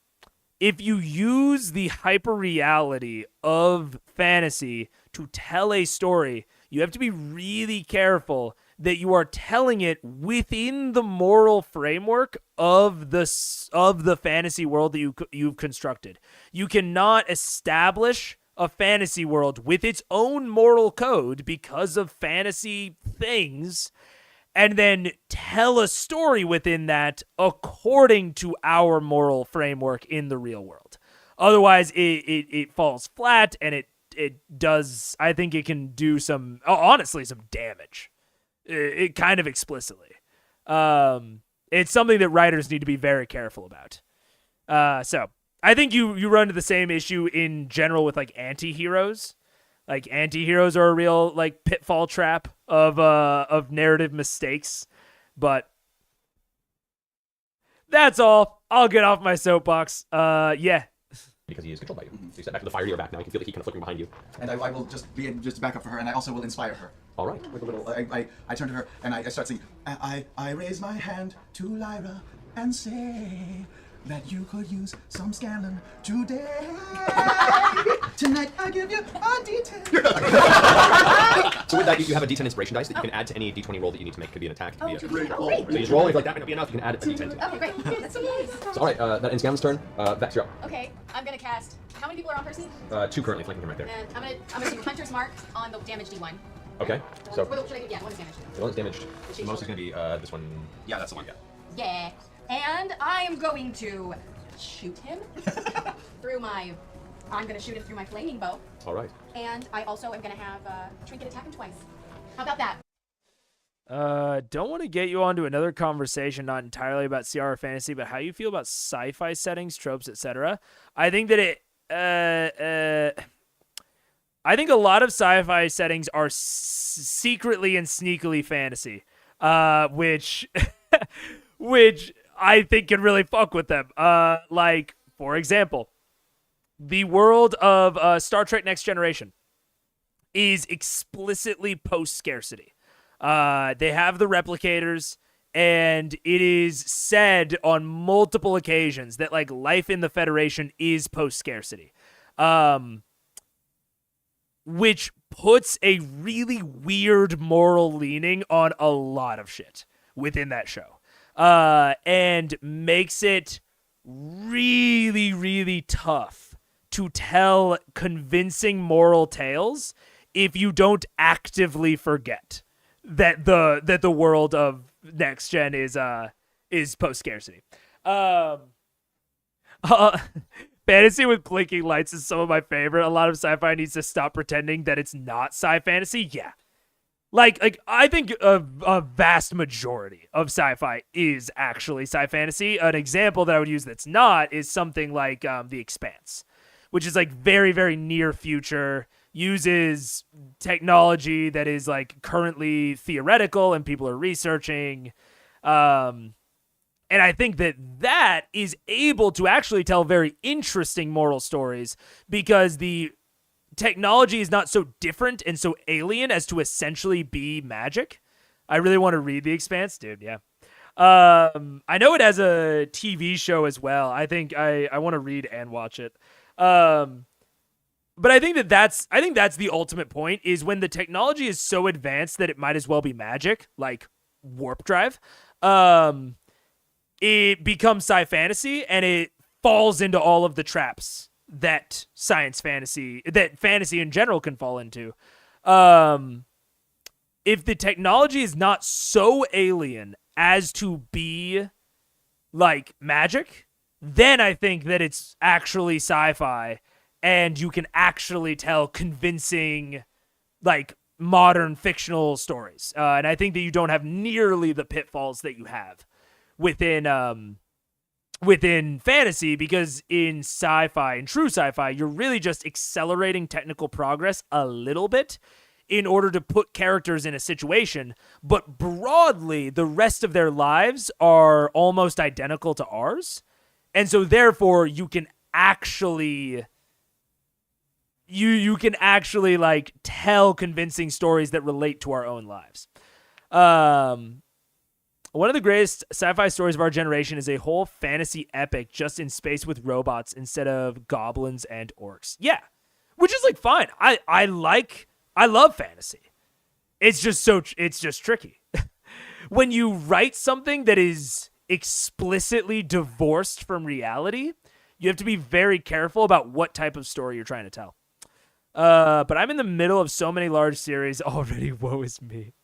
if you use the hyper-reality of fantasy to tell a story, you have to be really careful that you are telling it within the moral framework of the fantasy world that you've constructed. You cannot establish a fantasy world with its own moral code because of fantasy things and then tell a story within that according to our moral framework in the real world. Otherwise, it falls flat and does. I think it can do some, honestly, some damage. It kind of explicitly. It's something that writers need to be very careful about. So I think you run into the same issue in general with like anti-heroes. Like anti-heroes are a real like pitfall trap of narrative mistakes. But that's all. I'll get off my soapbox. Yeah. Because he is controlled by you. So you step back to the fire to your back now. You can feel the heat kind of flickering behind you. And I will just be just back up for her, and I also will inspire her. All right. With a little, I turn to her and I start singing. I raise my hand to Lyra and say that you could use some scanlan today. Tonight I give you a D10. So with that, you have a D10 inspiration dice that you can add to any D20 roll that you need to make. Could be an attack. Could be a... Great. So you just roll, and if like that might not be enough, you can add a D10 to it. Okay, great. That's so nice. So all right, that ends Scanlan's turn. Vex, you're up. Okay, I'm gonna cast. How many people are on Percy? 2 currently flanking him right there. And I'm gonna do Hunter's Mark on the damage D1. Okay. So Should I, yeah, what is damage? the one that's damaged. The most is going to be this one. Yeah, that's the one. Yeah. And I am going to shoot him through my. I'm gonna shoot him through my flaming bow. All right. And I also am gonna have Trinket attack him twice. How about that? Don't want to get you onto another conversation, not entirely about CR or fantasy, but how you feel about sci-fi settings, tropes, etc. I think that I think a lot of sci-fi settings are secretly and sneakily fantasy, which I think can really fuck with them. Like, for example, the world of Star Trek Next Generation is explicitly post-scarcity. They have the replicators, and it is said on multiple occasions that like life in the Federation is post-scarcity, which puts a really weird moral leaning on a lot of shit within that show, and makes it really, really tough to tell convincing moral tales if you don't actively forget that the world of Next Gen is post scarcity. Fantasy with blinking lights is some of my favorite. A lot of sci-fi needs to stop pretending that it's not sci-fantasy. Yeah, like I think a vast majority of sci-fi is actually sci-fantasy. An example that I would use that's not is something like The Expanse, which is like very, very near future. Uses technology that is like currently theoretical and people are researching. And I think that is able to actually tell very interesting moral stories because the technology is not so different and so alien as to essentially be magic. I really want to read The Expanse, dude. Yeah. I know it has a TV show as well. I think I want to read and watch it. But I think that's the ultimate point is when the technology is so advanced that it might as well be magic, like warp drive. It becomes sci-fantasy and it falls into all of the traps that fantasy in general can fall into. If the technology is not so alien as to be like magic, then I think that it's actually sci-fi. And you can actually tell convincing, like, modern fictional stories. And I think that you don't have nearly the pitfalls that you have within fantasy, because in sci-fi, in true sci-fi, you're really just accelerating technical progress a little bit in order to put characters in a situation. But broadly, the rest of their lives are almost identical to ours. And so, therefore, you can actually... You can actually like tell convincing stories that relate to our own lives. One of the greatest sci-fi stories of our generation is a whole fantasy epic just in space with robots instead of goblins and orcs. Yeah, which is like fine. I love fantasy. It's just tricky. When you write something that is explicitly divorced from reality, you have to be very careful about what type of story you're trying to tell. But I'm in the middle of so many large series already. Woe is me.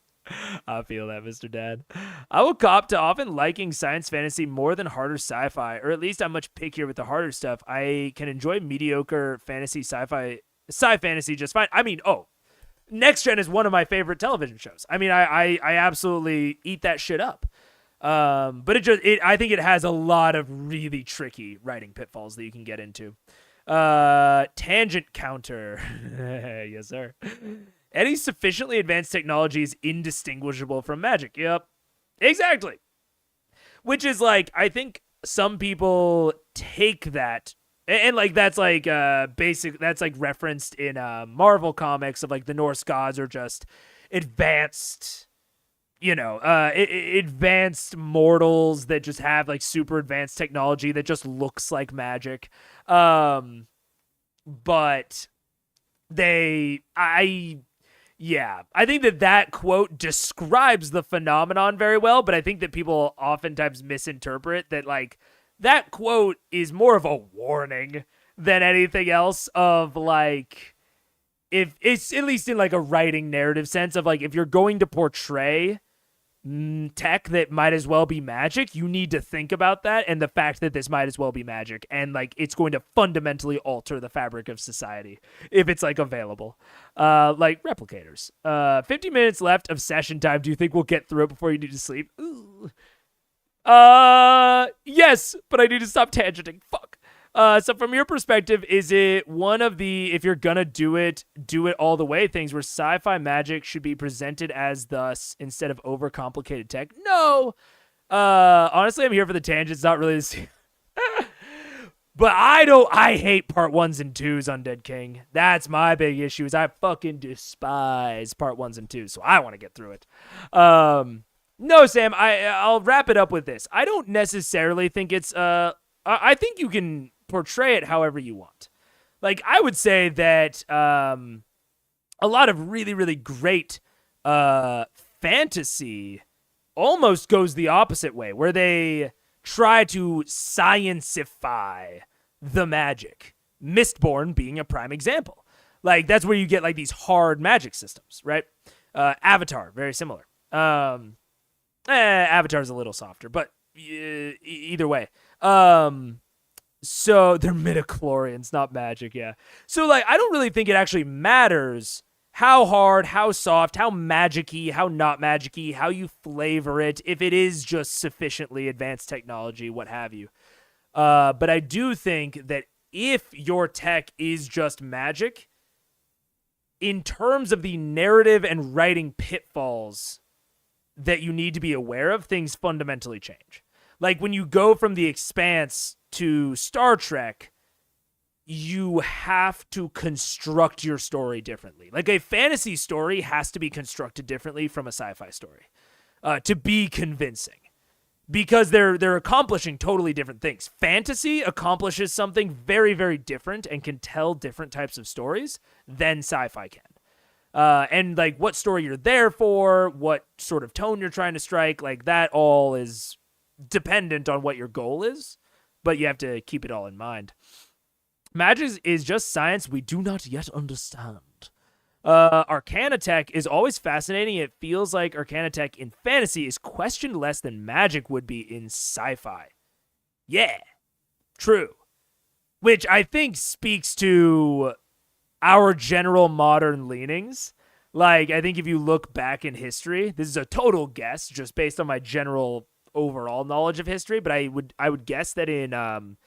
I feel that, Mr. Dad. I will cop to often liking science fantasy more than harder sci-fi, or at least I'm much pickier with the harder stuff. I can enjoy mediocre fantasy sci-fi sci fantasy just fine. I mean, Next Gen is one of my favorite television shows. I mean, I absolutely eat that shit up. But I think it has a lot of really tricky writing pitfalls that you can get into. Tangent counter. Yes, sir. Any sufficiently advanced technology is indistinguishable from magic. Yep. Exactly. Which is like, I think some people take that and like that's like that's like referenced in Marvel comics of like the Norse gods are just advanced, advanced mortals that just have like super advanced technology that just looks like magic. But I think that quote describes the phenomenon very well, but I think that people oftentimes misinterpret that like that quote is more of a warning than anything else of like, if it's at least in like a writing narrative sense of like, if you're going to portray tech that might as well be magic, you need to think about that and the fact that this might as well be magic and like it's going to fundamentally alter the fabric of society if it's like available. Like replicators. 50 minutes left of session time. Do you think we'll get through it before you need to sleep? Ooh. Yes, but I need to stop tangenting. Fuck. So from your perspective, is it one of the, if you're gonna do it all the way things where sci-fi magic should be presented as thus instead of overcomplicated tech? No. Honestly, I'm here for the tangents, not really the But I hate part 1s and 2s Undead King. That's my big issue is I fucking despise part 1s and 2s, so I want to get through it. No, Sam, I'll wrap it up with this. I don't necessarily think it's I think you can portray it however you want. Like, I would say that a lot of really, really great fantasy almost goes the opposite way, where they try to science-ify the magic. Mistborn being a prime example. Like, that's where you get, like, these hard magic systems, right? Avatar, very similar. Avatar's a little softer, but either way. So they're midichlorians, not magic, yeah. So like I don't really think it actually matters how hard, how soft, how magic-y, how not magic-y, how you flavor it, if it is just sufficiently advanced technology, what have you. But I do think that if your tech is just magic, in terms of the narrative and writing pitfalls that you need to be aware of, things fundamentally change. Like when you go from The Expanse to Star Trek, you have to construct your story differently. Like a fantasy story has to be constructed differently from a sci-fi story to be convincing, because they're accomplishing totally different things. Fantasy accomplishes something very, very different and can tell different types of stories than sci-fi can. And like what story you're there for, what sort of tone you're trying to strike, like that all is dependent on what your goal is, but you have to keep it all in mind. Magic is just science we do not yet understand. Arcana tech is always fascinating. It feels like Arcana tech in fantasy is questioned less than magic would be in sci-fi. Yeah, true. Which I think speaks to our general modern leanings. Like, I think if you look back in history, this is a total guess just based on my general overall knowledge of history, but I would guess that in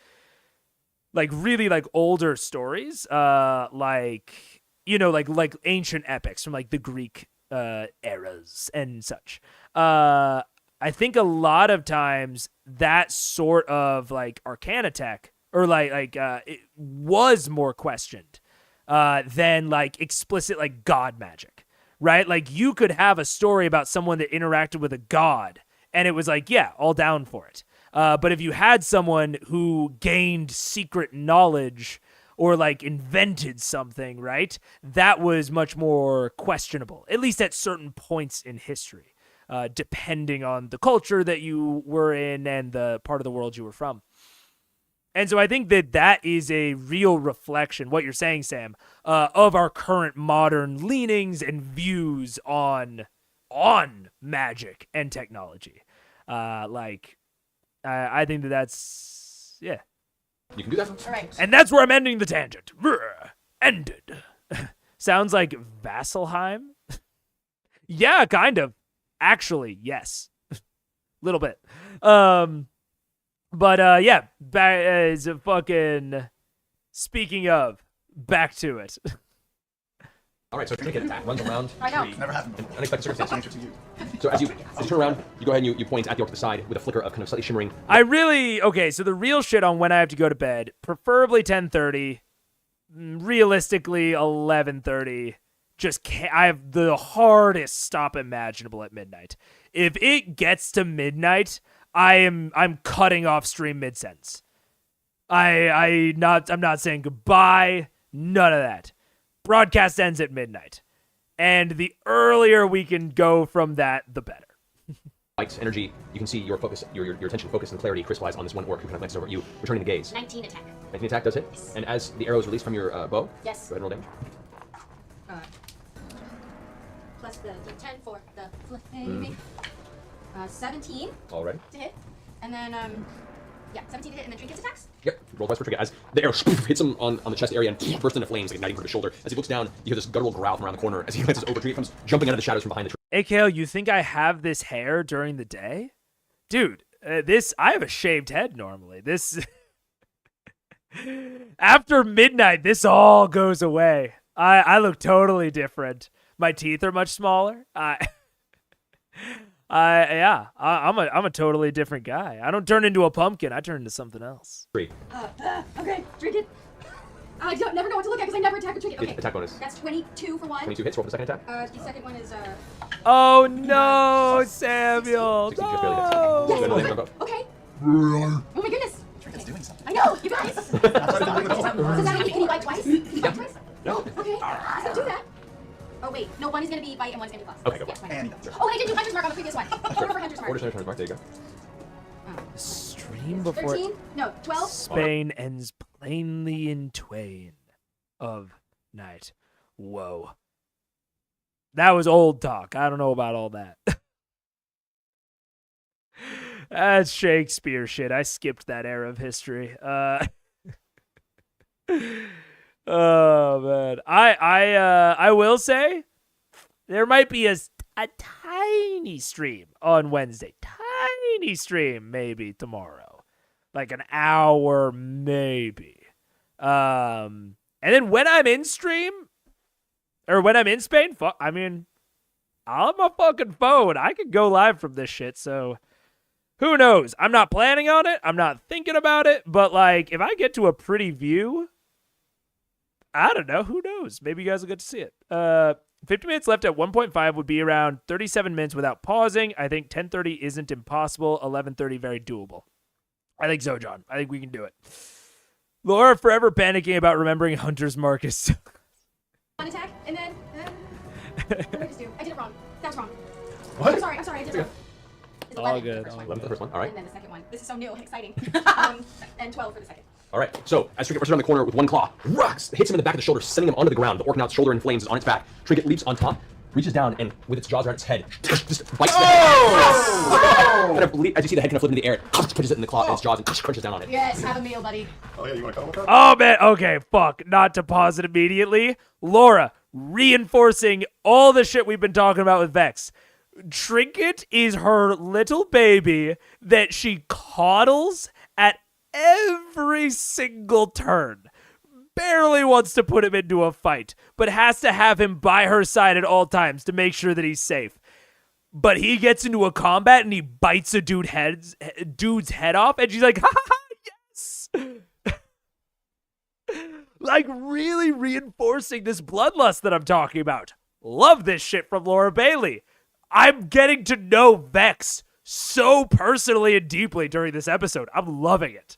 like really like older stories, like ancient epics from like the Greek eras and such, I think a lot of times that sort of like Arcana tech or it was more questioned than like explicit like god magic, right? Like you could have a story about someone that interacted with a god and it was like, yeah, all down for it. But if you had someone who gained secret knowledge or like invented something, right, that was much more questionable, at least at certain points in history, depending on the culture that you were in and the part of the world you were from. And so I think that is a real reflection, what you're saying, Sam, of our current modern leanings and views on magic and technology. I think that's, yeah. You can do that. All right. And that's where I'm ending the tangent. Ended. Sounds like Vasselheim? Yeah, kind of. Actually, yes. Little bit. But yeah, is a fucking... Speaking of, back to it. All right, so trinket attack runs around. I know. Tree. Never happened. An unexpected circumstance. So as you turn around, you go ahead and you point at the orc to the side with a flicker of kind of slightly shimmering. Okay, so the real shit on when I have to go to bed, preferably 10:30, realistically 11:30. I have the hardest stop imaginable at midnight. If it gets to midnight, I'm cutting off stream mid-sentence. I'm not saying goodbye, none of that. Broadcast ends at midnight. And the earlier we can go from that, the better. Light energy, you can see your focus, your attention, focus, and clarity crystallize on this one orc who kind of glances over at you, returning the gaze. 19 attack. 19 attack does hit. Yes. And as the arrow is released from your bow, Yes. go ahead and roll damage. Plus the d10 for the flaming. 17 Alrighty. to hit. And then, 17 to hit, and then trinkets attacks? Yep, roll twice per trinket. As the arrow hits him on the chest area and bursts into flames, like igniting from his shoulder. As he looks down, you hear this guttural growl from around the corner. As he glances over, tree comes jumping out of the shadows from behind the tree. Hey, Kale, you think I have this hair during the day? Dude, I have a shaved head normally. This... After midnight, this all goes away. I look totally different. My teeth are much smaller. I'm a totally different guy. I don't turn into a pumpkin. I turn into something else. Okay, Trinket. I don't never know what to look at because I never attack with trinket. Okay. Attack bonus. That's 22 for one. 22 hits. Roll for the second attack. The second one is Oh no, Samuel! 16 just barely hits. Go ahead and roll damage on both. okay. Oh my goodness. Trinket's doing something. I know, you guys. So that mean can he bite twice? Yeah. Twice? No. Okay. He's gonna do that. Oh wait, no, one is gonna be bite and one's gonna be plus. Okay, go Yeah, for it. fine. And he does. Oh, and I didn't do Hunter's Mark on the previous one. Order for Hunter's Mark. Order Hunter's Mark. There you go. Stream before 13? No, 12? Spain ends plainly in twain of night. Whoa. That was old talk. I don't know about all that. That's Shakespeare shit. I skipped that era of history. Oh man. I will say there might be a tiny stream on Wednesday. Tiny stream maybe tomorrow. Like an hour maybe. And then when I'm in stream or when I'm in Spain, I'm on my fucking phone. I could go live from this shit, so who knows? I'm not planning on it. I'm not thinking about it, but like if I get to a pretty view, I don't know. Who knows? Maybe you guys will get to see it. 50 minutes left at 1.5 would be around 37 minutes without pausing. I think 10:30 isn't impossible. 11:30 very doable. I think so, John. I think we can do it. Laura forever panicking about remembering Hunter's Marcus. One attack, and then... what did I just do? I did it wrong. That's wrong. What? I'm sorry, I did it wrong. It's All 11 good, for the first one. 11 for the first one. All right. And then the second one. This is so new and exciting. And 12 for the second. All right. So as Trinket rushes around the corner with one claw, rocks, hits him in the back of the shoulder, sending him onto the ground. The orc now its shoulder in flames is on its back. Trinket leaps on top, reaches down, and with its jaws around its head, just bites the head. Kind of, as you see the head kind of flip into the air, it pushes it in the claw in its jaws and crunches down on it. Yes, have a meal, buddy. Oh yeah, you want to cuddle with her? Oh, man. Okay, fuck. Not to pause it immediately. Laura, reinforcing all the shit we've been talking about with Vex. Trinket is her little baby that she coddles at every single turn. Barely wants to put him into a fight, but has to have him by her side at all times to make sure that he's safe. But he gets into a combat and he bites a dude's head off, and she's like, ha ha ha, yes! Like, really reinforcing this bloodlust that I'm talking about. Love this shit from Laura Bailey. I'm getting to know Vex so personally and deeply during this episode. I'm loving it.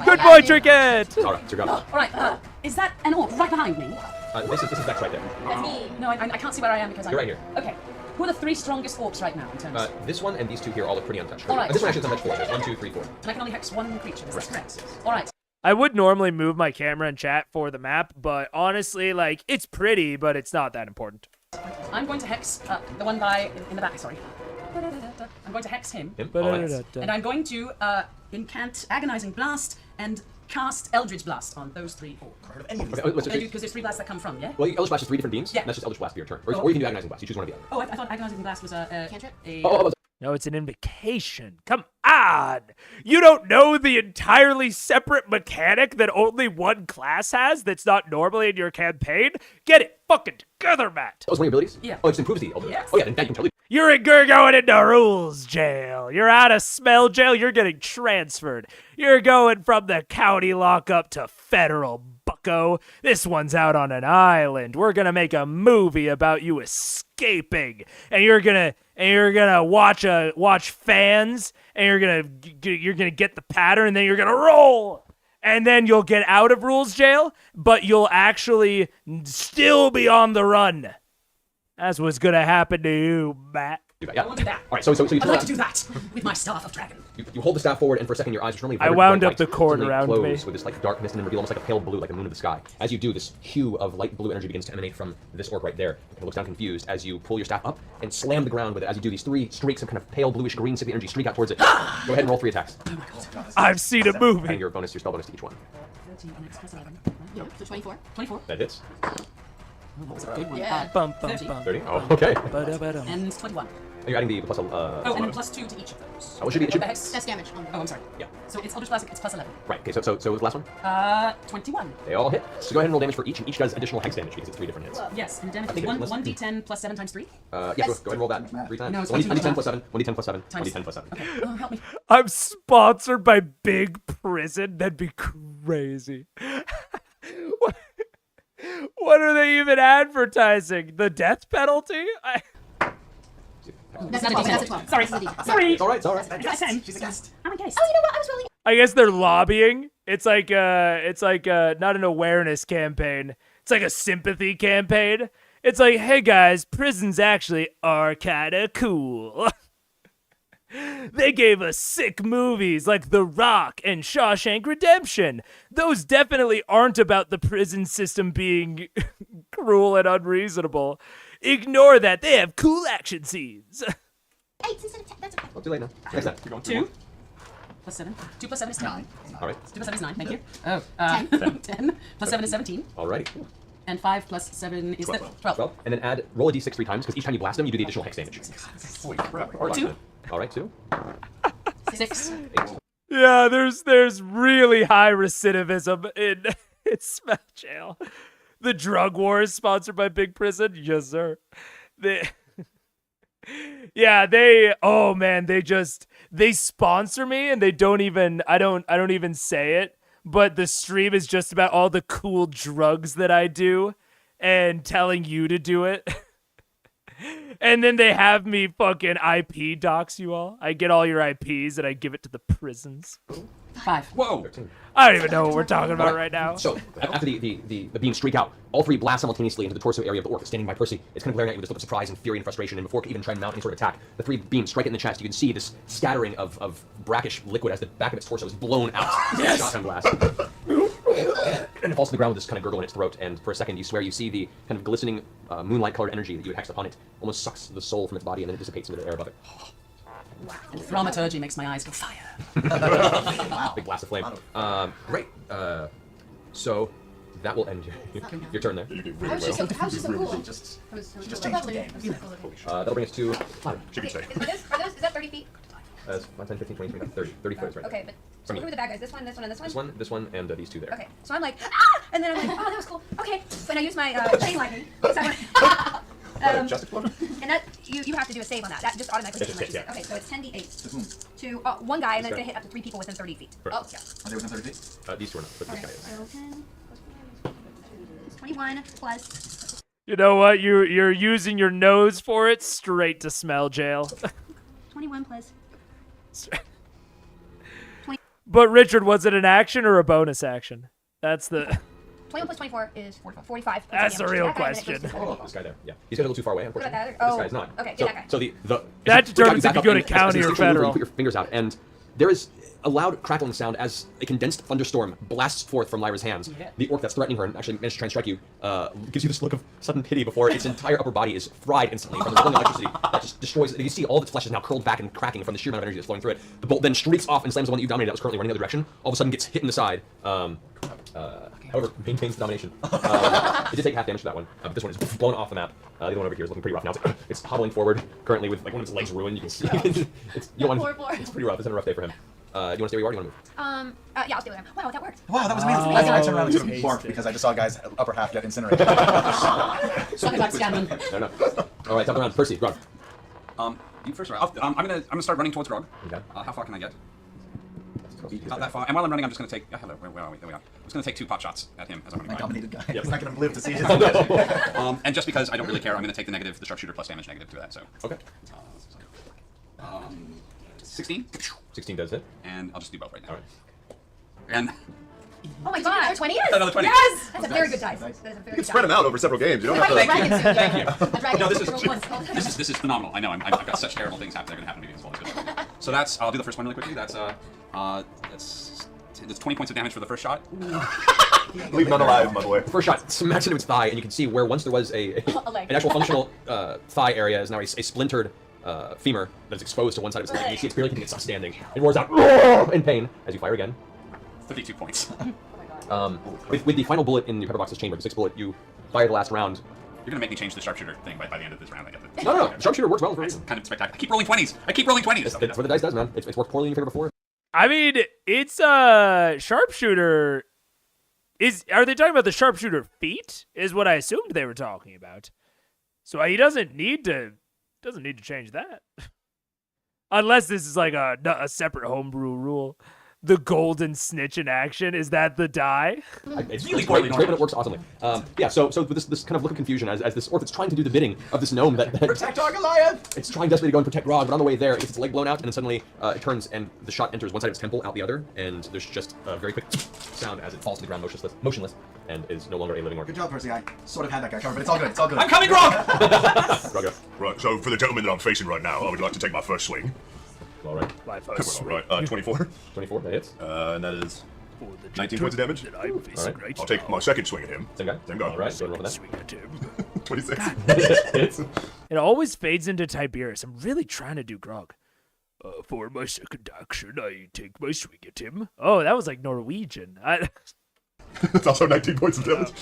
Good boy, Trinket! All right, so grab it. All right, is that an orc right behind me? This is Vex right there. That's me. No, I can't see where I am because I'm... You're right here. Okay. Who are the 3 strongest orcs right now in terms This one and these two here all look pretty untouched. All right. This one actually is untouched 4. There's 1, 2, 3, 4. And I can only hex 1 creature, is that correct? All right. I would normally move my camera and chat for the map, but honestly, like, it's pretty, but it's not that important. I'm going to hex the one guy in the back, sorry. I'm going to hex him. All right. And I'm going to incant Agonizing Blast and cast Eldritch Blast on those 3 orcs. Because there's 3 blasts that come from, yeah? Well, Eldritch Blast is 3 different beams. Yeah. And that's just Eldritch Blast for your turn. Or you can do Agonizing Blast. You choose one or the other. Oh, I thought Agonizing Blast was a Cantrip? No, it's an invocation. Come on! You don't know the entirely separate mechanic that only one class has that's not normally in your campaign? Get it fucking together, Matt! Oh, it's one of your abilities? Yeah. Oh, it just improves the ability. Yes. Oh, yeah, then you can totally. You're going into rules jail. You're out of smell jail. You're getting transferred. You're going from the county lockup to federal, bucko. This one's out on an island. We're gonna make a movie about you escaping, and you're gonna watch fans, and you're gonna get the pattern, and then you're gonna roll. And then you'll get out of rules jail, but you'll actually still be on the run. That's what's gonna happen to you, Matt. Do that, yeah. I want to do that. All right, so you I'd like to do that with my Staff of Dragon. You hold the staff forward, and for a second, your eyes, which normally I wound up the cord suddenly around close me. with this like dark mist, and then reveal almost like a pale blue, like the moon of the sky. As you do, this hue of light blue energy begins to emanate from this orc right there. It looks down confused as you pull your staff up and slam the ground with it. As you do, these 3 streaks of kind of pale bluish green sickly energy streak out towards it. Go ahead and roll 3 attacks. Oh my god. I've seen a movie. And your spell bonus to each one. 13 and X plus 11. Yeah, so 24. 24. That hits. That was a good one. Yeah. Bum, bum, 30. bum. 30. Oh, okay. Ba-da-ba-dum. And 21. And you're adding the plus. Oh, and then plus 2 to each of those. Oh, it should be. It should be. Hex. That's damage. Oh, I'm sorry. Yeah. So it's Eldritch Blast, it's plus 11. Right. Okay. So the last one. 21. They all hit. So go ahead and roll damage for each, and each does additional hex damage because it's 3 different hits. Yes, and damage think is it's 1d10 plus 7 times 3. Yeah. Go ahead and roll that 3 times. No, it's 1d10 plus 7. 1d10 plus 7. Times- 1d10 plus 7. Okay. Oh, help me. I'm sponsored by Big Prison. That'd be crazy. What are they even advertising? The death penalty? That's a 12. That's a 12. Sorry. Sorry. It's all right. It's all right. That's 10. She's a guest. I'm a guest. Oh, you know what? I was rolling. I guess they're lobbying. It's like not an awareness campaign. It's like a sympathy campaign. It's like, hey guys, prisons actually are kinda cool. They gave us sick movies like The Rock and Shawshank Redemption. Those definitely aren't about the prison system being cruel and unreasonable. Ignore that. They have cool action scenes. 8 instead of 10. That's okay. Well, too late now. Next time. 2 plus 7. 2 plus 7 is 9. All right. 2 plus 7 is 9. Thank you. Oh, 10. 10 plus 7 is 17. Alrighty. And 5 plus 7 is 12. 12. And then roll a d6 3 times because each time you blast them, you do the additional hex damage. Holy crap. All right. 2. All right. 2. 6. Yeah, there's really high recidivism in Smell Jail. The drug war is sponsored by Big Prison. Yes, sir. They sponsor me and they don't even I don't even say it, but the stream is just about all the cool drugs that I do and telling you to do it. And then they have me fucking IP dox you all. I get all your IPs and I give it to the prisons. 5. Whoa! 13. I don't even know what we're talking about right now. So, after the beams streak out, all 3 blast simultaneously into the torso area of the orc standing by Percy. It's kind of glaring at you with this look of surprise and fury and frustration, and before it can even try and mount any sort of attack, the 3 beams strike it in the chest. You can see this scattering of brackish liquid as the back of its torso is blown out. Yes! Shotgun blast. And it falls to the ground with this kind of gurgle in its throat, and for a second you swear you see the kind of glistening moonlight-colored energy that you had hexed upon it almost sucks the soul from its body and then it dissipates into the air above it. And thaumaturgy makes my eyes go fire. Wow. Big blast of flame. Great. So that will end your turn there. You did How really is she so, well. how is she so cool? She just She changed the game. That'll bring us to 5. She could say. Is that 30 feet? 5, 10, 15, 20, 25, 30 foot right Okay, but so who are the bad guys? This one, this one, and this one? This one, and these 2 there. Okay, so I'm like, ah! And then I'm like, oh, that was cool. Okay, and I use my chain lightning. So I went, Just explode? and that, you have to do a save on that. That just automatically It just hits hits, yeah. Okay, so it's 10d8 To whom? to one guy, and then This it's going to guy. hit up to 3 people within 30 feet. Correct. Oh, yeah. Are they within 30 feet? These 2 are not, but this guy Okay, is. so 10 plus 21 plus... You know what? You're using your nose for it. Straight to smell jail. 21 plus... But Richard, was it an action or a bonus action? That's the 21 plus 24 is 45. That's the real That guy, and then it question. goes to- Oh, this guy there. Yeah. He's a little too far away, unfortunately. What about that? This Oh, guy's not. okay, So, get that guy. so the That as you determines back if you up go to and- as county you or instinctually move, federal. you put your fingers out, and There is a loud crackling sound as a condensed thunderstorm blasts forth from Lyra's hands. The orc that's threatening her and actually managed to try and strike you gives you this look of sudden pity before its entire upper body is fried instantly from the rolling electricity that just destroys it. You see all of its flesh is now curled back and cracking from the sheer amount of energy that's flowing through it. The bolt then streaks off and slams the one that you dominated that was currently running the other direction. All of a sudden gets hit in the side. However, maintains the domination. It did take half damage for that one, but this one is blown off the map. The other one over here is looking pretty rough now. It's hobbling forward currently with like one of its legs ruined. You can see it's pretty rough. It's been a rough day for him. Do you want to stay where you are? Or do you want to move? Yeah, I'll stay with him. Wow, that worked. Wow, that was amazing. I turned around and sort of barked because I just saw a guy's upper half get incinerated. Something like Scanlan. No. All right, top round. Percy, Grog. You first. I'm gonna start running towards Grog. Okay. How far can I get? Not that far. And while I'm running, I'm just gonna take. Hello. Where are we? There we are. I'm just gonna take 2 pot shots at him as I'm running by. Dominated guy. He's not gonna live to see his. And just because I don't really care, I'm gonna take the negative, the sharpshooter plus damage negative to that. So. Okay. 16. 16 does hit. And I'll just do both right now. All right. And. Oh my god, 20 is? Another 20. Yes! That's a very good dice. That is a very good dice. Spread them out over several games. You don't have to. Thank you. No, this is phenomenal. I know. I've got such terrible things that are gonna happen to me as well. It's good. So that's. I'll do the first one really quickly. That's 20 points of damage for the first shot. Leave none alive, my boy. The first shot smacks into its thigh, and you can see where once there was an actual functional thigh area is now a splintered femur that is exposed to one side of its leg. And you see it's barely keeping itself standing. It roars out in pain as you fire again. 32 points. With the final bullet in your pepper box's chamber, the 6th bullet, you fire the last round. You're gonna make me change the sharpshooter thing by the end of this round. I get No. Sharpshooter works well for a That's reason. kind of spectacular. I keep rolling 20s. That's what the dice does, man. It's worked poorly in your favor before. I mean, it's sharpshooter. Are they talking about the sharpshooter feat? Is what I assumed they were talking about. So he doesn't need to change that, unless this is like a separate homebrew rule. The golden snitch in action, is that the die? It's great, but it works awesomely. Yeah, so with this kind of look of confusion as this orc is trying to do the bidding of this gnome that Protect our Goliath! It's trying desperately to go and protect Grog, but on the way there, it gets its leg blown out, and then suddenly it turns and the shot enters one side of its temple, out the other, and there's just a very quick sound as it falls to the ground motionless, and is no longer a living orc. Good job, Percy. I sort of had that guy covered, but it's all good. It's all good. I'm coming, Grog! Grog, Right, so for the gentleman that I'm facing right now, I would like to take my first swing. all right. My first All right, 24. 24, that hits. And that is 19 points of damage. All right. I'll take my second swing at him. Same guy? Same guy. All right, go roll for that. Swing at him. 26. Hits. It always fades into Tiberius. I'm really trying to do Grog. For my second action, I take my swing at him. Oh, that was like Norwegian. It's also 19 points of damage.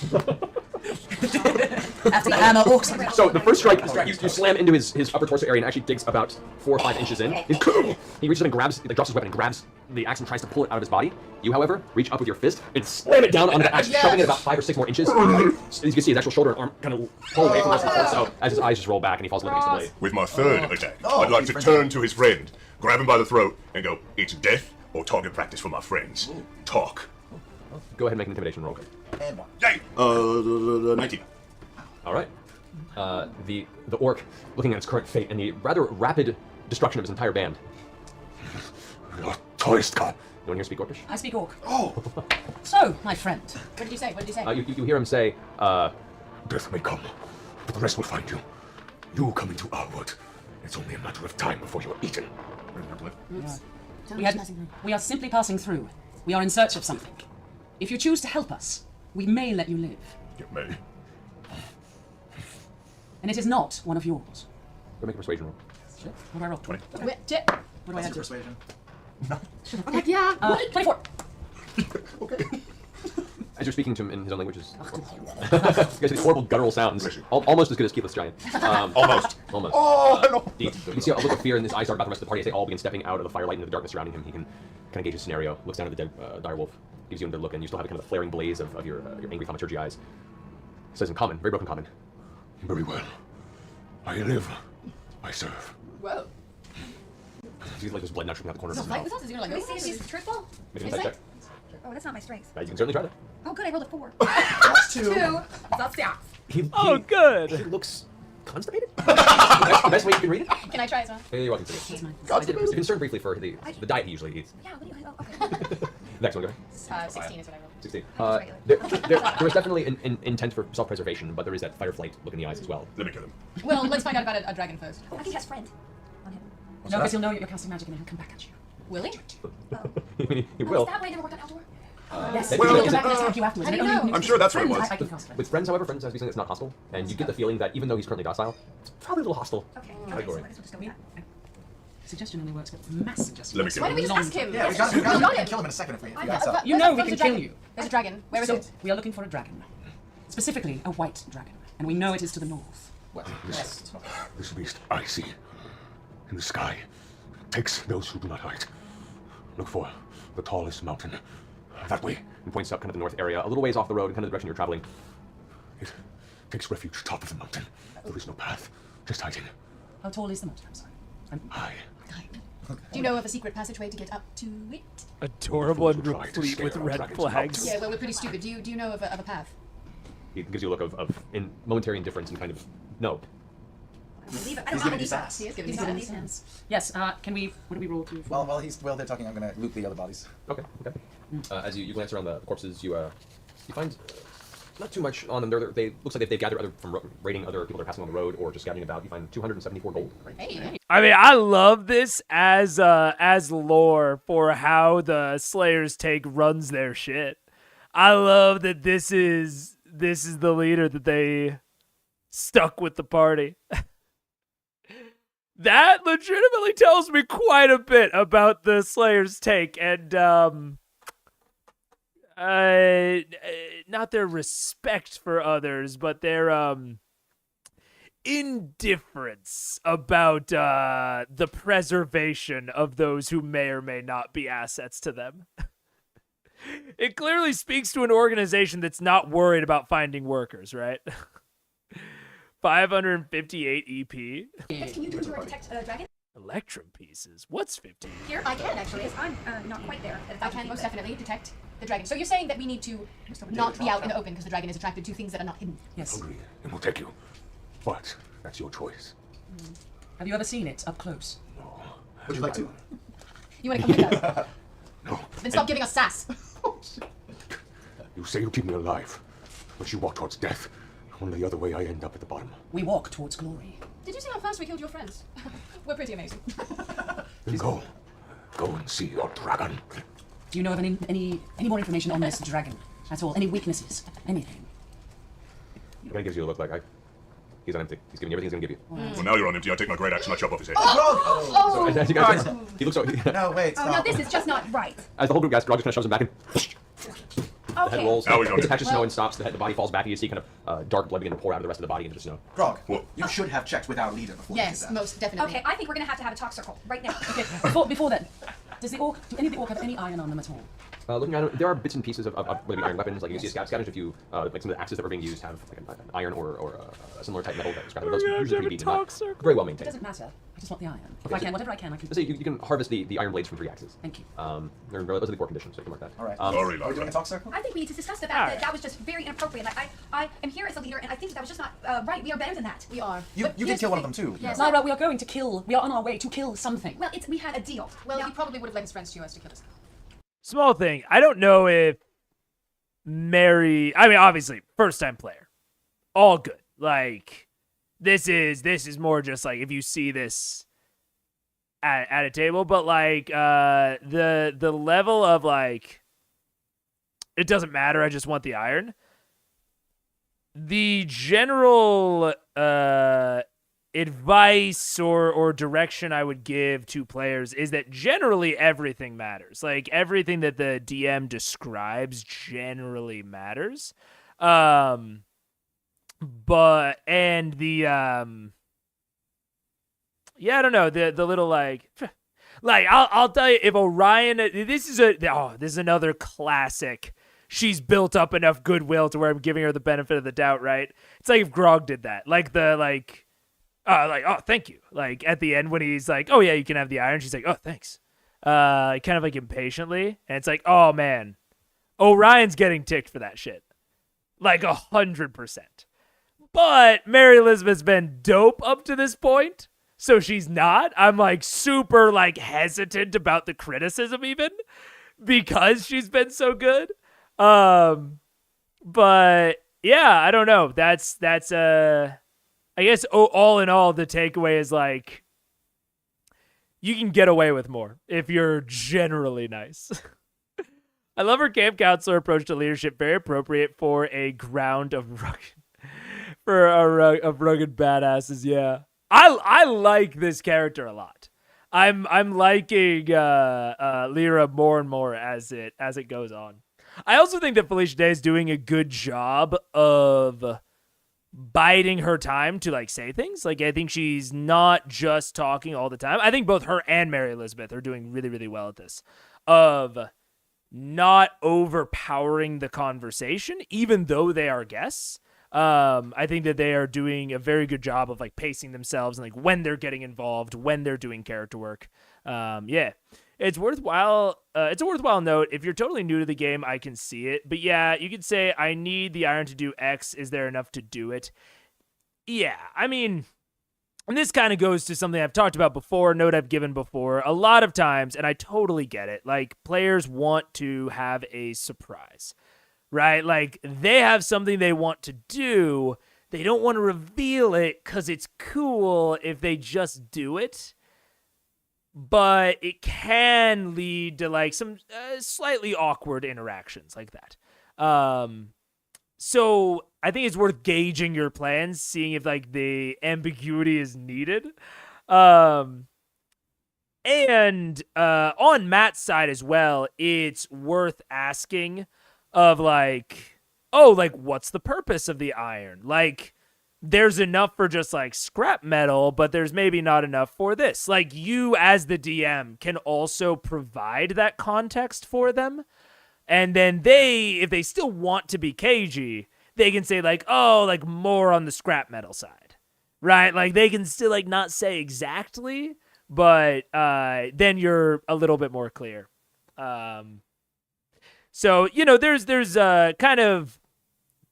After the hammer, orcs. So the first strike, you slam into his upper torso area and actually digs about 4 or 5 inches in. He reaches up and grabs, drops his weapon and grabs the axe and tries to pull it out of his body. You, however, reach up with your fist and slam it down onto the axe, shoving it about 5 or 6 more inches. As you can see, his actual shoulder and arm kind of pull away from the rest of the torso as his eyes just roll back and he falls against the blade. With my third attack, I'd like to turn to his friend, grab him by the throat, and go, it's death or target practice for my friends. Talk. Go ahead and make an intimidation roll. And one. Yay! 19. All right. The orc, looking at its current fate and the rather rapid destruction of his entire band. Tourist god. You want to hear speak Orcish? I speak orc. Oh! So, my friend. What did you say? What did you say? You hear him say, Death may come, but the rest will find you. You come into our world. It's only a matter of time before you are eaten. We are simply passing through. We are in search of something. If you choose to help us, we may let you live. You may. And it is not one of yours. go make a persuasion roll. What do I roll? 20. What do I have to? Persuasion. Yeah. 24. Okay. As you're speaking to him in his own languages. You guys these horrible guttural sounds. Almost as good as Keyless Giant. Almost. Almost. Oh, no. You can see a look of fear in his eyes about the rest of the party as they all begin stepping out of the firelight into the darkness surrounding him. He can kind of gauge the scenario, looks down at the dead direwolf, gives you a good look, and you still have a kind of a flaring blaze of your angry thaumaturgy eyes. Says in common, very broken common. Very well. I live. I serve. Whoa. He's like there's blood now dripping out the corner of his Like, mouth. this is like, Let me see if he's truthful. Make an insight check. Oh, that's not my strength. You can certainly try that. Oh, good, I rolled a 4. Plus 2. 2. That's yeah. Oh, good. He looks constipated. That's the best way you can read it. Can I try as well? Yeah, you're welcome to it. You're concerned briefly for the diet he usually eats. Yeah, what do you, okay. Next one, go ahead. 16 is what I rolled. 16. Regular. There was definitely an intent for self-preservation, but there is that fight-or-flight look in the eyes as well. Let me kill him. Well, let's find out about a dragon first. I can cast friend on him. No, because he'll know you're casting magic and he'll come back at you. Willie? He will. Is that why I never worked on outdoor? Yes. Well, We'll come back and attack you afterwards. I And don't only know. I'm sure that's what it friends, was. I can cast it. With friends, however, friends has to be something that's not hostile, and you get the feeling that even though he's currently docile, it's probably a little hostile. Okay. Category. So I guess we'll just go with that. Suggestion only works, but mass suggestion. Let me works. see. Why don't we just ask him? Yeah, we Yes, got him. Kill him in a second if we ask up. You know we There's can a kill dragon. you. There's a dragon. Where is So, it? we are looking for a dragon. Specifically, a white dragon. And we know it is to the north. This beast I see in the sky takes those who do not hide. Look for the tallest mountain. That way. And points up kind of the north area, a little ways off the road, kind of the direction you're traveling. It takes refuge top of the mountain. There is no path, just hiding. How tall is the mountain? I'm sorry. High. Do you know of a secret passageway to get up to it? Adorable and Fools who try to replete with scare red dragons flags. Yeah, well, we're pretty stupid. Do you know of a path? He gives you a look of in momentary indifference and kind of, no. I don't believe it. I He's don't giving you believe sass. He is giving He's me not sense. sense. Yes, can we, what do we roll to? While they're talking, I'm gonna loot the other bodies. Okay. As you glance around the corpses, you find not too much on them. They looks like they've gathered other from raiding other people that are passing on the road or just scouting about. You find 274 gold. Hey. I mean, I love this as lore for how the Slayer's Take runs their shit. I love that this is the leader that they stuck with the party. That legitimately tells me quite a bit about the Slayer's Take and not their respect for others, but their indifference about the preservation of those who may or may not be assets to them. It clearly speaks to an organization that's not worried about finding workers, right? 558 EP. Yes, can you do your detect dragon? Electrum pieces. What's 15? Here? I can, actually. Because I'm not quite there. I can most definitely detect the dragon. So you're saying that we need to not be out in the open because the dragon is attracted to things that are not hidden. Yes. Agreed, and we'll take you. But that's your choice. Have you ever seen it up close? Would you like to? You want to come with us? No. Then stop giving us sass. You say you keep me alive, but you walk towards death. Only the other way I end up at the bottom. We walk towards glory. Did you see how fast we killed your friends? We're pretty amazing. Then go and see your dragon. Do you know of any more information on this dragon at all? Any weaknesses? Anything? He kind of gives you a look like he's on empty. He's giving you everything he's gonna give you. Well, now you're on empty. I take my great axe and I chop off his head. So as you guys, he looks over. No, wait, Oh, stop. no, this is just not right. As the whole group guys, Grog just kind of shoves him back and the head Okay. rolls. Now we don't It's do attached to it. snow and stops. The body falls back. And you see kind of dark blood begin to pour out of the rest of the body into the snow. Grog, What? you should have checked with our leader before you Yes, did that. most definitely. Okay, I think we're gonna have a talk circle right now. Okay, before then, do any of the orc have any iron on them at all? Looking at it, there are bits and pieces of whether it be iron weapons. Like you can see scavenged a few, like some of the axes that were being used have like an iron or a similar type metal that was scrapped. Those usually pretty deep and not very well It maintained. doesn't matter. I just want the iron. If Okay, I so- can, whatever I can, I can. Let's say you can harvest the iron blades from 3 axes. Thank you. They're in relatively poor condition, so you can mark that. All right. Sorry, Are we doing a Lyra. talk circle? I think we need to discuss the fact that that was just very inappropriate. Like, I am here as a leader, and I think that was just not right. We are better than that. We are. You But did here's kill the one of them thing. too. Yes. Lyra, we are going to kill. We are on our way to kill something. Well, we had a deal. Well, Now- he probably would have let his friends to us to kill us. Small thing. I don't know if I mean, obviously, first time player. All good. Like, this is more just like if you see this at a table, but like the level of like it doesn't matter, I just want the iron. The general advice or direction I would give to players is that generally everything matters. Like everything that the DM describes generally matters. But and the yeah, I don't know, the little like I'll tell you, if Orion, this is another classic. She's built up enough goodwill to where I'm giving her the benefit of the doubt, right? It's like if Grog did that. Oh, thank you. Like at the end when he's like, oh yeah, you can have the iron. She's like, oh, thanks. Kind of like impatiently. And it's like, oh man, Orion's getting ticked for that shit. Like 100%. But Mary Elizabeth's been dope up to this point. So she's not. I'm like super like hesitant about the criticism even because she's been so good. But yeah, I don't know. That's I guess all in all, the takeaway is like you can get away with more if you're generally nice. I love her camp counselor approach to leadership. Very appropriate for a ground of rugged badasses. Yeah, I like this character a lot. I'm liking Lyra more and more as it goes on. I also think that Felicia Day is doing a good job of biding her time to like say things. Like I think she's not just talking all the time. I think both her and Mary Elizabeth are doing really, really well at this, of not overpowering the conversation, even though they are guests. I think that they are doing a very good job of like pacing themselves and like when they're getting involved, when they're doing character work. Yeah, it's worthwhile. It's a worthwhile note. If you're totally new to the game, I can see it. But yeah, you could say, I need the iron to do X. Is there enough to do it? Yeah, I mean, and this kind of goes to something I've talked about before, a note I've given before. A lot of times, and I totally get it, like players want to have a surprise. Right? Like, they have something they want to do. They don't want to reveal it because it's cool if they just do it. But it can lead to, like, some slightly awkward interactions like that. So I think it's worth gauging your plans, seeing if, like, the ambiguity is needed. And on Matt's side as well, it's worth asking of like, oh, like, what's the purpose of the iron? Like, there's enough for just like scrap metal, but there's maybe not enough for this. Like, you as the DM can also provide that context for them. And then if they still want to be cagey, they can say like, oh, like more on the scrap metal side, right? Like they can still like not say exactly, but then you're a little bit more clear. So, you know, there's kind of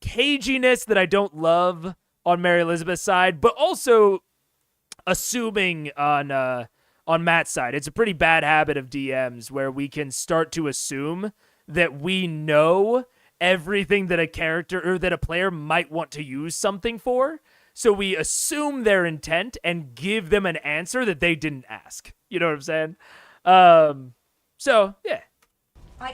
caginess that I don't love on Mary Elizabeth's side, but also assuming on Matt's side. It's a pretty bad habit of DMs where we can start to assume that we know everything that a character or that a player might want to use something for. So we assume their intent and give them an answer that they didn't ask. You know what I'm saying? So, yeah.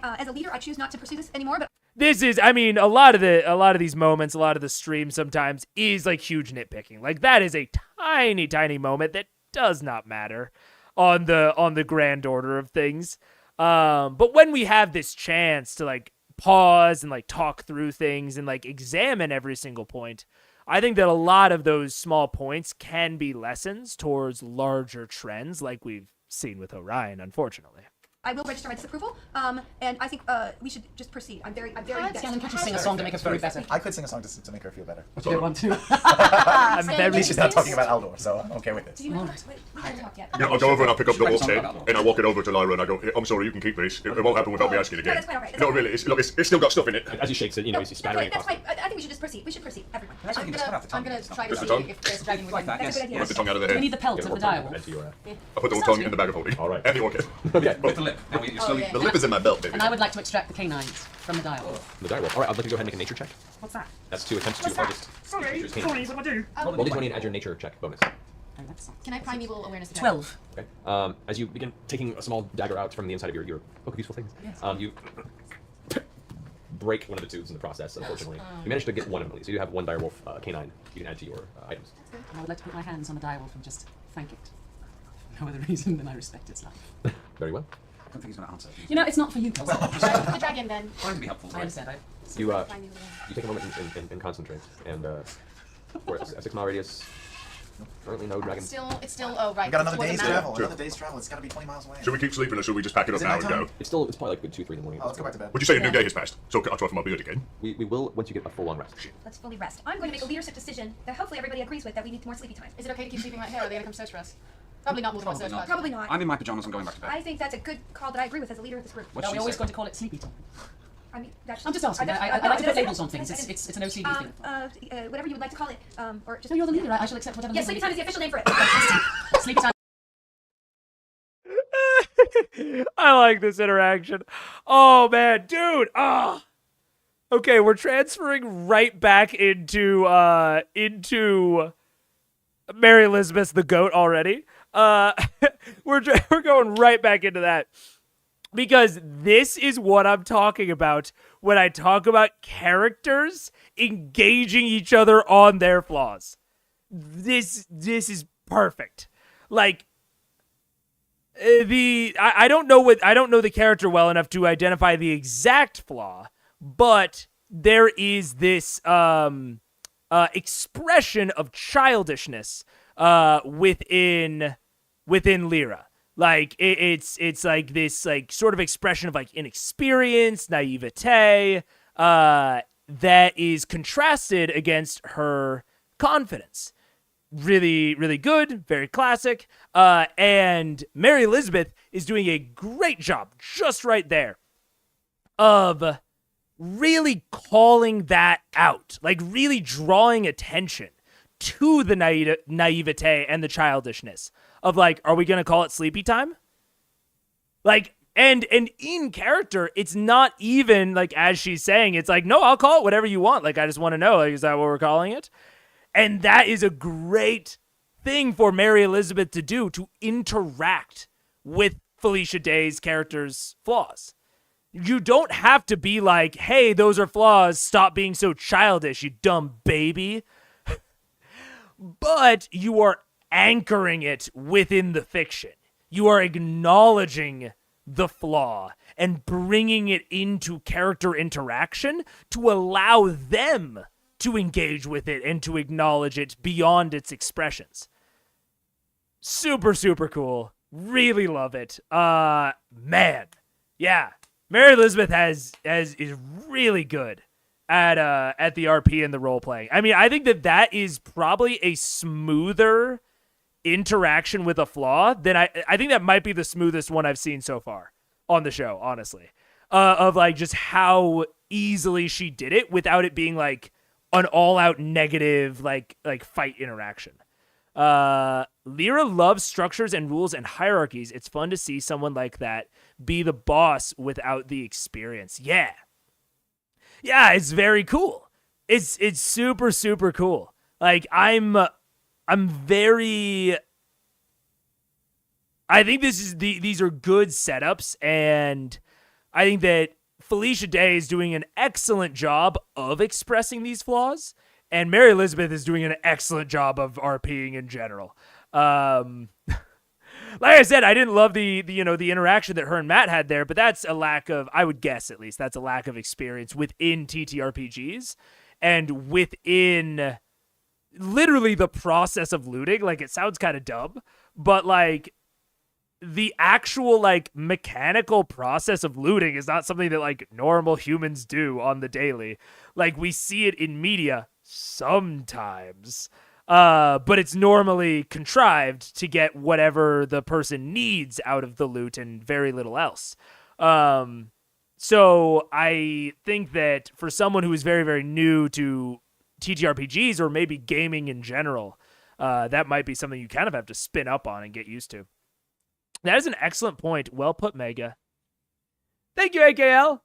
As a leader, I choose not to pursue this anymore, but this is, I mean, a lot of these moments, a lot of the stream sometimes is like huge nitpicking. Like that is a tiny, tiny moment that does not matter on the grand order of things. But when we have this chance to like pause and like talk through things and like examine every single point, I think that a lot of those small points can be lessons towards larger trends like we've seen with Orion, unfortunately. I will register my disapproval, and I think we should just proceed. I'm very Scanlan, can't you sing a song to make us feel better? I could sing a song to make her feel better. Would you do one too? I'm very. She's not talking about Aldor, so I'm okay with this. Do you want to we haven't talked yet. Yeah, I'll go over and I'll pick up the horse head, and I'll walk it over to Lyra and I go, "Hey, I'm sorry, you can keep this. It won't happen without me asking again." No, that's quite all right. No, really, it's still got stuff in it. As he shakes it, you know, he's spattering it That's across. fine. I think we should just proceed. We should proceed, everyone. I'm gonna try to Just the see tongue? if this dragon would Like that, That's a yes. good idea. Rip the tongue out of the We head. need the pelt of the direwolf. I put the whole tongue in the bag of holding. All right. Anyone can. Okay. With the lip. Now you slowly. yeah. The lip is in my belt, baby. And I would like to extract the canines from the direwolf. The direwolf. All right, I'd like to go ahead and make a nature check. What's that? That's to attempt to harvest. Sorry, nature's sorry, canines. what do I do? Roll d20 and add your nature check bonus. Oh, that's Can I primeval awareness attack? 12. Okay. As you begin taking a small dagger out from the inside of your book of useful things, you break one of the tubes in the process, unfortunately. You managed to get one of them at least. You do have one direwolf canine you can add to your items. And I would like to put my hands on the direwolf and just thank it. For no other reason than I respect its life. Very well. I don't think he's going to answer. You know, it's not for you. The dragon then. Trying to be helpful. I understand. You take a moment and concentrate, and for a 6 mile radius, currently no dragon. It's still. Oh right. We got another before the day's map. travel. Another day's travel. It's got to be 20 miles away. Should we keep sleeping or should we just pack it up Is it now and nighttime? go? It's probably like 2, 3 in the morning. Oh, let's go back to bed. Would you say a new day has passed? So I'll try for my beard again. We will once you get a full long rest. Let's fully rest. I'm going to make a leadership decision that hopefully everybody agrees with, that we need more sleepy time. Is it okay to keep sleeping right here? Or are they gonna come search for us? Probably not. Multiple search for us. Probably not. I'm in my pajamas and going back to bed. I think that's a good call that I agree with as a leader of this group. What's Are she we always say? going to call it sleepy time? I mean, that's I'm just asking. I like to put labels on things. It's an OCD thing. Whatever you would like to call it, or just. No, you're the leader. I shall accept whatever. Yeah, sleepy time is the official name for it. Sleepy time. I like this interaction. Oh man, dude. Okay, we're transferring right back into Mary Elizabeth the goat already. we're going right back into that. Because this is what I'm talking about when I talk about characters engaging each other on their flaws. This is perfect. Like I don't know the character well enough to identify the exact flaw, but there is this expression of childishness within Lyra. Like it's like this like sort of expression of like inexperience, naivete, that is contrasted against her confidence. Really, really good, very classic. And Mary Elizabeth is doing a great job just right there of really calling that out, like really drawing attention to the naivete and the childishness of like, are we going to call it sleepy time? Like, and in character, it's not even like, as she's saying, it's like, no, I'll call it whatever you want. Like, I just want to know, like, is that what we're calling it? And that is a great thing for Mary Elizabeth to do, to interact with Felicia Day's character's flaws. You don't have to be like, hey, those are flaws. Stop being so childish, you dumb baby. But you are anchoring it within the fiction. You are acknowledging the flaw and bringing it into character interaction to allow them to engage with it and to acknowledge it beyond its expressions. Super, super cool. Really love it. Man. Yeah. Mary Elizabeth is really good at the RP and the role playing. I mean, I think that is probably a smoother interaction with a flaw than I think that might be the smoothest one I've seen so far on the show, honestly. Of like just how easily she did it without it being like an all-out negative like fight interaction. Lyra loves structures and rules and hierarchies. It's fun to see someone like that be the boss without the experience. Yeah, it's very cool. It's super, super cool. Like I think these are good setups, and I think that Felicia Day is doing an excellent job of expressing these flaws, and Mary Elizabeth is doing an excellent job of RPing in general. Like I said, I didn't love the interaction that her and Matt had there, but that's a lack of, I would guess at least, that's a lack of experience within TTRPGs and within literally the process of looting. Like, it sounds kind of dumb, but like the actual like mechanical process of looting is not something that like normal humans do on the daily. Like, we see it in media sometimes, but it's normally contrived to get whatever the person needs out of the loot and very little else. So I think that for someone who is very, very new to TTRPGs or maybe gaming in general, that might be something you kind of have to spin up on and get used to. That is an excellent point. Well put, Mega. Thank you, AKL.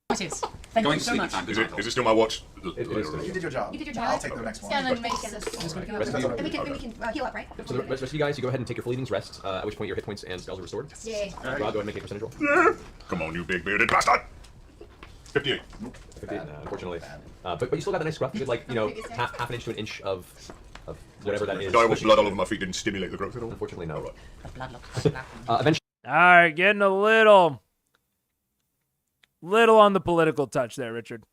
Thank you so much. Is it still my watch? You did your job. You did your job. I'll take the next one. And then we can heal up, right? So the rest of you guys, you go ahead and take your fleeting rest, at which point your hit points and spells are restored. Yay. Go ahead and make a percentage roll. Come on, you big bearded bastard! 58. 58, unfortunately. But you still got the nice scruff. You get half an inch to an inch of whatever that is. Die with blood all over my feet didn't stimulate the growth at all? Unfortunately, no. The blood looks like Eventually. All right, getting a little on the political touch there, Richard.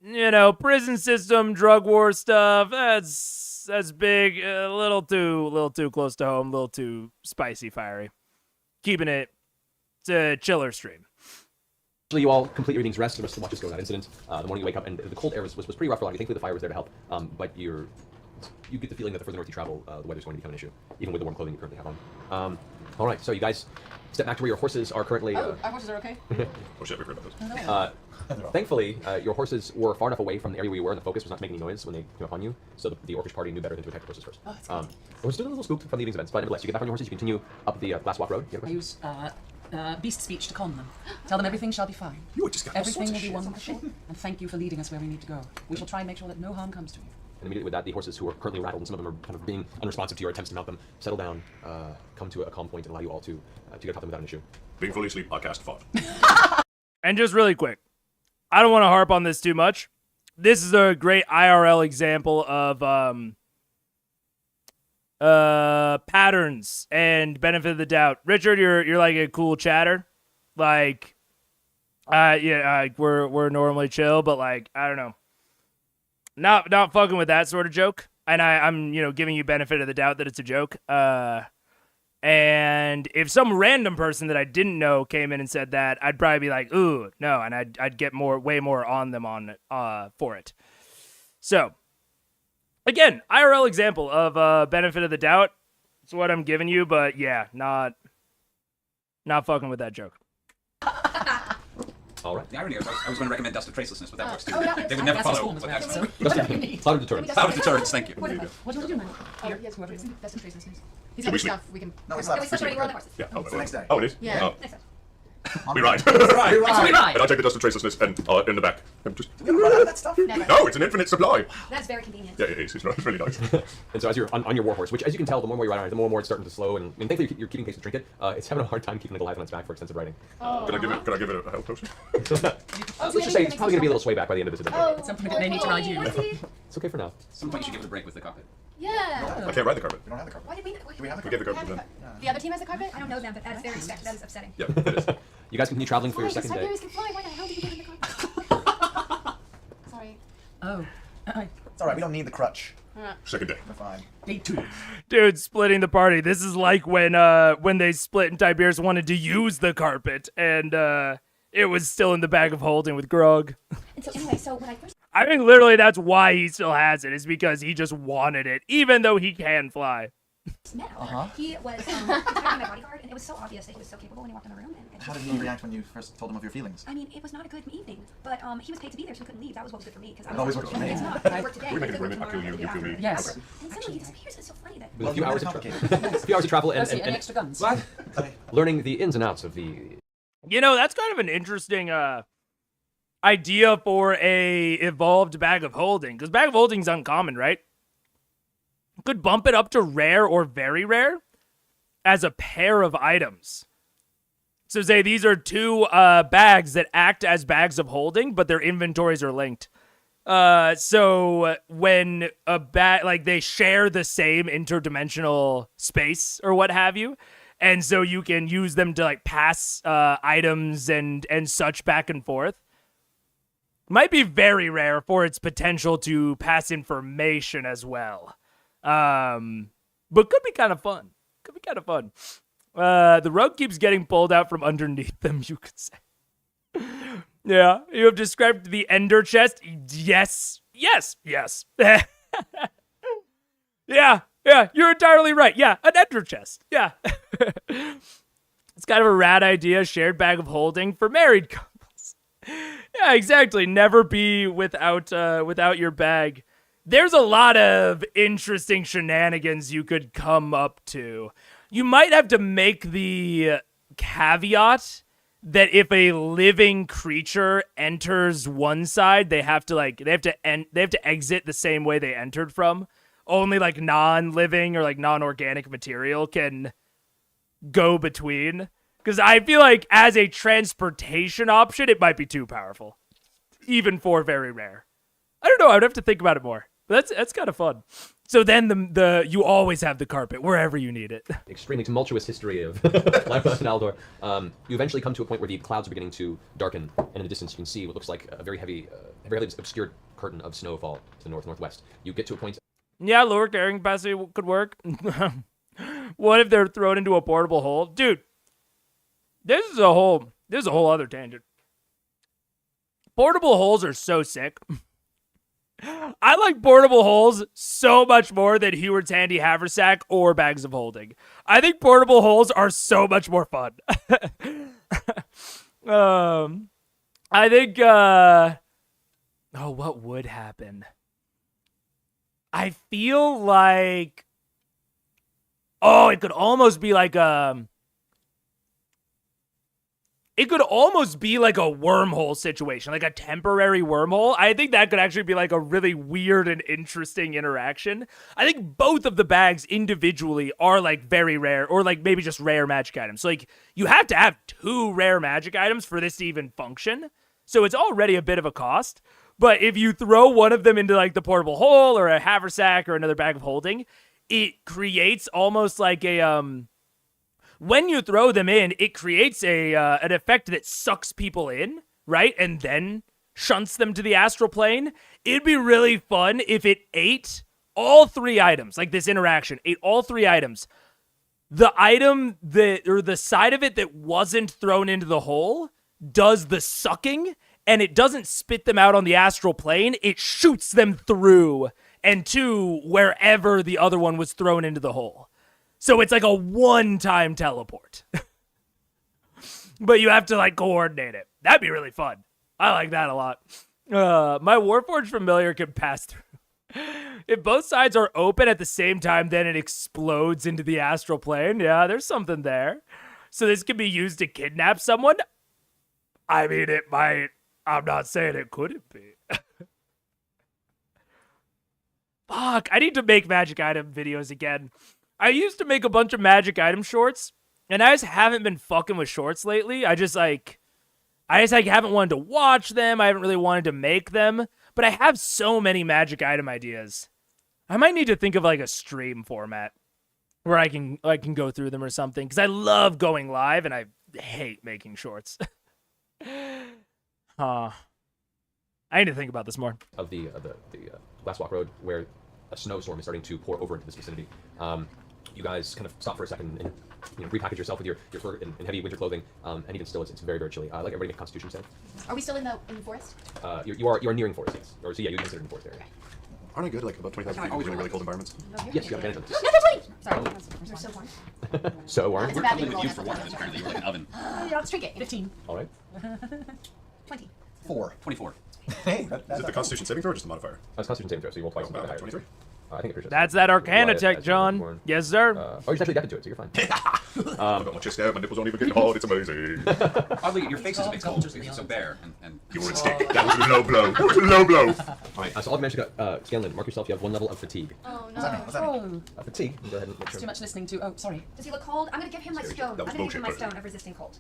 Prison system, drug war stuff, that's big, a little too close to home, a little too spicy, fiery. Keeping it to chiller stream. You all complete your evening's rest. The rest of the watches go without incident. The morning you wake up, and the cold air was pretty rough for a lot of you. Thankfully, the fire was there to help. But you get the feeling that the further north you travel, the weather's going to become an issue, even with the warm clothing you currently have on. All right, so you guys step back to where your horses are currently. Our horses are okay? Oh shit, we heard about this. Thankfully, your horses were far enough away from the area where you were, and the focus was not to make any noise when they came upon you. So the orcish party knew better than to attack the horses first. Oh, that's the horses still a little spooked from the evening's events, but nevertheless, you get back on your horses. You continue up the Glass Walk Road. I use beast speech to calm them. Tell them everything shall be fine. You just got Everything will be wonderful, and thank you for leading us where we need to go. We shall try and make sure that no harm comes to you. And immediately with that, the horses who are currently rattled, and some of them are kind of being unresponsive to your attempts to mount them, settle down, come to a calm point, and allow you all to get atop them without an issue. Being fully asleep, I cast fog. And just really quick, I don't want to harp on this too much. This is a great IRL example of patterns and benefit of the doubt. Richard, you're like a cool chatter. Like, we're normally chill, but like, I don't know. Not fucking with that sort of joke. And I'm giving you benefit of the doubt that it's a joke. And if some random person that I didn't know came in and said that, I'd probably be like, ooh, no, and I'd get way more on them for it. So, again, IRL example of benefit of the doubt. It's what I'm giving you, but yeah, not fucking with that joke. All right. The irony is, I was going to recommend Dust of Tracelessness, but that works too. Oh, yeah, They would never that's follow. cool, But that's that's Cloud of Deterrence. Cloud of Deterrence, thank you. What do you want to do, man? Oh, yes, whoever. That's some tracelessness. He's Should got we stuff. sleep? We can. No, we No, slept. we slept already. We're on the horses. Yeah. Oh, It's the next day. Oh, it is? Yeah. Oh. Next time. We ride. We ride. And I take the dust of tracelessness and in the back. Just... We haven't run out of that stuff. Never. No, it's an infinite supply. That's very convenient. Yeah, it is. It's really nice. And so as you're on your warhorse, which as you can tell, the more you ride on it, the more it's starting to slow. And thankfully you're keeping pace with Trinket. It's having a hard time keeping it alive on its back for extensive riding. Oh. Can I give it a health potion? Let's just say it's probably going to be a little sway back by the end of this adventure. Oh. It's something that they need to ride you. It's okay for now. At some point you should give it a break with the cockpit. Yeah. I can't ride the carpet. We don't have the carpet. Why did we? Do we have the We gave carpet? the carpet to them. The other team has a carpet? I don't know them, but that is very that is upsetting. Yeah, it is. You guys continue traveling for Why? your second day. Siberians can fly. Why the hell did you give him the carpet? Sorry. Oh. It's alright, we don't need the crutch. Second day. We're fine. Day 2. Dude, splitting the party. This is like when they split and Tiberius wanted to use the carpet, and it was still in the bag of holding with Grog. And so anyway, so when I first I think literally that's why he still has it, is because he just wanted it, even though he can fly. met him, he was attacking my bodyguard, and it was so obvious that he was so capable when he walked in the room. And How did he react when you first told him of your feelings? I mean, it was not a good evening, but he was paid to be there, so he couldn't leave. That was what was good for me. Because It always works for me. It's not. I work today. We make It an doesn't agreement. work I kill you, you tomorrow, kill me. the day Yes. after. And suddenly he disappears. It's so funny that. With a few hours of complicated. a few hours of travel Let's see, and any extra guns? What? learning the ins and outs of the That's kind of an interesting idea for a evolved bag of holding, because bag of holding is uncommon, right? Could bump it up to rare or very rare as a pair of items. So say these are two bags that act as bags of holding, but their inventories are linked. So when a bag, like they share the same interdimensional space or what have you, and so you can use them to like pass items and such back and forth. Might be very rare for its potential to pass information as well. But could be kind of fun. Could be kind of fun. The rug keeps getting pulled out from underneath them, you could say. Yeah, you have described the ender chest. Yes. Yeah, you're entirely right. Yeah, an ender chest. Yeah. It's kind of a rad idea, shared bag of holding for married couples. Yeah, exactly. Never be without your bag. There's a lot of interesting shenanigans you could come up to. You might have to make the caveat that if a living creature enters one side, they have to exit the same way they entered from. Only like non-living or like non-organic material can go between. Because I feel like as a transportation option, it might be too powerful. Even for very rare. I don't know, I would have to think about it more. But that's kind of fun. So then the you always have the carpet wherever you need it. extremely tumultuous history of Lyra and Aldor, you eventually come to a point where the clouds are beginning to darken, and in the distance you can see what looks like a very heavily obscured curtain of snowfall to the northwest. You get to a point. Yeah, lower carrying capacity could work. What if they're thrown into a portable hole? Dude, this is a whole other tangent. Portable holes are so sick. I like portable holes so much more than Heward's handy haversack or bags of holding. I think portable holes are so much more fun. I think, what would happen? I feel like, it could almost be like, it could almost be like a wormhole situation, like a temporary wormhole. I think that could actually be like a really weird and interesting interaction. I think both of the bags individually are like very rare, or like maybe just rare magic items. So like you have to have 2 rare magic items for this to even function. So it's already a bit of a cost. But if you throw one of them into like the portable hole or a haversack or another bag of holding, it creates almost like a when you throw them in, it creates an effect that sucks people in, right? And then shunts them to the astral plane. It'd be really fun if it ate all 3 items, like this interaction, ate all 3 items. The item or the side of it that wasn't thrown into the hole does the sucking, and it doesn't spit them out on the astral plane. It shoots them through and to wherever the other one was thrown into the hole. So it's like a one-time teleport. But you have to like coordinate it. That'd be really fun. I like that a lot. My Warforged familiar can pass through. If both sides are open at the same time, then it explodes into the astral plane. Yeah, there's something there. So this could be used to kidnap someone. I mean, it might. I'm not saying it couldn't be. Fuck, I need to make magic item videos again. I used to make a bunch of magic item shorts, and I just haven't been fucking with shorts lately. I just haven't wanted to watch them. I haven't really wanted to make them, but I have so many magic item ideas. I might need to think of like a stream format where I can go through them or something, because I love going live and I hate making shorts. I need to think about this more. Of the Glasswalk Road, where a snowstorm is starting to pour over into this vicinity. You guys kind of stop for a second and repackage yourself with your fur and heavy winter clothing, and even still, it's very, very chilly. I'd like everybody to make a Constitution save. Are we still in the forest? You are nearing forest, yes. Or so yeah, you consider in the forest area. Aren't I good? Like about 20,000 feet in really, really cold environments? Yes, you have advantage on this. Sorry, you're so warm. So warm. That's a bad thing to With roll you that for for. warmth, apparently you're like an oven. Let's drink it. 15. All right. 20. 4. 24. Hey, Is it the Constitution saving throw or just the modifier? That's Constitution saving throw, so you roll twice. Oh, wow, 23. I think it's That's that Arcana check, John. Yes, sir. You're actually adapted to it, so you're fine. I've got my chest out, my nipples don't even get hard, it's amazing. Oddly, your face is a bit cold because it's so bare. And You were a stick. That was a low blow. That was a low blow. Alright, so all the magic, Scanlan, mark yourself, you have 1 level of fatigue. Oh no. What's that mean? Fatigue, go ahead and make It's too sure. much listening to. Oh, sorry. Does he look cold? I'm gonna give him my stone. That I'm was gonna give him my bullshit, stone of resisting cold.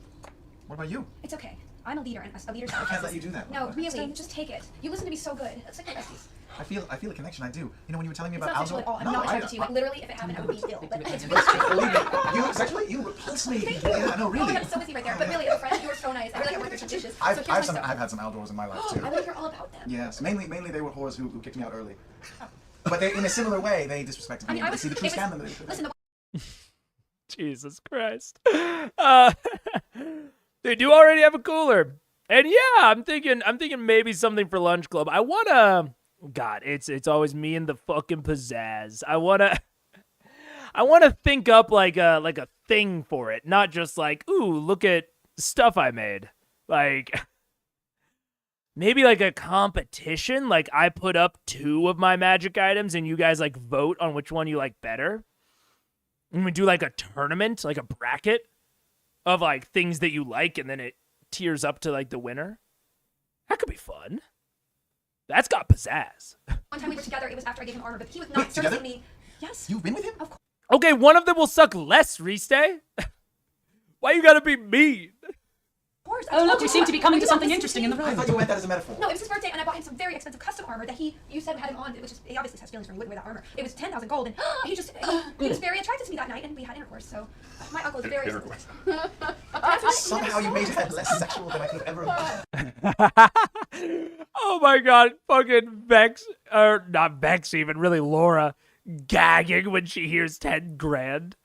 What about you? It's okay. I'm a leader, and a leader's I can't let you do that. No, really, just take it. You listen to me so good. It's like my besties. I feel a connection. I do. You know when you were telling me It's about not sexual Aldo? at all. I'm No, not I- attracted to you. Like literally, if it happened, I would be ill. But it's Believe really me, you sexually, you repulse me. Thank you. Yeah, no, Oh really. my god, I'm so busy right there. But really, as a friend, you were so nice. I really got worth your dishes. So here's my stone. I've had some Aldors in my life too. I want to hear all about them. Yes, mainly they were whores who kicked me out early. But they, in a similar way, they disrespected me. I mean, I They was. see the true it was- scandal that they Listen, the Jesus Christ. Dude, you already have a cooler. And yeah, I'm thinking maybe something for lunch club. I wanna God, it's always me and the fucking pizzazz. I wanna think up like a thing for it, not just like, ooh, look at stuff I made. Like maybe like a competition, like I put up 2 of my magic items and you guys like vote on which one you like better. And we do like a tournament, like a bracket of like things that you like, and then it tiers up to like the winner. That could be fun. That's got pizzazz. one time we were together, it was after I gave him armor, but he was Wait, not together? servicing me. Yes. You've been with him? Of course. Okay, one of them will suck less, Restay. Why you gotta be mean? Oh, look, we seem to be coming to something interesting in the I room. thought you meant that as a metaphor. No, it was his birthday, and I bought him some very expensive custom armor that you said had him on, which is, he obviously has feelings for me, wouldn't wear that armor. It was 10,000 gold, and he was very attracted to me that night, and we had intercourse, so my uncle is very... Intercourse. Somehow you made it less sexual than I could have ever imagined. Oh my god, fucking Vex, or not Vex even, really Laura, gagging when she hears 10 grand.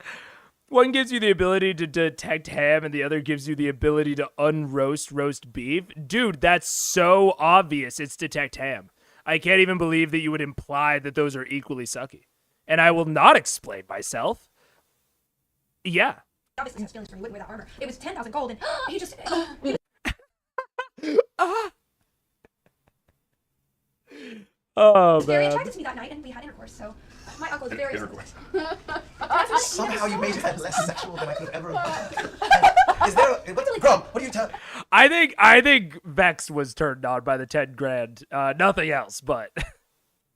One gives you the ability to detect ham, and the other gives you the ability to unroast roast beef. Dude, that's so obvious it's detect ham. I can't even believe that you would imply that those are equally sucky. And I will not explain myself. Yeah. Obviously has feelings for me, wouldn't wear that armor. It was 10,000 gold, and he just... Oh, very man. attracted to me that night, and we had intercourse, so my uncle is very... Intercourse. Somehow you made it less sexual than I could have ever imagined. Is there? Grom, what are you telling? I think Vex was turned on by the 10 grand. Nothing else, but.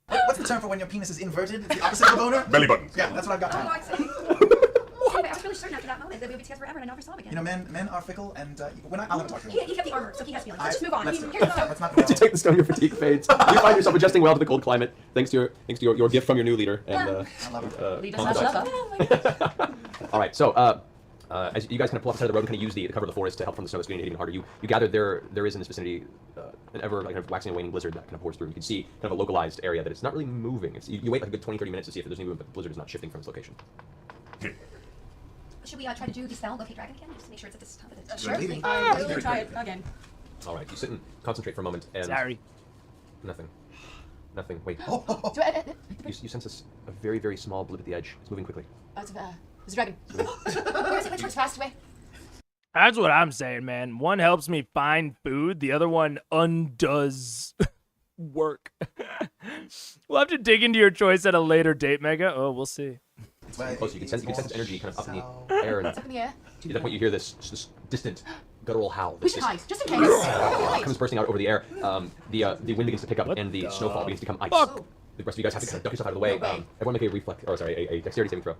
What's the term for when your penis is inverted? It's the opposite of a boner? Belly button. Yeah, that's what I've got. Oh, I see. Anyway, I was really certain after that moment that we would be together forever, and I never saw him again. You know, men are fickle, and I'll never talk to him. He kept the armor, so he has feelings. Let's just move on. Let's Here's do the it. phone. Let's not. As you take the stone, your fatigue fades. You find yourself adjusting well to the cold climate, thanks to your gift from your new leader. And I love her. Lead calm us the up. dice. Oh my gosh. All right, so as you guys kind of pull up the side of the road and kind of use the cover of the forest to help from the snow that's getting even harder, you gather there is in this vicinity an ever kind of waxing and waning blizzard that kind of pours through. You can see kind of a localized area that it's not really moving. You wait like a good 20-30 minutes to see if there's any movement, but the blizzard is not shifting from its location. Should we try to do the spell, locate dragon again, just to make sure it's at this top of the... Sure. Leading. We'll try it again. All right, you sit and concentrate for a moment, and Sorry. nothing. Wait. Do I, You sense a very, very small blip at the edge. It's moving quickly. it's a dragon. Where is it? Which one's fast away? That's what I'm saying, man. One helps me find food, the other one undoes work. We'll have to dig into your choice at a later date, Mega. Oh, we'll see. Close. You can sense its energy kind of up in the air, and It's up in the air. at that point you hear this distant guttural howl. We should hide, just in case. Comes bursting out over the air. The wind begins to pick up, and the snowfall begins to become ice. fuck? The rest of you guys have to kind of duck yourself out of the way. Everyone make a dexterity saving throw.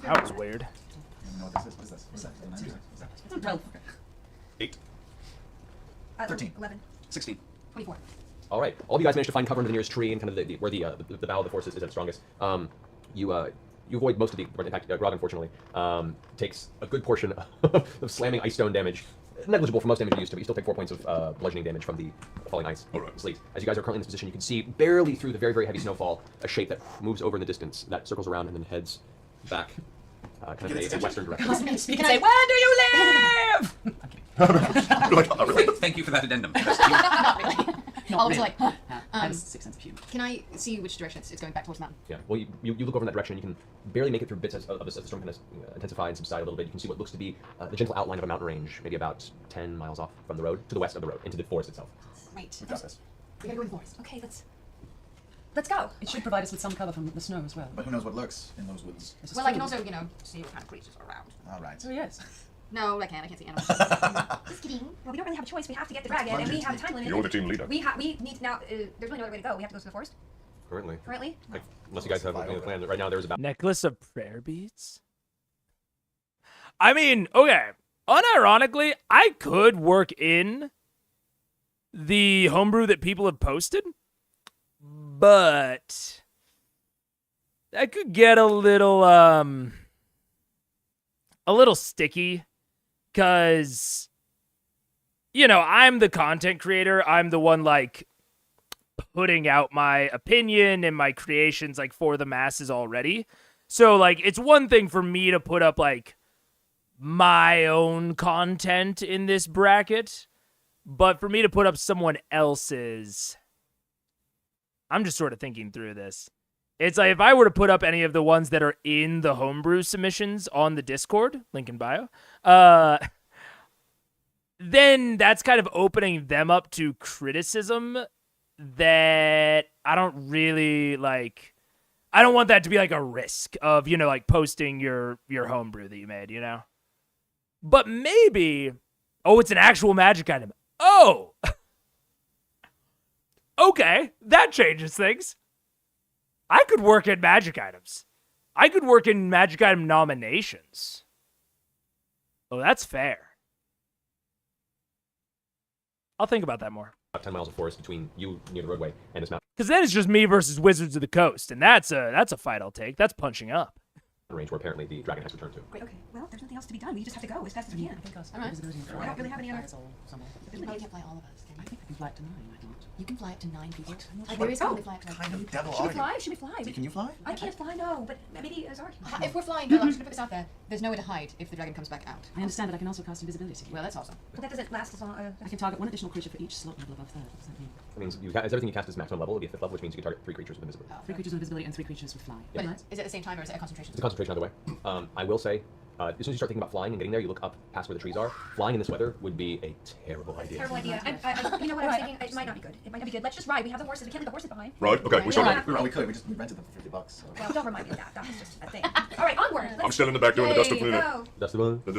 That was weird. I don't know what this is. What is this? What's that? What's that? 12. 8. 13. 11. 16. 24. All right. All of you guys manage to find cover under the nearest tree and kind of where the bow of the forest is at its strongest. You avoid most of the impact. Grog, unfortunately, takes a good portion of slamming ice stone damage. Negligible for most damage you used to, but you still take 4 points of bludgeoning damage from the falling ice. Sleet. As you guys are currently in this position, you can see barely through the very, very heavy snowfall a shape that moves over in the distance, that circles around and then heads back, kind of in a western direction. You can say, where do you live? Thank you for that addendum. Not really. Not All of us really. are like, I have a sick sense of humor. can I see which direction it's going back towards the mountain? Yeah. Well, you look over in that direction. You can barely make it through bits as the storm kind of intensify and subside a little bit. You can see what looks to be the gentle outline of a mountain range, maybe about 10 miles off from the road, to the west of the road, into the forest itself. Right. We got this. We gotta go in the forest. Okay, let's go. It should provide us with some cover from the snow as well. But who knows what lurks in those woods? This is Well, I can true. also, see what kind of creatures are around. All right. Oh, yes. No, I can't see animals. Just kidding. Well, we don't really have a choice. We have to get the dragon, and we have a time limit. You're the team leader. We need to now. There's really no other way to go. We have to go to the forest. Currently. Like, unless you guys have a plan. Right now, there's about Necklace of prayer beads? I mean, okay. Unironically, I could work in the homebrew that people have posted, but that could get a little sticky, because, I'm the content creator. I'm the one, putting out my opinion and my creations, for the masses already. So, it's one thing for me to put up, my own content in this bracket, but for me to put up someone else's, I'm just sort of thinking through this. It's like, if I were to put up any of the ones that are in the homebrew submissions on the Discord, link in bio, then that's kind of opening them up to criticism that I don't really like. I don't want that to be a risk of, posting your homebrew that you made, But maybe, it's an actual magic item. Oh! Okay, that changes things. I could work in magic items. I could work in magic item nominations. Oh, that's fair. I'll think about that more. about 10 miles of forest between you near the roadway and this mountain Because then it's just me versus Wizards of the Coast, and that's a fight I'll take. That's punching up. range where apparently the dragon has returned to. Great. Okay. Well, there's nothing else to be done. We just have to go as fast as we can. All right. I don't really have any other. You probably can't fly all of us, can you? I think I can fly up to 9, I thought. You can fly up to 9 people. There is only fly up to 9 Kind of devil Should are we you? fly? Should we fly? Can you fly? I can't fly, no, but maybe Azar can. If we're flying, no, I'm just gonna put this out there. There's nowhere to hide if the dragon comes back out. I understand, but I can also cast invisibility. Well, that's awesome. But that doesn't last as long. I can target one additional creature for each slot level above third. What does that mean? That means as everything you cast is maximum level, it'll be a 5th level, which means you can target 3 creatures with invisibility. 3 creatures with invisibility and 3 creatures with fly. But Right? is it at the same time or is it a concentration? It's a concentration either way. I will say, As soon as you start thinking about flying and getting there, you look up past where the trees are. Flying in this weather would be a terrible idea. Terrible idea. You know what I was thinking? It might not be good. It might not be good. Let's just ride. We have the horses. We can't leave the horses behind. Right? Okay, we started. We could. We rented them for $50. So. Well, don't remind me of that. That was just a thing. All right, onward. I'm still in the back doing the dust of Yay, Nene. go. That's the one. The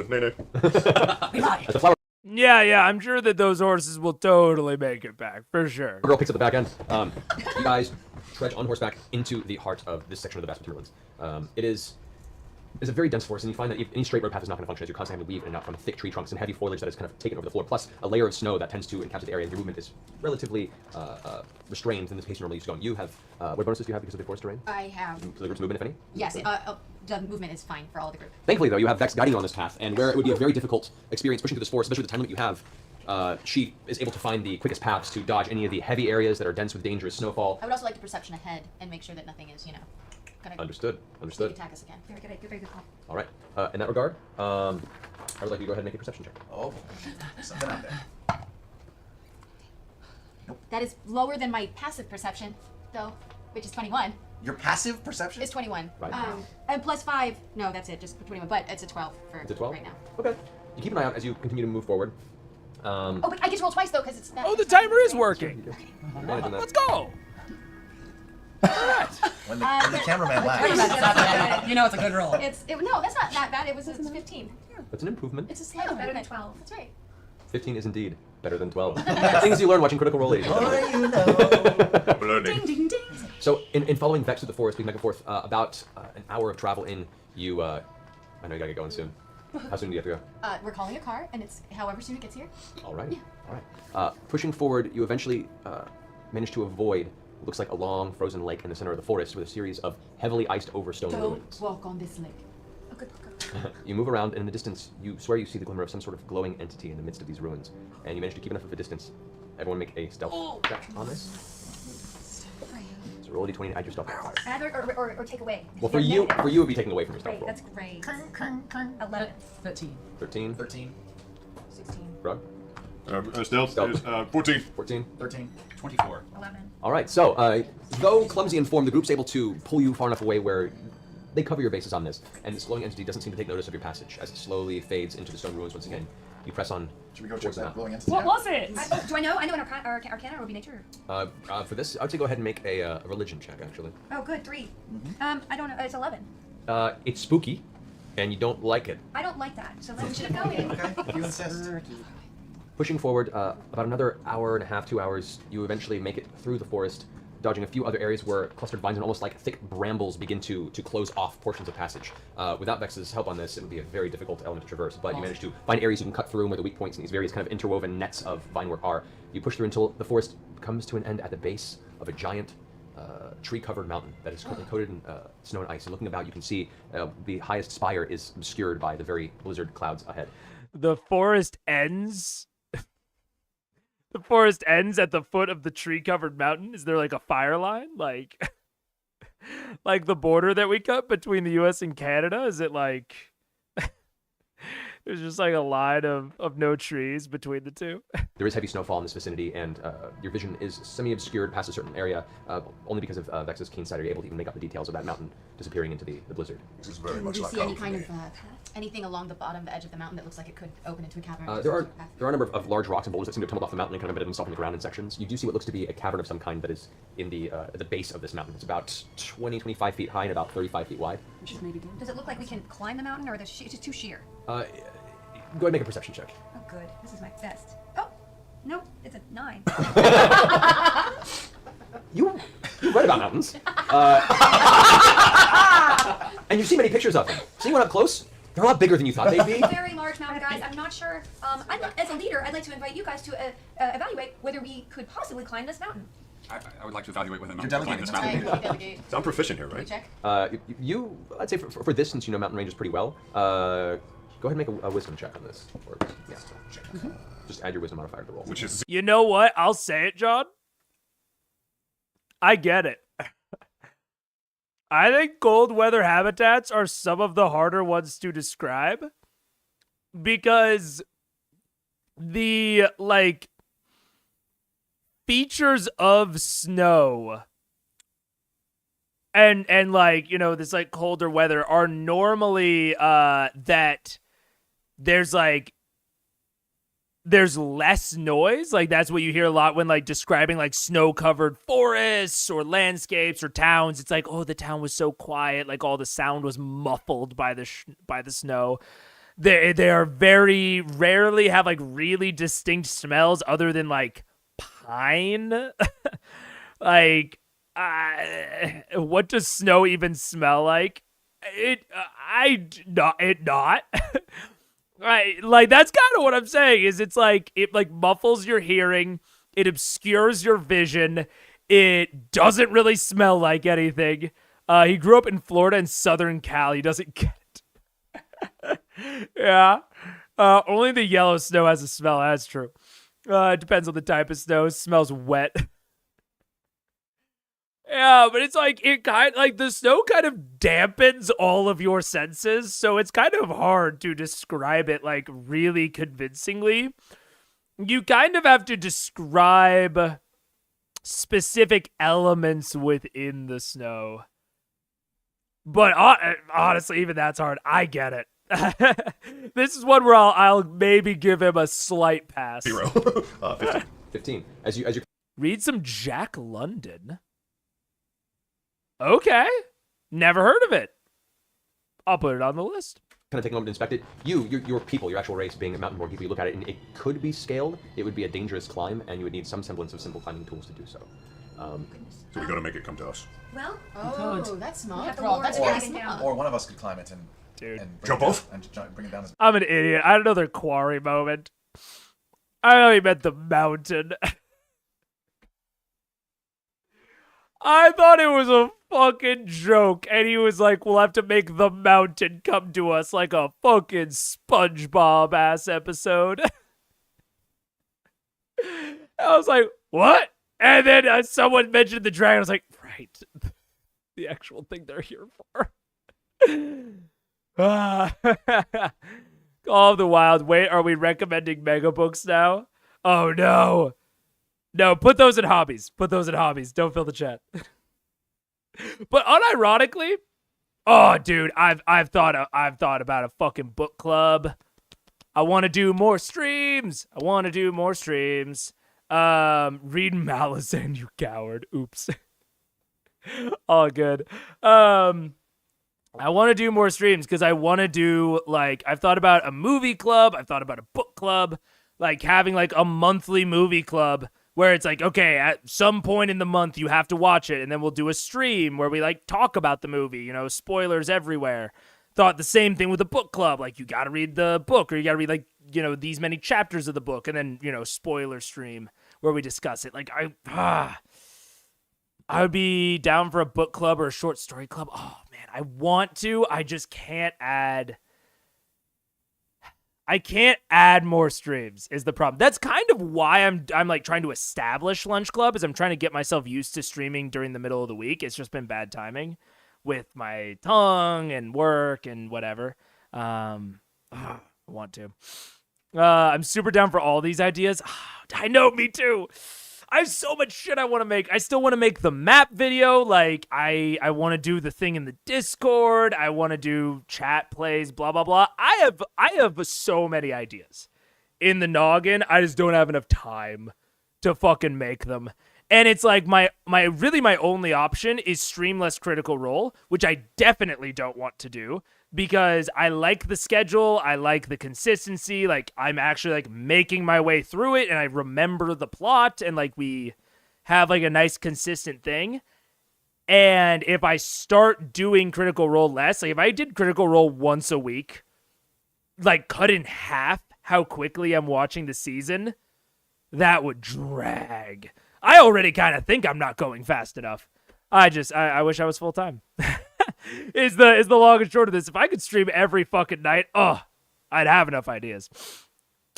The flower Yeah, I'm sure that those horses will totally make it back, for sure. girl picks up the back end. You guys trudge on horseback into the heart of this section of the vast ruins. It's a very dense forest, and you find that any straight road path is not going to function as you're constantly having to weave in and out from thick tree trunks and heavy foliage that is kind of taken over the floor, plus a layer of snow that tends to encapsulate the area, and your movement is relatively restrained than the pace you're normally used to going. You have, what bonuses do you have because of the forest terrain? I have. For the group's movement, if any? Yes, the movement is fine for all of the group. Thankfully, though, you have Vex guiding you on this path, and where it would be a very difficult experience pushing through this forest, especially with the time limit you have, she is able to find the quickest paths to dodge any of the heavy areas that are dense with dangerous snowfall. I would also like to perception ahead and make sure that nothing is, gonna Understood. attack us again. Very good. Very good call. All right. In that regard, I would like you to go ahead and make a perception check. Oh, something out there. That is lower than my passive perception, though, which is 21. Your passive perception? It's 21. Right. And plus 5. No, that's it, just 21. But it's a 12 for It's a 12? right now. Okay. You keep an eye out as you continue to move forward. Oh, but I get to roll twice, though, because it's not. Oh, the timer is working. Managing that. Let's go. When the cameraman laughs. You know it's a good roll. No, that's not that bad. It's 15. That's an improvement. It's a slight Better than improvement. 12. That's right. 15 is indeed better than 12. Things you learn watching Critical Role. Learning. Ding, ding, ding. So, in following Vex through the forest, being back and forth, about an hour of travel in, you, I know you gotta get going soon. How soon do you have to go? We're calling a car, and it's however soon it gets here. All right. All right. Pushing forward, you eventually manage to avoid what looks like a long frozen lake in the center of the forest with a series of heavily iced over stone ruins. Don't walk on this lake. Oh, good. You move around, and in the distance, you swear you see the glimmer of some sort of glowing entity in the midst of these ruins, and you manage to keep enough of a distance. Everyone make a stealth check on this. So roll a d20 and add your stealth modifier. Add or take away. Well, for you, it would be taking away from your stealth Great. roll. That's great. 11. 13. 13. 13. 16. Rug. Stealth is 14. 14. 13. 24. 11. All right. So, though clumsy in form, the group's able to pull you far enough away where they cover your bases on this, and this glowing entity doesn't seem to take notice of your passage as it slowly fades into the stone ruins once again. You press on. Should we go check towards the that mountain. glowing entity? What was it? Do I know? I know an arcana or would be nature. For this, I would say go ahead and make a religion check, actually. Oh, good. 3. I don't know. It's 11. It's spooky, and you don't like it. I don't like that. So let's keep going. Okay, if you insist. Pushing forward about another hour and a half, 2 hours, you eventually make it through the forest, dodging a few other areas where clustered vines and almost like thick brambles begin to close off portions of passage. Without Vex's help on this, it would be a very difficult element to traverse, but you manage to find areas you can cut through and where the weak points in these various kind of interwoven nets of vinework are. You push through until the forest comes to an end at the base of a giant tree-covered mountain that is currently coated in snow and ice. And looking about, you can see the highest spire is obscured by the very blizzard clouds ahead. The forest ends. The forest ends at the foot of the tree-covered mountain. Is there like a fire line, like the border that we cut between the U.S. and Canada? Is it like there's just like a line of no trees between the two? There is heavy snowfall in this vicinity, and your vision is semi-obscured past a certain area, only because of Vex's keen sight are you able to even make out the details of that mountain disappearing into the blizzard. This is very Do much you like see any home kind for me. of anything along the bottom, the edge of the mountain that looks like it could open into a cavern? There are a number of large rocks and boulders that seem to have tumbled off the mountain and kind of embedded themselves in the ground in sections. You do see what looks to be a cavern of some kind that is in the base of this mountain. It's about 25 feet high and about 35 feet wide. Which is maybe good. Does it look like we can climb the mountain, or it's just too sheer? Go ahead and make a perception check. Oh, good. This is my best. Oh, nope. It's a 9. You read about mountains. And you've seen many pictures of them. Seeing one up close, they're a lot bigger than you thought they'd be. Very large mountain, guys. I'm not sure. As a leader, I'd like to invite you guys to evaluate whether we could possibly climb this mountain. I would like to evaluate whether or not You're we can climb this delegating. mountain. Delegate. I'm proficient here, Can we right? check? I'd say for this, since you know mountain ranges pretty well, go ahead and make a wisdom check on this. Or, yeah. Just add your wisdom modifier to the roll. Which is You know what? I'll say it, John. I get it. I think cold weather habitats are some of the harder ones to describe because the features of snow and like, you know, this like colder weather are normally that there's less noise. Like that's what you hear a lot when like describing like snow-covered forests or landscapes or towns. It's like, oh, the town was so quiet, like all the sound was muffled by the snow. They are very rarely have like really distinct smells other than like pine. Like what does snow even smell like? Not. Right, like that's kind of what I'm saying. Is it's like it like muffles your hearing, it obscures your vision, it doesn't really smell like anything. He grew up in Florida and Southern Cal. He doesn't get it. Yeah. Only the yellow snow has a smell. That's true. It depends on the type of snow. It smells wet. Yeah, but it's like the snow kind of dampens all of your senses, so it's kind of hard to describe it like really convincingly. You kind of have to describe specific elements within the snow. But honestly, even that's hard. I get it. This is one where I'll maybe give him a slight pass. 0. 15. As you read some Jack London. Okay. Never heard of it. I'll put it on the list. kind of take a moment to inspect it. Your people, your actual race, being a mountain born people, you look at it and it could be scaled. It would be a dangerous climb, and you would need some semblance of simple climbing tools to do so. So we gotta make it come to us. Well, That's smart. have to Rob, lower that's the very dragon smart. down. Or one of us could climb it and Dude. and Jump it down, off? and bring it down. I'm an idiot. I had another quarry moment. I only meant the mountain. I thought it was a fucking joke, and he was like, we'll have to make the mountain come to us like a fucking SpongeBob ass episode. I was like, what? And then someone mentioned the dragon. I was like, right. The actual thing they're here for. Call of the Wild. Wait, are we recommending mega books now? Oh, no. No, put those in hobbies. Put those in hobbies. Don't fill the chat. But unironically, oh, dude, I've thought about a fucking book club. I want to do more streams. Read Malazan, you coward. Oops. All good. I want to do more streams because I want to do, like, I've thought about a movie club. I've thought about a book club, like having like a monthly movie club where it's like, okay, at some point in the month you have to watch it, and then we'll do a stream where we like talk about the movie, you know, spoilers everywhere. Thought the same thing with a book club, like you got to read the book, or you got to read like, you know, these many chapters of the book, and then, you know, spoiler stream where we discuss it. Like I would be down for a book club or a short story club. Oh man, I want to. I just can't add. I can't add more streams is the problem. That's kind of why I'm like trying to establish Lunch Club, is I'm trying to get myself used to streaming during the middle of the week. It's just been bad timing with my tongue and work and whatever. I want to. I'm super down for all these ideas. I know, me too. I have so much shit I want to make. I still want to make the map video. Like, I want to do the thing in the Discord. I want to do chat plays, blah, blah, blah. I have so many ideas in the noggin. I just don't have enough time to fucking make them. And it's like my only option is streamless Critical Role, which I definitely don't want to do because I like the schedule. I like the consistency. Like, I'm actually like making my way through it and I remember the plot and like we have like a nice consistent thing. And if I start doing Critical Role less, like if I did Critical Role once a week, like cut in half how quickly I'm watching the season, that would drag. I already kind of think I'm not going fast enough. I wish I was full time. is the long and short of this. If I could stream every fucking night, I'd have enough ideas.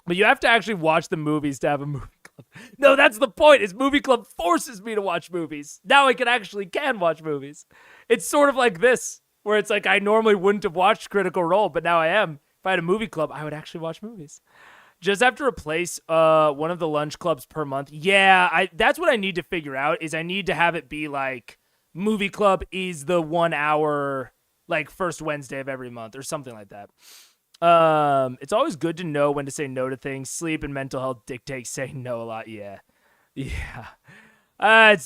But you have to actually watch the movies to have a movie club. No, that's the point, is movie club forces me to watch movies. Now I can watch movies. It's sort of like this, where it's like I normally wouldn't have watched Critical Role, but now I am. If I had a movie club, I would actually watch movies. Just have to replace one of the lunch clubs per month. Yeah, that's what I need to figure out, is I need to have it be like movie club is the 1 hour, like, first Wednesday of every month or something like that. It's always good to know when to say no to things. Sleep and mental health dictate saying no a lot. Yeah. I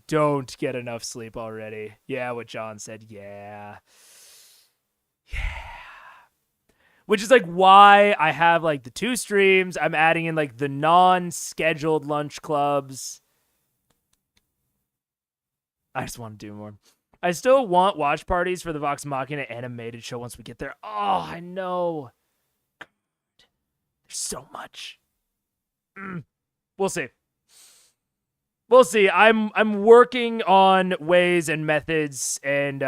don't get enough sleep already. Yeah, what John said. Yeah. Which is like why I have like the 2 streams. I'm adding in like the non-scheduled lunch clubs. I just want to do more. I still want watch parties for the Vox Machina animated show once we get there. Oh, I know. There's so much. We'll see. We'll see. I'm working on ways and methods and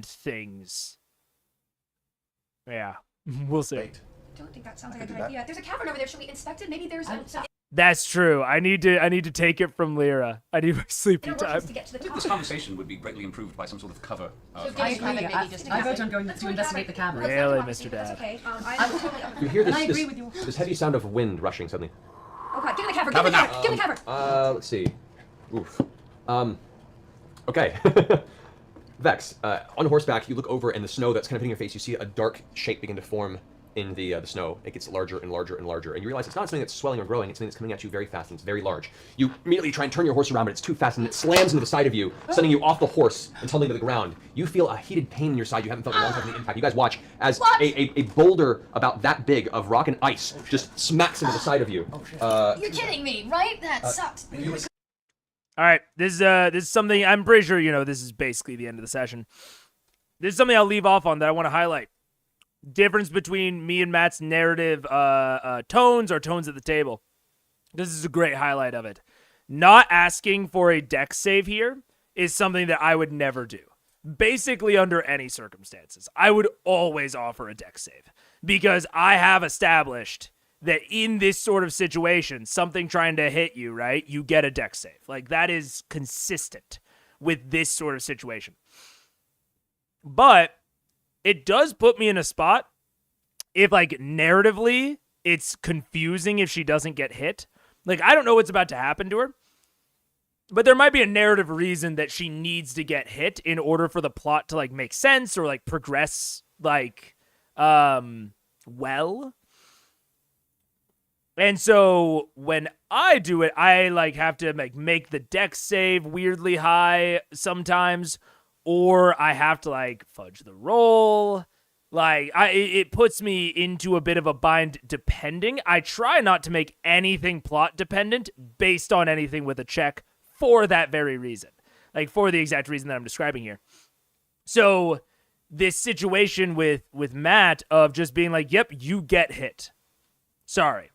things. Yeah. We'll see. I don't think that sounds like a good idea. There's a cavern over there. Should we inspect it? Maybe there's some... That's true. I need to take it from Lyra. I need my sleeping time. To get to the top. This conversation would be greatly improved by some sort of cover. I agree. I vote on going to investigate the cavern. Really, Mr. Dad? Okay. You hear this, I agree with you. this heavy sound of wind rushing suddenly. Oh God, give me the cavern. Give me the cavern. Give me the cavern. Let's see. Oof. Okay. Vex, on horseback, you look over and the snow that's kind of hitting your face, you see a dark shape begin to form in the snow. It gets larger and larger and larger, and you realize it's not something that's swelling or growing, it's something that's coming at you very fast and it's very large. You immediately try and turn your horse around, but it's too fast and it slams into the side of you, sending you off the horse and tumbling to the ground. You feel a heated pain in your side you haven't felt in a long time from the impact. You guys watch as a boulder about that big of rock and ice just smacks into the side of you. You're kidding me, right? That sucks. All right, this is something I'm pretty sure you know. This is basically the end of the session. This is something I'll leave off on that I want to highlight. Difference between me and Matt's narrative tones or tones at the table. This is a great highlight of it. Not asking for a dex save here is something that I would never do. Basically, under any circumstances, I would always offer a dex save because I have established that in this sort of situation, something trying to hit you, right, you get a dex save. Like, that is consistent with this sort of situation. But it does put me in a spot if, like, narratively, it's confusing if she doesn't get hit. Like, I don't know what's about to happen to her, but there might be a narrative reason that she needs to get hit in order for the plot to, like, make sense or, like, progress, like, well. And so when I do it, I, like, have to, like, make the dex save weirdly high sometimes, or I have to, like, fudge the roll. Like, it puts me into a bit of a bind depending. I try not to make anything plot dependent based on anything with a check for that very reason. Like, for the exact reason that I'm describing here. So, this situation with Matt of just being like, yep, you get hit. Sorry.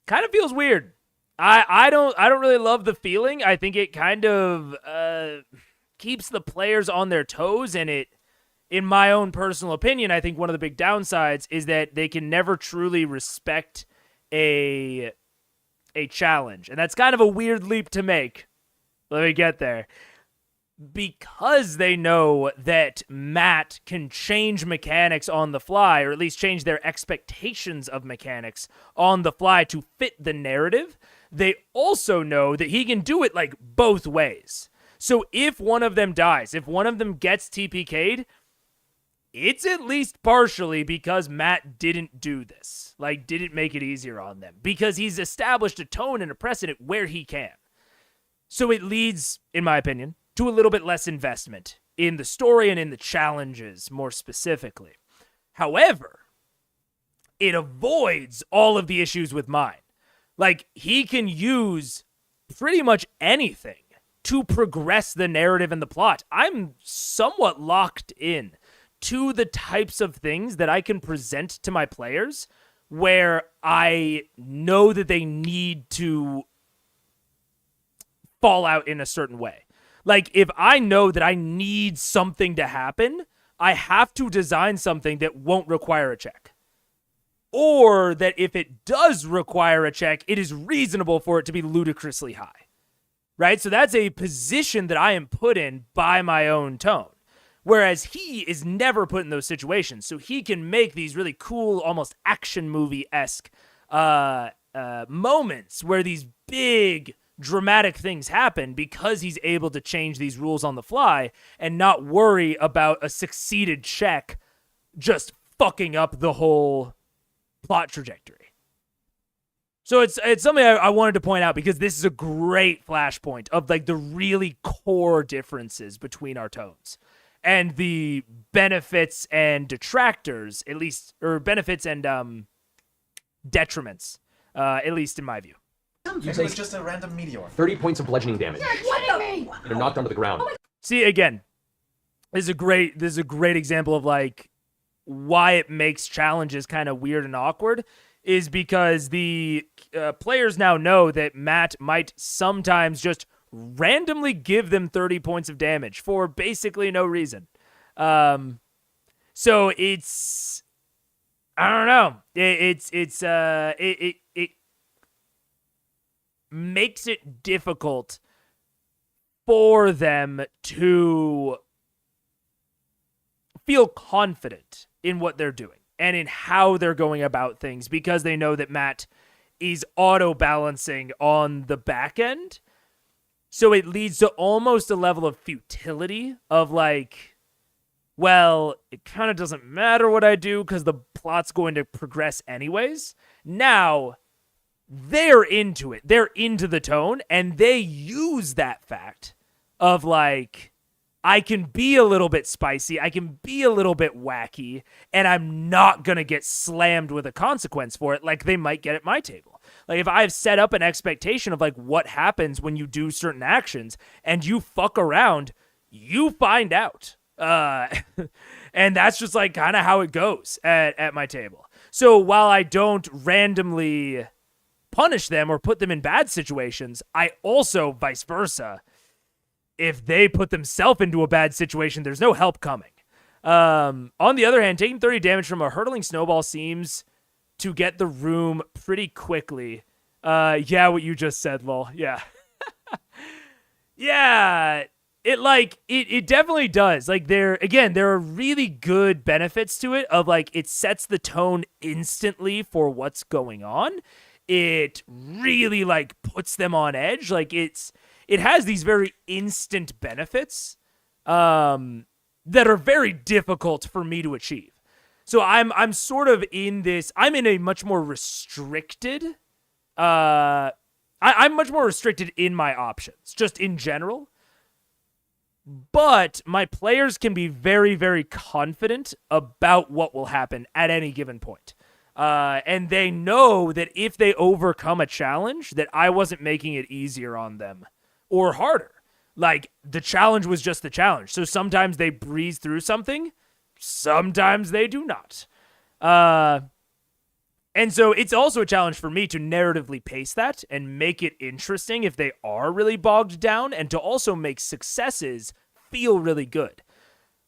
Kind of feels weird. I don't really love the feeling. I think it kind of keeps the players on their toes, and it, in my own personal opinion, I think one of the big downsides is that they can never truly respect a challenge. And that's kind of a weird leap to make. Let me get there. Because they know that Matt can change mechanics on the fly, or at least change their expectations of mechanics on the fly to fit the narrative, they also know that he can do it, like, both ways. So if one of them dies, if one of them gets TPK'd, it's at least partially because Matt didn't do this. Like, didn't make it easier on them. Because he's established a tone and a precedent where he can. So it leads, in my opinion, to a little bit less investment in the story and in the challenges, more specifically. However, it avoids all of the issues with mine. Like, he can use pretty much anything to progress the narrative and the plot. I'm somewhat locked in to the types of things that I can present to my players where I know that they need to fall out in a certain way. Like, if I know that I need something to happen, I have to design something that won't require a check. Or that if it does require a check, it is reasonable for it to be ludicrously high. Right? So that's a position that I am put in by my own tone. Whereas he is never put in those situations. So he can make these really cool, almost action movie-esque moments where these big dramatic things happen because he's able to change these rules on the fly and not worry about a succeeded check just fucking up the whole plot trajectory. So it's something I wanted to point out because this is a great flashpoint of like the really core differences between our tones and the benefits and detractors, at least, or benefits and detriments, at least in my view. It was just a random meteor. 30 points of bludgeoning damage. You're kidding me! You're knocked onto the ground. See, again, this is a great example of like why it makes challenges kind of weird and awkward is because the players now know that Matt might sometimes just randomly give them 30 points of damage for basically no reason. So it's, I don't know. It makes it difficult for them to feel confident in what they're doing and in how they're going about things because they know that Matt is auto-balancing on the back end. So it leads to almost a level of futility of like, well, it kind of doesn't matter what I do because the plot's going to progress anyways. Now, they're into it. They're into the tone, and they use that fact of like, I can be a little bit spicy, I can be a little bit wacky, and I'm not going to get slammed with a consequence for it like they might get at my table. Like if I've set up an expectation of like what happens when you do certain actions and you fuck around, you find out. And that's just like kind of how it goes at my table. So while I don't randomly punish them or put them in bad situations, I also vice versa. If they put themselves into a bad situation, there's no help coming. On the other hand, taking 30 damage from a hurtling snowball seems to get the room pretty quickly. Yeah, what you just said, lol. Yeah. Yeah, it definitely does. Like there are really good benefits to it of like it sets the tone instantly for what's going on. It really like puts them on edge. Like it has these very instant benefits that are very difficult for me to achieve. So I'm sort of in this. I'm in a much more restricted. I'm much more restricted in my options, just in general. But my players can be very, very confident about what will happen at any given point. And they know that if they overcome a challenge, that I wasn't making it easier on them or harder. Like, the challenge was just the challenge. So sometimes they breeze through something, sometimes they do not. And so it's also a challenge for me to narratively pace that and make it interesting if they are really bogged down, and to also make successes feel really good.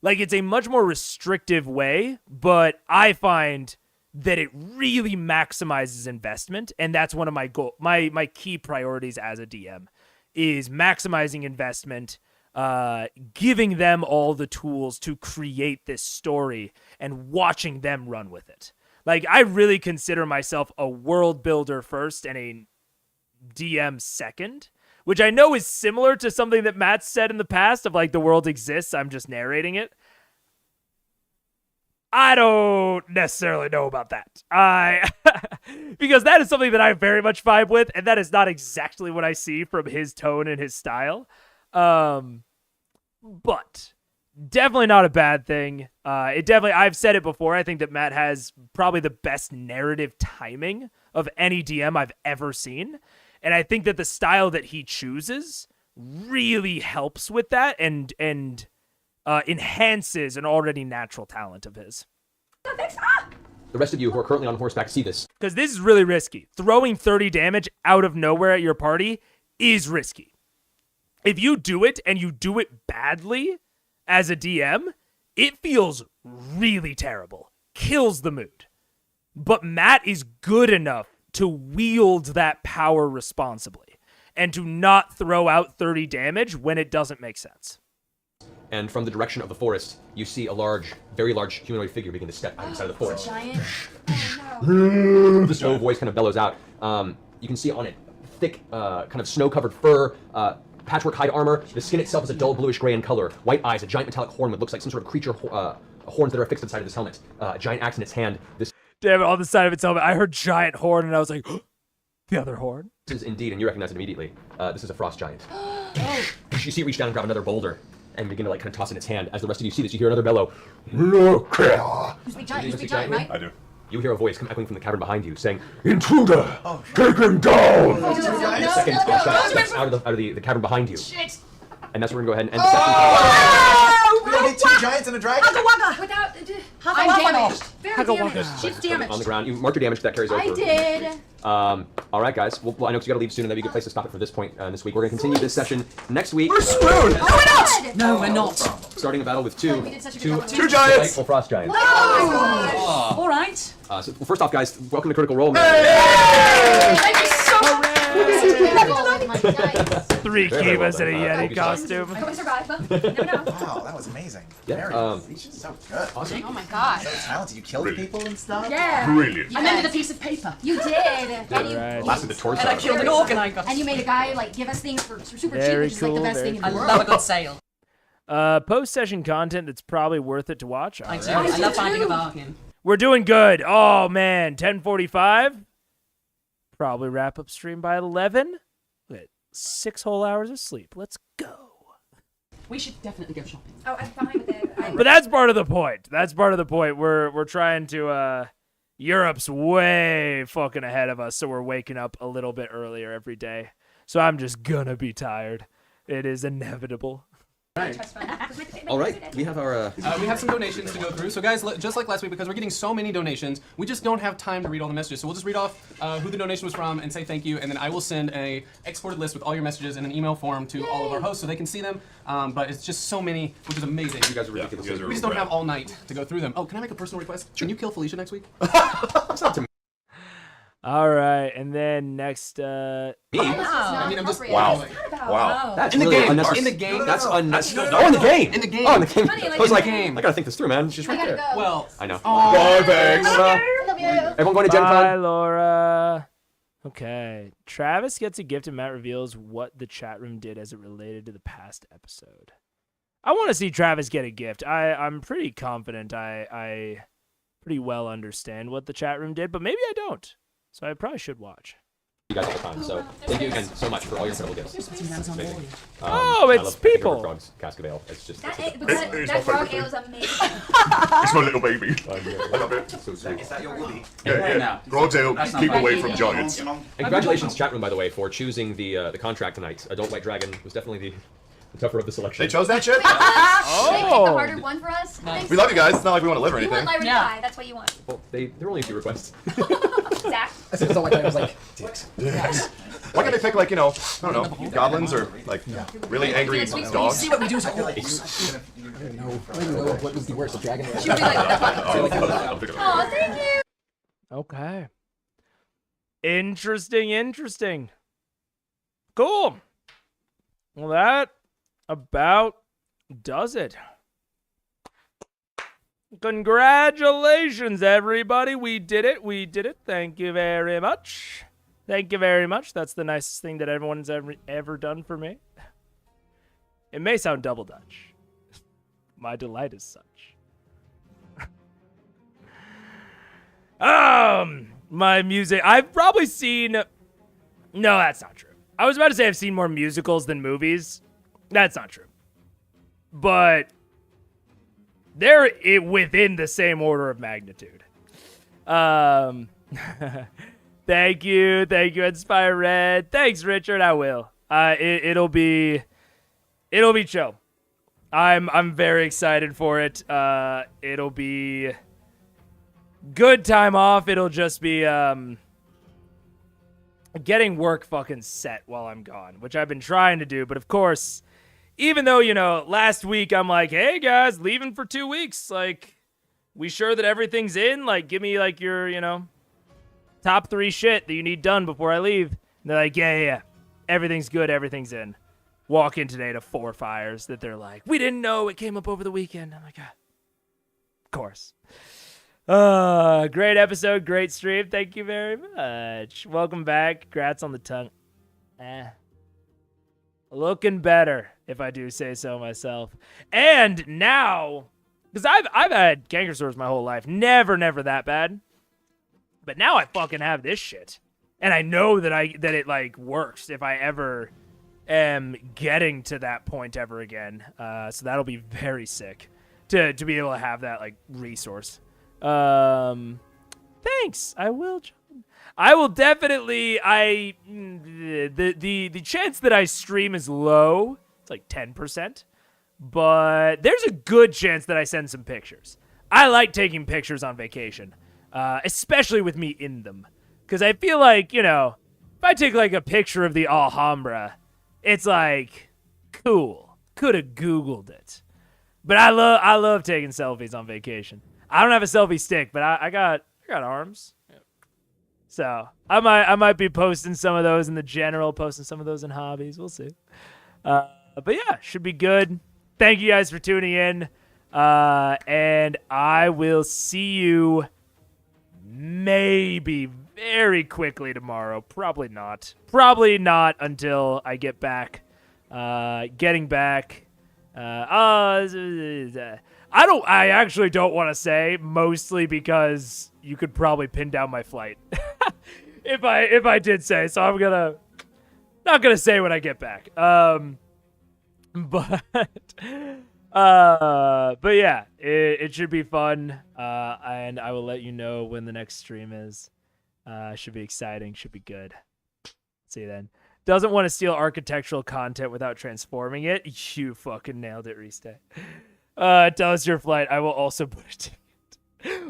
Like, it's a much more restrictive way, but I find that it really maximizes investment, and that's one of my key priorities as a DM is maximizing investment, giving them all the tools to create this story and watching them run with it. Like, I really consider myself a world builder first and a DM second, which I know is similar to something that Matt said in the past of like the world exists, I'm just narrating it. I don't necessarily know about that. Because that is something that I very much vibe with, and that is not exactly what I see from his tone and his style. But definitely not a bad thing. I've said it before, I think that Matt has probably the best narrative timing of any DM I've ever seen. And I think that the style that he chooses really helps with that and enhances an already natural talent of his. The rest of you who are currently on horseback see this. Because this is really risky. Throwing 30 damage out of nowhere at your party is risky. If you do it and you do it badly as a DM, it feels really terrible. Kills the mood. But Matt is good enough to wield that power responsibly and to not throw out 30 damage when it doesn't make sense. And from the direction of the forest, you see a very large humanoid figure begin to step out inside of the forest. Giant. Oh, no. The snow voice kind of bellows out. You can see on it thick, kind of snow-covered fur, patchwork hide armor. The skin itself is a dull bluish gray in color. White eyes, a giant metallic horn that looks like some sort of creature horns that are affixed to the side of this helmet. A giant axe in its hand. This Damn it, on the side of its helmet. I heard giant horn, and I was like, the other horn? This is indeed, and you recognize it immediately. This is a frost giant. You see it reach down and grab another boulder and begin to like kind of toss in its hand. As the rest of you see this, you hear another bellow. Look here! You speak giant, right? I do. You hear a voice come echoing from the cavern behind you, saying, "Intruder! Take him down!" Second shot steps out of the cavern behind you. Shit! And that's where we're gonna go ahead and We don't need 2 giants and a dragon. Without. I'm damaged. Very damaged. She's damaged. on the ground. You mark your damage, that carries over. I did. All right, guys. Well, I know because you gotta leave soon, and that'd be a good place to stop it for this point this week. We're gonna continue this session next week. We're screwed. No, we're not. Starting a battle with two We did such a good job. Two giants. delightful frost giants. All right. So, well, first off, guys, welcome to Critical Role. Man. Thank you so much. 3 Kivas in a Yeti costume. I hope I survive, but never know. Wow, that was amazing. Yeah, Very she's so good. Awesome. Oh my god. So talented. You killed people and stuff. Yeah. Brilliant. I mended a piece of paper. You did. And you, Right. Lasted the torso. And I killed an orc and I got. and you made a guy like give us things for super Very cheap, which is like the cool, best very thing in I the world. love a good sale. Post-session content that's probably worth it to watch. I All do. right. I love finding a bargain. We're doing good. Oh, man. 10:45. Probably wrap up stream by 11. With 6 whole hours of sleep. Let's go. We should definitely go shopping. Oh, I'm fine with it. But that's part of the point. That's part of the point. We're trying to Europe's way fucking ahead of us, so we're waking up a little bit earlier every day. So I'm just gonna be tired. It is inevitable. All right, we have our. We have some donations to go through. So guys, just like last week, because we're getting so many donations, we just don't have time to read all the messages. So we'll just read off who the donation was from and say thank you, and then I will send a exported list with all your messages in an email form to all of our hosts so they can see them. But it's just so many, which is amazing. You guys are ridiculous. We just don't have all night to go through them. Oh, can I make a personal request? Can you kill Felicia next week? It's not to me. All right, and then next. Me? I mean, I'm just Wow. Wow. That's in the really game. unnecessary. In the game. That's unnecessary. That's Oh, in the game. In the game. Oh, in the game. Funny, like I was in like, the game. I gotta think this through, man. She's I right gotta there. go. Well, I know. Bye, thanks. Love you. Everyone going to Gen Bye, Con? Laura. Okay. Travis gets a gift and Matt reveals what the chat room did as it related to the past episode. I want to see Travis get a gift. I'm pretty confident I pretty well understand what the chat room did, but maybe I don't. So I probably should watch. You guys all the time. So thank you again so much for all your incredible gifts. Amazing. Oh, I it's love people. River Frog's cask of ale. It's just. That, it's that frog ale is amazing. It's my little baby. I love it. so sweet. Is that your Woody? Yeah. Frog's ale, That's not keep bad. away from giants. And congratulations, chat room, by the way, for choosing the contract tonight. Adult White Dragon was definitely the tougher of the selection. They chose that shit? They picked the harder one for us. We love you guys. It's not like we want to live or You want anything. Lyra to die. That's what you want. Well, there were only a few requests. Zach. I was like, dicks. Why can't they pick, like, I don't know, goblins or, like, really angry dogs? See what we do is I feel like I don't know what was the worst, a dragon or a She'll be like, Oh, thank you. Okay. Interesting. Cool. Well, that about does it. Congratulations, everybody. We did it. Thank you very much. That's the nicest thing that everyone's ever done for me. It may sound double Dutch. My delight is such. My music. I've probably seen. No, that's not true. I was about to say I've seen more musicals than movies. That's not true. But they're within the same order of magnitude. Thank you, Inspire Red. Thanks, Richard. I will. It'll be chill. I'm very excited for it. It'll be good time off. It'll just be getting work fucking set while I'm gone, which I've been trying to do. But of course, even though, last week I'm like, hey guys, leaving for 2 weeks. Like, we sure that everything's in? Like, give me like your, top 3 shit that you need done before I leave. And they're like, yeah. Everything's good. Everything's in. Walk in today to 4 fires that they're like, we didn't know it came up over the weekend. I'm like, of course. Great episode. Great stream. Thank you very much. Welcome back. Congrats on the tongue. Looking better, if I do say so myself. And now, because I've had canker sores my whole life, never that bad. But now I fucking have this shit, and I know that it like works if I ever am getting to that point ever again. So that'll be very sick to be able to have that like resource. Thanks. I will. I will definitely. The chance that I stream is low. It's like 10%, but there's a good chance that I send some pictures. I like taking pictures on vacation, especially with me in them, because I feel like, you know, if I take like a picture of the Alhambra, it's like cool. Could have Googled it, but I love taking selfies on vacation. I don't have a selfie stick, but I got arms. So I might be posting some of those in the general, posting some of those in hobbies. We'll see. But yeah, should be good. Thank you guys for tuning in. And I will see you maybe very quickly tomorrow. Probably not. Probably not until I get back. Getting back. I actually don't want to say, mostly because you could probably pin down my flight if I did say. So I'm not gonna say when I get back. But yeah, it should be fun. And I will let you know when the next stream is. Should be exciting. Should be good. See you then. Doesn't want to steal architectural content without transforming it. You fucking nailed it, Restay. Tell us your flight. I will also put a ticket.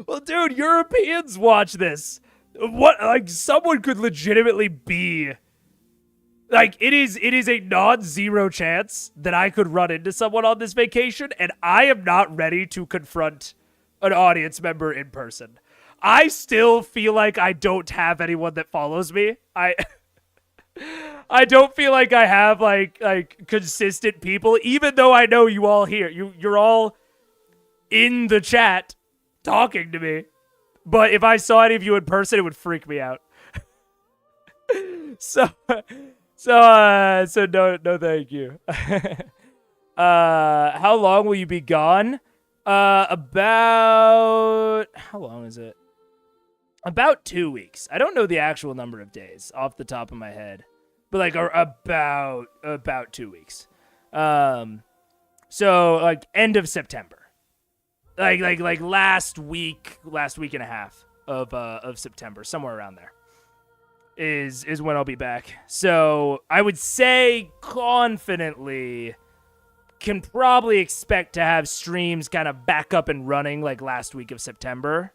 Well, dude, Europeans watch this. What? Like, someone could legitimately be. Like, it is a non-zero chance that I could run into someone on this vacation, and I am not ready to confront an audience member in person. I still feel like I don't have anyone that follows me. I don't feel like I have like consistent people, even though I know you all here. You're all in the chat talking to me. But if I saw any of you in person, it would freak me out. So no, thank you. How long will you be gone? About, how long is it? About 2 weeks. I don't know the actual number of days off the top of my head, but like about 2 weeks. So like end of September, like last week and a half of September, somewhere around there is when I'll be back. So I would say confidently can probably expect to have streams kind of back up and running like last week of September.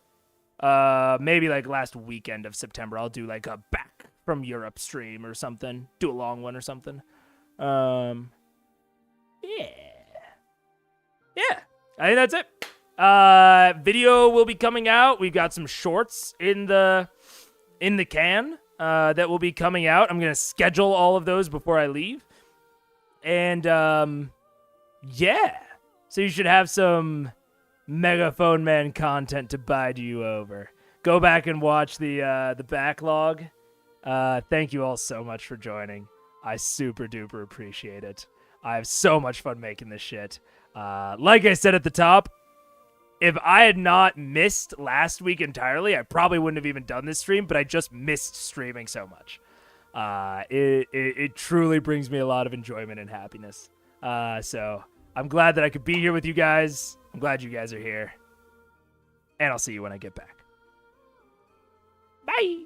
Maybe like last weekend of September, I'll do like a back from Europe stream or something. Do a long one or something. Yeah. I think that's it. Video will be coming out. We've got some shorts in the can that will be coming out. I'm gonna schedule all of those before I leave. And yeah. So you should have some Megaphone Man content to bide you over. Go back and watch the backlog. Thank you all so much for joining. I super duper appreciate it. I have so much fun making this shit. Like I said at the top, if I had not missed last week entirely, I probably wouldn't have even done this stream, but I just missed streaming so much. It truly brings me a lot of enjoyment and happiness. So I'm glad that I could be here with you guys. I'm glad you guys are here. And I'll see you when I get back. Bye!